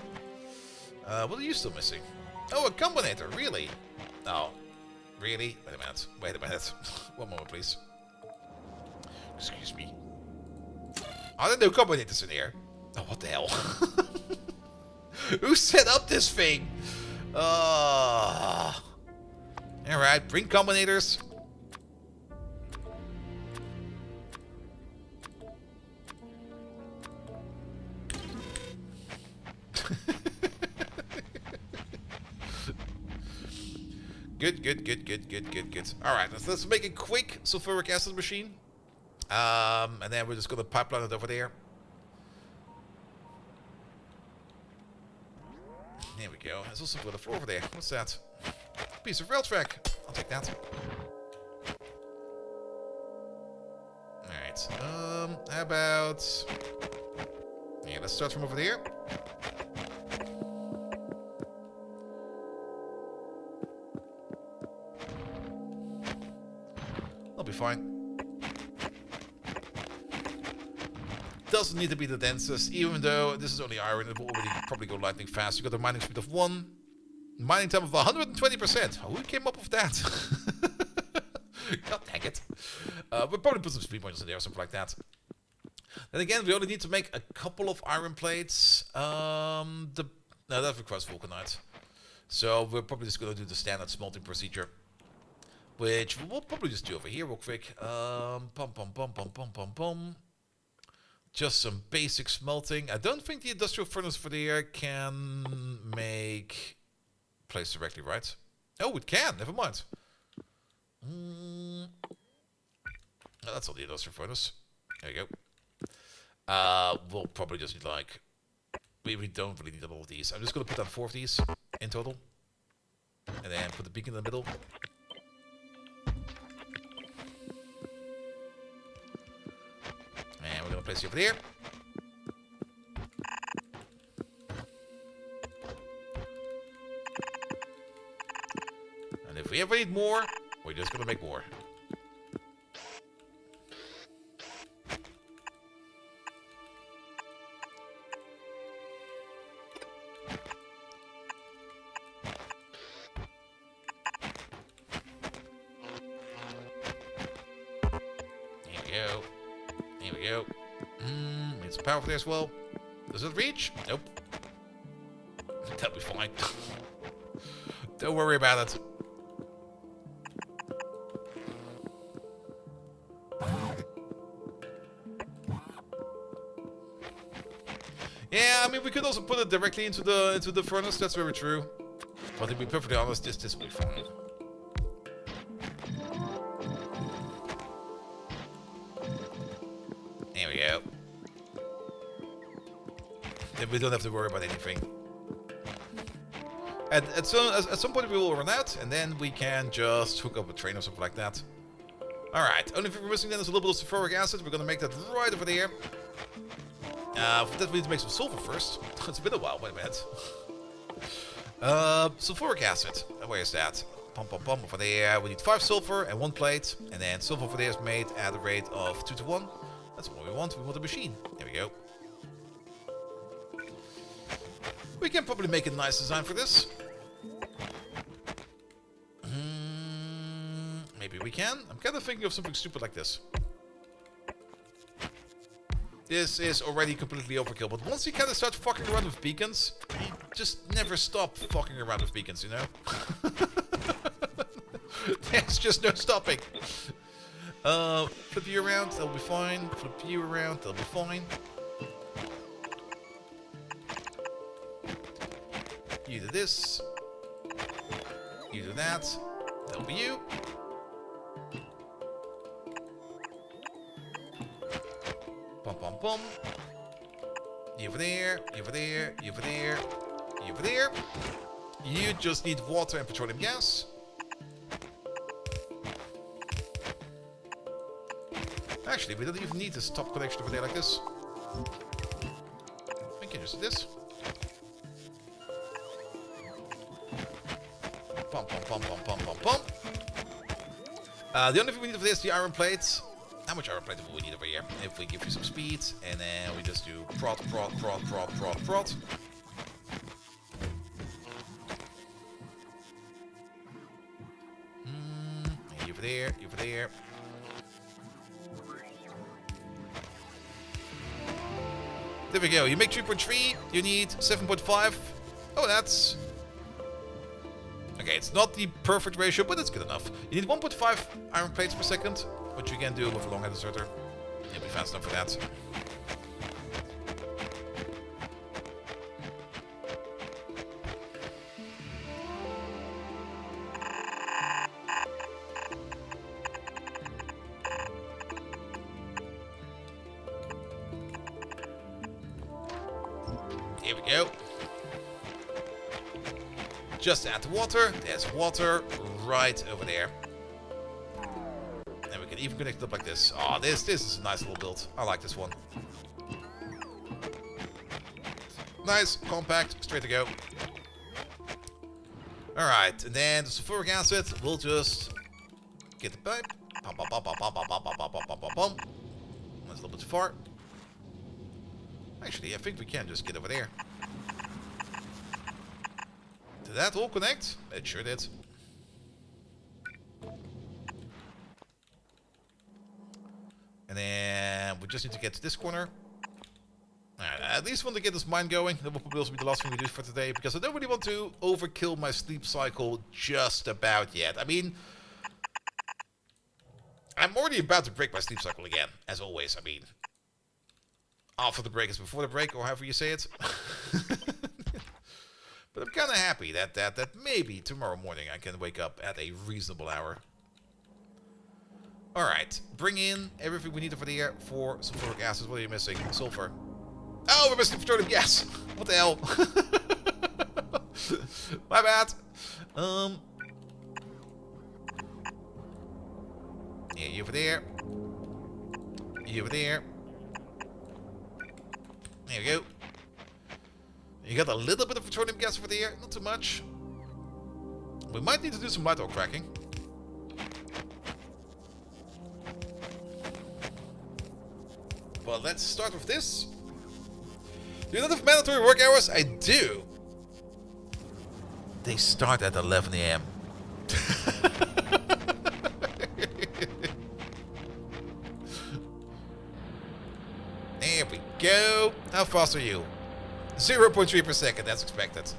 What are you still missing? Oh, a combinator, really? Oh, really? Wait a minute. One moment, please. Excuse me. Are there no combinators in here? Oh, what the hell? Who set up this thing? Alright, bring combinators. Good. Alright, let's make a quick sulfuric acid machine. And then we're just gonna pipeline it over there. There we go. There's also a floor over there. What's that? Piece of rail track. I'll take that. Alright. How about... yeah, let's start from over there. That'll be fine. Doesn't need to be the densest, even though this is only iron. It will already probably go lightning fast. You got a mining speed of 1, mining time of 120%. Who came up with that? God dang it. We'll probably put some speed pointers in there or something like that. Then again, we only need to make a couple of iron plates. No, that requires vulcanite. So we're probably just going to do the standard smelting procedure, which we'll probably just do over here real quick. Just some basic smelting. I don't think the industrial furnace for the air can make plates directly, right? Oh, it can. Never mind. No, that's not the industrial furnace. There you go. We'll probably just need like... we don't really need all of these. I'm just going to put down 4 of these in total. And then put the beacon in the middle. And we're going to place it over there. And if we ever need more, we're just going to make more. It's powerful there as well. Does it reach? Nope. That'll be fine. Don't worry about it. Yeah, I mean, we could also put it directly into the furnace. That's very true. But to be perfectly honest, this will be fine. There we go. Then we don't have to worry about anything. At some point we will run out, and then we can just hook up a train or something like that. Alright, only thing we're missing then is a little bit of sulfuric acid. We're gonna make that right over there. For that we need to make some sulfur first. It's been a while, wait a minute. Sulfuric acid, where is that? Pum pum pum over there. We need 5 sulfur and 1 plate. And then sulfur over there is made at a rate of 2 to 1. That's what we want. We want a machine. There we go. We can probably make a nice design for this. Maybe we can. I'm kind of thinking of something stupid like this. This is already completely overkill, but once you kind of start fucking around with beacons, you just never stop fucking around with beacons, you know? There's just no stopping. Flip you around, that'll be fine. Flip you around, that'll be fine. You do this. You do that. That'll be you. Bum bum bum. You over there, you over there, you over there, you over there. You just need water and petroleum gas. Actually, we don't even need this top connection over there like this. We can just do this. Pump, pump, pump, pump, pump, pump, pump. The only thing we need for this is the iron plate. How much iron plate do we need over here? If we give you some speed, and then we just do prod, prod, prod, prod, prod, prod. You over there, you over there. There we go. You make 3.3, you need 7.5. Oh, that's... Okay, it's not the perfect ratio, but it's good enough. You need 1.5 iron plates per second, which you can do with a long-headed sorter. You'll be fast enough for that. Here we go. Just add the water. There's water right over there. And we can even connect it up like this. Oh, this is a nice little build. I like this one. Nice, compact, straight to go. Alright, and then the sulfuric acid, we'll just get the pipe. Pum, pum, pum, pum, pum, pum, pum, pum, pum, pum, pum, pum. That's a little bit too far. Actually, I think we can just get over there. Did that all connect? It sure did. And then we just need to get to this corner. Alright, at least want to get this mine going. That will probably also be the last thing we do for today, because I don't really want to overkill my sleep cycle just about yet. I mean, I'm already about to break my sleep cycle again, as always. I mean, after the break is before the break, or however you say it. But I'm kind of happy that maybe tomorrow morning I can wake up at a reasonable hour. Alright, bring in everything we need over there for sulfuric acid. What are you missing? Sulfur. Oh, we're missing petroleum gas! What the hell? My bad. Yeah, you over there. You over there. There we go. You got a little bit of petroleum gas over there, not too much. We might need to do some light oil cracking. Well, let's start with this. Do you not have mandatory work hours? I do. They start at 11 AM. There we go. How fast are you? 0.3 per second, that's expected.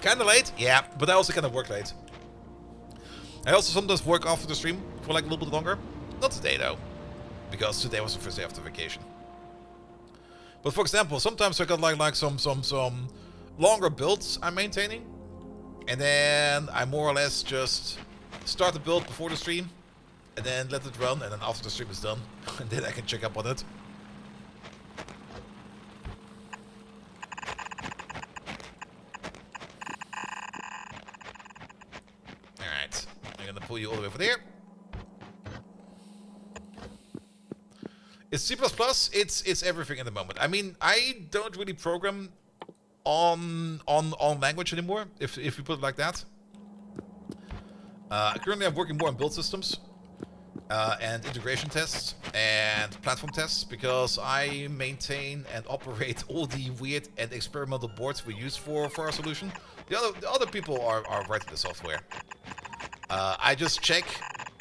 Kinda late, yeah, but I also kind of work late. I also sometimes work after the stream for like a little bit longer. Not today though, because today was the first day after vacation. But for example, sometimes I got like some longer builds I'm maintaining, and then I more or less just start the build before the stream, and then let it run, and then after the stream is done, and then I can check up on it. Alright, I'm gonna pull you all the way over there. It's C++, it's everything at the moment. I mean, I don't really program on language anymore, if you put it like that. Currently I'm working more on build systems, and integration tests, and platform tests, because I maintain and operate all the weird and experimental boards we use for our solution. The other people are writing the software. I just check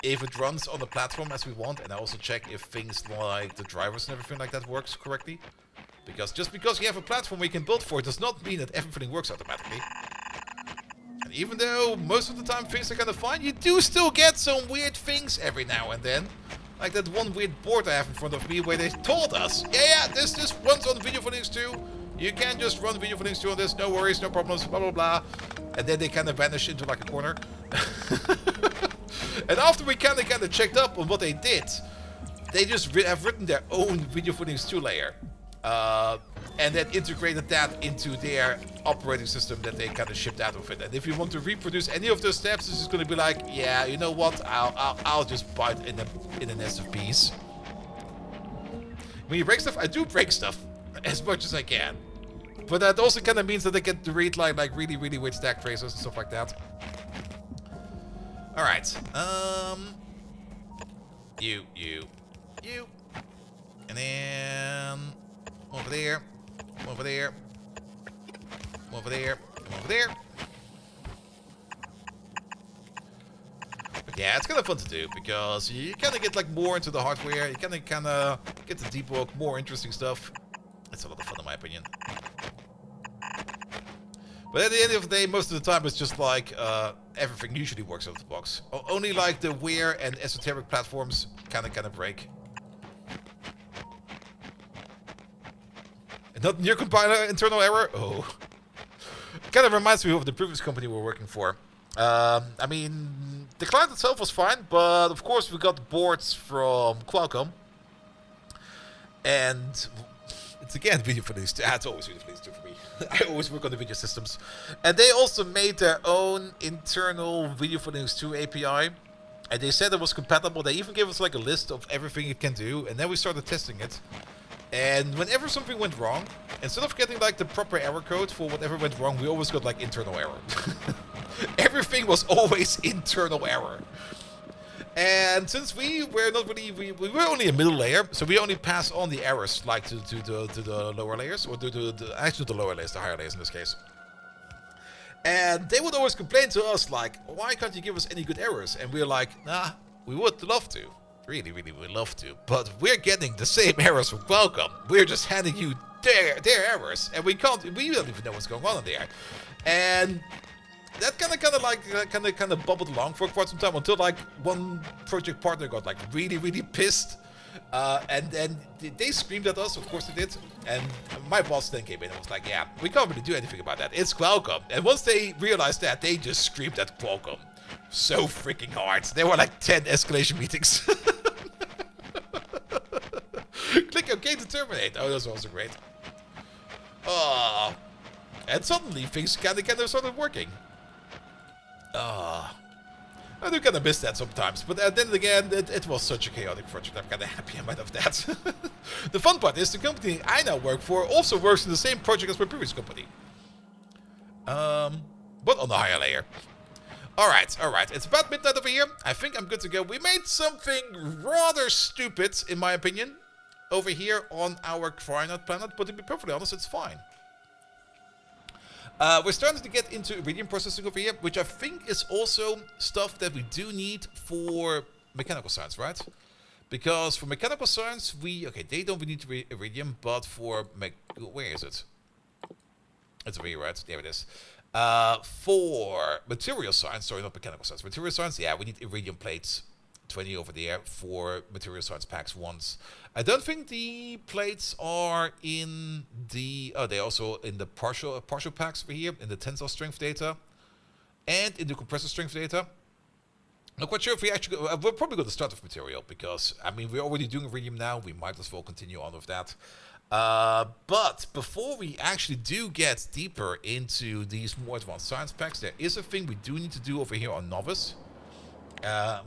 if it runs on the platform as we want, and I also check if things like the drivers and everything like that works correctly. Because just because you have a platform we can build for, it does not mean that everything works automatically. And even though most of the time things are kind of fine, you do still get some weird things every now and then. Like that one weird board I have in front of me where they told us, yeah, this runs on Video for Linux 2. You can just run Video for Linux 2 on this, no worries, no problems, blah blah blah. And then they kind of vanish into like a corner. And after we kind of checked up on what they did, they just have written their own Video for Linux 2 layer. And then integrated that into their operating system that they kind of shipped out of it. And if you want to reproduce any of those steps, this is going to be like, yeah, you know what? I'll just bite in a nest of peas. When you break stuff, I do break stuff as much as I can. But that also kind of means that I get to read like really weird stack traces and stuff like that. All right. You. And then over there. Over there. Over there. Over there. But yeah, it's kind of fun to do because you kind of get like more into the hardware. You kind of get to debug more interesting stuff. It's a lot of fun in my opinion. But at the end of the day, most of the time it's just like everything usually works out of the box. Only like the weird and esoteric platforms kind of break. Not near compiler internal error? Oh. Kind of reminds me of the previous company we were working for. I mean, the client itself was fine, but of course we got boards from Qualcomm. And it's again Video for Linux 2. It's always Video for Linux 2 for me. I always work on the video systems. And they also made their own internal Video for Linux 2 API. And they said it was compatible. They even gave us like a list of everything it can do. And then we started testing it. And whenever something went wrong, instead of getting like the proper error code for whatever went wrong, we always got like internal error. Everything was always internal error. And since we were not really, we were only a middle layer, so we only pass on the errors like to the lower layers, or actually the lower layers, the higher layers in this case. And they would always complain to us like, why can't you give us any good errors? And we're like, nah, we would love to. Really would love to, but we're getting the same errors from Qualcomm. We're just handing you their errors, and we don't even know what's going on in there. And that kind of bubbled along for quite some time until like one project partner got like really pissed, and then they screamed at us. Of course they did. And my boss then came in and was like, "Yeah, we can't really do anything about that. It's Qualcomm." And once they realized that, they just screamed at Qualcomm so freaking hard. There were like 10 escalation meetings. Click OK to terminate. Oh, that's also great. And suddenly things kind of started working. I do kind of miss that sometimes, but then again, it was such a chaotic project. I'm kind of happy I'm out of that. The fun part is the company I now work for also works in the same project as my previous company. But on the higher layer. Alright. It's about midnight over here. I think I'm good to go. We made something rather stupid, in my opinion, over here on our Cryonaut planet, but to be perfectly honest, it's fine. We're starting to get into iridium processing over here, which I think is also stuff that we do need for mechanical science, right? Because for mechanical science, they don't need iridium, but for where is it? It's over here, right? There it is. For material science, sorry, not mechanical science, material science, yeah, we need iridium plates, 20 over there for material science packs once. I don't think the plates are in the, oh, they're also in the partial packs over here, in the tensile strength data, and in the compressor strength data. Not quite sure if we actually, we're probably going to start with material, because, I mean, we're already doing iridium now, we might as well continue on with that. But before we actually do get deeper into these more advanced science packs, there is a thing we do need to do over here on Novice.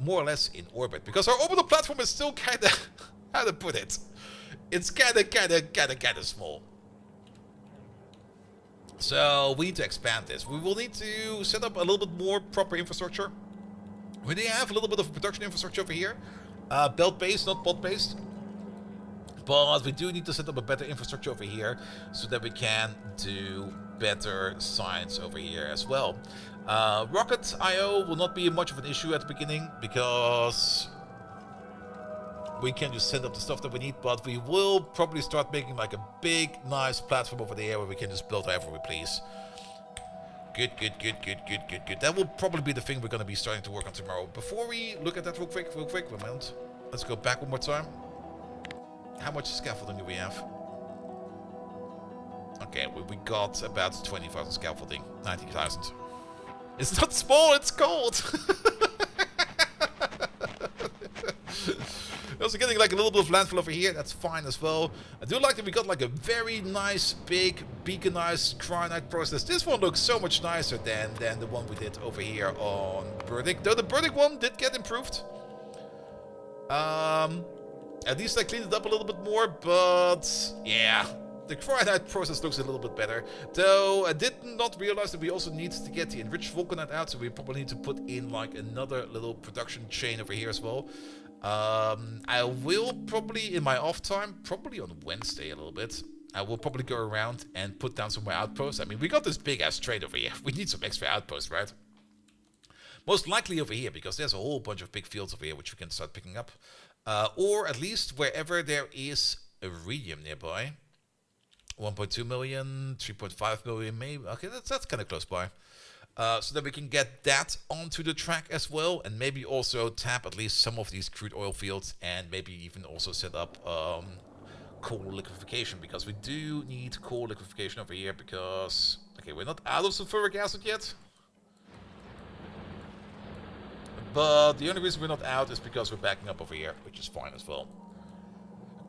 More or less in orbit, because our orbital platform is still kind of, how to put it, it's kind of small. So we need to expand this. We will need to set up a little bit more proper infrastructure. We do have a little bit of production infrastructure over here, belt-based, not pod-based. But we do need to set up a better infrastructure over here so that we can do better science over here as well. Rocket IO will not be much of an issue at the beginning because we can just send up the stuff that we need, but we will probably start making like a big, nice platform over there where we can just build whatever we please. Good. That will probably be the thing we're going to be starting to work on tomorrow. Before we look at that real quick, one moment. Let's go back one more time. How much scaffolding do we have? Okay, we got about 20,000 scaffolding. 90,000. It's not small, it's cold! We're also getting like a little bit of landfill over here. That's fine as well. I do like that we got like a very nice, big, beaconized cryonite process. This one looks so much nicer than the one we did over here on Burdick. Though the Burdick one did get improved. At least I cleaned it up a little bit more, but yeah, the cryonite process looks a little bit better. Though I did not realize that we also need to get the enriched vulcanite out, so we probably need to put in like another little production chain over here as well. I will probably, in my off time, probably on Wednesday a little bit, I will probably go around and put down some more outposts. I mean, we got this big-ass trade over here. We need some extra outposts, right? Most likely over here, because there's a whole bunch of big fields over here which we can start picking up. Or at least wherever there is iridium nearby. 1.2 million, 3.5 million, maybe. Okay, that's kind of close by. So that we can get that onto the track as well, and maybe also tap at least some of these crude oil fields, and maybe even also set up coal liquefaction, because we do need coal liquefaction over here, because, okay, we're not out of sulfuric acid yet. But the only reason we're not out is because we're backing up over here, which is fine as well.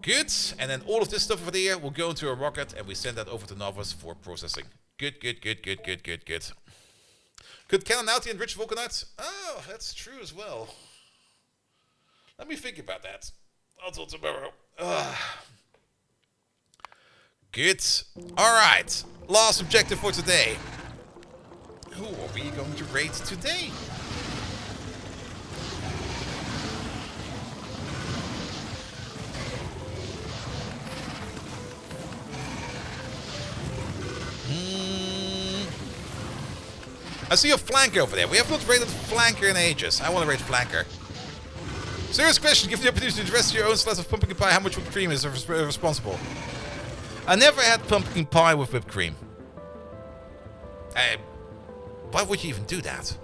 Good, and then all of this stuff over there will go into a rocket, and we send that over to Novus for processing. Good. Could cannon out the enriched vulcanites? Oh, that's true as well. Let me think about that. Until tomorrow. Good. Alright. Last objective for today. Who are we going to raid today? I see a flanker over there. We have not raided flanker in ages. I want to raid flanker. Serious question. Given the opportunity to dress your own slice of pumpkin pie, how much whipped cream is responsible? I never had pumpkin pie with whipped cream. Why would you even do that?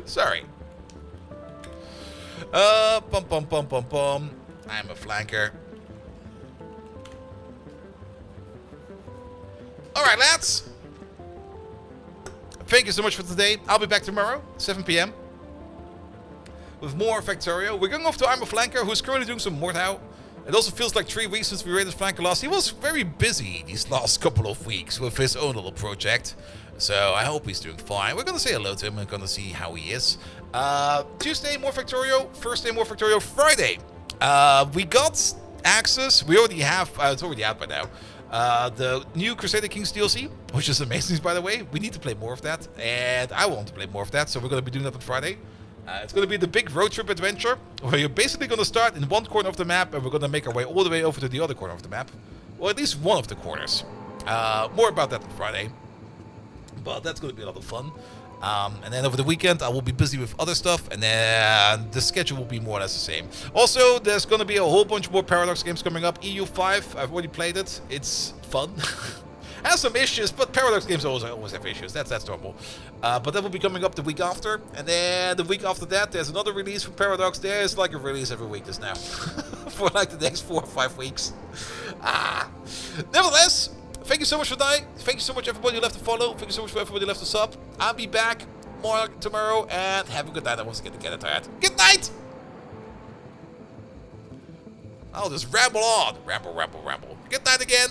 Sorry. Pum. I'm a flanker. Alright, lads. Thank you so much for today. I'll be back tomorrow, 7 PM. With more Factorio. We're going off to Armor Flanker, who's currently doing some Mordhau. It also feels like 3 weeks since we raided Flanker last. He was very busy these last couple of weeks with his own little project. So I hope he's doing fine. We're going to say hello to him. We're going to see how he is. Tuesday, more Factorio. Thursday, more Factorio. Friday, we got access. We already have, it's already out by now. The new Crusader Kings DLC, which is amazing, by the way. We need to play more of that, and I want to play more of that, so we're going to be doing that on Friday. It's going to be the big road trip adventure, where you're basically going to start in one corner of the map, and we're going to make our way all the way over to the other corner of the map. Or at least one of the corners. More about that on Friday. But that's going to be a lot of fun. And then over the weekend, I will be busy with other stuff, and then the schedule will be more or less the same. Also, there's going to be a whole bunch more Paradox games coming up. EU5, I've already played it. It's fun. Has some issues, but Paradox games always have issues. That's normal. But that will be coming up the week after. And then the week after that, there's another release for Paradox. There's like a release every week just now. For like the next 4 or 5 weeks. Nevertheless, thank you so much for dying. Thank you so much everybody who left a follow. Thank you so much for everybody who left a sub. I'll be back more tomorrow. And have a good night. I once again to get tired. Good night! I'll just ramble on. Ramble. Good night again.